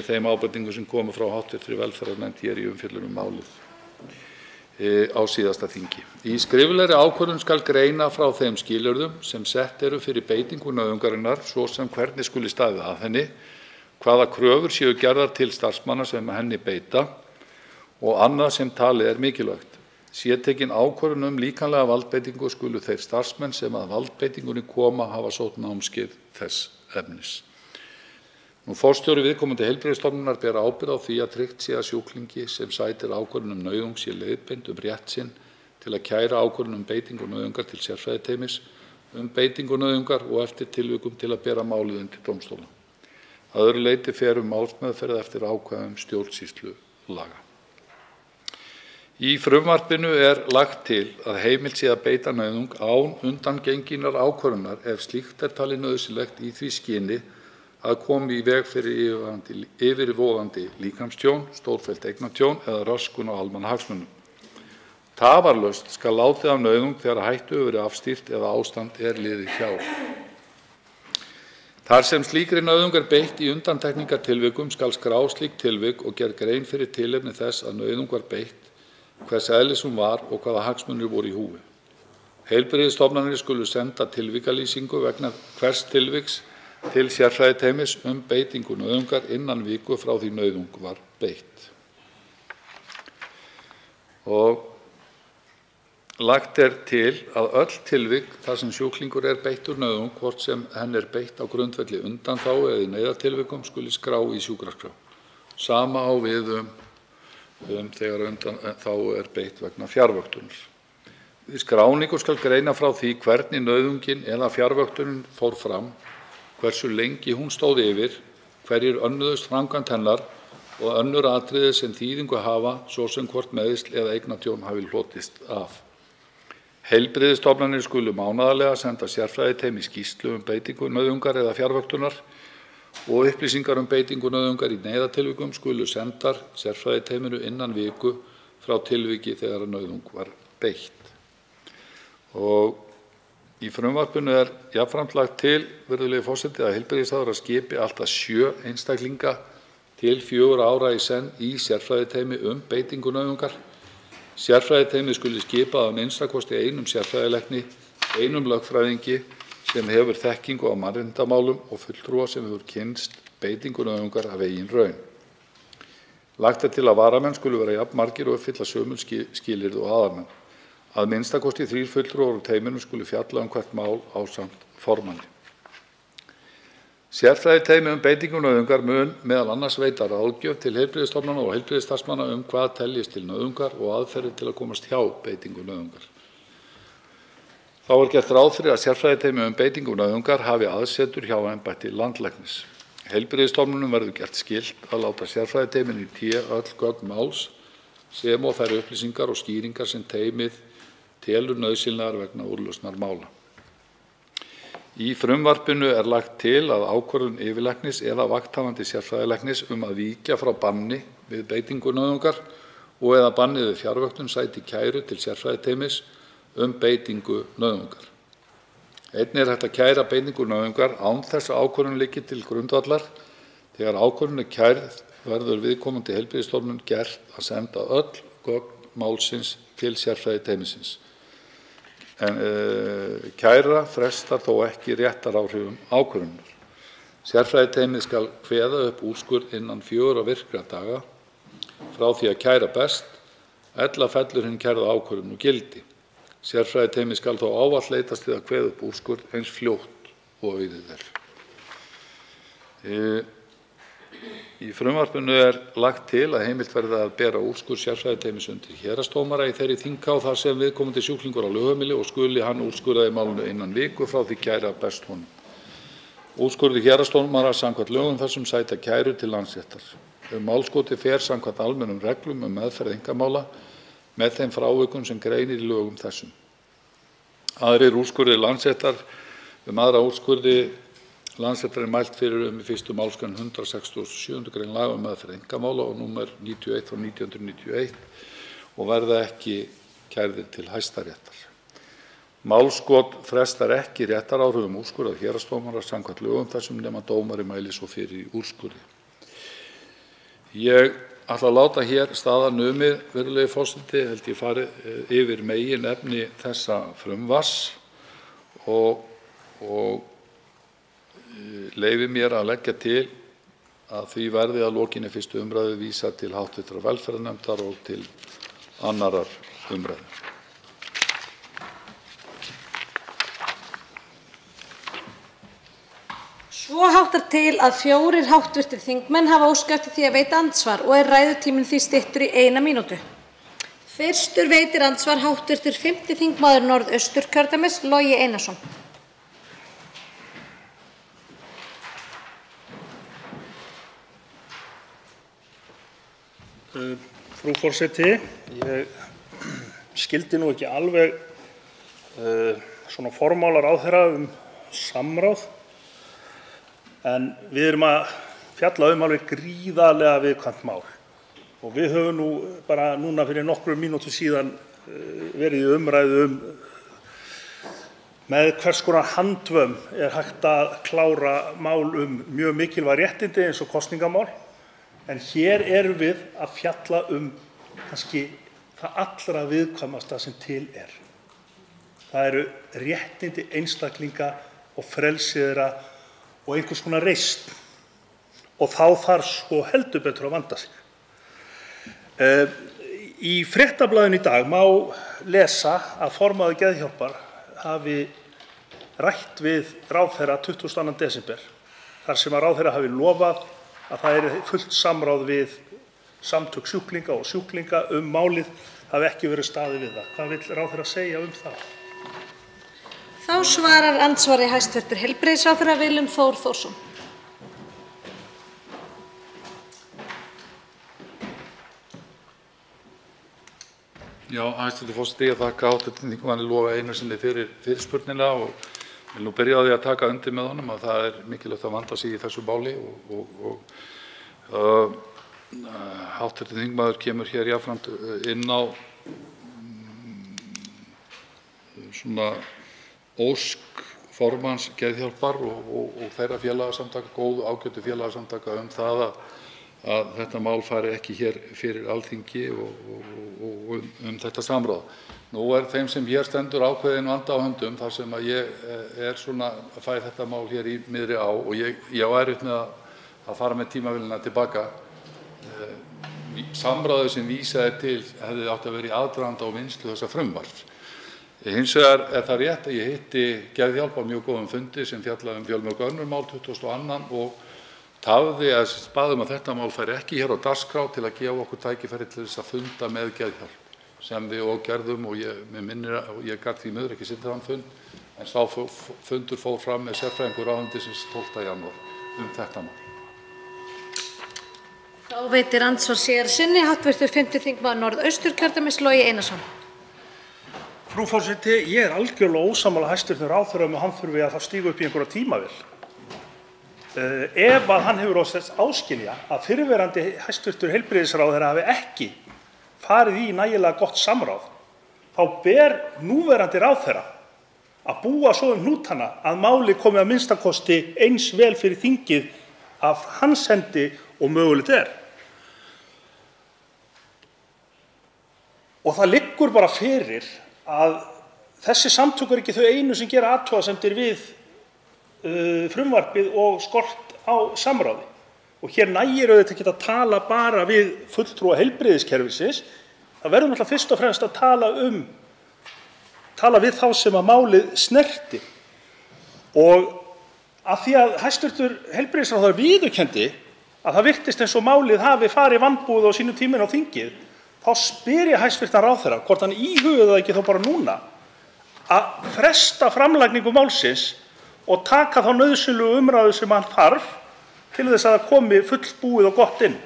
þeim ábendingum sem koma frá hv. velferðarnefnd hér í umfjöllun málið á síðasta þingi. Í skriflegri ákvörðun skal greina frá þeim skilyrðum sem sett eru fyrir beitingu nauðungarinnar, svo sem hvernig skuli staðið að henni, hvaða kröfur séu gerðar til starfsmanna sem henni beita og annað sem talið er mikilvægt. Sé tekin ákvörðun líkamlega valdbeitingu skulu þeir starfsmenn sem að valdbeitingunni koma hafa sótt námskeið þess efnis. Forstjóri viðkomandi heilbrigðisstofnunar ber ábyrgð á því að tryggt sé að sjúklingi sem sætir ákvörðun nauðung sé leiðbeint rétt sinn til að kæra ákvörðun beitingu nauðungar til sérfræðiteymis beitingu nauðungar og eftir tilvikum til að bera málið undir dómstóla. Að öðru leyti fer málsmeðferð eftir ákvæðum stjórnsýslulaga. Í frumvarpinu er lagt til að heimilt sé að beita nauðung án undangenginnar ákvörðunar ef slíkt talið nauðsynlegt í því skyni að koma í veg fyrir yfirvofandi líkamstjón, stórfellt eignatjón eða röskun á almannahagsmunum. Tafarlaust skal látið af nauðung þegar hættu hefur verið afstýrt eða ástand er liðið hjá. Þar sem slíkri nauðung er beitt í undantekningartilvikum skal skrá slík tilvik og gerð grein fyrir tilefni þess að nauðung var beitt, hvers eðlis hún var og hvaða hagsmunir voru í húfi. Heilbrigðisstofnanir skulu senda tilvikalýsingu vegna hvers tilviks til sérfræðiteymis beitingu nauðungar innan viku frá því nauðung var beitt. Og lagt er til að öll tilvik þar sem sjúklingur er beittur nauðung, hvort sem henn er beitt á grundvelli undanþágu eða í neyðartilvikum, skuli skrá í sjúkraskrá. Sama á við þegar undanþágu er beitt vegna fjarvöktunar. Við skráningu skal greina frá því hvernig nauðungin eða fjarvöktunin fór fram, hversu lengi hún stóð yfir, hverjir önnuðust framkvæmd hennar og önnur atriði sem þýðingu hafa, svo sem hvort meiðsl eða eignatjón hafi hlotist af. Heilbrigðisstofnanir skulu mánaðarlega senda sérfræðiteymi skýrslu beitingu nauðungar eða fjarvöktunar og upplýsingar beitingu nauðungar í neyðartilvikum skulu sendar sérfræðiteyminu innan viku frá tilviki þegar nauðung var beitt. Og í frumvarpinu er jafnframt lagt til, virðulegi forseti, að heilbrigðisráðherra skipi allt að 7 einstaklinga til 4 ára í senn í sérfræðiteymi beitingu nauðungar. Sérfræðiteymi skuli skipað af minnsta kosti einum sérfræðilækni, einum lögfræðingi sem hefur þekkingu á mannréttindamálum og fulltrúa sem hefur kynnst beitingu nauðungar af eigin raun. Lagt er til að varamenn skulu vera jafn margir og uppfylla sömu skilyrði og aðalmenn. Að minnsta kosti 3 fulltrúar úr teyminu skulu fjalla hvert mál ásamt formanni. Sérfræðiteymi beitingu nauðungar mun meðal annars veita ráðgjöf til heilbrigðisstofnana og heilbrigðisstarfsmanna hvað teljist til nauðungar og aðferðir til að komast hjá beitingu nauðungar. Þá er gert ráð fyrir að sérfræðiteymi beitingu nauðungar hafi aðsetur hjá embætti landlæknis. Heilbrigðisstofnunum verður gert skylt að láta sérfræðiteyminu í té öll gögn máls sem og þær upplýsingar og skýringar sem teymið telur nauðsynlegar vegna úrlausnar mála. Í frumvarpinu er lagt til að ákvörðun yfirlæknis eða vakthafandi sérfræðilæknis að víkja frá banni við beitingu nauðungar og eða banni við fjarvöktun sæti kæru til sérfræðiteymis beitingu nauðungar. Einnig er hægt að kæra beitingu nauðungar án þess að ákvörðun liggi til grundvallar. Þegar ákvörðun er kærð verður viðkomandi heilbrigðisstofnun gert að senda öll gögn málsins til sérfræðiteymisins. En kæra frestar þó ekki réttaráhrifum ákvörðunar. Sérfræðiteymið skal kveða upp úrskurð innan 4 virkra daga frá því að kæra berst, ella fellur hinn kærða ákvörðun úr gildi. Sérfræðiteymið skal þó ávallt leitast við að kveða upp úrskurð eins fljótt og auðið er. Í frumvarpinu er lagt til að heimilt verði að bera úrskurð sérfræðiteymis undir héraðsdómara í þeirri þinghá þar sem viðkomandi sjúklingur á lögheimili og skuli hann úrskurða í málinu innan viku frá því kæra berst honum. Úrskurði héraðsdómara samkvæmt lögum þessum sæta kæru til Landsréttar. Málskoti fer samkvæmt almennum reglum meðferð einkamála með þeim frávikum sem greinir í lögum þessum. Aðrir úrskurðir Landsréttar aðra úrskurði Landsréttar er mælt fyrir í 1. málsgrein 167. grein laga meðferð einkamála og númer 91/1991 og verða ekki kærðir til Hæstaréttar. Málskot frestar ekki réttaráhrifum úrskurðar héraðsdómara samkvæmt lögum þessum nema dómari mæli svo fyrir í úrskurði. Ég ætla að láta hér staðar numið, virðulegi forseti, held ég farið yfir meginefni þessa frumvarps og leyfi mér að leggja til að því verði að lokinni 1. umræðu vísað til hv. velferðarnefndar og til 2. umræðu. Svo háttar til að 4 hv. þingmenn hafa óskað eftir því að veita andsvar og er ræðutíminn því styttur í 1 mínútu. Fyrstur veitir andsvar hv. 5. þingmaður Norðausturkjördæmis, Logi Einarsson. Frú forseti, ég skildi nú ekki alveg svona formála ráðherra samráð. En við erum að fjalla alveg gríðarlega viðkvæmt mál og við höfum nú bara núna fyrir nokkrum mínútum síðan verið í umræðu með hvers konar handvömm hægt að klára mál mjög mikilvæg réttindi eins og kosningamál. En hér erum við að fjalla kannski það allra viðkvæmasta sem til er. Það eru réttindi einstaklinga og frelsi þeirra og einhvers konar reisn. Og þá þarf svo heldur betur að vanda sig. Í Fréttablaðinu í dag má lesa að formaður Geðhjálpar hafi rætt við ráðherra 22. desember þar sem að ráðherra hafi lofað að það yrði fullt samráð við samtök sjúklinga og sjúklinga málið, hafi ekki verið staðið við það. Hvað vill ráðherra segja það? Þá svarar andsvari hæstv. Heilbrigðisráðherra Willum Þór Þórsson. Já, hæstv. forseti, ég þakka hv. þingmanni Loga Einarssyni fyrir fyrirspurnina og vil nú byrja á því að taka undir með honum að það er mikilvægt að vanda sig í þessu máli og hv. þingmaður kemur hér jafnframt inn á svona ósk formanns Geðhjálpar og þeirra félagasamtaka, góðu ágætu félagasamtaka það að þetta mál fari ekki hér fyrir Alþingi og þetta samráð. Nú þeim sem hér stendur ákveðin vandi á höndum þar sem að ég svona að fæ þetta mál hér í miðri á og ég á erfitt með að fara með tímavélina tilbaka. Samráðið sem vísað til hefði átt að vera í aðdraganda og vinnslu þessa frumvarps. Hins vegar það rétt að ég hitti Geðhjálp á mjög góðum fundi sem fjallaði fjölmörg önnur mál 22. og tafði að baðum að þetta mál færi ekki hér á dagskrá til að gefa okkur tækifæri til þess að funda með Geðhjálp sem við og gerðum og mig minnir og ég gat því miður ekki sittið þann fund en sá fundur fór fram með sérfræðingur ráðuneytisins 12. janúar þetta mál. Þá veitir andsvar sinni hv. 5. þingmaður Norðausturkjördæmis Logi Einarsson. Frú forseti, ég algjörlega ósammála hæstv. ráðherra að hann þurfi að stíga upp í einhverja tímavél. Ef að hann hefur þess áskilja að fyrrverandi hæstv. heilbrigðisráðherra hafi ekki farið í nægilega gott samráð, þá ber núverandi ráðherra að búa svo hnútana að máli komi að minnsta kosti eins vel fyrir þingið af hans hendi og mögulegt er. Og það liggur bara fyrir að þessi samtök eru ekki þau einu sem gera athugasemdir við frumvarpið og skort á samráði. Og hér nægir auðvitað ekki að tala bara við fulltrúa heilbrigðiskerfisins. Það verður náttúrulega fyrst og fremst að tala við þá sem að málið snerti. Og af því að hæstv. heilbrigðisráðherra viðurkenndi að það virtist eins og málið hafi farið vanbúið á sínum tíminn á þingið, þá spyr ég hæstv. ráðherra hvort hann íhugi það ekki þá bara núna að fresta framlagningu málsins og taka þá nauðsynlegu umræðu sem hann þarf til þess að það komi fullbúið og gott inn.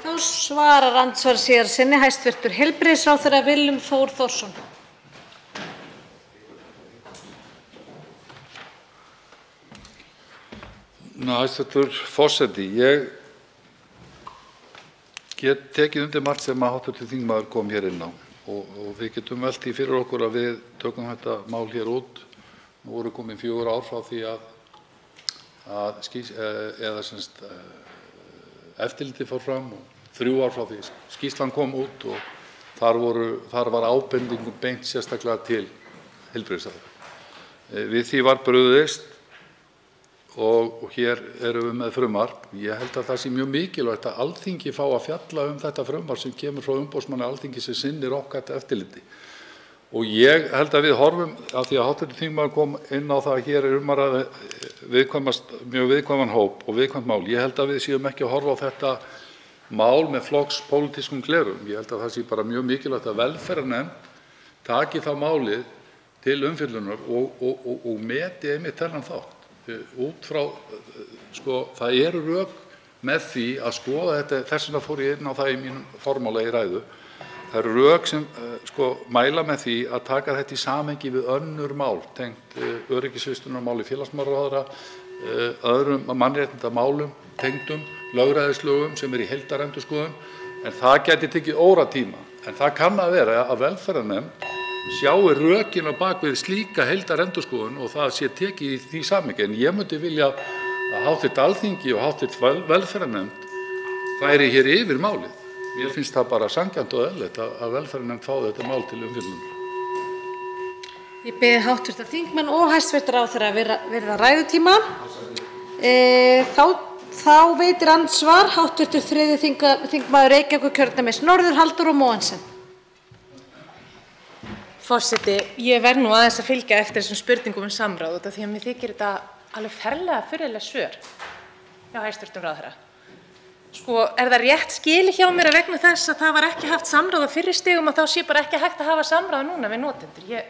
Þá svarar andsvar sinni hæstv. heilbrigðisráðherra Willum Þór Þórsson. Hæstv. forseti, ég get tekið undir margt sem að hv. þingmaður kom hér inn á og við getum velt því fyrir okkur að við tökum þetta mál hér út. Nú eru komin 4 ár frá því að eftirlitið fór fram og 3 ár frá því skýrslan kom út og þar var ábendingum beint sérstaklega til heilbrigðisráðherra. Við því var brugðist og hér erum við með frumvarp. Ég held að það sé mjög mikilvægt að Alþingi fái að fjalla þetta frumvarp sem kemur frá umboðsmanni Alþingis sem sinnir okkar eftirliti. Og ég held að við horfum, af því að hv. þingmaður kom inn á það að hér að ræða mjög viðkvæman hóp og viðkvæmt mál. Ég held að við séum ekki að horfa á þetta mál með flokkspólitískum glerugum. Ég held að það sé bara mjög mikilvægt að velferðarnefnd taki það málið til umfjöllunar og meti einmitt þennan þátt. Út frá, það eru rök með því að skoða þetta, þess vegna fór ég inn á það í mínum formála í ræðu. Það eru rök sem mæla með því að taka þetta í samhengi við önnur mál tengt öryggisvistunarmáli félagsmálaráðherra, öðrum mannréttindamálum tengdum lögræðislögum sem í heildarendurskoðun, en það gæti tekið óratíma. En það kann að vera að velferðarnefnd sjái rökin á bak við slíka heildarendurskoðun og það sé tekið í því samhengi. En ég myndi vilja að hv. Alþingi og hv. velferðarnefnd færi hér yfir málið. Mér finnst það bara sanngjarnt og eðlilegt að velferðarnefnd fái þetta mál til umfjöllunar. Ég bið hv. þingmenn og hæstv. ráðherra að virða ræðutíma. Þá veitir andsvar hv. 3. þingmaður Reykjavíkurkjördæmis norður, Halldór Mogensen. Forseti, ég verð nú aðeins að fylgja eftir þessum spurningum samráð út af því að mér þykir þetta alveg ferlega furðuleg svör hjá hæstv. ráðherra. Sko, er það rétt skilið hjá mér að vegna þess að það var ekki haft samráð á fyrri stigum og þá sé bara ekki hægt að hafa samráð núna við notendur?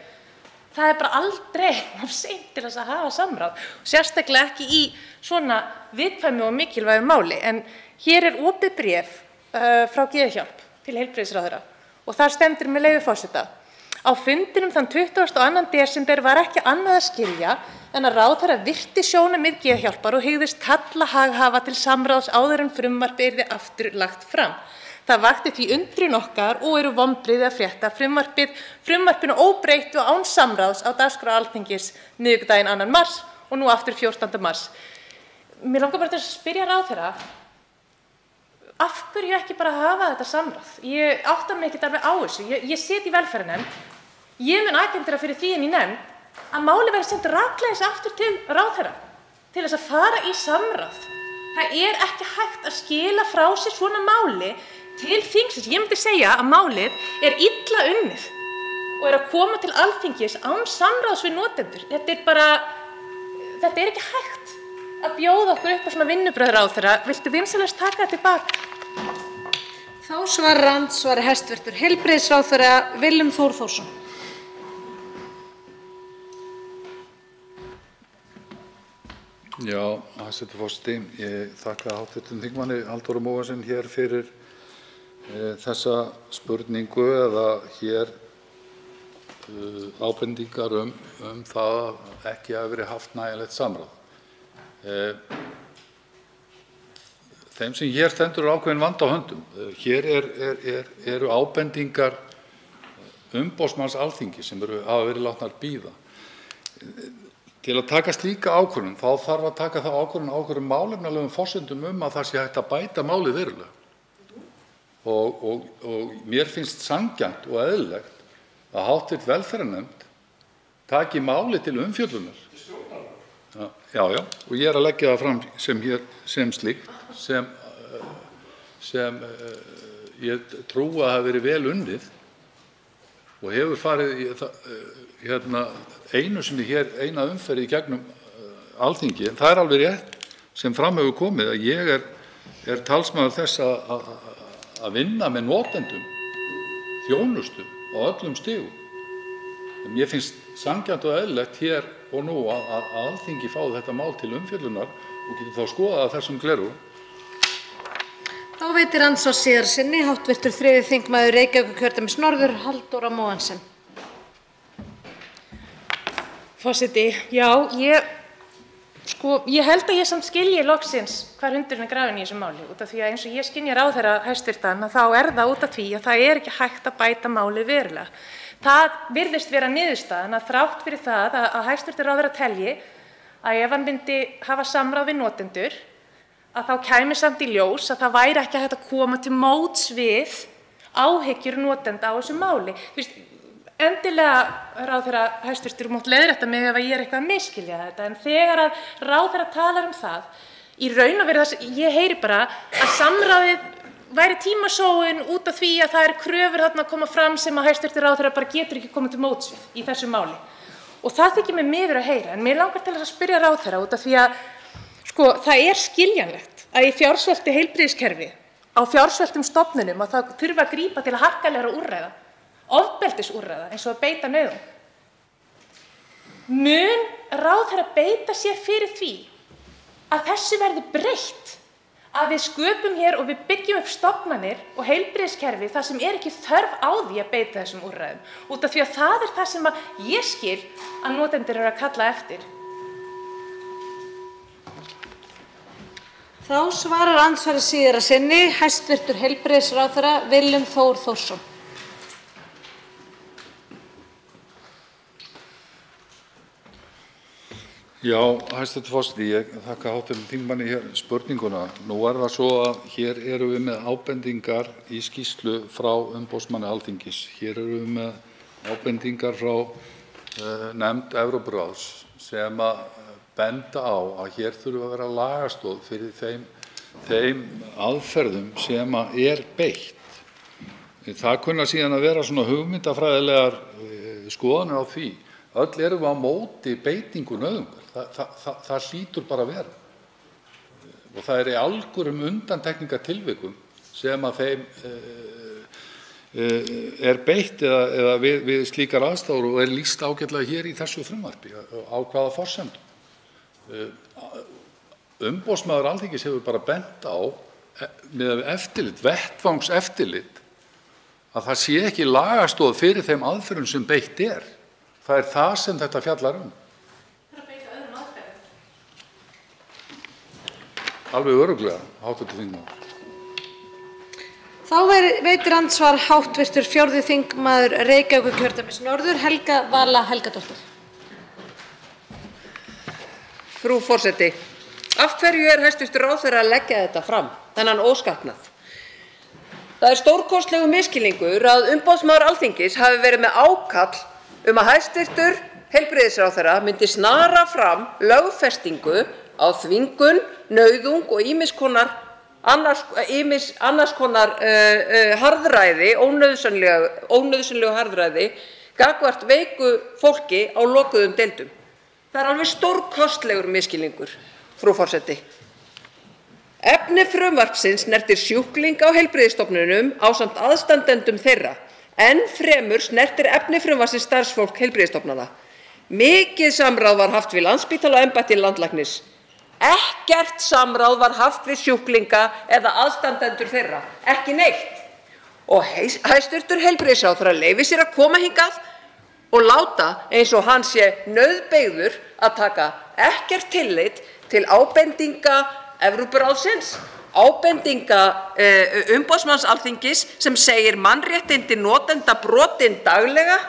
Það er bara aldrei of seint til þess að hafa samráð, sérstaklega ekki í svona viðkvæmu og mikilvægu máli. En hér er opið bréf frá Geðhjálp til heilbrigðisráðherra og þar stendur með leyfi forseta: Á fundinum þann 22. desember var ekki annað að skilja en að ráðherra virti sjónarmið Geðhjálpar og hygðist kalla haghafa til samráðs áður en frumvarpið yrði aftur lagt fram. Það vakti því undrun okkar og eru vonbrigði að frétta frumvarpinu óbreyttu og án samráðs á dagskrá Alþingis miðvikudaginn 2. mars og nú aftur 14. mars. Mér langar bara til að spyrja ráðherra, af hverju ekki bara hafa þetta samráð? Ég átta mig ekkert alveg á þessu. Ég sit í velferðarnefnd. Ég mun agentera fyrir því inn í nefnd að máli verði sent rakleiðis aftur til ráðherra til þess að fara í samráð. Það er ekki hægt að skila frá sér svona máli til þingsins. Ég myndi segja að málið er illa unnið og er að koma til Alþingis án samráðs við notendur. Þetta er ekki hægt að bjóða okkur upp á svona vinnubrögð, ráðherra. Viltu vinsamlegast taka þetta tilbaka? Þá svarar andsvari hæstv. heilbrigðisráðherra Willum Þór Þórsson. Já, hæstv. forseti, ég þakka hv. þingmanni Halldóri Mogensen hér fyrir þessa spurningu eða hér ábendingar það að ekki hafi verið haft nægilegt samráð. Þeim sem hér stendur ákveðin vandi á höndum. Hér eru ábendingar umboðsmanns Alþingis sem hafa verið látnar bíða. Til að taka slíka ákvörðun þá þarf að taka þá ákvörðun á einhverjum málefnalegum forsendum að það sé hægt að bæta málið verulega. Og mér finnst sanngjarnt og eðlilegt að hv. velferðarnefnd taki málið til umfjöllunar. Já, og ég að leggja það fram sem slíkt, sem ég trúi að hafi verið vel unnið og hefur farið einu sinni hér eina umferð í gegnum Alþingi. En það er alveg rétt sem fram hefur komið að ég er talsmaður þess að vinna með notendum þjónustu á öllum stigum. En mér finnst sanngjarnt og eðlilegt hér og nú að Alþingi fái þetta mál til umfjöllunar og geti þá skoðað þessum gleraugum. Þá veitir andsvar síðar sinni hv. 3. þingmaður Reykjavíkurkjördæmis norður, Halldóra Mogensen. Forseti, já, ég held að ég samt skilji loksins hvar hundurinn er grafinn í þessu máli út af því að eins og ég skynja ráðherra hæstvirtan þá er það út af því að það er ekki hægt að bæta málið verulega. Það virðist vera niðurstaðan að þrátt fyrir það að hæstvirtur ráðherra telji að ef hann myndi hafa samráð við notendur að þá kæmi samt í ljós að það væri ekki hægt að koma til móts við áhyggjur notenda á þessu máli. Endilega ráðherra hæstvirtur mátt leiðrétta mig ef ég er eitthvað að misskilja þetta, en þegar að ráðherra talar það í raun og veru ég heyri bara að samráðið væri tímasóun út af því að það eru kröfur þarna að koma fram sem að hæstvirtur ráðherra bara getur ekki komið til móts við í þessu máli. Og það þykir mér miður að heyra, en mér langar til að spyrja ráðherra út af því að það er skiljanlegt að í fjársvelti heilbrigðiskerfi, á fjársveltum stofnunum að það þurfi að grípa til harkalegra úrræða, ofbeldisúrræða eins og að beita nauðung. Mun ráðherra beita sér fyrir því að þessu verði breytt, að við sköpum hér og við byggjum upp stofnanir og heilbrigðiskerfi þar sem er ekki þörf á því að beita þessum úrræðum, út af því að það er það sem ég skil að notendur eru að kalla eftir. Þá svarar andsvari síðara sinni hæstv. Heilbrigðisráðherra Willum Þór Þórsson. Já, hæstv. forseti, ég þakka hv. þingmanni hér spurninguna. Nú það svo að hér erum við með ábendingar í skýrslu frá umboðsmanni Alþingis. Hér erum við með ábendingar frá nefnd Evrópuráðs sem að benda á að hér þurfi að vera lagastoð fyrir þeim aðferðum sem að beitt. Það kunna síðan að vera svona hugmyndafræðilegar skoðanir á því. Öll erum við á móti beitingu nauðungar. Það hlýtur bara að vera. Og það í algjörum undantekningartilvikum sem að þeim beitt eða við slíkar aðstæður og lýst ágætlega hér í þessu frumvarpi á hvaða forsendum. Umboðsmaður Alþingis hefur bara bent á með eftirlit, vettvangseftirlit, að það sé ekki lagastoð fyrir þeim aðferðum sem beitt er. Það það sem þetta fjallar um. Alveg örugglega, hv. þingmaður. Þá veitir andsvar hv. 4. þingmaður Reykjavíkurkjördæmis norður, Helga Vala Helgadóttir. Frú forseti, af hverju hæstv. ráðherra að leggja þetta fram, þennan óskapnað? Það stórkostlegu misskilningur að umboðsmaður Alþingis hafi verið með ákall að hæstv. heilbrigðisráðherra myndi snara fram lögfestingu á þvingun, nauðung og annars konar harðræði, ónauðsynlegu harðræði gagnvart veiku fólki á lokuðum deildum. Það alveg stórkostlegur misskilningur, frú forseti. Efni frumvarpsins snertir sjúklinga á heilbrigðisstofnunum ásamt aðstandendum þeirra. Enn fremur snertir efni frumvarpsins starfsfólk heilbrigðisstofnana. Mikið samráð var haft við Landspítala og embætti landlæknis. Ekkert samráð var haft við sjúklinga eða aðstandendur þeirra. Ekki neitt. Og hæstv. heilbrigðisráðherra leyfir sér að koma hingað og láta eins og hann sé nauðbeygður að taka ekkert tillit til ábendinga Evrópuráðsins, ábendinga umboðsmanns Alþingis sem segir mannréttindi notenda brotin daglega.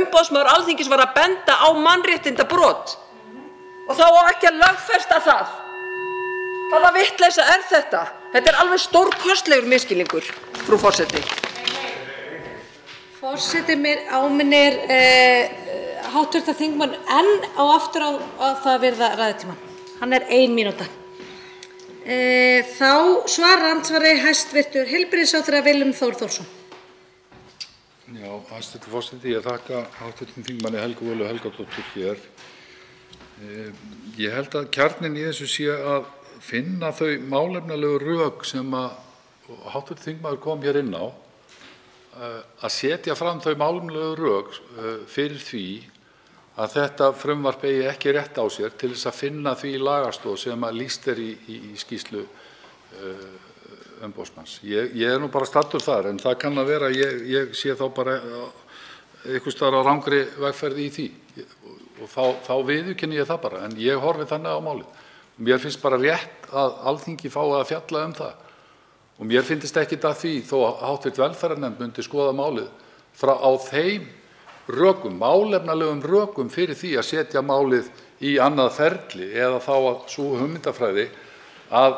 Umboðsmaður Alþingis var að benda á mannréttindabrot og þá á ekki að lögfesta það. Hvaða vitleysa þetta? Þetta alveg stórkostlegur misskilningur, frú forseti. Forseti áminnir hv. þingmann enn á aftur á það virða ræðutímann. Hann 1 mínúta. Þá svarar andsvari hæstv. heilbrigðisráðherra Willum Þór Þórsson. Já, hæstv. forseti, ég þakka hv. þingmanni Helgu Völu Helgadóttur hér. Ég held að kjarninn í þessu sé að finna þau málefnalegu rök sem að hv. þingmaður kom hér inn á, að setja fram þau málefnalegu rök fyrir því að þetta frumvarp eigi ekki rétt á sér til þess að finna því lagastoð sem að lýst í skýrslu umboðsmanns. Ég nú bara staddur þar, en það kann að vera að ég sé þá bara einhvers staðar á rangri vegferð í því og þá viðurkenni ég það bara, en ég horfi þannig á málið. Mér finnst bara rétt að Alþingi fái að fjalla um það og mér finnst ekkert að því þó að hv. velferðarnefnd myndi skoða málið á þeim rökum, málefnalegum rökum fyrir því að setja málið í annað ferli eða þá að sú hugmyndafræði að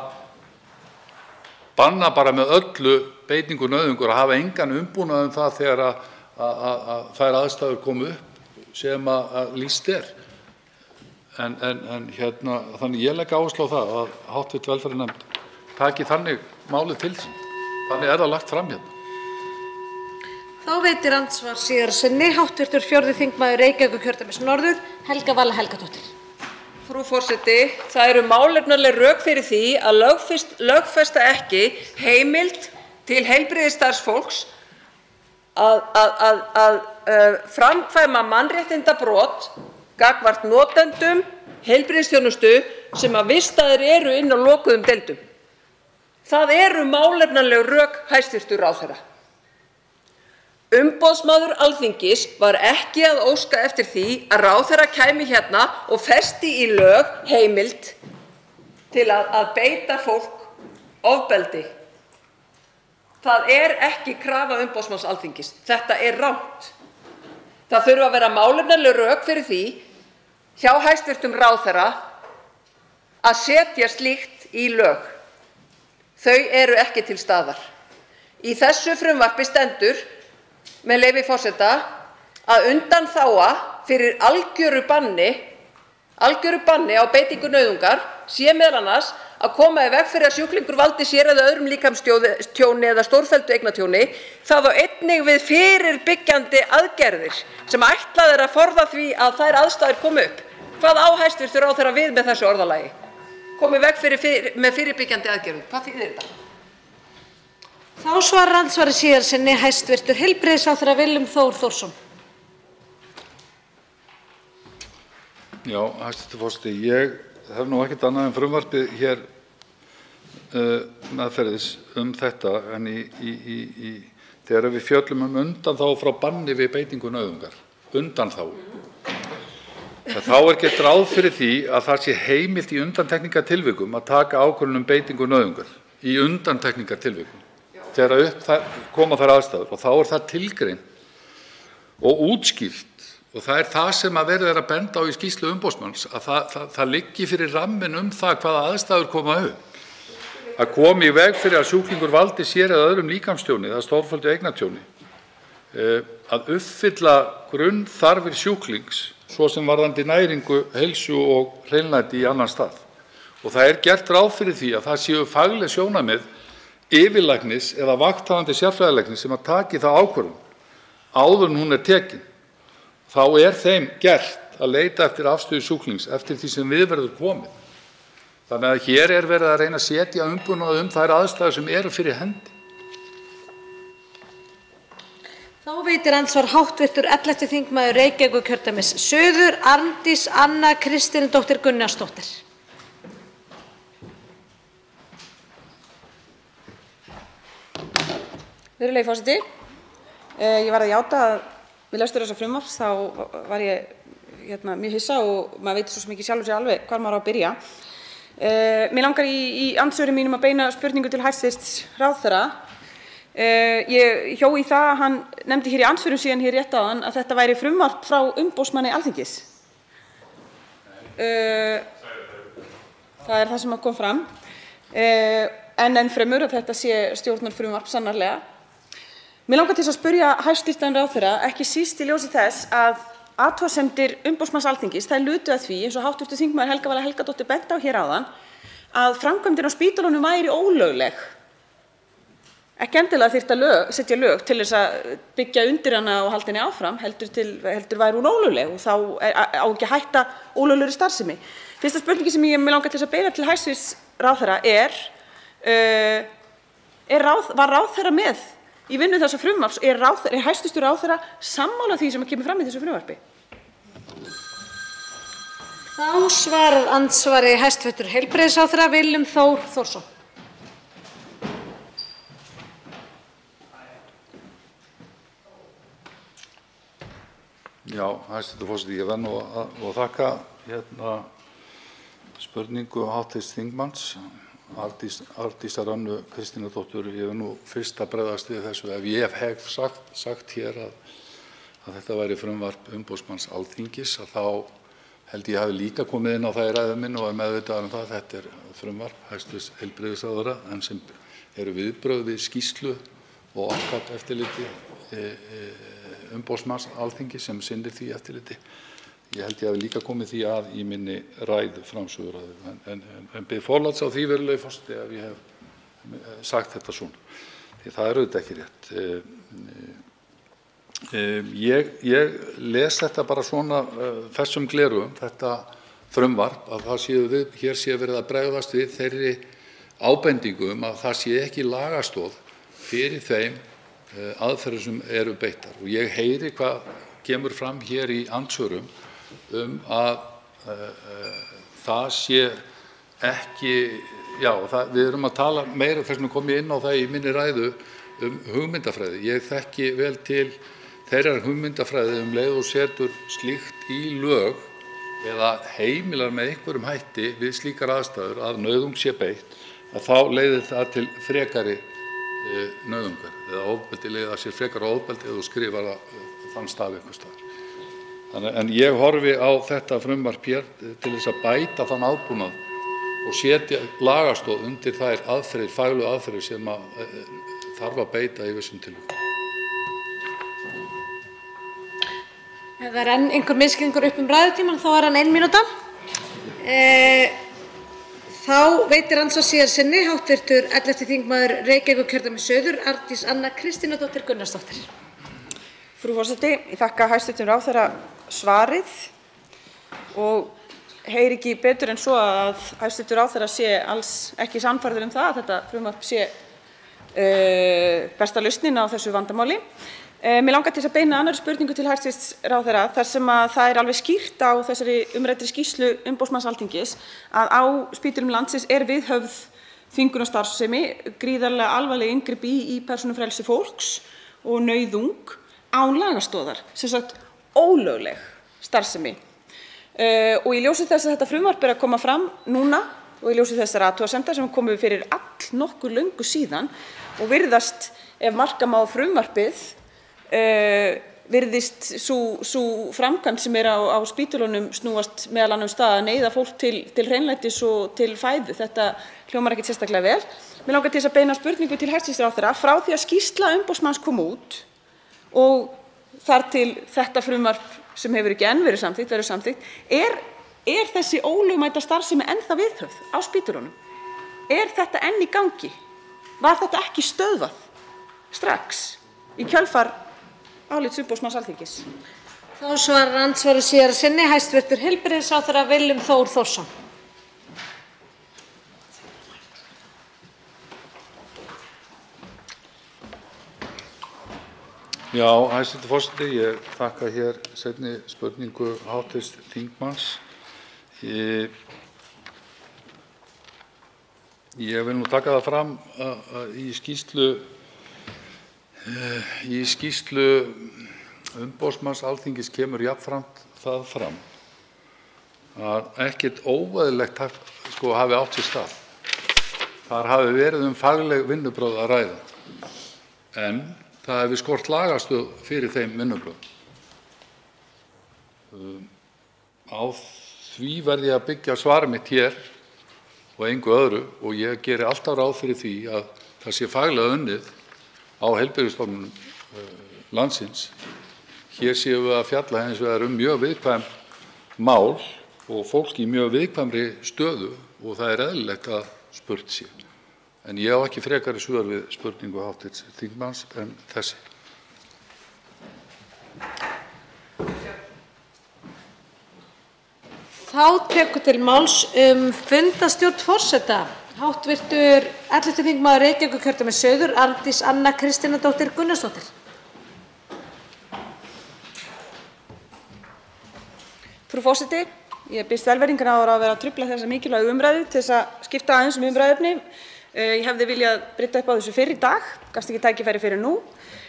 banna bara með öllu beitingu nauðungar og hafa engan umbúnað það þegar að þær aðstæður komu upp sem að lýst er. Þannig ég legg áherslu á það að hv. velferðarnefnd taki þannig málið til sín. Þannig það lagt fram hérna. Þá veitir andsvar síðara sinni hv. 4. þingmaður Reykjavíkurkjördæmis norður, Helga Vala Helgadóttir. Frú forseti, það eru málefnaleg rök fyrir því að lögfesta ekki heimild til heilbrigðisstarfsfólks að framkvæma mannréttindabrot gagnvart notendum heilbrigðisþjónustu sem að vistaðir eru inn á lokuðum deildum. Það eru málefnaleg rök hæstv. ráðherra. Umboðsmaður Alþingis var ekki að óska eftir því að ráðherra kæmi hérna og festi í lög heimild til að beita fólk ofbeldi. Það er ekki krafa umboðsmanns Alþingis. Þetta er rangt. Það þurfa að vera málefnaleg rök fyrir því hjá hæstv. Ráðherra að setja slíkt í lög. Þau eru ekki til staðar. Í þessu frumvarpi stendur, með leyfi forseta, að undanþága fyrir algjöru banni á beitingu nauðungar sé meðal annars að koma í veg fyrir að sjúklingur valdi sér eða öðrum líkamstjóni eða stórfelldu eignatjóni, það á einnig við fyrirbyggjandi aðgerðir sem ætlað er að forða því að þær aðstæður komi upp. Hvað á hæstv. Ráðherra við með þessu orðalagi? Komi í veg fyrir með fyrirbyggjandi aðgerðum. Hvað þýðir þetta? Þá svarar andsvari síðar sinni hæstv. Heilbrigðisráðherra Willum Þór Þórsson. Já, hæstv. forseti, ég hef nú ekkert annað en frumvarpið hér meðferðis þetta en þegar við fjöllum undanþágu frá banni við beitingu nauðungar, undanþágu. Þá er gert ráð fyrir því að það sé heimilt í undantekningartilvikum að taka ákvörðun beitingu nauðungar í undantekningartilvikum þegar upp koma þær aðstæður og þá er það tilgreint og útskýrt. Og það er það sem að verið er að benda á í skýrslu umboðsmanns, að það liggi fyrir rammin það hvaða aðstæður koma upp. Að komi í veg fyrir að sjúklingur valdi sér eða öðrum líkamstjóni eða stórfelldu eignatjóni. Að uppfylla grunnþarfir sjúklings, svo sem varðandi næringu, heilsu og hreinlæti í annan stað. Og það er gert ráð fyrir því að það séu fagleg sjónarmið yfirlæknis eða vakthafandi sérfræðilæknis sem að taki það ákvörðun áður en hún er tekin. Þá er þeim gert að leita eftir afstöðu sjúklings eftir því sem við verður komið. Þannig að hér er verið að reyna að setja umbúnað þær aðstæður sem eru fyrir hendi. Þá veitir andsvar hv. 11. þingmaður Reykjavíkurkjördæmis suður, Arndís Anna Kristínardóttir Gunnarsdóttir. Virðulegi forseti, ég var að játa að við lestur þessa frumvarps þá var ég mjög hissa og maður veit svo sem ekki sjálfur sér alveg hvar maður á að byrja. Mér langar í andsvörum mínum að beina spurningu til hæstv. Ráðherra. Ég hjó í það að hann nefndi hér í andsvörum síðan hér rétt áðan að þetta væri frumvarp frá umboðsmanni Alþingis. Það er það sem kom fram. En fremur að þetta sé stjórnarfrumvarp sannarlega. Mér langar til að spyrja hæstv. Ráðherra, ekki síst í ljósi þess að athugasemdir umboðsmanns Alþingis, þær lutu að því, eins og hv. þingmaður Helga Vala Helgadóttir benti á hér áðan, að framkvæmdin á spítölunum væri ólögleg. Ekki endilega þyrfti að setja lög til þess að byggja undir hana og halda henni áfram, heldur væri hún ólögleg og þá á ekki að hætta ólöglegri starfsemi. Fyrsta spurningi sem mig langar til að beina til hæstv. Ráðherra var ráðherra með í vinnu þessa frumvarps, er hæstv. Ráðherra sammála því sem kemur fram í þessu frumvarpi? Þá svarar andsvari hæstv. Heilbrigðisráðherra Willum Þór Þórsson. Já, hæstv. forseti, ég verð nú að þakka spurningu hv. þingmanns. Arndísar Önnu Kristínardóttur, ég nú fyrst að bregðast við þessu ef ég hef sagt hér að þetta væri frumvarp umboðsmanns Alþingis, að þá held ég hafi líka komið inn á það í ræðu minni og er meðvitaður það að þetta er frumvarp hæstv. Heilbrigðisráðherra en sem eru viðbrögð við skýrslu og eftirliti umboðsmanns Alþingis sem sinnir því eftirliti. Ég held ég hafi líka komið því að í minni ræðu, framsöguræðu, en bið forláts á því, virðulegi forseti, ef ég hef sagt þetta svona, því það er auðvitað ekki rétt. Ég les þetta bara svona þessum gleraugum, þetta frumvarp, að hér sé verið að bregðast við þeirri ábendingu að það sé ekki lagastoð fyrir þeim aðferðum sem eru beittar. Og ég heyri hvað kemur fram hér í andsvörum að það sé ekki, við erum að tala meira, þess vegna kom ég inn á það í minni ræðu hugmyndafræði. Ég þekki vel til þeirrar hugmyndafræði leið og setur slíkt í lög eða heimilar með einhverjum hætti við slíkar aðstæður að nauðung sé beitt, að þá leiðir það til frekari nauðungar eða ofbeldi, leiðir það sér frekara ofbeldi eða þú skrifar þann staf einhvers staðar. En ég horfi á þetta frumvarp hér til þess að bæta þann aðbúnað og setja lagastoð undir þær aðferðir, faglegu aðferðir sem þarf að beita í vissum tilvikum. Ef það enn einhver misskilningur upp ræðutímann þá hann 1 mínúta. Þá veitir andsvar síðar sinni hv. 11. þingmaður Reykjavíkurkjördæmis suður, Arndís Anna Kristínardóttir Gunnarsdóttir. Frú forseti, ég þakka hæstv. Ráðherra svarið og heyri ekki betur en svo að hæstv. Ráðherra sé alls ekki sannfærður það að þetta frumvarp sé besta lausnin á þessu vandamáli. Mig langar til að beina annarri spurningu til hæstv. Ráðherra þar sem að það alveg skýrt á þessari umræddri skýrslu umboðsmanns Alþingis að á spítölum landsins viðhöfð þvingunarstarfsemi, gríðarlega alvarleg inngrip í persónufrelsi fólks og nauðung án lagastoðar, sem sagt ólögleg starfsemi. Og í ljósi þess að þetta frumvarp að koma fram núna og í ljósi þessara athugasemda sem komu fyrir allnokkuð löngu síðan og virðast, ef marka má frumvarpið, virðist sú framkvæmd sem á spítölunum snúast meðal annars það að neyða fólk til hreinlætis og til fæðu. Þetta hljómar ekkert sérstaklega vel. Mig langar til að beina spurningu til hæstv. Ráðherra frá því að skýrsla umboðsmanns kom út og þar til þetta frumvarp sem hefur ekki enn verið samþykkt, er þessi ólögmæta starfsemi enn það viðhöfð á spítölunum? Er þetta enn í gangi? Var þetta ekki stöðvað strax í kjölfar álits umboðsmanns Alþingis? Þá svarar andsvari síðar sinni hæstv. Heilbrigðisráðherra Willum Þór Þórsson. Já, hæstv. forseti, ég þakka hér seinni spurningu hv. þingmanns. Ég vil nú taka það fram að í skýrslu umboðsmanns Alþingis kemur jafnframt það fram að ekkert óeðlilegt hafi átt sér stað. Þar hafi verið fagleg vinnubrögð að ræða, en það hefur skort lagastoð fyrir þeim vinnubrögðum. Á því verð ég að byggja svar mitt hér og engu öðru og ég geri alltaf ráð fyrir því að það sé faglega unnið á heilbrigðisstofnunum landsins. Hér séum við að fjalla hins vegar mjög viðkvæm mál og fólk í mjög viðkvæmri stöðu og það er eðlilegt að spurt sé. En ég á ekki frekari svör við spurningu hv. þingmanns en þessi. Þá tekur til máls fundarstjórn forseta hv. 11. þingmaður Reykjavíkurkjördæmis suður, Arndís Anna Kristínardóttir Gunnarsdóttir. Frú forseti, ég biðst velvirðingar á að vera að trufla þessa mikilvægu umræðu til þess að skipta aðeins umræðuefni. Ég hefði viljað brydda upp á þessu fyrr í dag, gafst ekki tækifæri fyrir nú.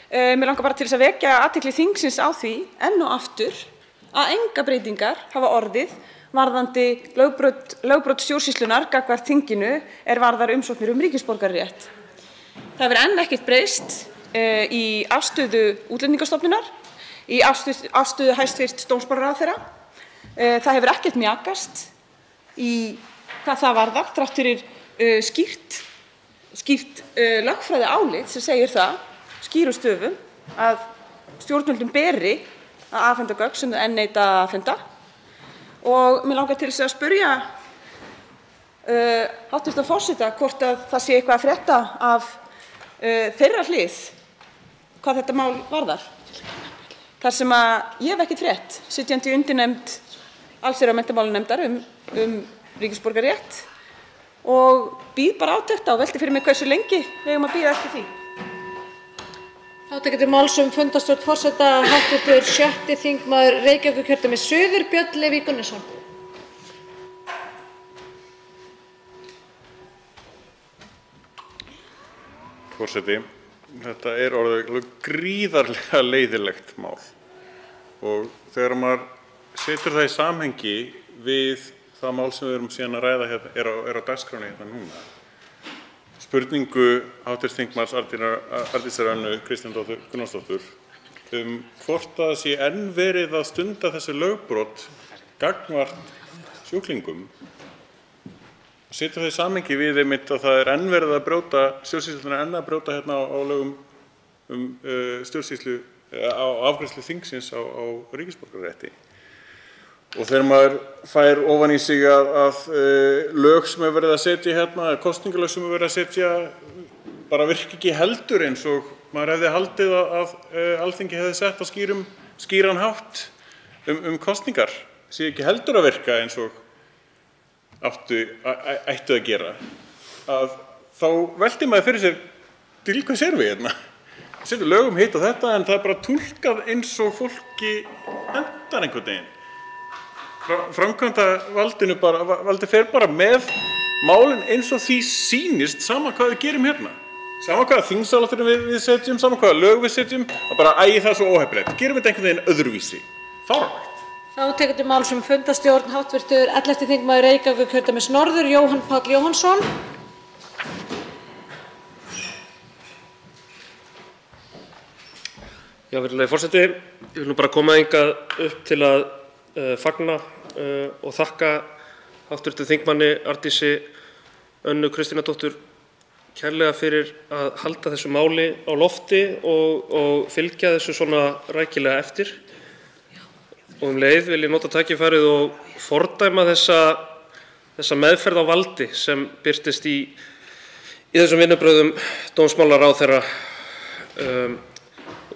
Mig langar bara til þess að vekja athygli þingsins á því enn og aftur að engar breytingar hafa orðið varðandi lögbrot stjórnsýslunnar gagnvart þinginu varðar umsóknir ríkisborgararétt. Það hefur enn ekkert breyst í afstöðu Útlendingastofnunar, í afstöðu hæstv. Dómsmálaráðherra. Það hefur ekkert mjakast í hvað það varðar, þrátt fyrir skýrt lögfræðiálit sem segir það skýrum stöfum að stjórnvöldum beri að afhenda gögn sem þau enn neita að afhenda. Og mig langar til þess að spyrja hv. forseta hvort að það sé eitthvað að frétta af þeirra hlið hvað þetta mál varðar. Þar sem að ég hef ekkert frétt, sitjandi í undirnefnd allsherjar- og menntamálanefndar ríkisborgararétt og bíð bara átekta og velti fyrir mig hversu lengi við eigum að bíða eftir því. Þá tekur til máls fundarstjórn forseta hv. 6. þingmaður Reykjavíkurkjördæmis suður, Björn Leví Gunnarsson. Forseti, þetta orðið gríðarlega leiðilegt mál og þegar maður setur það í samhengi við það mál sem við erum síðan að ræða hérna, er á dagskránni hérna núna. Spurningu hv. þingmanns Arndísar Önnu Kristínardóttur Gunnarsdóttur hvort það sé enn verið að stunda þessi lögbrot gagnvart sjúklingum. Setur það í samhengi við einmitt að það er enn verið að brjóta, stjórnsýsluna enn að brjóta hérna á lögum stjórnsýslu, á afgreiðslu þingsins á ríkisborgararétti. Og þegar maður fær ofan í sig að lög sem er verið að setja hérna, kosningalög sem er verið að setja, bara virki ekki heldur eins og maður hefði haldið að Alþingi hefði sett á skýran hátt kosningar, sé ekki heldur að virka eins og ættu að gera, þá veltir maður fyrir sér til hvað sér við hérna. Það setur lögum hitt og þetta en það er bara túlkað eins og fólki hentar einhvern veginn. Framkvæmdavaldinu valdið fer bara með málin eins og því sýnist sama hvað við gerum hérna. Sama hvaða þingsályktanir við setjum, sama hvaða lög við setjum, að bara það er svo óheppilegt. Gerum þetta einhvern veginn öðruvísi. Fáránlegt. Þá tekur til máls fundarstjórn hv. 11. þingmaður Reykjavíkurkjördæmis norður, Jóhann Páll Jóhannsson. Já, virðulegi forseti, ég vil nú bara koma hingað upp til að fagna og þakka hv. þingmanni Arndísi Önnu Kristínardóttur kærlega fyrir að halda þessu máli á lofti og fylgja þessu svona rækilega eftir. Og leið vil ég nota tækifærið og fordæma þessa meðferð á valdi sem birtist í þessum vinnubrögðum dómsmálaráðherra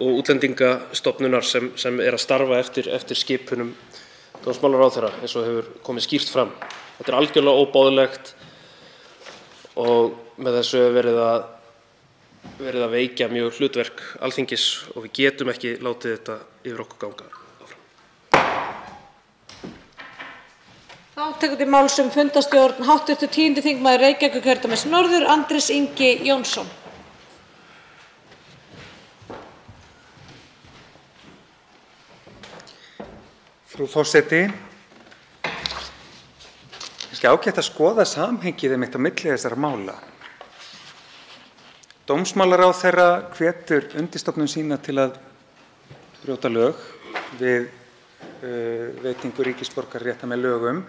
og Útlendingastofnunar sem er að starfa eftir skipunum dómsmálaráðherra eins og hefur komið skýrt fram. Þetta er algjörlega óboðlegt og með þessu er verið að veikja mjög hlutverk Alþingis og við getum ekki látið þetta yfir okkur ganga. Þá tekur til máls fundarstjórn hv. 10. þingmaður Reykjavíkurkjördæmis norður, Andrés Ingi Jónsson. Frú forseti, kannski ágætt að skoða samhengið einmitt á milli þessara mála. Dómsmálaráðherra hvetur undirstofnun sína til að brjóta lög við veitingu ríkisborgararéttar með lögum.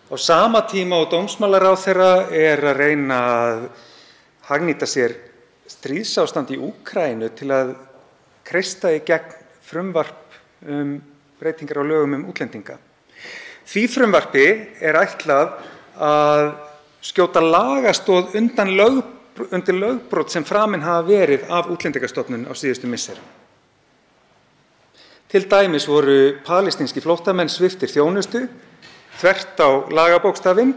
Á sama tíma og dómsmálaráðherra er að reyna að hagnýta sér stríðsástand í Úkraínu til að kreista í gegn frumvarp breytingar á lögum útlendinga. Því frumvarpi er ætlað að skjóta lagastoð undir lögbrot sem framin hafa verið af Útlendingastofnun á síðustu misserum. Til dæmis voru palestínskir flóttamenn sviptir þjónustu þvert á lagabókstafinn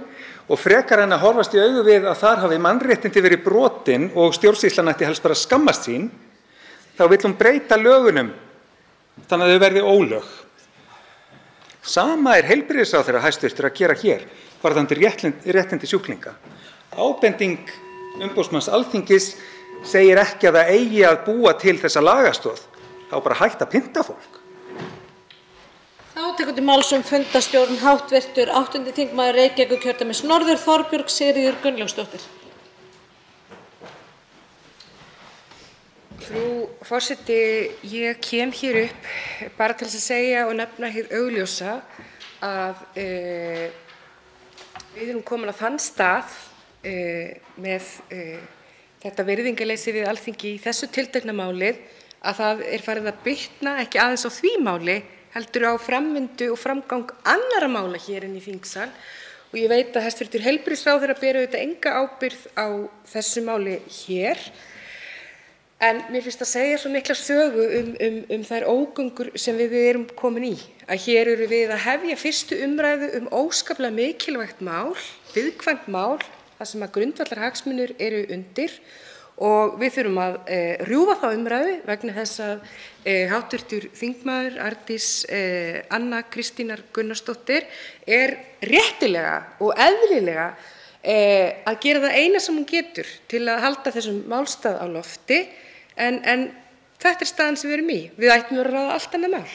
og frekar en að horfast í augu við að þar hafi mannréttindi verið brotin og stjórnsýslan ætti helst bara að skammast sín, þá vill hún breyta lögunum þannig að þau verði ólög. Sama er heilbrigðisráðherra hæstvirtur að gera hér varðandi réttindi sjúklinga. Ábending umboðsmanns Alþingis segir ekki að það eigi að búa til þessa lagastoð, þá bara hægt að pynta fólk. Þá tekur til máls fundarstjórn hv. 8. þingmaður Reykjavíkurkjördæmis norður, Þorbjörg Sigríður Gunnlaugsdóttir. Frú forseti, ég kem hér upp bara til að segja og nefna hið augljósa að við erum komin á þann stað með þetta virðingarleysi við Alþingi í þessu tiltekna máli að það er farið að bitna ekki aðeins á því máli heldur á framvindu og framgang annarra mála hér inn í þingsal og ég veit að hæstv. Heilbrigðisráðherra ber auðvitað enga ábyrgð á þessu máli hér. En mér finnst að segja svo mikla sögu þær ógöngur sem við erum komin í. Að hér eru við að hefja fyrstu umræðu óskaplega mikilvægt mál, viðkvæmt mál, þar sem að grundvallarhagsmunir eru undir og við þurfum að rjúfa þá umræðu vegna þess að hv. þingmaður Arndís Anna Kristínar Gunnarsdóttir er réttilega og eðlilega að gera það eina sem hún getur til að halda þessum málstað á lofti. En þetta er staðan sem við erum í. Við ættum að ráða allt annað mál.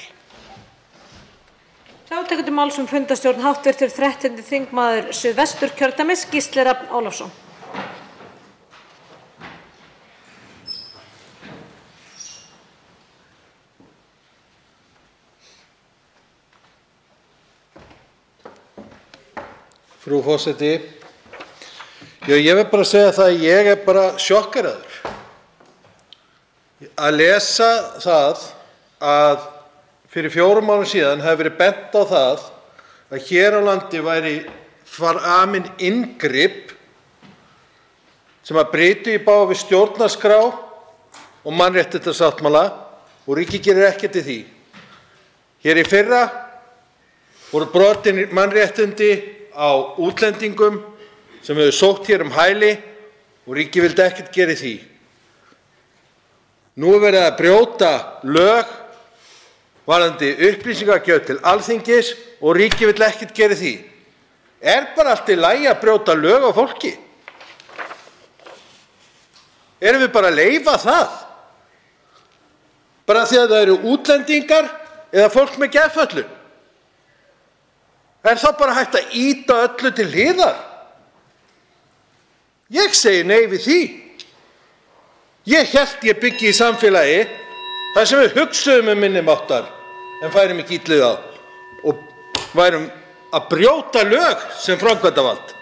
Þá tekur til máls fundarstjórn hv. 13. þingmaður Suðvesturkjördæmis, Gísli Rafn Ólafsson. Frú forseti, ég verð bara að segja það að ég er bara sjokkeraður að lesa það að fyrir 4 árum síðan hefði verið bent á það að hér á landi væri framin inngrip sem að bryti í bága við stjórnarskrá og mannréttindasáttmála og ríkið gerir ekkert í því. Hér í fyrra voru brotin mannréttindi á útlendingum sem hefur sótt hér hæli og ríkið vildi ekkert gera í því. Nú er verið að brjóta lög varðandi upplýsingagjöf til Alþingis og ríkið vill ekkert gera í því. Er bara allt í lagi að brjóta lög á fólki? Erum við bara að leyfa það? Bara því að það eru útlendingar eða fólk með geðfötlun? Er þá bara hægt að ýta öllu til hliðar? Ég segi nei við því. Ég hélt ég byggi í samfélagi þar sem við hugsuðum minni máttar en færum ekki illið á og værum að brjóta lög sem framkvæmdarvald.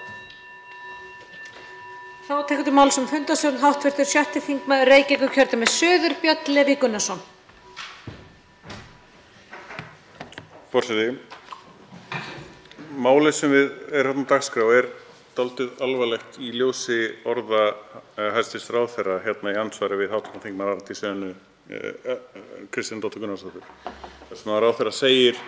Þá tekur til máls fundarstjórn hv. 6. þingmaður Reykjavíkurkjördæmis suður, Björn Leví Gunnarsson. Forseti, málið sem við erum á dagskrá er dálítið alvarlegt í ljósi orða hæstv. ráðherra hérna í andsvari við hv. þingmann Arndísi Önnu Kristínardóttur Gunnarsdóttur. Þar sem ráðherra segir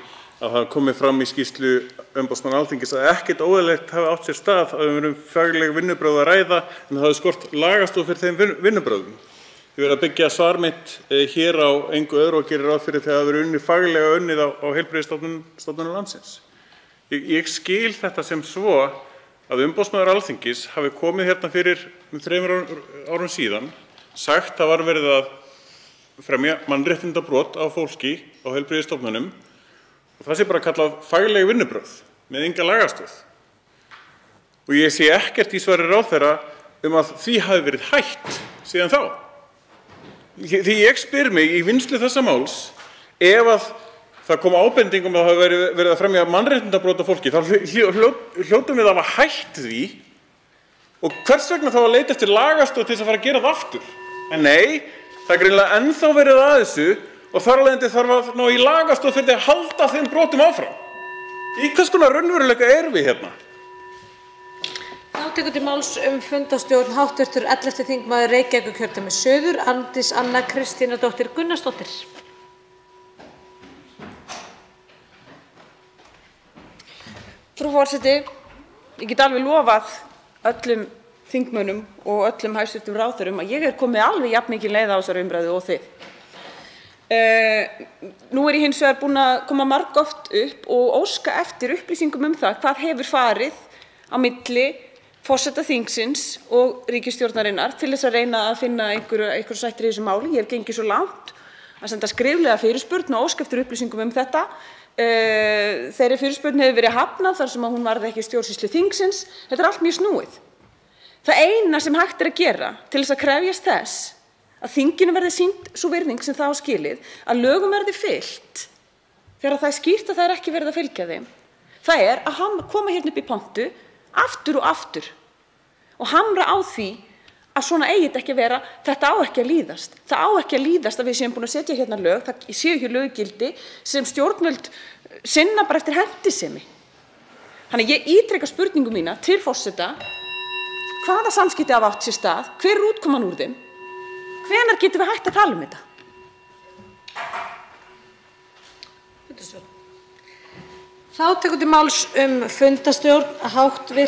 að það komi fram í skýrslu umboðsmanns Alþingis að ekkert óeðlilegt hafi átt sér stað, að við erum fagleg vinnubrögð að ræða en það hafi skort lagastoð fyrir þeim vinnubrögðum. Ég verið að byggja svar mitt hér á engu öðru og gerir ráð fyrir þegar það verið faglega unnið á heilbrigðisstofnunum landsins. Ég skil þetta sem svo að umboðsmaður Alþingis hafi komið hérna fyrir 3 árum síðan, sagt að var verið að fremja mannréttindabrot á fólki á heilbrigðisstofnunum og það sé bara kallað fagleg vinnubrögð með enga lagastoð. Og ég sé ekkert í svari ráðherra að því hafi verið hætt síðan þá. Því ég spyr mig í vinnslu þessa máls, ef að það kom ábending að það hafi verið að fremja mannréttindabrot á fólki, þá hljótum við að hafa hætt því og hvers vegna þá að leita eftir lagastoð til þess að fara að gera það aftur? En nei, það er greinilega ennþá verið að þessu og þar af leiðandi þarf að ná í lagastoð fyrir að halda þeim brotum áfram. Í hvers konar raunveruleika erum við hérna? Þá tekur til máls fundarstjórn hv. 11. þingmaður Reykjavíkurkjördæmis suður, Arndís Anna Kristínardóttir Gunnarsdóttir. Frú forseti, ég get alveg lofað öllum þingmönnum og öllum hæstv. ráðherrum að ég komið alveg jafn mikið leið á þessari umræðu og þið. Nú ég hins vegar búin að koma margoft upp og óska eftir upplýsingum það hvað hefur farið á milli forseta þingsins og ríkisstjórnarinnar til þess að reyna að finna einhverjar sættir í þessu máli. Ég hef gengið svo langt að senda skriflega fyrirspurn og óska eftir upplýsingum þetta. Þeirri fyrirspurn hefur verið hafnað þar sem að hún varð ekki stjórnsýslu þingsins. Þetta er allt mjög snúið. Það eina sem hægt er að gera til þess að krefjast þess að þinginu verði sýnd sú virðing sem það á skilið, að lögum verði fylgt þegar það er skýrt að það er ekki verið að fylgja þeim, það er að koma hérna upp í pontu aftur og aftur og hamra á því að svona eigi þetta ekki að vera, þetta á ekki að líðast. Það á ekki að líðast að við séum búin að setja hérna lög, það séu hér lög í gildi sem stjórnvöld sinna bara eftir hentisemi. Þannig ég ítreka spurningu mína til forseta: hvaða samskipti hafa átt sér stað? Hver er útkoman úr þeim? Hvenær getum við hægt að tala þetta? Þá tekur til máls fundarstjórn hv.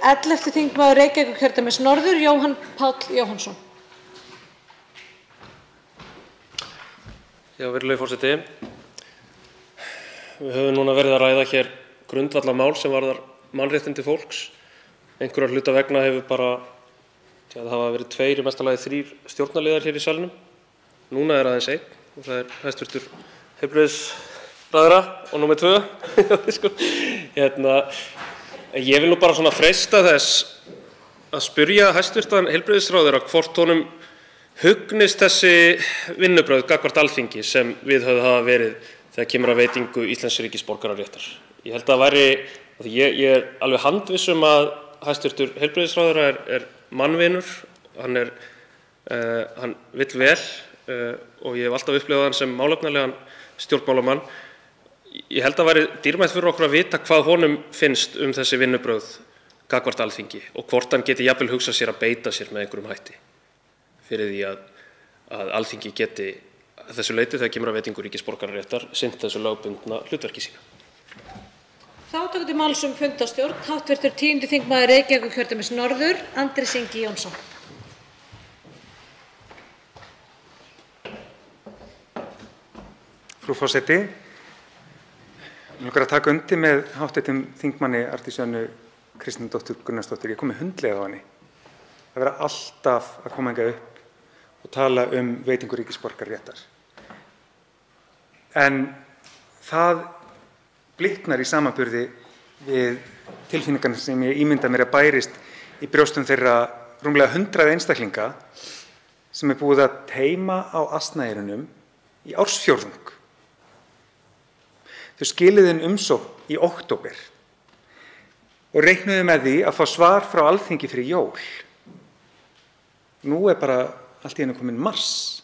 11. þingmaður Reykjavíkurkjördæmis norður, Jóhann Páll Jóhannsson. Já, virðulegi forseti. Við höfum núna verið að ræða hér grundvallarmál sem varðar mannréttindi fólks. Einhverra hluta vegna hefur bara það hafa verið 2, í mesta lagi 3 stjórnarliðar hér í salnum. Núna er aðeins 1 og það er hæstv. ráðherra og númer 2. Sko. Ég vil nú bara svona freista þess að spyrja hæstv. Heilbrigðisráðherra hvort honum hugnist þessi vinnubrögð gagnvart Alþingi sem viðhöfð hafa verið þegar kemur að veitingu íslensks ríkisborgararéttar. Ég held að það væri, ég er alveg handviss að hæstv. Heilbrigðisráðherra er mannvinur, hann vill vel og ég hef alltaf upplifað hann sem málefnalegan stjórnmálamann. Ég held að það væri dýrmætt fyrir okkur að vita hvað honum finnst þessi vinnubrögð gagnvart Alþingi og hvort hann geti jafnvel hugsað sér að beita sér með einhverjum hætti fyrir því að Alþingi geti að þessu leyti þegar kemur að veitingu ríkisborgararéttar sinnt þessu lögbundna hlutverki sínu. Þá tekur til máls fundarstjórn hv. 10. þingmaður Reykjavíkurkjördæmis norður, Andrés Ingi Jónsson. Frú forseti, mig langar að taka undir með hv. þingmanni Arndísi Önnu Kristínardóttur Gunnarsdóttur. Ég kom með hundleið á henni. Það vera alltaf að koma hingað upp og tala veitingu ríkisborgararéttar. En það bliknar í samanburði við tilfinningarnar sem ég ímynda mér að bærist í brjóstum þeirra rúmlega 100 einstaklinga sem búið að teyma á asnaeyrunum í ársfjórðung. Þau skiluðu inn umsókn í október og reiknuðu með því að fá svar frá Alþingi fyrir jól. Nú bara allt í einu kominn mars.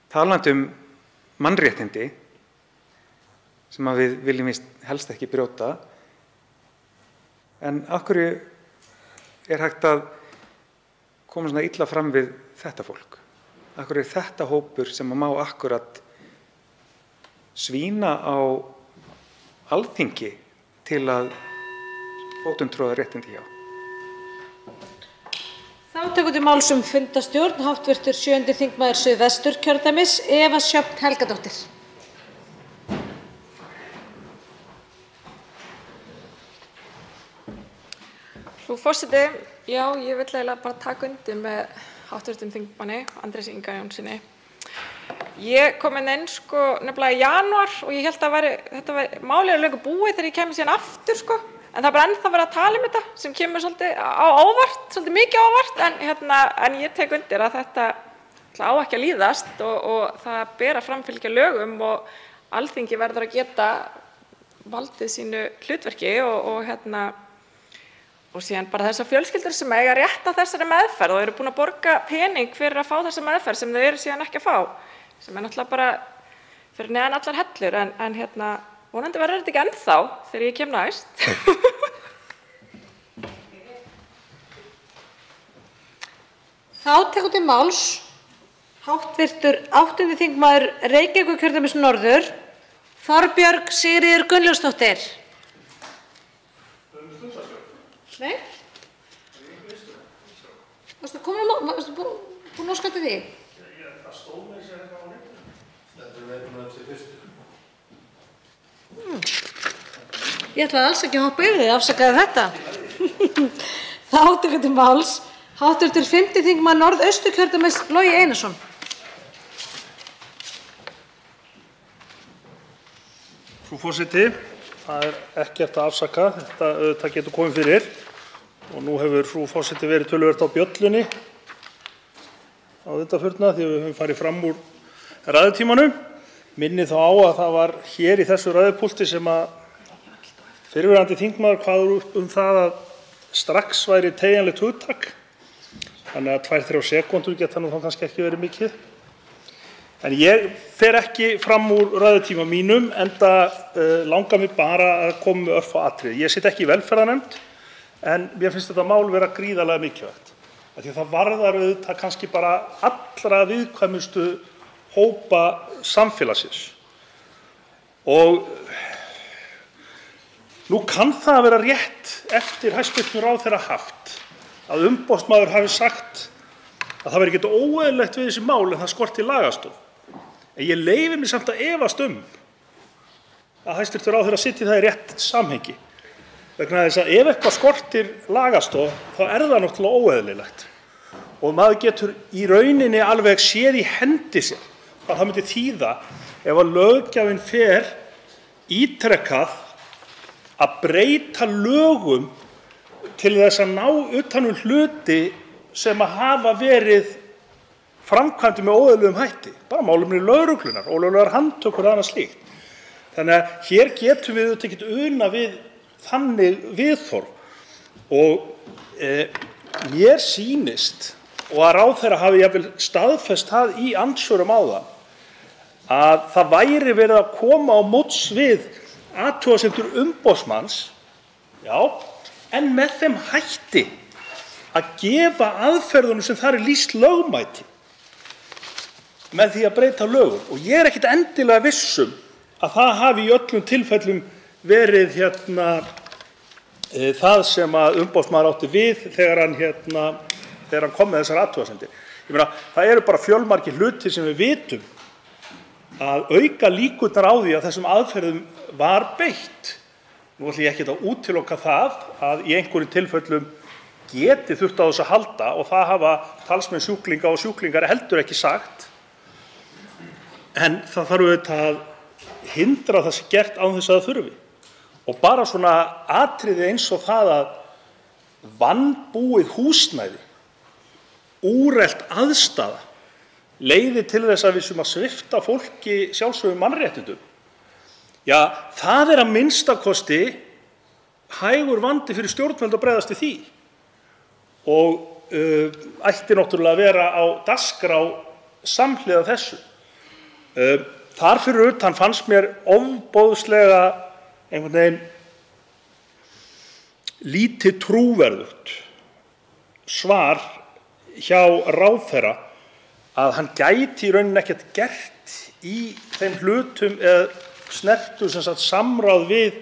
Talandi mannréttindi sem við viljum helst ekki brjóta, en af hverju er hægt að koma svona illa fram við þetta fólk? Af hverju er þetta hópur sem má akkurat svína á Alþingi til að fótum tróða réttindi hjá? Þá tekur til máls fundarstjórn hv. 7. þingmaður Suðvesturkjördæmis, Eva Sjöfn Helgadóttir. Frú forseti, já, ég vil eiginlega bara taka undir með hv. þingmanni Andrési Inga Jónssyni. Ég kom inn nefnilega í janúar og ég hélt að málið er löngu búið þegar ég kæmi síðan aftur, sko. En það er bara ennþá verið að tala þetta sem kemur svolítið á óvart, svolítið mikið óvart, en ég tek undir að þetta á ekki að líðast og það ber að framfylgja lögum og Alþingi verður að geta valdið sínu hlutverki og síðan bara þessar fjölskyldur sem eiga rétt á þessari meðferð og eru búin að borga pening fyrir að fá þessa meðferð sem þau eru síðan ekki að fá, sem náttúrulega bara fyrir neðan allar hellur, en vonandi verður þetta ekki ennþá þegar ég kem næst. Þá tekur til máls hv. 8. þingmaður Reykjavíkurkjördæmis norður, Þorbjörg Sigríður Gunnlaugsdóttir. Nei? Varstu búin að óska eftir því? Það stóð með sér þetta á netinu. Þetta veitum við til fyrstu. Ég ætlaði alls ekki að hoppa yfir því, afsakaðu þetta. Þá tekur til máls hv. 5. þingmaður Norðausturkjördæmis Logi Einarsson. Frú forseti, það ekkert að afsaka, þetta getur komið fyrir og nú hefur frú forseti verið töluvert á bjöllunni á undanförnu því við höfum farið fram úr ræðutímanum. Minni þá á að það var hér í þessu ræðupúlti sem að fyrrverandi þingmaður kvað það að strax væri teygjanlegt hugtak, þannig að 2-3 sekúndur geta nú þá kannski ekki verið mikið. En ég fer ekki fram úr ræðutíma mínum enda langar mig bara að koma með örfá atriði. Ég sit ekki í velferðarnefnd en mér finnst þetta mál vera gríðarlega mikilvægt. Því það varðar auðvitað kannski bara allra viðkvæmustu hópa samfélagsins. Og nú kann það að vera rétt eftir hæstv. Ráðherra haft að umboðsmaður hafi sagt að það væri ekkert óeðlilegt við þessi mál en það skorti lagastoð. En ég leyfi mér samt að efast að hæstv. Ráðherra setji það í rétt samhengi. Vegna þess að ef eitthvað skortir lagastoð þá er það náttúrulega óeðlilegt. Og maður getur í rauninni alveg séð í hendi sér hvað það myndi þýða ef að löggjafinn fer ítrekað að breyta lögum til þess að ná utan um hluti sem að hafa verið framkvæmdir með óeðlilegum hætti, bara málefni lögreglunnar, ólöglegar handtökur og annað slíkt. Þannig að hér getum við auðvitað ekkert unað við þannig viðhorf og mér sýnist, og að ráðherra hafi jafnvel staðfest það í andsvörum áðan, að það væri verið að koma á móts við athugasemdir umboðsmanns, já, en með þeim hætti að gefa aðferðunum sem þar er lýst lögmæti með því að breyta lögum. Og ég er ekkert endilega viss að það hafi í öllum tilfellum verið það sem að umboðsmaður átti við þegar hann kom með þessar athugasemdir. Ég meina, það eru bara fjölmargir hlutir sem við vitum að auka líkurnar á því að þessum aðferðum var beitt. Nú ætla ég ekkert að útiloka það að í einhverjum tilfellum geti þurft á þessu að halda og það hafa talsmenn sjúklinga og sjúklingar heldur ekki sagt. En það þarf auðvitað að hindra það sem gert án þess að það þurfi. Og bara svona atriði eins og það að vanbúið húsnæði, úrelt aðstaða, leiði til þess að við séum að svipta fólki sjálfsögðum mannréttindum. Já, það er að minnsta kosti hægur vandi fyrir stjórnvöld að bregðast við því. Og ætti náttúrulega að vera á dagskrá samhliða þessu. Þar fyrir utan fannst mér ofboðslega einhvern veginn lítið trúverðugt svar hjá ráðherra að hann gæti í rauninni ekkert gert í þeim hlutum eða snertu sem sagt samráð við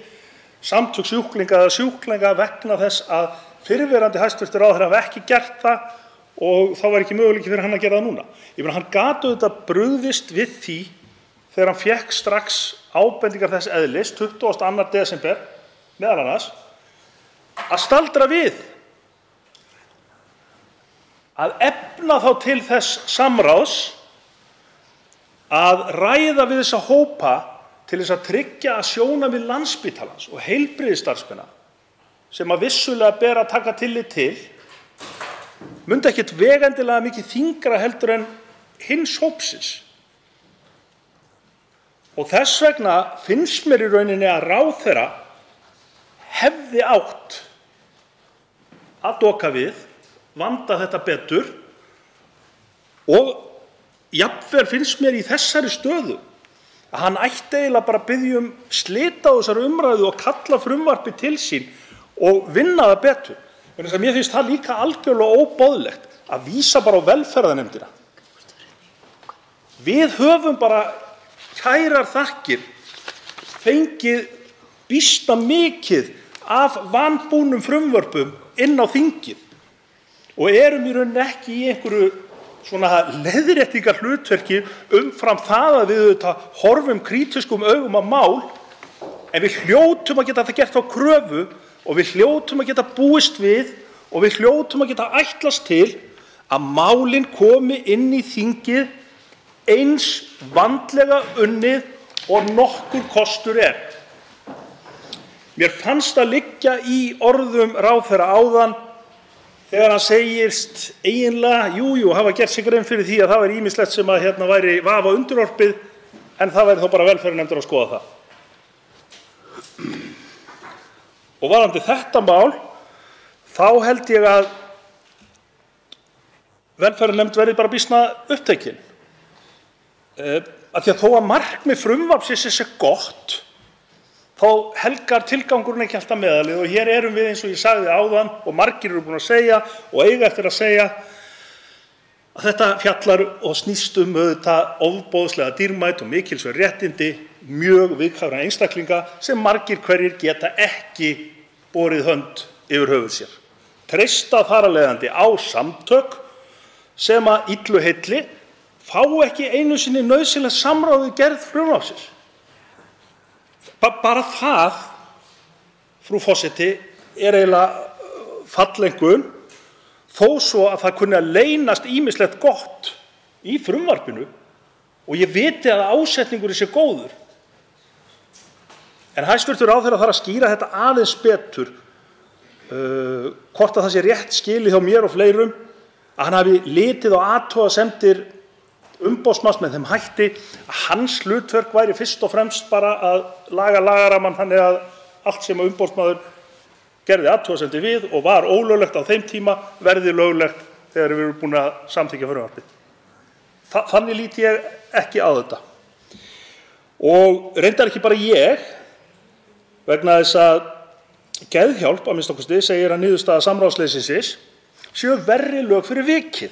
samtök sjúklinga eða sjúklinga vegna þess að fyrrverandi hæstv. Ráðherra hafi ekki gert það og þá var ekki möguleiki fyrir hann að gera það núna. Ég meina, hann gat auðvitað brugðist við því þegar hann fékk strax ábendingar þess eðlis 22. desember meðal annars að staldra við, að efna þá til þess samráðs að ræða við þessa hópa til þess að tryggja að sjónarmið Landspítalans og heilbrigðisstarfsmanna sem að vissulega ber að taka tillit til myndi ekkert vega endilega mikið þyngra heldur en hins hópsins. Og þess vegna finnst mér í rauninni að ráðherra hefði átt að doka við, vanda þetta betur og jafnvel finnst mér í þessari stöðu að hann ætti eiginlega bara að biðja um slit á þessari umræðu og kalla frumvarpið til sín og vinna það betur. Mér finnst það líka algjörlega óboðlegt að vísa bara á velferðarnefndina. Við höfum bara kærar þakkir fengið býsna mikið af vanbúnum frumvörpum inn á þingið og erum í rauninni ekki í einhverju svona leiðréttingar hlutverki umfram það að við auðvitað horfum krítískum augum á mál, en við hljótum að geta það gert á kröfu og við hljótum að geta búist við og við hljótum að geta ætlast til að málin komi inn í þingið eins vandlega unnið og nokkur kostur er. Mér fannst að liggja í orðum ráðherra áðan þegar hann segist eiginlega, hafa gert sig grein fyrir því að það væri ýmislegt sem að væri vafa undirorpið, en það væri þá bara velferðarnefndar að skoða það. Og varðandi þetta mál, þá held ég að velferðarnefnd verði bara býsna upptekin. Af því að þó að markmið frumvarpsins sé gott, þá helgar tilgangurinn ekki alltaf meðalið og hér erum við eins og ég sagði áðan og margir eru búin að segja og eiga eftir að segja að þetta fjallar og snýst auðvitað ofboðslega dýrmæt og mikilsverð réttindi mjög viðkvæmra einstaklinga sem margir hverjir geta ekki borið hönd yfir höfuð sér. Treysta þar af leiðandi á samtök sem að illu heilli fá ekki einu sinni nauðsynlegt samráð við gerð frumvarpsins. Bara það, frú forseti, er eiginlega falleinkunn, þó svo að það kunni að leynast ýmislegt gott í frumvarpinu og ég viti að ásetningurinn sé góður. En hæstv. Ráðherra þarf að skýra þetta aðeins betur, hvort að það sé rétt skilið hjá mér og fleirum að hann hafi litið á athugasemdir umboðsmanns með þeim hætti að hans hlutverk væri fyrst og fremst bara að laga lagarammann þannig að allt sem umboðsmaður gerði athugasemdir við og var ólöglegt á þeim tíma verði löglegt þegar við erum búin að samþykkja frumvarpið. Þannig lít ég ekki á þetta. Og reyndar ekki bara ég, vegna þess að Geðhjálp, að minnsta kosti, segir að niðurstaða samráðsleysisins séu verri lög fyrir vikið.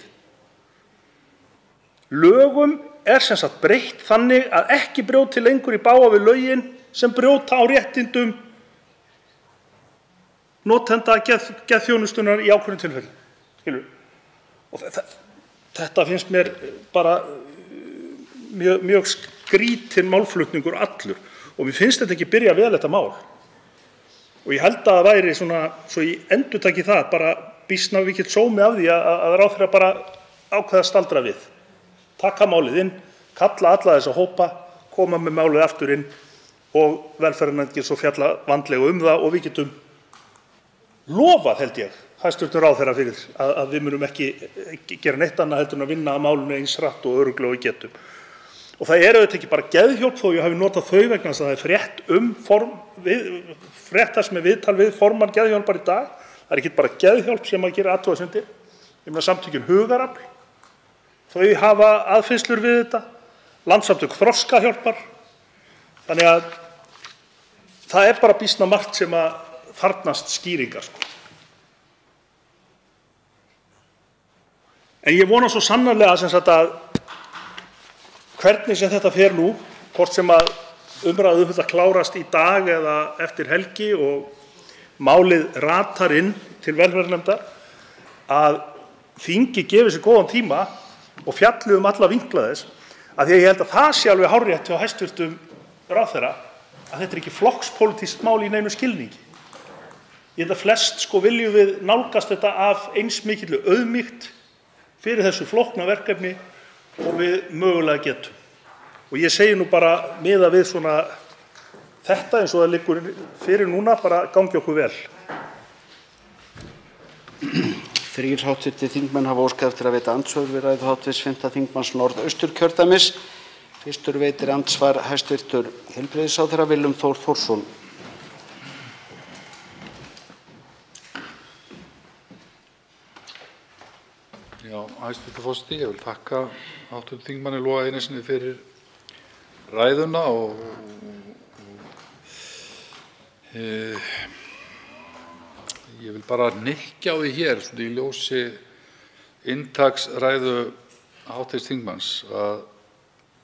Lögum er sem sagt breytt þannig að ekki brjóti lengur í bága við lögin sem brjóta á réttindum notenda geðþjónustunnar í ákveðnum tilfellum. Og þetta finnst mér bara mjög skrítinn málflutningur allur og mér finnst þetta ekki byrja vel þetta mál. Og ég held að það væri svona, svo ég endurtaki það, bara býsna mikill sómi af því að ráðherra bara ákveða að staldra við. Taka málið inn, kalla alla þessa hópa, koma með málið aftur inn og velferðarnefnd getur svo fjalla vandlega það og við getum lofað, held ég, hæstv. Ráðherra fyrir að við munum ekki gera neitt annað heldur en að vinna að málinu eins hratt og örugglega og við getum. Og það er auðvitað ekki bara Geðhjálp þó ég hafi notað þau vegna þess að það er frétt þar sem er viðtal við formann Geðhjálpar í dag. Það er ekki bara Geðhjálp sem að gera athugasemdir. Ég meina samtökin Hugarafl, þau hafa aðfinnslur við þetta, Landssamtök Þroskahjálpar. Þannig að það er bara býsna margt sem að þarfnast skýringar. En ég vona svo sannarlega að hvernig sem þetta fer nú, hvort sem að umræðu þetta klárast í dag eða eftir helgi og málið ratar inn til velferðarnefndar, að þingið gefi sér góðan tíma og fjalli alla vinkla þess, að því að ég held að það sé alveg hárrétt hjá hæstv. Ráðherra að þetta er ekki flokkspólitískt mál í neinu skilningi. Ég held að flest viljum við nálgast þetta af eins mikilli auðmýkt fyrir þessu flókna verkefni og við mögulega getum. Og ég segi nú bara miðað við svona þetta eins og það liggur fyrir núna, bara gangi okkur vel. 3 hv. þingmenn hafa óskað eftir að veita andsvör við ræðu hv. 5. þingmanns Norðausturkjördæmis. Fyrstur veitir andsvar hæstv. Heilbrigðisráðherra Willum Þór Þórsson. Já, hæstv. forseti, ég vil þakka hv. þingmanni Loga Einarssyni fyrir ræðuna og ég vil bara hnykkja á því hér í ljósi inntaksræðu hv. þingmanns að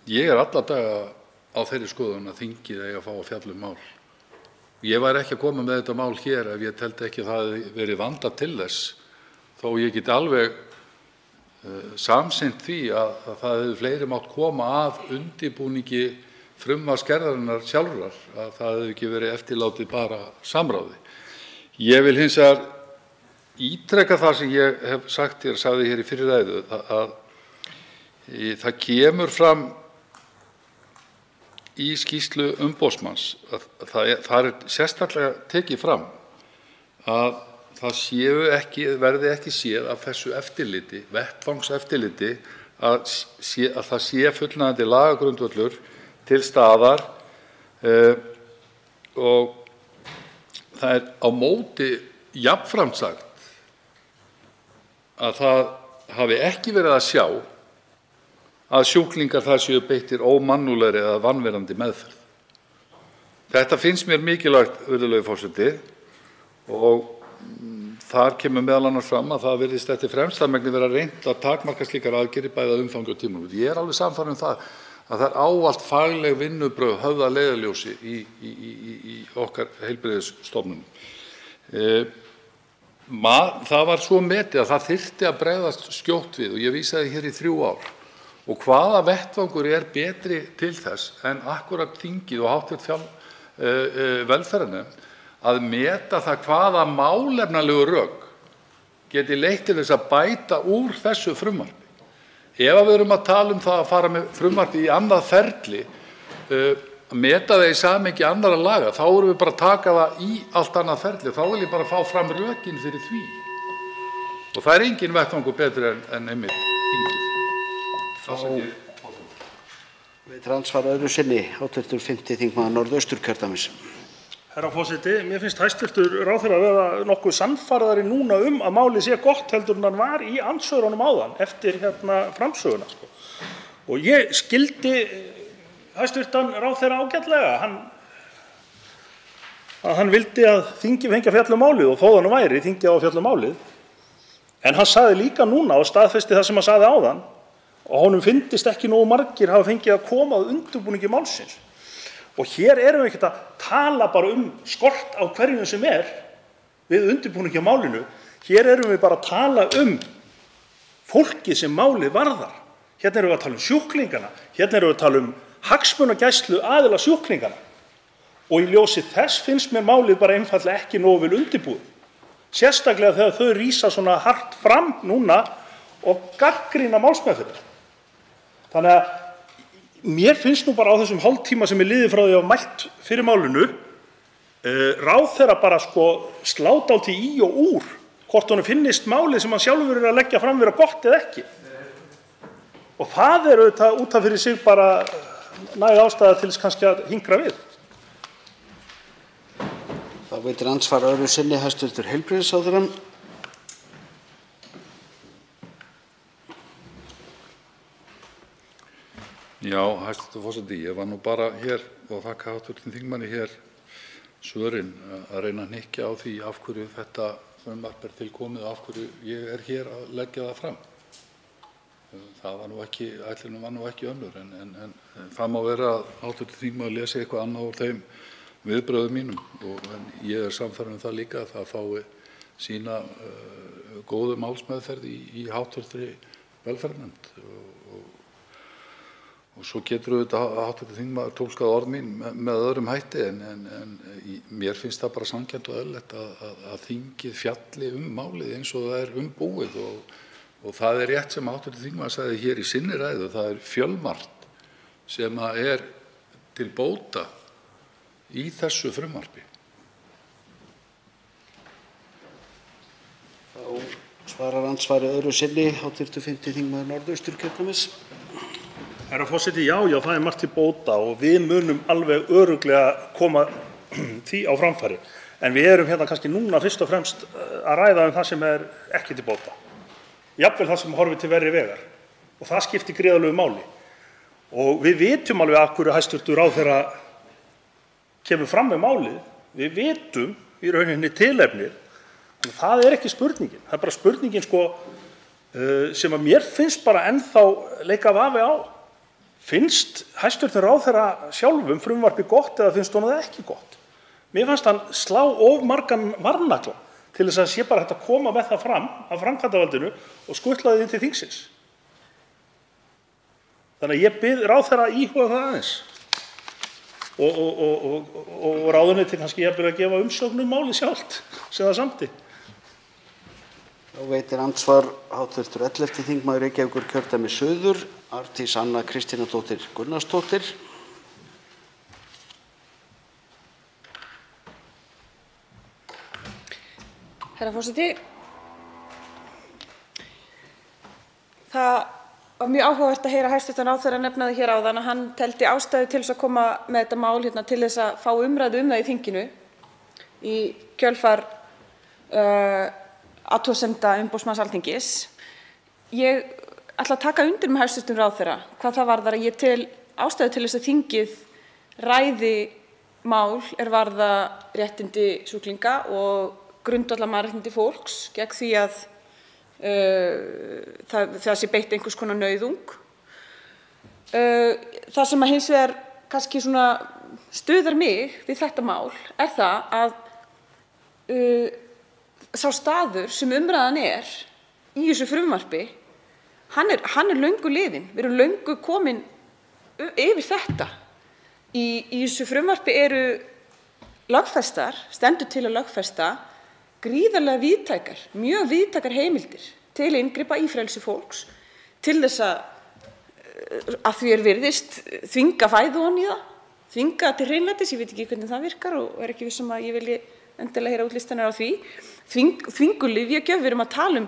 ég er alla daga á þeirri skoðun að þingið eigi að fá að fjalla um mál. Ég væri ekki að koma með þetta mál hér ef ég teldi ekki að það hefði verið vandað til þess, þó ég geti alveg samsinnt því að það hefði fleiri mátt koma að undirbúningi frumvarpsgerðarinnar sjálfrar, að það hefði ekki verið eftirlátið bara samráði. Ég vil hins vegar ítreka það sem ég hef sagt hér, sagði hér í fyrri ræðu, að það kemur fram í skýrslu umboðsmanns að það er sérstaklega tekið fram að það verði ekki séð af þessu eftirliti, vettvangseftirliti, að það sé fullnægjandi lagagrundvöllur til staðar og það er á móti jafnframt sagt að það hafi ekki verið að sjá að sjúklingar þar séu beittir ómannúðlegri eða vanvirðandi meðferð. Þetta finnst mér mikilvægt, virðulegi forseti, og þar kemur meðal annars fram að það virðist eftir fremsta megni vera reynt að takmarka slíkar aðgerðir bæði að umfangi og tímum. Ég er alveg sannfærður um það að það er ávallt fagleg vinnubrögð höfð að leiðarljósi í okkar heilbrigðisstofnunum. Það var svo metið að það þyrfti að bregðast skjótt við og ég vísaði hér í 3 ár. Og hvaða vettvangur er betri til þess en akkúrat þingið og hv. velferðarnefnd að meta það hvaða málefnalegu rök geti leitt til þess að bæta úr þessu frumvarpi. ef við erum að tala um það að fara með frumvarpið í annað ferli, að meta það í samhengi annarra laga, þá erum við bara að taka það í allt annað ferli. Þá vil ég bara fá fram rökin fyrir því. Og það engin vettvangur betur en einmitt þingið. Veitir andsvar öðru sinni, hv. 5. þingmaður Norðausturkjördæmis. Herra forseti, mér finnst hæstv. Ráðherra að vera nokkuð sannfærðari núna að málið sé gott heldur en hann var í andsvörunum áðan eftir framsöguna. Og ég skildi hæstv. Ráðherra ágætlega. Hann vildi að þingið fengi að fjalla um málið og þó það nú væri þingið á að fjalla um málið. En hann sagði líka núna og staðfesti það sem hann sagði áðan og honum fyndist ekki nógu margir hafa fengið að koma að undirbúningi málsins. Og hér erum við ekki að tala bara skort á hverjum sem við undirbúningi á málinu. Hér erum við bara að tala fólkið sem málið varðar. Hérna erum við að tala um sjúklingana. Hérna erum við að tala um hagsmunagæslu aðila sjúklingana. Og í ljósi þess finnst mér málið bara einfaldlega ekki nógu vel undirbúið. Sérstaklega þegar þau rísa svona hart fram núna og gagnrýna málsmeðferðina. Þannig að mér finnst nú bara á þessum hálftíma sem liðið frá því að hafa mælt fyrir málinu, ráðherra bara slá dálítið í og úr hvort honum finnist málið sem hann sjálfur að leggja fram vera gott eða ekki. Og það auðvitað út af fyrir sig bara næg ástæða til þess kannski að hinkra við. Þá veitir andsvar öðru sinni hæstv. Heilbrigðisráðherra. Já, hæstv. forseti, ég var nú bara hér og þakka hv. þingmanni hér svörin að reyna að hnykkja á því af hverju þetta frumvarp til komið og af hverju ég hér að leggja það fram. Það var nú ekki, ætlunin var nú ekki önnur en það má vera að hv. þingmaður lesi eitthvað annað úr þeim viðbrögðum mínum en ég sannfærður það líka að það fái sína góðu málsmeðferð í hv. velferðarnefnd og svo getur auðvitað hv. þingmaður túlkað orð mín með öðrum hætti en mér finnst það bara sanngjarnt og eðlilegt að þingið fjalli málið eins og það búið og það rétt sem hv. þingmaður sagði hér í sinni ræðu, það fjölmargt sem til bóta í þessu frumvarpi. Þá svarar andsvari öðru sinni hv. 5. þingmaður Norðausturkjördæmis. Herra forseti, já, það margt til bóta og við munum alveg örugglega koma því á framfæri. En við erum hérna kannski núna fyrst og fremst að ræða það sem ekki til bóta. Jafnvel það sem horfir til verri vegar. Og það skiptir gríðarlegu máli. Og við vitum alveg af hverju hæstv. Ráðherra kemur fram með málið. Við vitum í rauninni tilefnið. Og það ekki spurningin. Það bara spurningin sem að mér finnst bara ennþá leika vafi á. Finnst hæstv. Ráðherra sjálfum frumvarpi gott eða finnst honum það ekki gott? Mér fannst hann slá of margan varnagla til þess að sé bara hægt að koma með það fram af framkvæmdarvaldinu og skutla því inn til þingsins. Þannig að ég bið ráðherra að íhuga það aðeins og ráðuneytið kannski jafnvel að gefa umsögn málið sjálft sem það samdi. Þá veitir andsvar hv. 11. þingmaður Reykjavíkurkjördæmis suður, Arndís Anna Kristínardóttir Gunnarsdóttir. Herra forseti, það var mjög áhugavert að heyra hæstv. Ráðherra nefna það hér áðan að hann teldi ástæðu til þess að koma með þetta mál til þess að fá umræðu það í þinginu í kjölfar athugasemda umboðsmanns Alþingis. Ég ætla að taka undir með hæstv. Ráðherra hvað það varðar að ég tel ástæðu til þess að þingið ræði mál varða réttindi sjúklinga og grundvallarmannréttindi fólks gegn því að það sé beitt einhvers konar nauðung. Það sem hins vegar kannski stuðar mig við þetta mál það að sá staður sem umræðan í þessu frumvarpi, hann löngu liðinn. Við erum löngu komin yfir þetta. Í þessu frumvarpi eru lögfestar, stendur til að lögfesta gríðarlega víðtækar, mjög víðtækar heimildir til inngripa í frelsi fólks, til þess að því virðist þvinga fæðu ofan í það, þvinga til hreinlætis, ég veit ekki hvernig það virkar og er ekki vissum að ég vilji endilega heyra útlistanir á því, þvingu lyfjagjöf, við erum að tala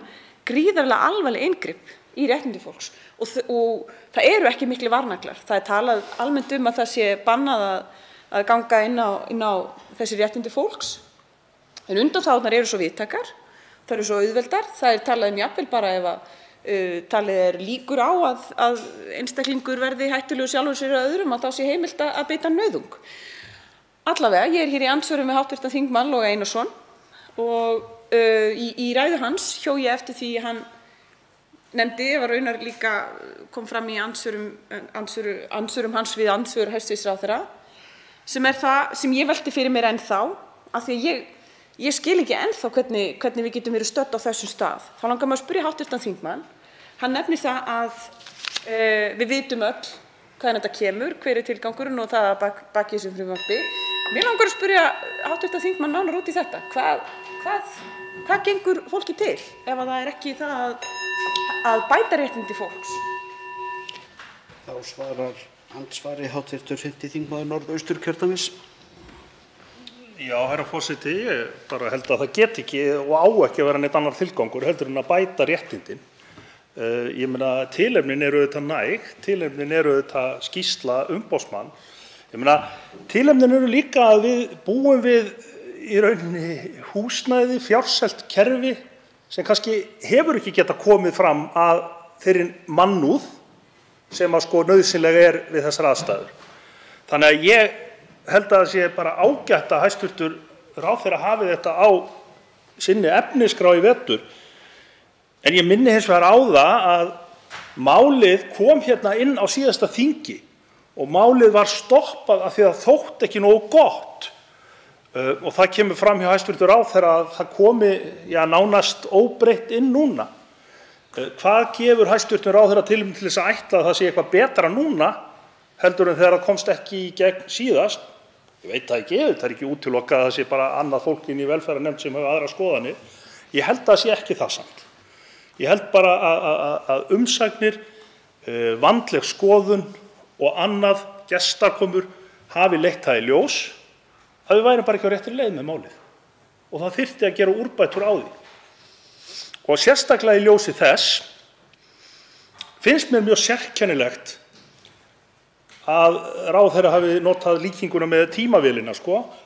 gríðarlega alvarleg inngrip í réttindi fólks og það eru ekki miklir varnaglar. Það er talað almennt að það sé bannað að ganga inn á þessi réttindi fólks, en undanþágurnar eru svo víðtækar, það eru svo auðveldar, það er talað jafnvel bara ef að talið líkur á að einstaklingur verði hættulegur sjálfum sér eða öðrum, að þá sé heimilt að beita nauðung. Allavega, ég er hér í andsvörum við hv. þingmann Loga Einarsson og í ræðu hans hjó ég eftir því hann nefndi, var raunar líka kom fram í andsvörum hans við andsvör hæstv. Ráðherra, sem er það sem ég velti fyrir mér ennþá, af því að ég skil ekki ennþá hvernig við getum verið stödd á þessum stað. Þá langar maður að spyrja hv. þingmann, hann nefnir það að við vitum öll hvaðan þetta kemur, hver er tilgangurinn og það að baki þessum frumvarpi. Mér langar að spyrja hv. þingmann nánar út í þetta. Hvað gengur fólki til ef það er ekki það að bæta réttindi fólks? Þá svarar andsvari hv. 5. þingmaður Norðausturkjördæmis. Já, herra forseti, ég bara held að það geti ekki og á ekki að vera neitt annar tilgangur heldur en að bæta réttindin. Ég meina, tilefnin eru auðvitað næg, tilefnin eru auðvitað skýrsla umboðsmanns. Ég meina, tilefnin eru líka að við búum við í rauninni húsnæði, fjárselt kerfi sem kannski hefur ekki getað komið fram að þeirri mannúð sem að nauðsynlega við þessar aðstæður. Þannig að ég held að það sé bara ágætt að hæstv. Ráðherra hafi þetta á sinni efnisskrá í vetur. En ég minni hins vegar á það að málið kom hérna inn á síðasta þingi og málið var stoppað af því að þótti ekki nógu gott. Og það kemur fram hjá hæstv. Ráðherra að það komi nánast óbreytt inn núna. Hvað gefur hæstv. Ráðherra tilefni til þess að ætla að það sé eitthvað betra núna heldur en þegar það komst ekki í gegn síðast? Ég veit það ekki, það er ekki útilokað að það sé bara annað fólk inn í velferðarnefnd sem hefur aðra skoðanir. Ég held að það sé ekki það samt. Ég held bara að umsagnir, vandleg skoðun og annað gestakomur hafi leitt það í ljós að við værum bara ekki á réttri leið með málið og það þyrfti að gera úrbætur á því. Og sérstaklega í ljósi þess finnst mér mjög sérkennilegt að ráðherra hafi notað líkinguna með tímavélina.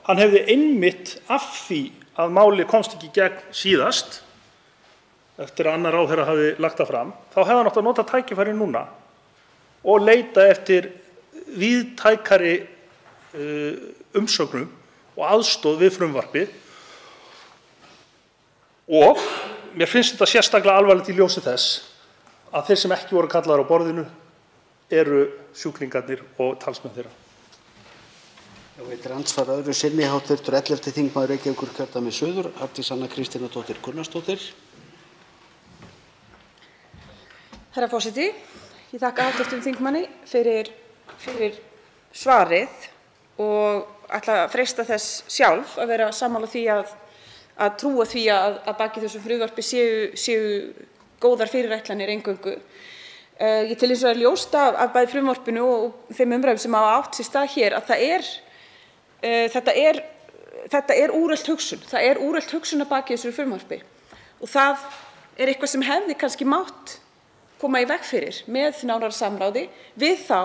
Hann hefði einmitt af því að málið komst ekki í gegn síðast eftir að annar ráðherra hafi lagt það fram, þá hefði hann átt að nota tækifærið núna og leita eftir víðtækari umsögnum og aðstoð við frumvarpið. Og mér finnst þetta sérstaklega alvarlegt í ljósi þess að þeir sem ekki voru kallaðir á borðinu eru sjúklingarnir og talsmenn þeirra. Veitir andsvar öðru sinni hv. 11. þingmaður Reykjavíkurkjördæmis suður, Arndís Anna Kristínardóttir Gunnarsdóttir. Herra forseti, ég þakka hv. þingmanni fyrir svarið og ætla að freista þess sjálf að vera sammála því að trúa því að baki þessu frumvarpi séu góðar fyrirætlanir eingöngu. Ég tel hins vegar ljóst af bæði frumvarpinu og þeim umræðum sem hafa átt sér stað hér að þetta er úrelt hugsun. Það er úrelt hugsun að baki þessu frumvarpi og það er eitthvað sem hefði kannski mátt koma í veg fyrir með nánara samráði við þá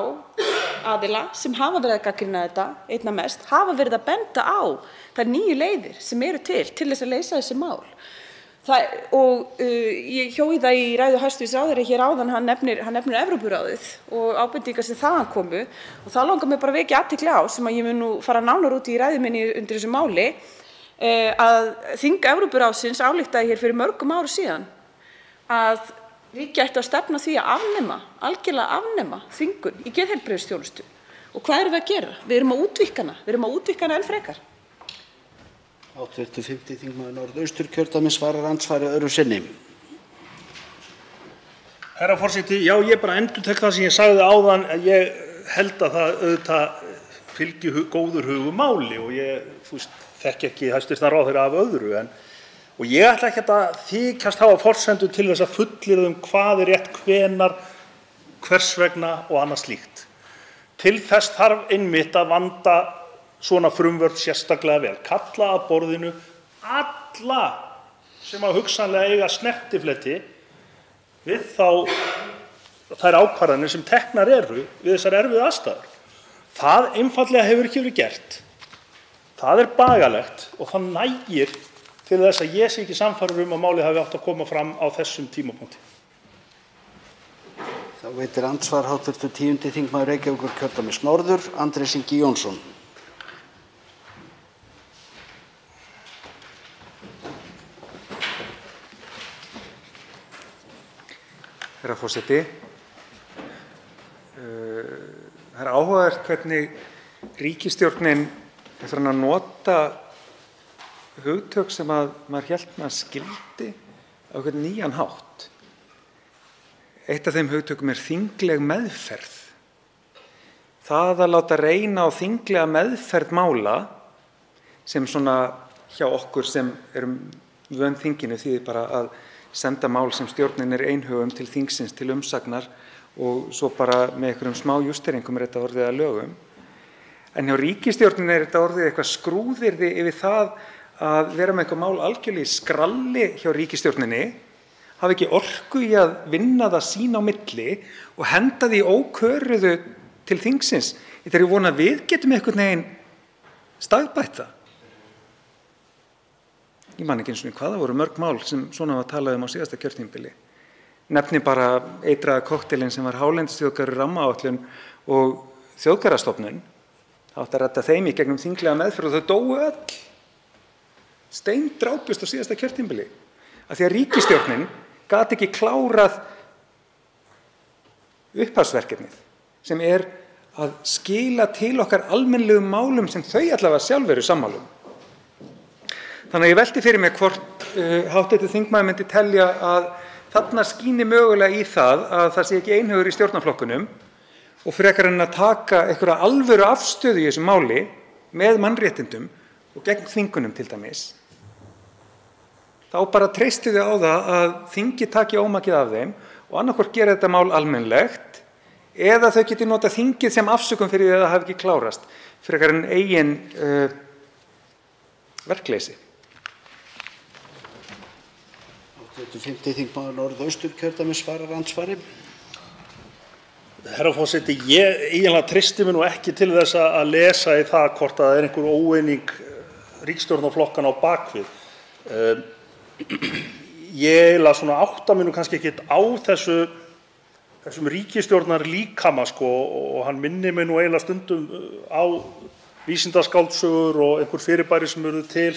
aðila sem hafa verið að gagnrýna þetta einna mest, hafa verið að benda á þær nýju leiðir sem eru til þess að leysa þessi mál. Ég hjó í það í ræðu hæstv. Ráðherra hér áðan, hann nefnir Evrópuráðið og ábendingar sem þaðan komu og þá langar mig bara að vekja athygli á, sem að ég mun nú fara nánar út í ræðu minni undir þessu máli, að þing Evrópuráðsins ályktaði hér fyrir mörgum árum síðan að ríki ættu að stefna því að algjörlega afnema þvingun í geðheilbrigðisþjónustu. Og hvað erum við að gera? Við erum að útvíkka hana enn frekar. Hv. 5. þingmaður Norðausturkjördæmis svarar andsvari öðru sinni. Herra forseti, já, ég bara endurtek það sem ég sagði áðan, að ég held að það auðvitað fylgi góður hugur máli og ég þekki ekki hæstv. Ráðherra af öðru og ég ætla ekki að þykjast hafa forsendur til þess að fullyrða hvað er rétt, hvenær hvers vegna og annað slíkt. Til þess þarf einmitt að vanda svona frumvörp sérstaklega vel. Kalla að borðinu alla sem að hugsanlega eiga snertifleti við þær ákvarðanir sem teknar eru við þessar erfiðu aðstæður. Það einfaldlega hefur ekki verið gert. Það er bagalegt og það nægir til þess að ég sé ekki sannfærður að málið hafi átt að koma fram á þessum tímapunkti. Þá veitir andsvar hv. 10. þingmaður Reykjavíkurkjördæmis norður, Andrés Ingi Jónsson. Herra forseti, það er áhugavert hvernig ríkisstjórnin er farin að nota hugtök sem að maður hélt maður skildi á einhvern nýjan hátt. Eitt af þeim hugtökum er þingleg meðferð. Það að láta reyna á þinglega meðferð mála sem svona hjá okkur sem erum vön þinginu þýðir bara að senda mál sem stjórnin er einhuga til þingsins til umsagnar og svo bara með einhverjum smá justeringum er þetta orðið að lögum. En hjá ríkisstjórnin er þetta orðið eitthvað skrúðirði yfir það að vera með eitthvað mál algjörlega í skralli hjá ríkisstjórninni, hafa ekki orku í að vinna það sín á milli og henda því óköruðu til þingsins. Þetta er ég vona að við getum einhvern veginn stagbætt það. Ég man ekki eins og hvað það voru mörg mál sem svona var talað á síðasta kjörtímabili. Nefni bara eitraða kokteilinn sem var hálendisþjóðgarður, rammaáætlun og þjóðgarðastofnun. Það átti að redda þeim í gegnum þinglega meðferð og þau dóu öll. Steindrápust á síðasta kjörtímabili. Af því að ríkisstjórnin gat ekki klárað upphafsverkefnið sem er að skila til okkar almennlegum málum sem þau allavega sjálf eru sammála um. Þannig að ég velti fyrir mig hvort hv. þingmaður myndi telja að þarna skíni mögulega í það að það sé ekki einhugur í stjórnarflokkunum og frekar en að taka einhverja alvöru afstöðu í þessu máli með mannréttindum og gegn þvingunum til dæmis, þá bara treystu þau á það að þingið taki ómakið af þeim og annaðhvort gera þetta mál almennlegt eða þau geti notað þingið sem afsökun fyrir því að það hafi ekki klárast frekar en eigin verkleysi. 5. þingmaður Norðausturkjördæmis svarar andsvari. Herra forseti, ég eiginlega treysti mig nú ekki til þess að lesa í það hvort það er einhver óeining ríkisstjórnarflokkana á bakvið. Ég eiginlega svona átta mig nú kannski ekkert á þessum ríkisstjórnar líkama og hann minnir mig nú eiginlega stundum á vísindaskáldsögur og einhver fyrirbæri sem eru til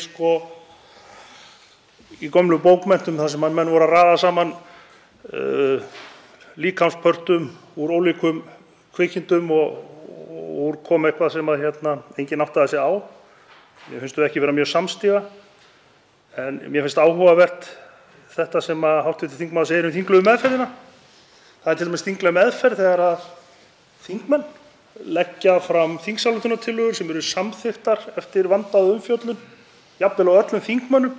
í gömlu bókmenntum þar sem menn voru að raða saman líkamspörtum úr ólíkum kvikindum og úr kom eitthvað sem að enginn áttaði sig á. Mér finnst þau ekki vera mjög samstíga en mér finnst áhugavert þetta sem að hv. þingmaður segir þinglegu meðferðina. Það er til dæmis þingleg meðferð þegar að þingmenn leggja fram þingsályktunartillögur sem eru samþykktar eftir vandaða umfjöllun, jafnvel á öllum þingmönnum.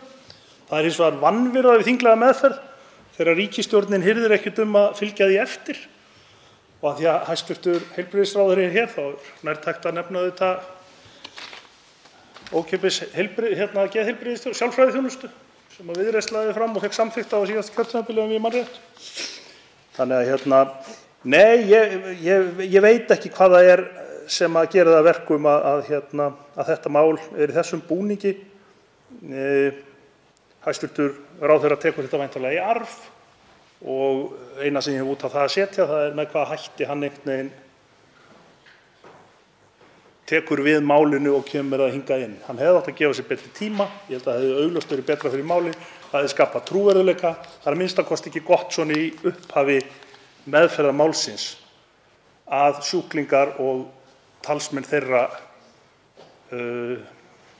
Það er hins vegar vanvirða við þinglega meðferð þegar ríkisstjórnin hirðir ekkert að fylgja því eftir. Og af því að hæstv. Heilbrigðisráðherra er hér þá er nærtækt að nefna þetta ókeypis geðheilbrigðis sálfræðiþjónustu sem að Viðreisn lagði fram og fékk samþykkt á síðasta kjörtímabili ef ég man rétt. Þannig að nei, ég veit ekki hvað það er sem að gera það að verkum að þetta mál er í þessum búningi. Hæstv. ráðherra tekur þetta væntanlega í arf og eina sem ég hef út á það að setja það er með hvaða hætti hann einhvern veginn tekur við málinu og kemur það hingað inn. Hann hefði átt að gefa sér betri tíma. Ég held að það hefði augljóst verið betra fyrir málið. Það hefði skapað trúverðugleika. Það er að minnsta kosti ekki gott svona í upphafi meðferðar málsins að sjúklingar og talsmenn þeirra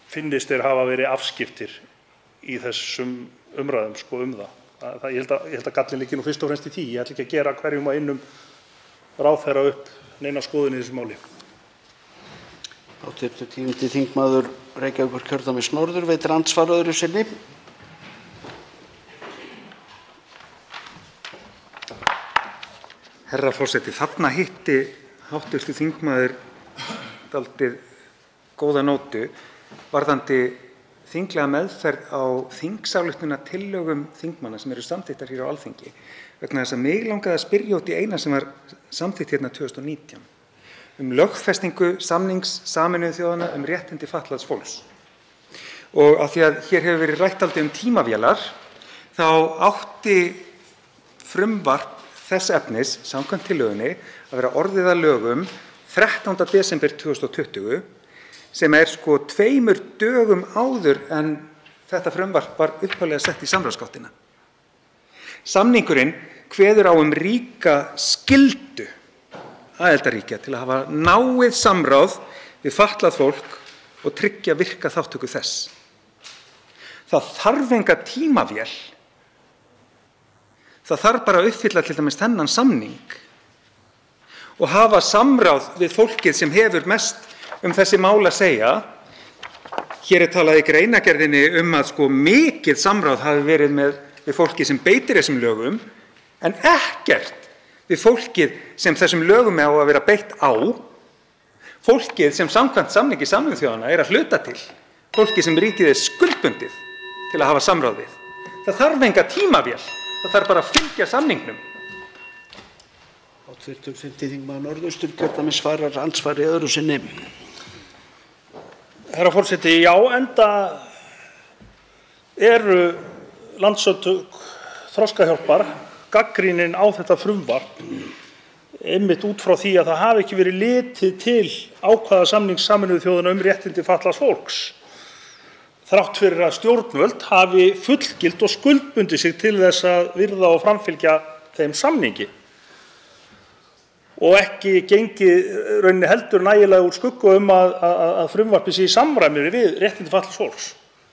finnist þeir hafa verið afskiptir í þessum umræðum það. Ég held að gallinn liggi nú fyrst og fremst í því. Ég ætla ekki að gera hverjum og einum ráðherra upp neina skoðun í þessu máli. Hv. 10. þingmaður Reykjavíkurkjördæmis norður veitir andsvar öðru sinni. Herra forseti, þarna hitti hv. þingmaður dálítið góða nótu varðandi þinglega meðferð á þingsályktunartillögum þingmanna sem eru samþykktar hér á Alþingi, vegna þess að mig langaði að spyrja út í eina sem var samþykkt hérna 2019 lögfestingu samnings Sameinuðu þjóðanna réttindi fatlaðs fólks. Og af því að hér hefur verið rætt dálítið tímavélar, þá átti frumvarp þess efnis samkvæmt tillögunni að vera orðið að lögum 13. desember 2020, sem 2 dögum áður en þetta frumvarp var upphaflega sett í samráðsgáttina. Samningurinn kveður á ríka skyldu aðildarríkja til að hafa náið samráð við fatlað fólk og tryggja virka þátttöku þess. Það þarf enga tímavél. Það þarf bara að uppfylla til dæmis þennan samning og hafa samráð við fólkið sem hefur mest þessi mál að segja. Hér talað í greinargerðinni að mikið samráð hafi verið við fólkið sem beitir þessum lögum, en ekkert við fólkið sem þessum lögum á að vera beitt á, fólkið sem samkvæmt samningi Sameinuðu þjóðanna að hluta til, fólkið sem ríkið skuldbundið til að hafa samráð við. Það þarf enga tímavél, það þarf bara að fylgja samningnum. Hv. 5. þingmaður Norðausturkjördæmis svarar andsvari öðru sinni. Herra forseti, já, enda eru Landssamtök Þroskahjálpar gagnrýnin á þetta frumvarp einmitt út frá því að það hafi ekki verið litið til ákvæða samnings Sameinuðu þjóðanna réttindi fatlaðs fólks, þrátt fyrir að stjórnvöld hafi fullgilt og skuldbundið sig til þess að virða og framfylgja þeim samningi og ekki gengið rauninni heldur nægilega úr skugga að frumvarpið sé í samræmi við réttindi fatlaðs fólks.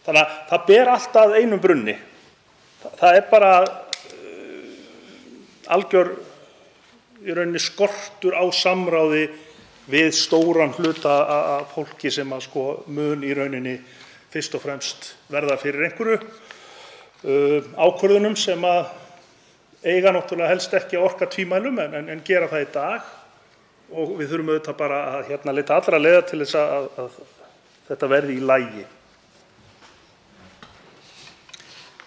Þannig að það ber allt að einum brunni. Það er bara algjör í rauninni skortur á samráði við stóran hluta af fólki sem mun í rauninni fyrst og fremst verða fyrir einhverju ákvörðunum sem eiga náttúrulega helst ekki að orka tvímælum en gera það í dag, og við þurfum auðvitað bara að leita allra leiða til þess að þetta verði í lagi.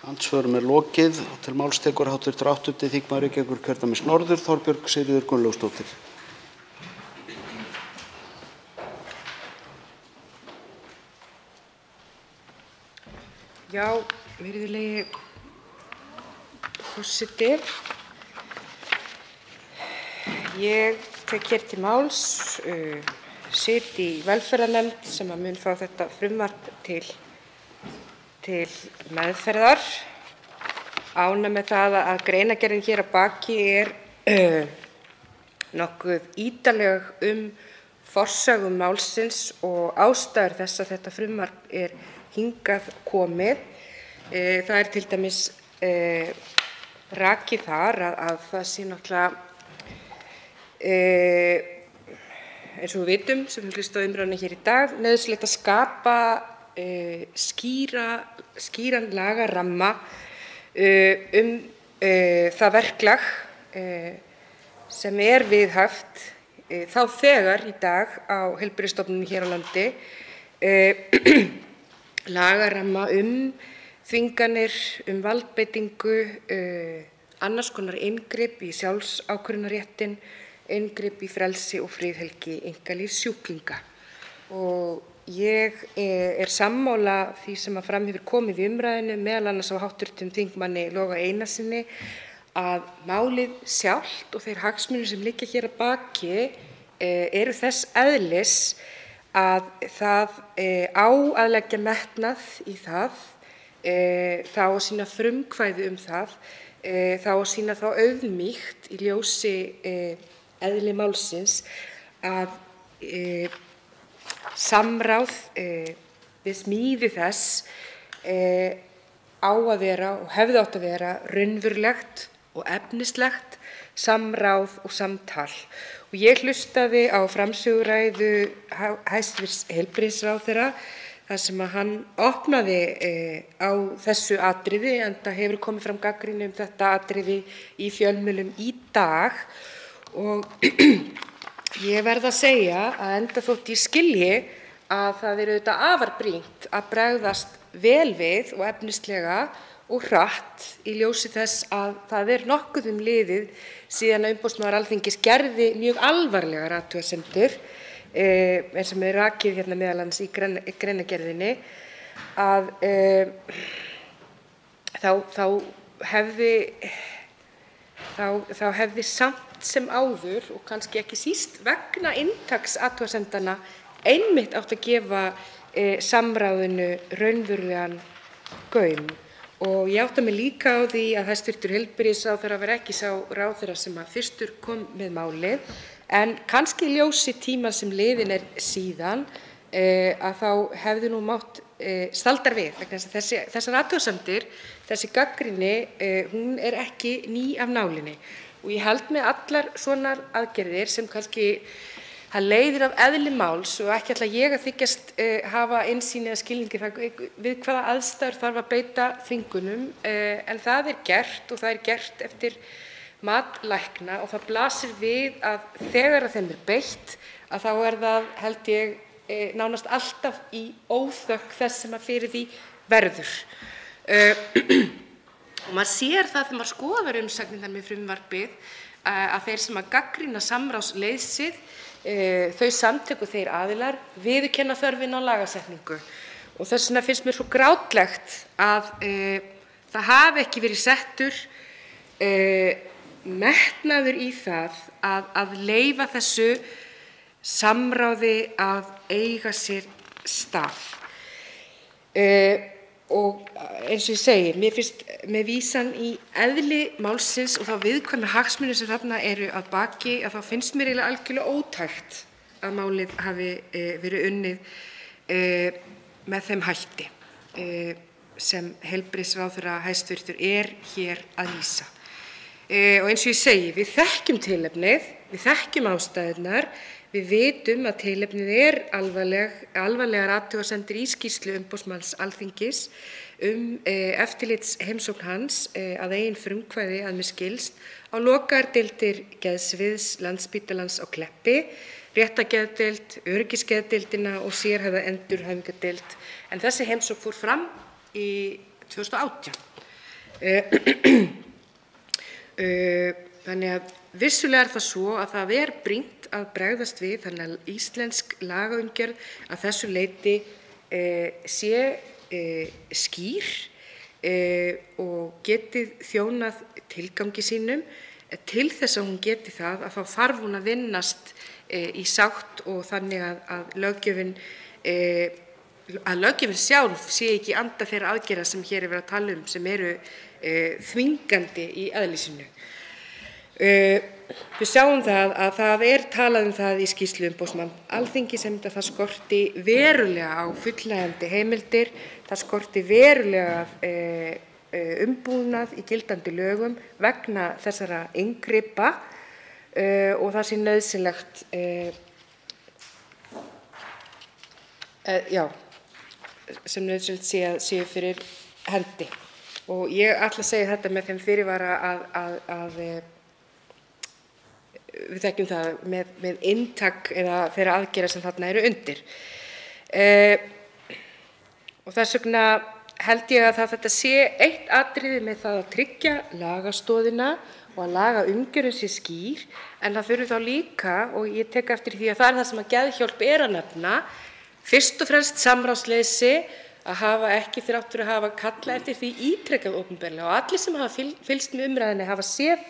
Andsvörum lokið. Til máls tekur hv. 8. þingmaður Reykjavíkurkjördæmis norður, Þorbjörg Sigríður Gunnlaugsdóttir. Já, virðulegi forseti. Ég tek hér til máls, sit í velferðarnefnd sem mun fá þetta frumvarp til meðferðar. Ánægð með það að greinargerðin hér að baki er nokkuð ítarleg forsagu málsins og ástæður þess að þetta frumvarp er hingað komið. Það er til dæmis rakið þar að það sé náttúrulega, eins og við vitum sem við hlustuðum á umræðuna hér í dag, nauðsynlegt að skapa skýran lagaramma það verklag sem er viðhaft þá þegar í dag á heilbrigðisstofnunum hér á landi, lagaramma þvinganir, valdbeitingu, annars konar inngrip í sjálfsákvörðunarréttinn, inngrip í frelsi og friðhelgi einkalífs sjúklinga. Og ég er sammála því sem fram hefur komið í umræðunni, meðal annars á hv. þingmanni Loga Einarssyni, að málið sjálft og þeir hagsmunir sem liggja hér að baki eru þess eðlis að það á að leggja metnað í það, það á að sýna frumkvæði það, það á að sýna þá auðmýkt í ljósi eðli málsins að samráð við smíði þess á að vera og hefði átt að vera raunverulegt og efnislegt samráð og samtal. Og ég hlustaði á framsöguræðu hæstv. Heilbrigðisráðherra þar sem hann opnaði á þessu atriði, enda hefur komið fram gagnrýni þetta atriði í fjölmiðlum í dag. Og ég verð að segja að enda þótt ég skilji að það er auðvitað afar brýnt að bregðast vel við og efnislega og hratt í ljósi þess að það er nokkuð liðið síðan að umboðsmaður Alþingis gerði mjög alvarlegar athugasemdir, eins og með rakið hérna meðal annars í greinargerðinni, að þá hefði samt sem áður og kannski ekki síst vegna inntaks athugasemdanna einmitt átt að gefa samráðinu raunverulegan gaum. Og ég átta mig líka á því að hæstv. Heilbrigðisráðherra var ekki sá ráðherra sem fyrstur kom með málið, en kannski í ljósi tíma sem liðinn er síðan að þá hefði nú mátt staldra við, vegna þess að þessar athugasemdir, þessi gagnrýni, hún er ekki ný af nálinni. Og ég held með allar svona aðgerðir sem kannski það leiðir af eðli máls, og ekki ætla ég að þykjast hafa innsýn eða skilningi við hvaða aðstæður þarf að beita þvingunum, en það er gert og það er gert eftir mat lækna, og það blasir við að þegar þeim er beitt að þá er það, held ég, nánast alltaf í óþökk þess sem fyrir því verður. Og maður sér það þegar maður skoðar umsagnirnar með frumvarpið að þeir sem gagnrýna samráðsleysið, þau samtök og þeir aðilar viðurkenna þörfina á lagasetningu. Og þess vegna finnst mér svo grátlegt að það hafi ekki verið settur metnaður í það að leyfa þessu samráði að eiga sér stað. Og eins og ég segi, mér finnst með vísan í eðli málsins og þá viðkvæmu hagsmuni sem þarna eru að baki, að þá finnst mér eiginlega algjörlega ótækt að málið hafi verið unnið með þeim hætti sem heilbrigðisráðherra hæstvirtur er hér að lýsa. Og eins og ég segi, við þekkjum tilefnið, við þekkjum ástæðurnar, við vitum að tilefnið er alvarlegar athugasemdir í skýrslu umboðsmanns Alþingis eftirlitsheimsókn hans að eigin frumkvæði að mér skilst á lokaðar deildir geðsviðs Landspítalans á Kleppi, réttargeðdeild, öryggisgeðdeildina og sérhæfða endurhæfingardeild, en þessi heimsókn fór fram í 2018. Þannig að vissulega er það svo að það er brýnt að bregðast við, þannig að íslensk lagaumgjörð að þessu leyti sé skýr og geti þjónað tilgangi sínum. Til þess að hún geti það, að þá þarf hún að vinnast í sátt og þannig að löggjöfin sjálf sé ekki í anda þeirra aðgerða sem hér er verið að tala sem eru þvingandi í eðli sínu. Við sjáum að það er talað það í skýrslu umboðsmanns Alþingis sem það skorti verulega á fullnægjandi heimildir, það skorti verulega umbúnað í gildandi lögum vegna þessara inngripa og það sé nauðsynlegt sem nauðsynlegt sé fyrir hendi. Og ég ætla að segja þetta með þeim fyrirvara að við þekkjum það með inntak eða þeirra aðgerða sem þarna eru undir. Og þess vegna held ég að þetta sé eitt atriði með það að tryggja lagastoðina og að lagaumgjörðin sé skýr, en það þurfi þá líka, og ég tek eftir því að það er það sem að Geðhjálp er að nefna, fyrst og fremst samráðsleysi, að hafa ekki þrátt fyrir að hafa kallað eftir því ítrekað opinberlega, og allir sem hafa fylgst með umræðunni hafa séð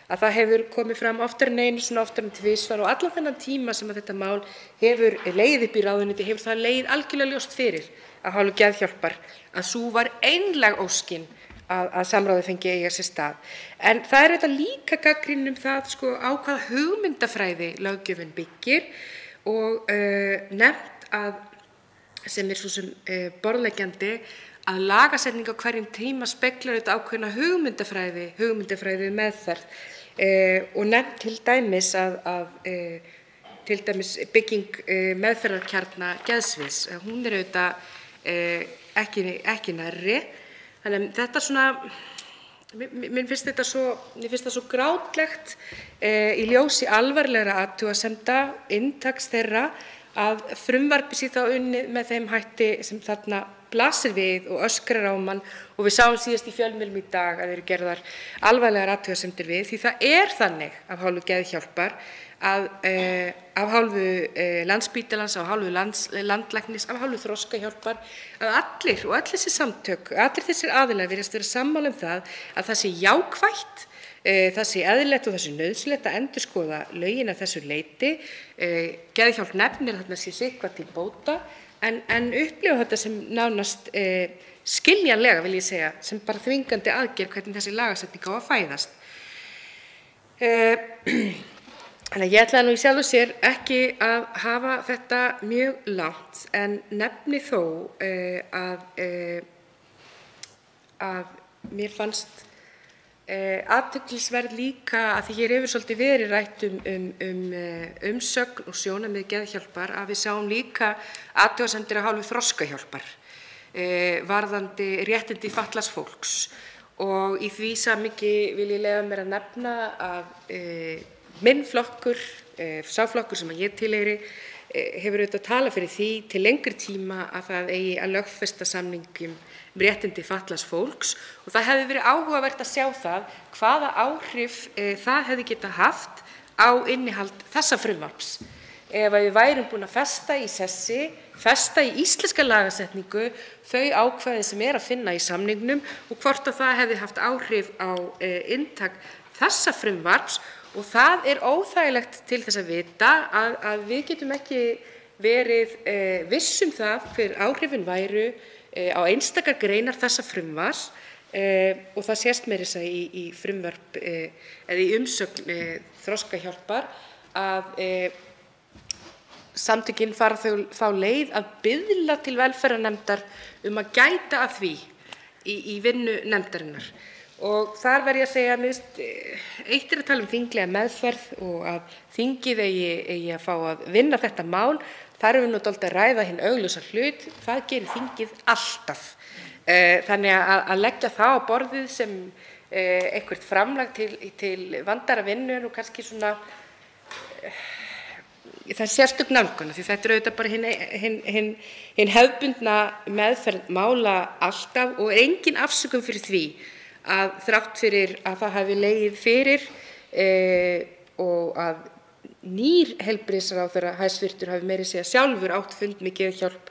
að það hefur komið fram oftar en einu sinni, oftar en tvisvar, og allan þennan tíma sem að þetta mál hefur legið upp í ráðuneyti hefur það legið algjörlega ljóst fyrir af hálfu Geðhjálpar að sú var einlæg óskin að samráðið fengi eiga sér stað. En það er auðvitað líka gagnrýni það á hvaða hugmyndafræði löggjöfin byggir, og nefnt að sem er svo sem borðleggjandi að lagasetning á hverjum tíma speglar auðvitað ákveðna hugmyndafræði meðferð, og nefnt til dæmis að til dæmis bygging meðferðarkjarna geðsviðs, hún er auðvitað ekki nærri. Þannig að þetta mér finnst það svo grátlegt í ljósi alvarlegra athugasemda, inntaks þeirra, að frumvarpið sé þá unnið með þeim hætti sem þarna blasir við og öskrar á mann, og við sáum síðast í fjölmiðlum í dag að eru gerðar alvarlegar athugasemdir við, því það er þannig af hálfu Geðhjálpar, af hálfu Landspítalans, af hálfu landlæknis, af hálfu Þroskahjálpar, að allir og öll þessi samtök, allir þessir aðilar virðast vera sammála um að það sé jákvætt, það sé eðlilegt og það sé nauðsynlegt að endurskoða lögin að þessu leyti. Geðhjálp nefnir þarna sé sitthvað til bóta, en upplifa þetta sem nánast skiljanlega, vil ég segja, sem bara þvingandi aðgerð hvernig þessi lagasetning á að fæðast. Þannig að ég ætla nú í sjálfu sér ekki að hafa þetta mjög langt, en nefni þó að mér fannst athyglisverð líka, að því hér hefur svolítið verið rætt umsögn og sjónarmið Geðhjálpar, að við sáum líka athugasemdir af hálfu Þroskahjálpar varðandi réttindi fatlaðs fólks, og í því samhengi vil ég leyfa mér að nefna að minn flokkur, sá flokkur sem ég tilheyri, hefur auðvitað talað fyrir því til lengri tíma að það eigi að lögfesta samningum réttindi fatlaðs fólks, og það hefði verið áhugavert að sjá það hvaða áhrif það hefði getað haft á innihald þessa frumvarps. Ef við værum búin að festa í sessi, festa í íslenska lagasetningu þau ákvæði sem að finna í samningnum, og hvort að það hefði haft áhrif á inntak þessa frumvarps. Og það er óþægilegt til þess að vita að við getum ekki verið viss um það hver áhrifin væru á einstakar greinar þessa frumvarps, og það sést meira þess að í frumvarp eða í umsögn Þroskahjálpar að samtökin fara þá leið að biðla til velferðarnefndar um að gæta að því í vinnu nefndarinnar. Og þar verð ég að segja að eitt að tala um þinglega meðferð og að þingið eigi að fá að vinna þetta mál. Þar erum við dálítið að ræða hinn augljósa hlut, það gerir þingið alltaf. Þannig að leggja það á borðið sem eitthvert framlag til vandaðra vinnu og kannski svona, það er sérstök nálgun, því þetta er auðvitað bara hin hefðbundna meðferð mála alltaf, og engin afsökun fyrir því að þrátt fyrir að það hafi legið fyrir og að nýr heilbrigðisráðherra hæstvirtur hafi meira að segja sjálfur átt fund með Geðhjálp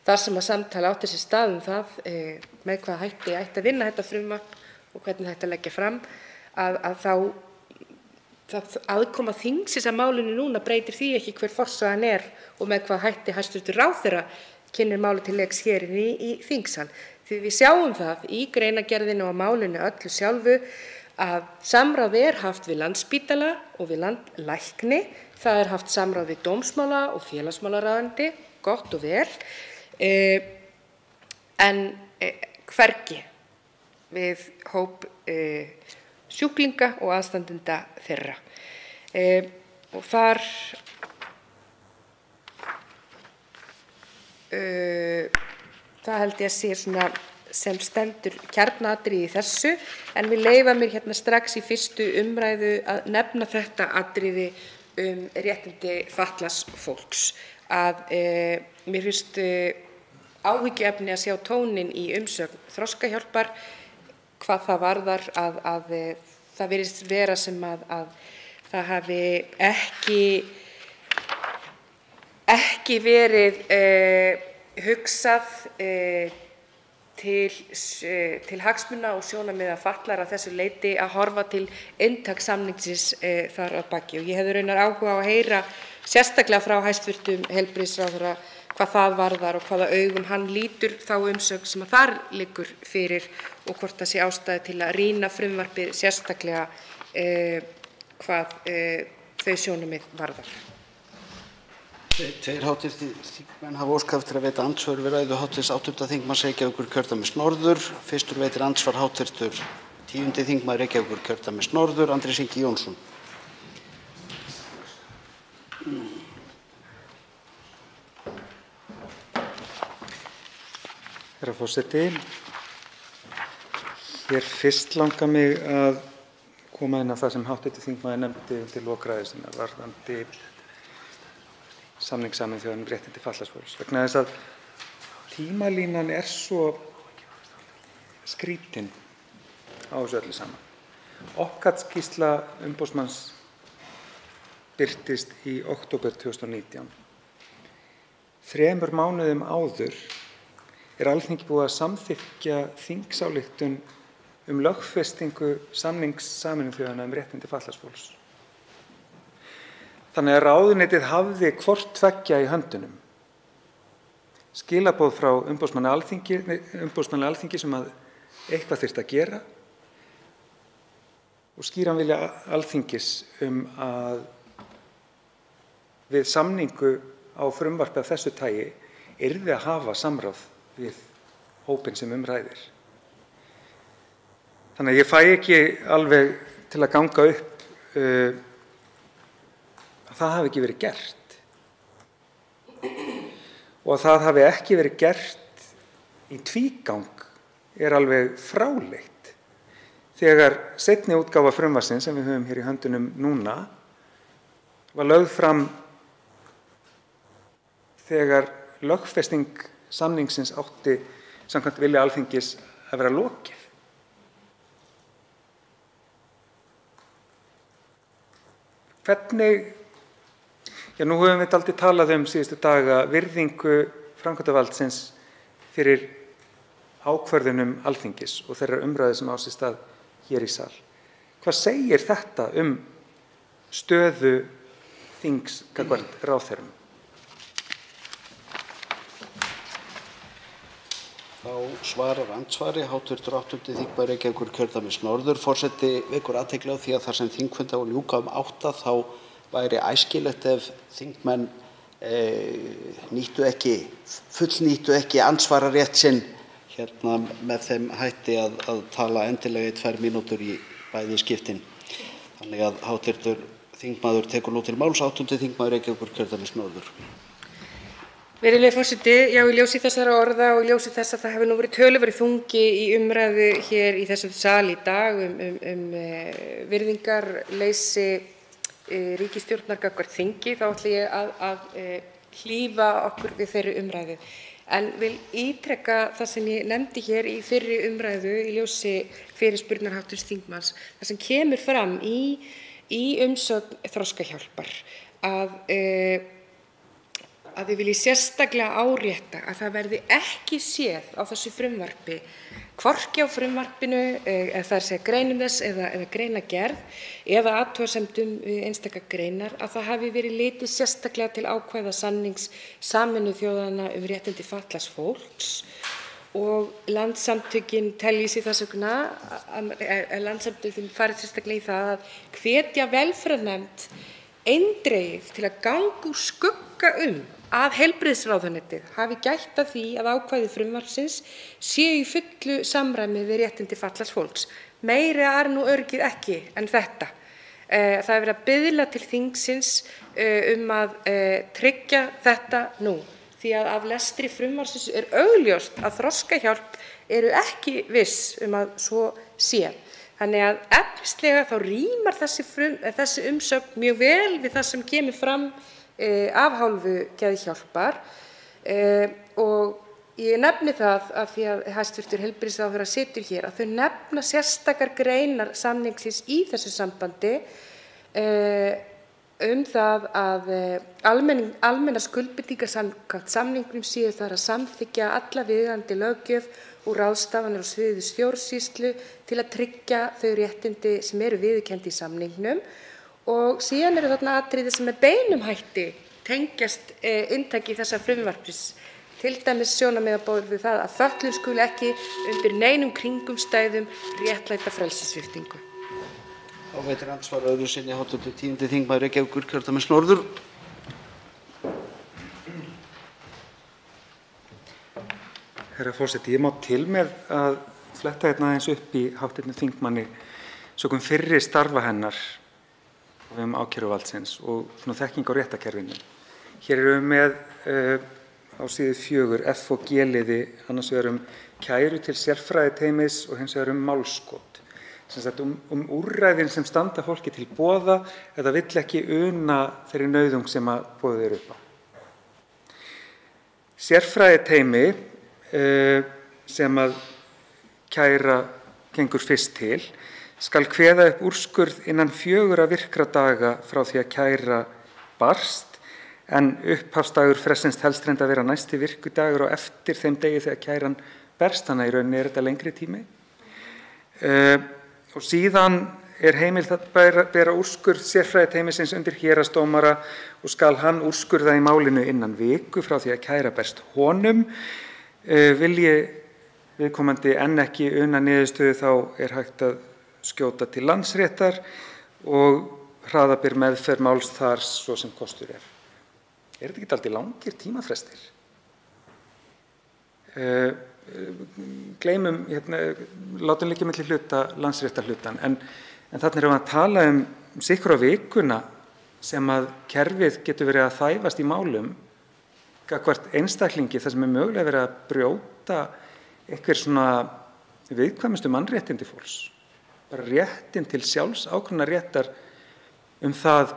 þar sem að samtala átti sér stað um það með hvaða hætti ætti að vinna þetta frumvarp og hvernig þetta leggja fram, að þá aðkoma þingsins að málinu núna breytir því ekki hver forsagan er og með hvaða hætti hæstvirtur ráðherra kynnir máli til leiks hér í þingsal. Því við sjáum það í greinargerðinni og á málinu öllu sjálfu að samráð er haft við Landspítala og við landlækni, það er haft samráð við dómsmála- og félagsmálaráðuneyti, gott og vel, en hvergi við hóp sjúklinga og aðstandenda þeirra. Og þar það held ég að sé svona sem stendur kjarnaatriði í þessu, en við leyfa mér hérna strax í fyrstu umræðu að nefna þetta atriði réttindi fatlaðs fólks, að mér finnst áhyggjuefni að sjá tóninn í umsögn Þroskahjálpar hvað það varðar að það virðist vera sem að það hafi ekki verið hugsað til hagsmuna og sjónarmiða fatlaðra að þessu leyti að horfa til inntaks samningsins þar að baki. Og ég hefði raunar áhuga á að heyra sérstaklega frá hæstvirtum heilbrigðisráðherra hvað það varðar og hvaða augum hann lítur þá umsögn sem að þar liggur fyrir og hvort það sé ástæða til að rýna frumvarpið sérstaklega hvað þau sjónarmið varðar. Tveir hv. þingmenn hafa óskað eftir að veita andsvör við ræðu hv. 8. þingmanns Reykjavíkurkjördæmis norður. Fyrstur veitir andsvar hv. 10. þingmaður Reykjavíkurkjördæmis norður, Andrés Ingi Jónsson. Herra forseti, Hér fyrst langar mig að koma inn á það sem hv. þingmaður nefndi til lok ræðu sinnar varðandi samning Sameinuðu þjóðanna um réttindi fatlaðs fólks, vegna þess að tímalínan er svo skrítin á þessu öllu saman. OPCAT-skýrsla umboðsmanns birtist í október 2019. 3 mánuðum áður er Alþingi búið að samþykkja þingsályktun um lögfestingu samnings Sameinuðu þjóðanna um réttindi fatlaðs fólks. Þannig að ráðuneytið hafði hvort tveggja í höndunum. Skilaboð frá umboðsmanni Alþingis um að eitthvað þyrfti að gera og skýran vilja Alþingis að við samningu á frumvarpi af þessu tagi yrði að hafa samráð við hópinn sem ræðir. Þannig að ég fæ ekki alveg til að ganga upp að það hafi ekki verið gert og að það hafi ekki verið gert í tvígang er alveg fráleitt. Þegar seinni útgáfa frumvarpsins sem við höfum hér í höndunum núna var lögð fram þegar lögfesting samningsins átti samkvæmt vilja Alþingis að vera lokið. Hvernig, nú höfum við dálítið talað síðustu daga virðingu framkvæmdarvaldsins fyrir ákvörðunum Alþingis og þeirrar umræðu sem á sér stað hér í sal. Hvað segir þetta stöðu þings gagnvart ráðherrum? Þá svarar andsvari hv. 8. þingmaður Reykjavíkurkjördæmis norður. Forseti vekur athygli á því að þar sem þingfunda á ljúka 8 þá væri æskilegt ef þingmenn fullnýttu ekki andsvararétt sinn með þeim hætti að tala endilega í 2 mínútur í bæði skiptin. Þannig að hv. þingmaður tekur nú til máls, 8. þingmaður Reykjavíkurkjördæmis norður. Virðulegi forseti, í ljósi þessara orða og í ljósi þess að það hefur nú verið töluverður þungi í umræðu hér í þessum sal í dag virðingarleysi ríkisstjórnar gagnvart þingi, þá ætla ég að hlífa okkur við þeirri umræðu. En vil ítreka það sem ég nefndi hér í fyrri umræðu í ljósi fyrirspurnar hv. þingmanns, það sem kemur fram í umsögn Þroskahjálpar að ég vilji sérstaklega árétta að það verði ekki séð á þessu frumvarpi, hvorki á frumvarpinu, greinum þess eða greinagerð eða athugasemdum við einstakar greinar, að það hafi verið litið sérstaklega til ákvæða samnings Sameinuðu þjóðanna um réttindi fatlaðs fólks og Landssamtökin telji sig þess vegna að Landssamtökin farið sérstaklega í það að hvetja velferðarnefnd eindregið til að ganga úr skugga að heilbrigðisráðuneytið hafi gætt að því að ákvæði frumvarpsins séu í fullu samræmi við réttindi fatlaðs fólks. Meira er nú öryggið ekki en þetta. Það er verið að biðla til þingsins að tryggja þetta nú, því að af lestri frumvarpsins er augljóst að Þroskahjálp eru ekki viss að svo sé. Þannig að efnislega þá rímar þessi umsögn mjög vel við það sem kemur fram af hálfu Geðhjálpar og ég nefni það af því að hæstv. Heilbrigðisráðherra situr hér að þau nefna sérstakar greinar samningsins í þessu sambandi það að almennar skuldbindingar samkvæmt samningnum séu þar að samþykkja alla viðeigandi löggjöf og ráðstafanir á sviði stjórnsýslu til að tryggja þau réttindi sem eru viðurkennd í samningnum. Og síðan eru þarna atriði sem með beinum hætti tengjast inntaki þessa frumvarpsins, til dæmis sjónarmið á borð við það að fötluð skuli ekki undir neinum kringumstæðum réttlæta frelsissviptingu. Þá veitir andsvar öðru sinni hv. 10. þingmaður Reykjavíkurkjördæmis norður. Herra forseti, ég má til með að fletta aðeins upp í hv. þingmanni sökum fyrri starfa hennar ákæruvaldsins og þekking á réttarkerfinu. Hér erum við með á síðu 4, F- og G-liði, annars vegar kæru til sérfræðiteymis og hins vegar málskot. Sem sagt úrræðin sem standa fólki til boða eða vill ekki una þeirri nauðung sem boðið upp á. Sérfræðiteymi sem kæra gengur fyrst til skal kveða upp úrskurð innan 4 virkra daga frá því að kæra barst, en upphafsdagur frestsins helst reyndar að vera næsti virkudagur og eftir þeim degi þegar kæran berst, þannig í rauninni þetta lengri tími. Og síðan heimilt að bera úrskurð sérfræðiteymisins undir héraðsdómara og skal hann úrskurða í málinu innan viku frá því að kæra berst honum. Vilji viðkomandi enn ekki una niðurstöðu þá hægt að skjóta til Landsréttar og hraða ber meðferð máls þar svo sem kostur er. Er þetta ekki dálítið langir tímafrestir? Gleymum, látum liggja milli hluta Landsréttarhlutann, en þarna erum við að tala sitthvora vikuna sem að kerfið getur verið að þæfast í málum gagnvart einstaklingi þar sem mögulega verið að brjóta einhver svona viðkvæmustu mannréttindi fólks. Bara réttin til sjálfsákvörðunarréttar það,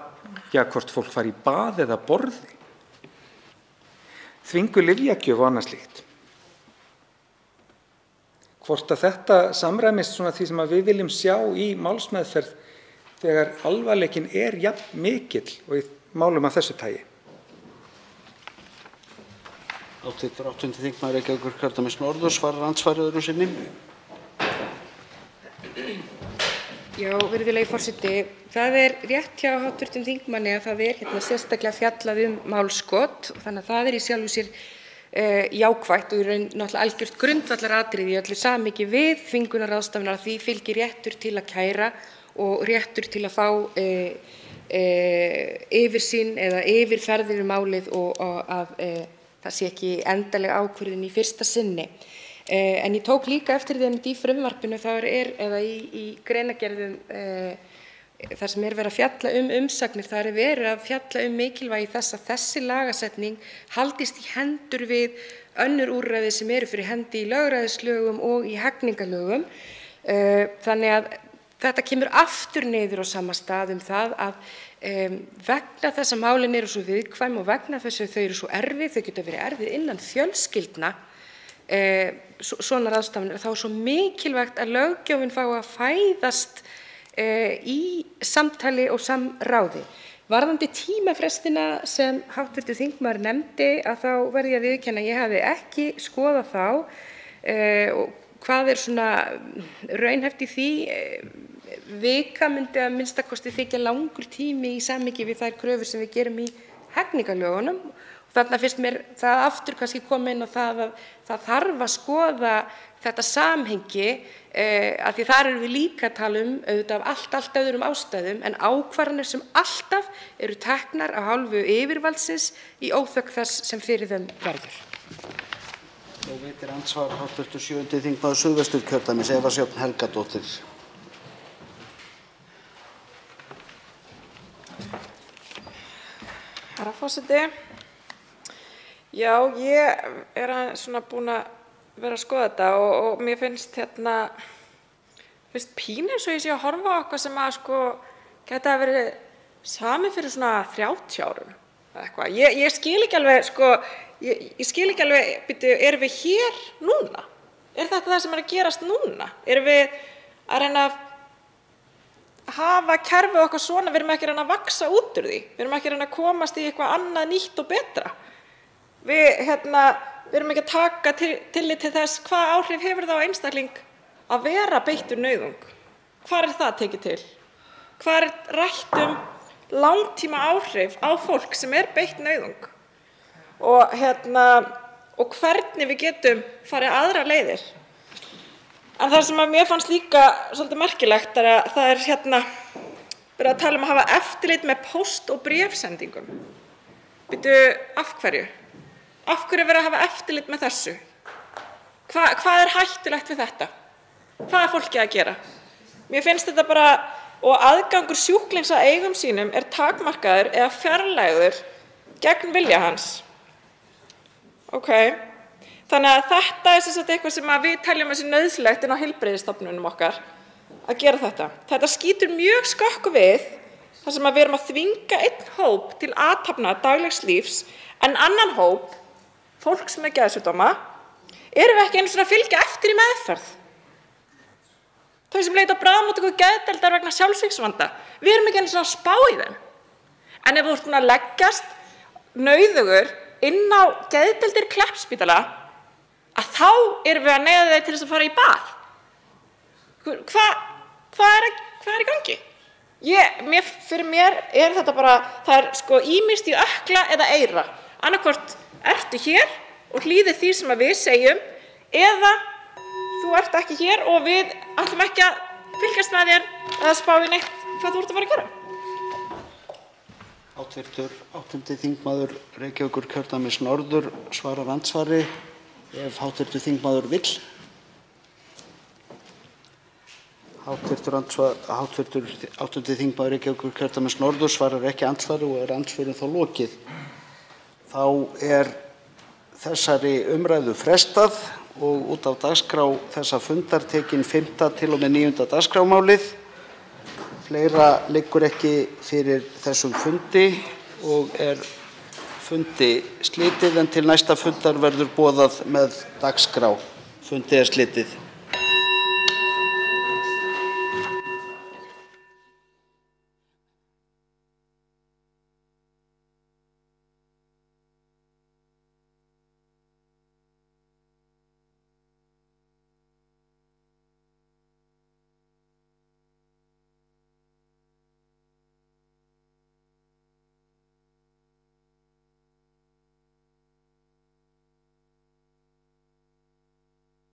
hvort fólk fari í bað eða borði. Þvinguð lyfjagjöf og annað slíkt. Hvort að þetta samræmist því sem við viljum sjá í málsmeðferð þegar alvarleikinn jafn mikill og í málum af þessu tagi. Hv. 8. þingmaður Reykjavíkurkjördæmis norðurs svarar andsvari öðru sinni. Já, virðulegi forseti, það rétt hjá hv. þingmanni að það sérstaklega fjallað málskot, þannig að það í sjálfu sér jákvætt og í raun náttúrulega algjört grundvallaratriði í öllu samhengi við þvingunarráðstafanir, að því fylgir réttur til að kæra og réttur til að fá yfirsýn eða yfirferð yfir málið og að það sé ekki endanleg ákvörðun í fyrsta sinni. En ég tók líka eftir því í frumvarpinu eða í greinargerðum þar sem verið að fjalla umsagnir, það verið að fjalla mikilvægi þess að þessi lagasetning haldist í hendur við önnur úrræði sem eru fyrir hendi í lögræðislögum og í hegningarlögum. Þannig að þetta kemur aftur niður á sama stað það að vegna þess að málin eru svo viðkvæm og vegna þess að þau eru svo erfið, þau geta verið erfið innan fjölskyldna, svona ráðstafanir, þá svo mikilvægt að löggjöfin fái að fæðast í samtali og samráði. Varðandi tímafrestina sem hv. þingmaður nefndi, að þá verð ég að viðurkenna að ég hafi ekki skoðað þá og hvað svona raunhæft í því. Vika myndi að minnsta kosti þykja langur tími í samhengi við þær kröfur sem við gerum í hegningarlögunum. Þarna finnst mér það aftur kannski koma inn á það að það þarf að skoða þetta samhengi, af því þar erum við líka að tala auðvitað af allt öðrum ástæðum en ákvarðanir sem alltaf eru teknar af hálfu yfirvaldsins í óþökk þess sem fyrir þeim verður. Og veitir andsvar hv. 7. þingmaður Suðvesturkjördæmis, Eva Sjöfn Helgadóttir. Herra forseti, já, ég svona búin að vera að skoða þetta og mér finnst pínu eins og ég sé að horfa á eitthvað sem gæti að verið samið fyrir svona 30 árum eða eitthvað. Ég skil ekki alveg, ég skil ekki alveg, erum við hér núna? Er þetta það sem að gerast núna? Erum við að reyna að hafa kerfið okkar svona, við erum ekki að reyna að vaxa út úr því, við erum ekki að reyna að komast í eitthvað annað nýtt og betra. Við erum ekki að taka tillit til þess hvað áhrif hefur það á einstakling að vera beittur nauðung. Hvar það tekið til? Hvar rætt langtíma áhrif á fólk sem beitt nauðung? Og hvernig við getum farið aðrar leiðir. En það sem mér fannst líka svolítið merkilegt að það verið að tala að hafa eftirlit með póst- og bréfsendingum. Af hverju? Af hverju verið að hafa eftirlit með þessu? Hvað hættulegt við þetta? Hvað fólkið að gera? Mér finnst þetta bara, og aðgangur sjúklings að eigum sínum takmarkaður eða fjarlægður gegn vilja hans. Ok. Þannig að þetta er sem sagt eitthvað sem að við teljum að sé nauðsynlegt inn á heilbrigðisstofnunum okkar að gera þetta. Þetta skýtur mjög skökku við þar sem að við erum að þvinga einn hóp til athafna daglegs lífs en annan hóp, fólk sem er geðsjúkdóma, erum við ekki einu svona að fylgja eftir í meðferð. Þau sem leita á bráðamóttöku geðdeildar vegna sjálfsvígsvanda, við erum ekki einu svona að spá í þeim. En ef þú ert búin að leggjast nauðugur inn á geðdeildir Kleppsspítala, að þá erum við að neyða þeir til þess að fara í bað. Hvað er í gangi? Fyrir mér er þetta bara, það er sko ýmist í ökkla eða eyra. Annaðhvort ertu hér og hlýðir því sem við segjum, eða þú ert ekki hér og við ætlum ekki að fylgjast með þér eða spá í neitt hvað þú ert að fara að gera. Hv. 8. þingmaður Reykjavíkurkjördæmis norður svarar andsvari ef hv. þingmaður vill. Hv. 8. þingmaður Reykjavíkurkjördæmis norður svarar ekki andsvari og er andsvörin þá lokið. Þá er þessari umræðu frestað og út af dagskrá þessa fundar tekin 5. til og með 9. dagskrármálið. Fleira liggur ekki fyrir þessum fundi og er fundi slitið en til næsta fundar verður boðað með dagskrá. Fundi er slitið.